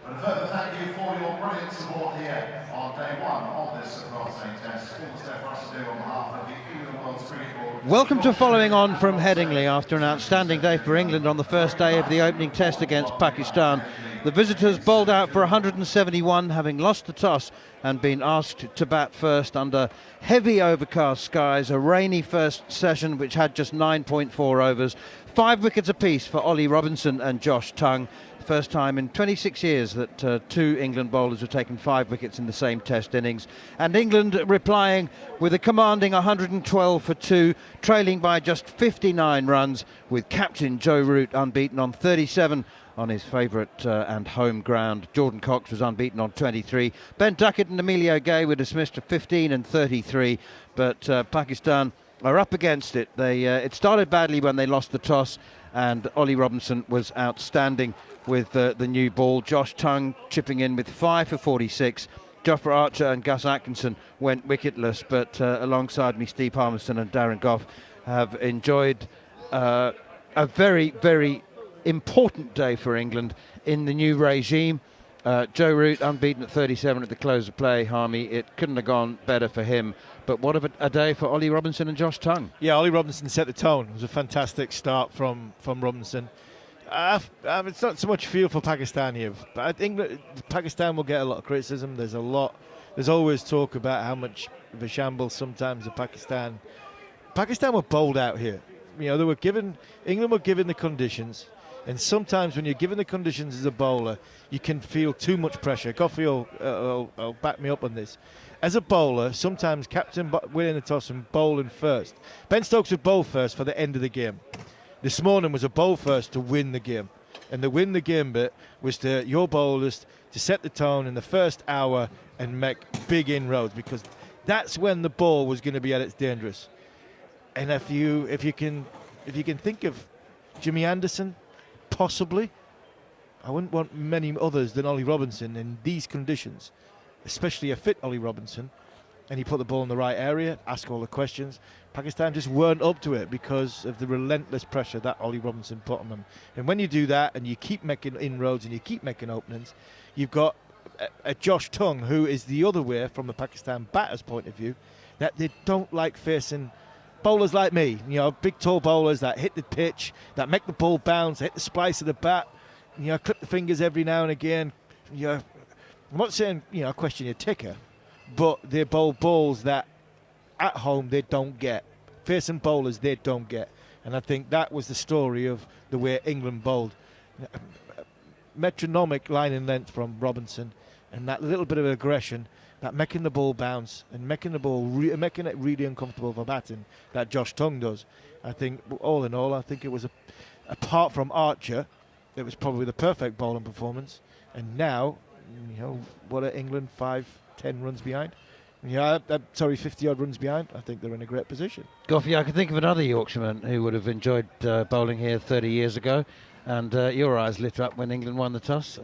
And further thank you for your brilliant support here on day one of this Class A Test. All that's there for us to do on behalf of the England World Cricket Board. Welcome to Following On from Headingley after an outstanding day for England on the first day of the opening test against Pakistan. The visitors bowled out for 171, having lost the toss and been asked to bat first under heavy overcast skies, a rainy first session which had just 9.4 overs. 5 wickets apiece for Ollie Robinson and Josh Tongue. First time in 26 years that 2 England bowlers have taken 5 wickets in the same test innings. And England replying with a commanding 112 for 2, trailing by just 59 runs, with captain Joe Root unbeaten on 37 on his favourite and home ground. Jordan Cox was unbeaten on 23. Ben Duckett and Emilio Gay were dismissed to 15 and 33, but Pakistan are up against it. It started badly when they lost the toss, and Ollie Robinson was outstanding with the new ball. Josh Tongue chipping in with 5 for 46. Jofra Archer and Gus Atkinson went wicketless, but alongside me, Steve Harmison and Darren Gough have enjoyed a very, very important day for England in the new regime. Joe Root unbeaten at 37 at the close of play, Harmy. It couldn't have gone better for him. But what of a day for Ollie Robinson and Josh Tongue? Yeah, Ollie Robinson set the tone. It was a fantastic start from Robinson. It's not so much feel for Pakistan here, but I think that Pakistan will get a lot of criticism. There's always talk about how much of a shambles sometimes the Pakistan were bowled out here. You know, England were given the conditions, and sometimes when you're given the conditions as a bowler, you can feel too much pressure. Gough will back me up on this. As a bowler, sometimes captain winning the toss and bowling first. Ben Stokes would bowl first for the end of the game. This morning was a bowl first to win the game. And the win the game bit was your bowlers to set the tone in the first hour and make big inroads, because that's when the ball was going to be at its dangerous. And if you can think of Jimmy Anderson, possibly, I wouldn't want many others than Ollie Robinson in these conditions, especially a fit Ollie Robinson, and he put the ball in the right area, ask all the questions. Pakistan just weren't up to it because of the relentless pressure that Ollie Robinson put on them. And when you do that and you keep making inroads and you keep making openings, you've got a Josh Tongue, who is the other way from the Pakistan batter's point of view, that they don't like facing bowlers like me, you know, big tall bowlers that hit the pitch, that make the ball bounce, hit the splice of the bat, you know, clip the fingers every now and again. You know, I'm not saying, you know, question your ticker, but they bowl balls that at home they don't get. Facing bowlers they don't get. And I think that was the story of the way England bowled. Metronomic line and length from Robinson, and that little bit of aggression, that making the ball bounce and making the ball making it really uncomfortable for batting, that Josh Tongue does. I think all in all, I think it was apart from Archer, it was probably the perfect bowling performance. And now, you know, what are England 5-10 runs behind? Yeah, 50-odd runs behind. I think they're in a great position. Gough, I can think of another Yorkshireman who would have enjoyed bowling here 30 years ago, and your eyes lit up when England won the toss.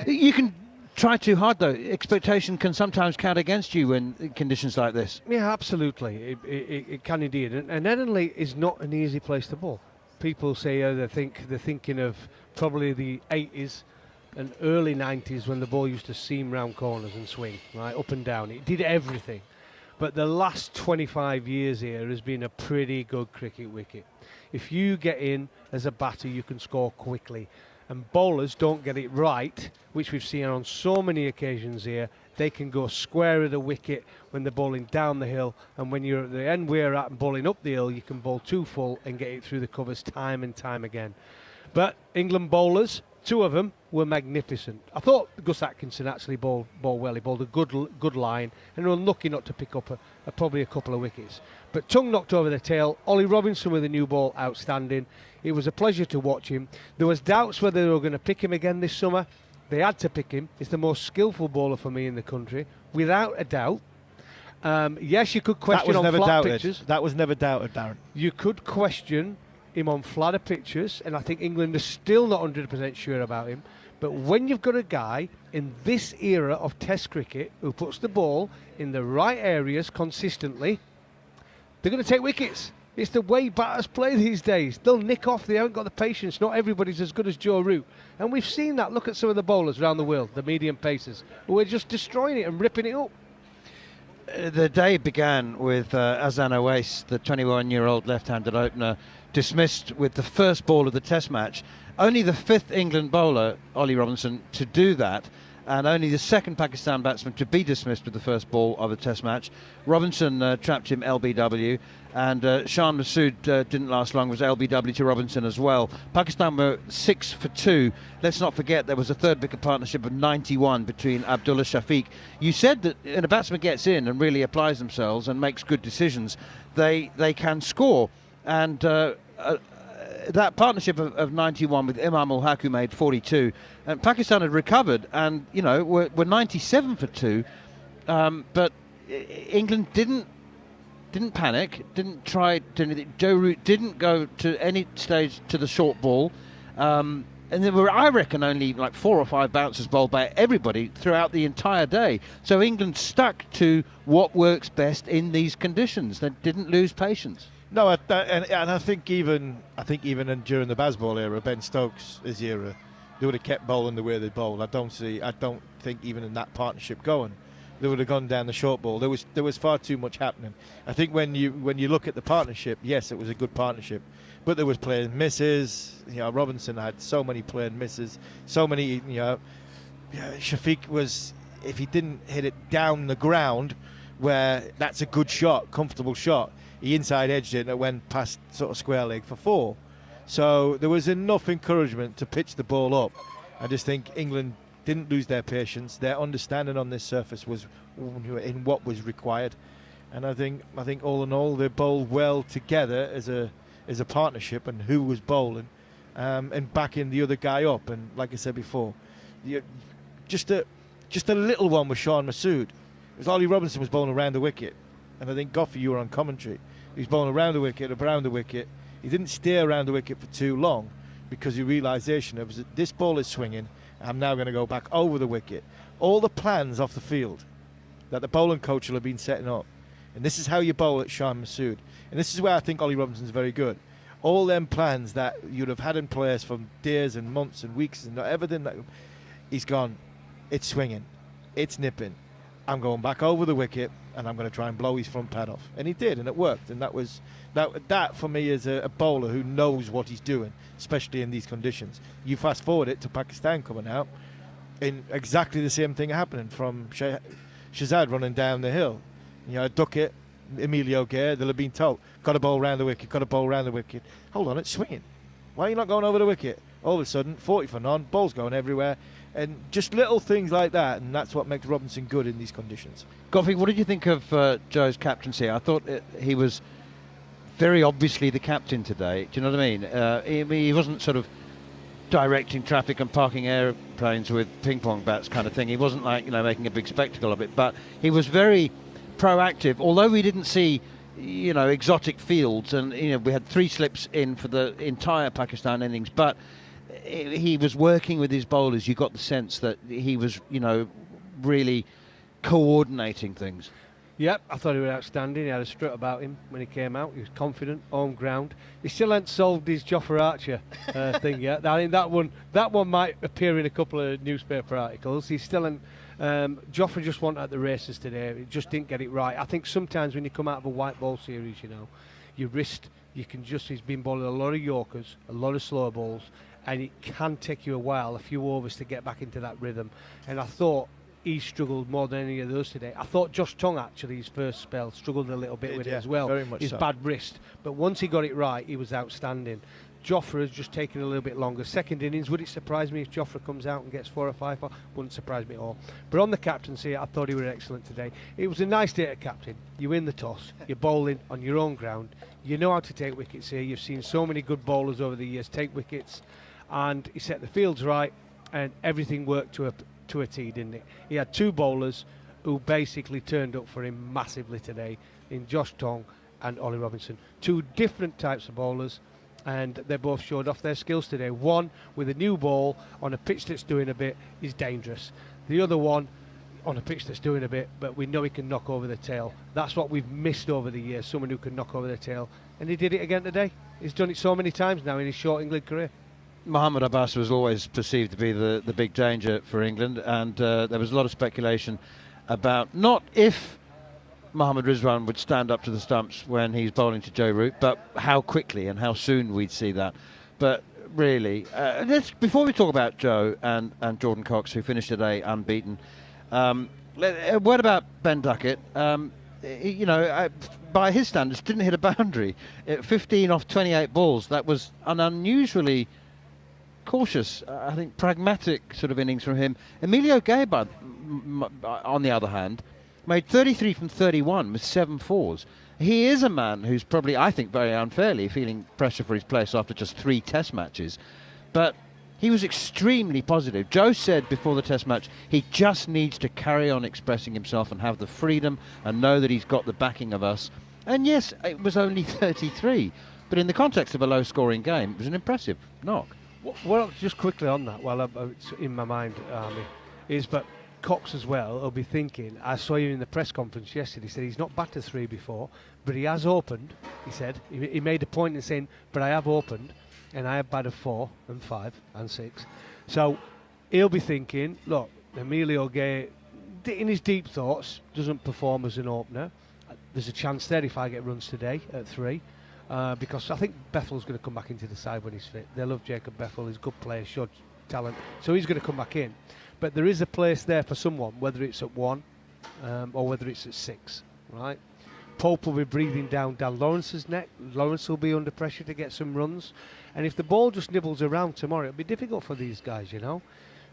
You can try too hard, though. Expectation can sometimes count against you in conditions like this. Yeah, absolutely. It can indeed. And Headingley is not an easy place to bowl. People say they're thinking of probably the 80s and early 90s when the ball used to seam round corners and swing, right, up and down. It did everything. But the last 25 years here has been a pretty good cricket wicket. If you get in as a batter, you can score quickly. And bowlers don't get it right, which we've seen on so many occasions here. They can go square of the wicket when they're bowling down the hill, and when you're at the end we're at and bowling up the hill, you can bowl too full and get it through the covers time and time again. But England bowlers, 2 of them were magnificent. I thought Gus Atkinson actually bowled well. He bowled a good line, and unlucky not to pick up probably a couple of wickets. But Tongue knocked over the tail. Ollie Robinson with a new ball, outstanding. It was a pleasure to watch him. There was doubts whether they were going to pick him again this summer. They had to pick him. He's the most skillful bowler for me in the country, without a doubt. Yes, you could question on flat pitches. That was never doubted, Darren. You could question him on flatter pitches, and I think England is still not 100% sure about him. But when you've got a guy in this era of Test cricket who puts the ball in the right areas consistently, they're going to take wickets. It's the way batters play these days. They'll nick off. They haven't got the patience. Not everybody's as good as Joe Root. And we've seen that. Look at some of the bowlers around the world, the medium pacers, who are just destroying it and ripping it up. The day began with Azan Oais, the 21-year-old left-handed opener, dismissed with the first ball of the Test match. Only the 5th England bowler, Ollie Robinson, to do that, and only the 2nd Pakistan batsman to be dismissed with the first ball of a Test match. Robinson trapped him LBW, and Shan Masood didn't last long, was LBW to Robinson as well. Pakistan were 6 for 2. Let's not forget there was a 3rd wicket partnership of 91 between Abdullah Shafiq. You said that when a batsman gets in and really applies themselves and makes good decisions, they can score. And that partnership of 91 with Imam ul Haq, who made 42, and Pakistan had recovered and, you know, were 97 for 2, but England didn't panic, didn't try to anything. Joe Root didn't go to any stage to the short ball, and there were, I reckon, only like 4 or 5 bounces bowled by everybody throughout the entire day. So England stuck to what works best in these conditions. They didn't lose patience. No, and I think even during the Bazball era, Ben Stokes' era, they would have kept bowling the way they bowled. I don't think even in that partnership going, they would have gone down the short ball. There was far too much happening. I think when you look at the partnership, yes, it was a good partnership, but there was playing misses. You know, Robinson had so many playing misses, so many. You know, Shafiq was, if he didn't hit it down the ground, where that's a good shot, comfortable shot, he inside edged it and it went past sort of square leg for 4. So there was enough encouragement to pitch the ball up. I just think England didn't lose their patience. Their understanding on this surface was in what was required, and I think all in all they bowled well together as a partnership, and who was bowling and backing the other guy up. And like I said before, just a little one with Shan Masood. It was Ollie Robinson was bowling around the wicket, and I think Gough, you were on commentary. He was bowling around the wicket. He didn't stay around the wicket for too long because the realisation of this ball is swinging. I'm now going to go back over the wicket. All the plans off the field that the bowling coach will have been setting up, and this is how you bowl at Shan Masood, and this is where I think Ollie Robinson's very good. All them plans that you'd have had in place for days and months and weeks and everything, that he's gone. It's swinging, it's nipping. I'm going back over the wicket, and I'm going to try and blow his front pad off. And he did, and it worked. And that for me is a bowler who knows what he's doing, especially in these conditions. You fast forward it to Pakistan coming out, in exactly the same thing happening from Shahzad running down the hill. You know, Duckett, Emilio Gare, they'll have been told, got to bowl round the wicket. Hold on, it's swinging. Why are you not going over the wicket? All of a sudden, 40 for none, ball's going everywhere. And just little things like that, and that's what makes Robinson good in these conditions. Gough, what did you think of Joe's captaincy? I thought he was very obviously the captain today. Do you know what I mean? He wasn't sort of directing traffic and parking airplanes with ping pong bats kind of thing. He wasn't like, you know, making a big spectacle of it, but he was very proactive. Although we didn't see, you know, exotic fields, and you know, we had 3 slips in for the entire Pakistan innings, but he was working with his bowlers. You got the sense that he was, you know, really coordinating things. Yep, I thought he was outstanding. He had a strut about him when he came out. He was confident, home ground. He still hadn't solved his Jofra Archer thing yet. I think that one might appear in a couple of newspaper articles. He still hadn't. Jofra just won at the races today. He just didn't get it right. I think sometimes when you come out of a white ball series, you know, your wrist he's been bowling a lot of Yorkers, a lot of slow balls, and it can take you a few overs to get back into that rhythm. And I thought he struggled more than any of those today. I thought Josh Tongue, actually, his first spell, struggled a little bit with it as well. Very much his so. bad wrist. But once he got it right, he was outstanding. Joffre has just taken a little bit longer. Second innings, would it surprise me if Joffre comes out and gets 4 or 5? Wouldn't surprise me at all. But on the captaincy, I thought he was excellent today. It was a nice day at captain. You win the toss, you're bowling on your own ground. You know how to take wickets here. You've seen so many good bowlers over the years take wickets, and he set the fields right, and everything worked to a T, didn't it? He had 2 bowlers who basically turned up for him massively today, in Josh Tongue and Ollie Robinson. 2 different types of bowlers, and they both showed off their skills today. One with a new ball on a pitch that's doing a bit is dangerous. The other one on a pitch that's doing a bit, but we know he can knock over the tail. That's what we've missed over the years, someone who can knock over the tail, and he did it again today. He's done it so many times now in his short England career. Mohammad Abbas was always perceived to be the big danger for England, and there was a lot of speculation about not if Mohammad Rizwan would stand up to the stumps when he's bowling to Joe Root, but how quickly and how soon we'd see that. But really, before we talk about Joe and Jordan Cox, who finished today unbeaten, a word about Ben Duckett. By his standards, didn't hit a boundary. 15 off 28 balls. That was an unusually cautious, I think, pragmatic sort of innings from him. Emilio Gabard, on the other hand, made 33 from 31 with 7 fours. He is a man who's probably, I think, very unfairly feeling pressure for his place after just 3 test matches. But he was extremely positive. Joe said before the test match, he just needs to carry on expressing himself and have the freedom and know that he's got the backing of us. And yes, it was only 33. But in the context of a low-scoring game, it was an impressive knock. Well, just quickly on that, while it's in my mind, but Cox as well will be thinking, I saw you in the press conference yesterday, he said he's not batted 3 before, but he has opened, he said. He made a point in saying, but I have opened, and I have batted 4 and 5 and 6. So he'll be thinking, look, Emilio Gay, in his deep thoughts, doesn't perform as an opener. There's a chance there if I get runs today at 3. Because I think Bethel's going to come back into the side when he's fit. They love Jacob Bethel, he's a good player, showed talent, so he's going to come back in. But there is a place there for someone, whether it's at 1 or whether it's at 6, right? Pope will be breathing down Lawrence's neck. Lawrence will be under pressure to get some runs, and if the ball just nibbles around tomorrow, it'll be difficult for these guys, you know.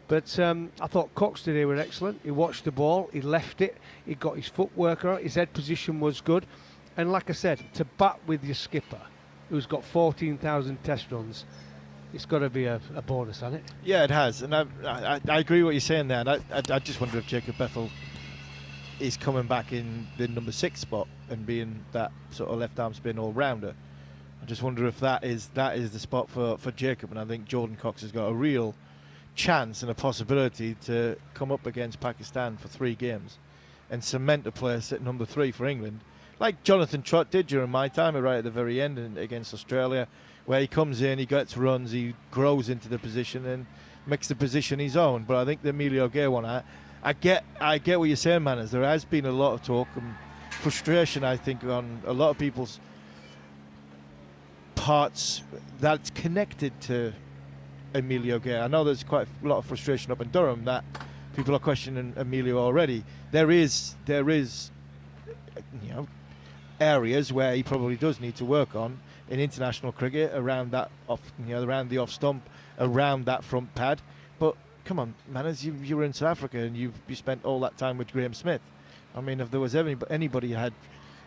But I thought Cox today were excellent. He watched the ball, he left it, he got his footwork out, his head position was good. And like I said, to bat with your skipper, who's got 14,000 test runs, it's got to be a bonus, hasn't it? Yeah, it has. And I agree with what you're saying there. And I just wonder if Jacob Bethel is coming back in the number 6 spot and being that sort of left-arm spin all-rounder. I just wonder if that is the spot for Jacob. And I think Jordan Cox has got a real chance and a possibility to come up against Pakistan for 3 games and cement a place at number 3 for England. Like Jonathan Trott did during my time, right at the very end against Australia, where he comes in, he gets runs, he grows into the position and makes the position his own. But I think the Emilio Gay one, I get what you're saying, Manners. There has been a lot of talk and frustration, I think, on a lot of people's parts that's connected to Emilio Gay. I know there's quite a lot of frustration up in Durham that people are questioning Emilio already. There is, areas where he probably does need to work on in international cricket around that around the off stump, around that front pad. But come on, man, as you were in South Africa and you spent all that time with Graham Smith. I mean, if there was anybody who had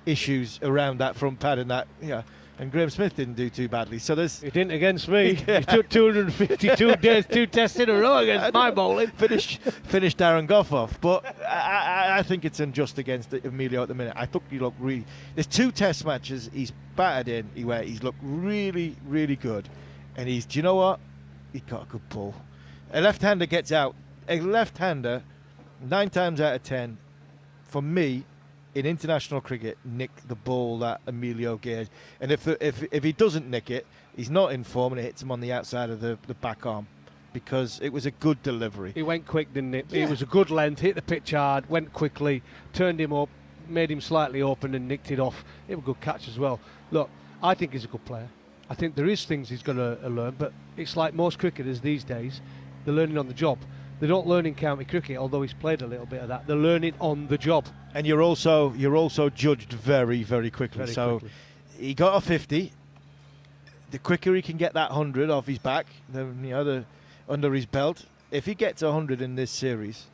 issues around that front pad and that, and Graham Smith didn't do too badly. So he didn't against me. He took 252 days, 2 tests in a row against my bowling. Finished Darren Gough off. But I think it's unjust against Emilio at the minute. I think he looked really. There's 2 test matches he's batted in where he's looked really, really good, and do you know what? He got a good pull. A left-hander gets out. A left-hander, 9 times out of 10, for me, in international cricket, nick the ball that Emilio Gay. And if he doesn't nick it, he's not in form and it hits him on the outside of the back arm, because it was a good delivery. He went quick, didn't it? Yeah. It was a good length, hit the pitch hard, went quickly, turned him up, made him slightly open and nicked it off. It was a good catch as well. Look, I think he's a good player. I think there is things he's going to learn, but it's like most cricketers these days, they're learning on the job. They don't learn in county cricket, although he's played a little bit of that. They're learning on the job. And you're also judged very, very quickly. He got a 50. The quicker he can get that 100 off his back, under his belt. If he gets 100 in this series,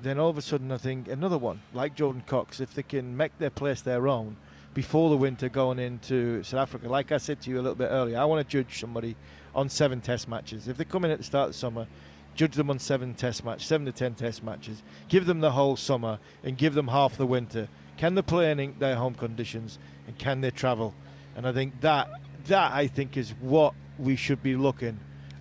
then all of a sudden I think another one, like Jordan Cox, if they can make their place their own before the winter going into South Africa. Like I said to you a little bit earlier, I want to judge somebody on 7 test matches. If they come in at the start of the summer, judge them on 7 to 10 test matches. Give them the whole summer and give them half the winter. Can they play in their home conditions and can they travel? And I think that I think is what we should be looking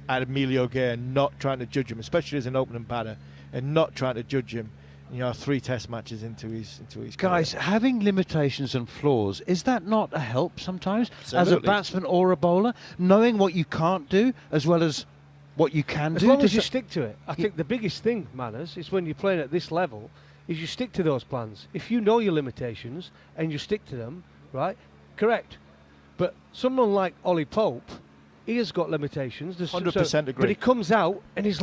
at Emilio Gay and not trying to judge him, especially as an opening batter, and not trying to judge him, 3 test matches into his Guys, career. having limitations and flaws, is that not a help sometimes? Absolutely. As a batsman or a bowler, knowing what you can't do as well as what you can do? As long as you stick to it. I think the biggest thing, Manners, is when you're playing at this level, is you stick to those plans. If you know your limitations and you stick to them, right, correct. But someone like Ollie Pope, he has got limitations. 100% agree. But he comes out and he's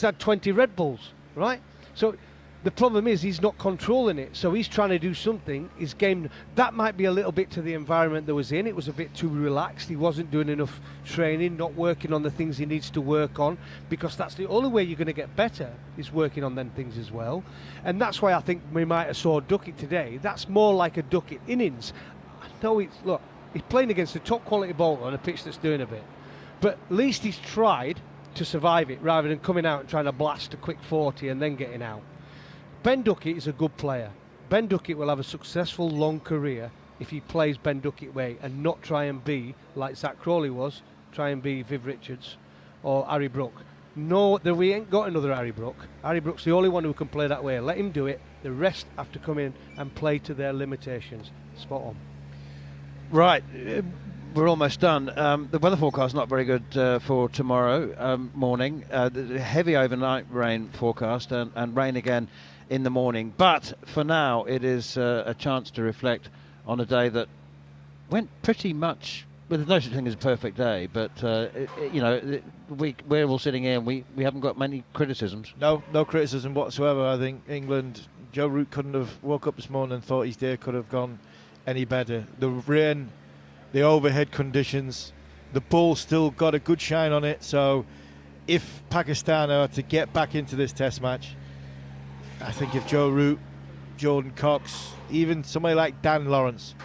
had 20 Red Bulls, right? So the problem is he's not controlling it. So he's trying to do something. His game, that might be a little bit to the environment that was in. It was a bit too relaxed. He wasn't doing enough training, not working on the things he needs to work on, because that's the only way you're going to get better is working on them things as well. And that's why I think we might have saw Duckett today. That's more like a Duckett innings. I know look, he's playing against a top quality bowler on a pitch that's doing a bit. But at least he's tried to survive it rather than coming out and trying to blast a quick 40 and then getting out. Ben Duckett is a good player. Ben Duckett will have a successful long career if he plays Ben Duckett way and not try and be like Zach Crawley was, try and be Viv Richards or Harry Brook. No, we ain't got another Harry Brook. Harry Brook's the only one who can play that way. Let him do it. The rest have to come in and play to their limitations. Spot on. Right, we're almost done. The weather forecast not very good for tomorrow morning. Heavy overnight rain forecast and rain again in the morning. But for now, it is a chance to reflect on a day that went pretty much. Well, there's no such thing as a perfect day, but we're all sitting here and we haven't got many criticisms. No criticism whatsoever. I think England, Joe Root couldn't have woke up this morning and thought his day could have gone any better. The rain, the overhead conditions, the ball still got a good shine on it. So if Pakistan are to get back into this test match, I think if Joe Root, Jordan Cox, even somebody like Dan Lawrence,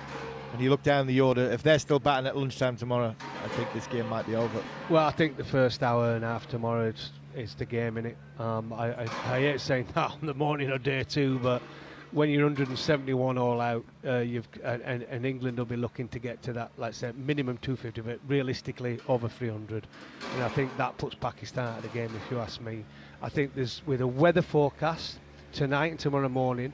and you look down the order, if they're still batting at lunchtime tomorrow, I think this game might be over. Well, I think the first hour and a half tomorrow is the game, innit? I hate saying that on the morning of day 2, but when you're 171 all out, and England will be looking to get to that, like I said, minimum 250, but realistically over 300. And I think that puts Pakistan out of the game, if you ask me. I think with a weather forecast tonight and tomorrow morning,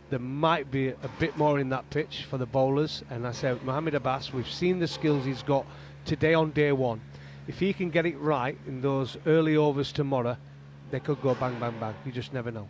there might be a bit more in that pitch for the bowlers. And I said, Mohamed Abbas, we've seen the skills he's got today on day 1. If he can get it right in those early overs tomorrow, they could go bang, bang, bang. You just never know.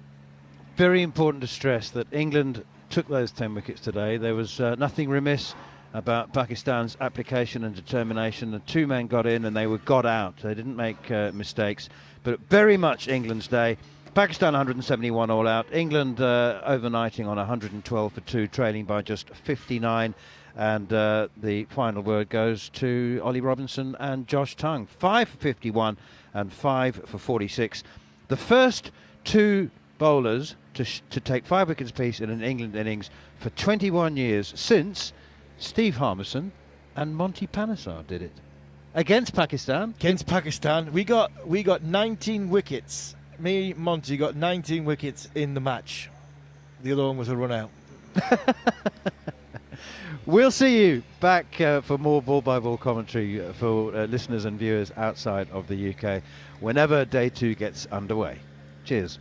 Very important to stress that England took those 10 wickets today. There was nothing remiss about Pakistan's application and determination. The 2 men got in and they were got out. They didn't make mistakes, but very much England's day. Pakistan 171 all out. England overnighting on 112 for 2, trailing by just 59. And the final word goes to Ollie Robinson and Josh Tongue. 5 for 51 and 5 for 46. The first 2 bowlers to take 5 wickets apiece in an England innings for 21 years since Steve Harmison and Monty Panesar did it. Against Pakistan. Against Pakistan. We got 19 wickets. Me, Monty, got 19 wickets in the match. The other one was a run out. We'll see you back for more ball-by-ball commentary for listeners and viewers outside of the UK whenever day 2 gets underway. Cheers.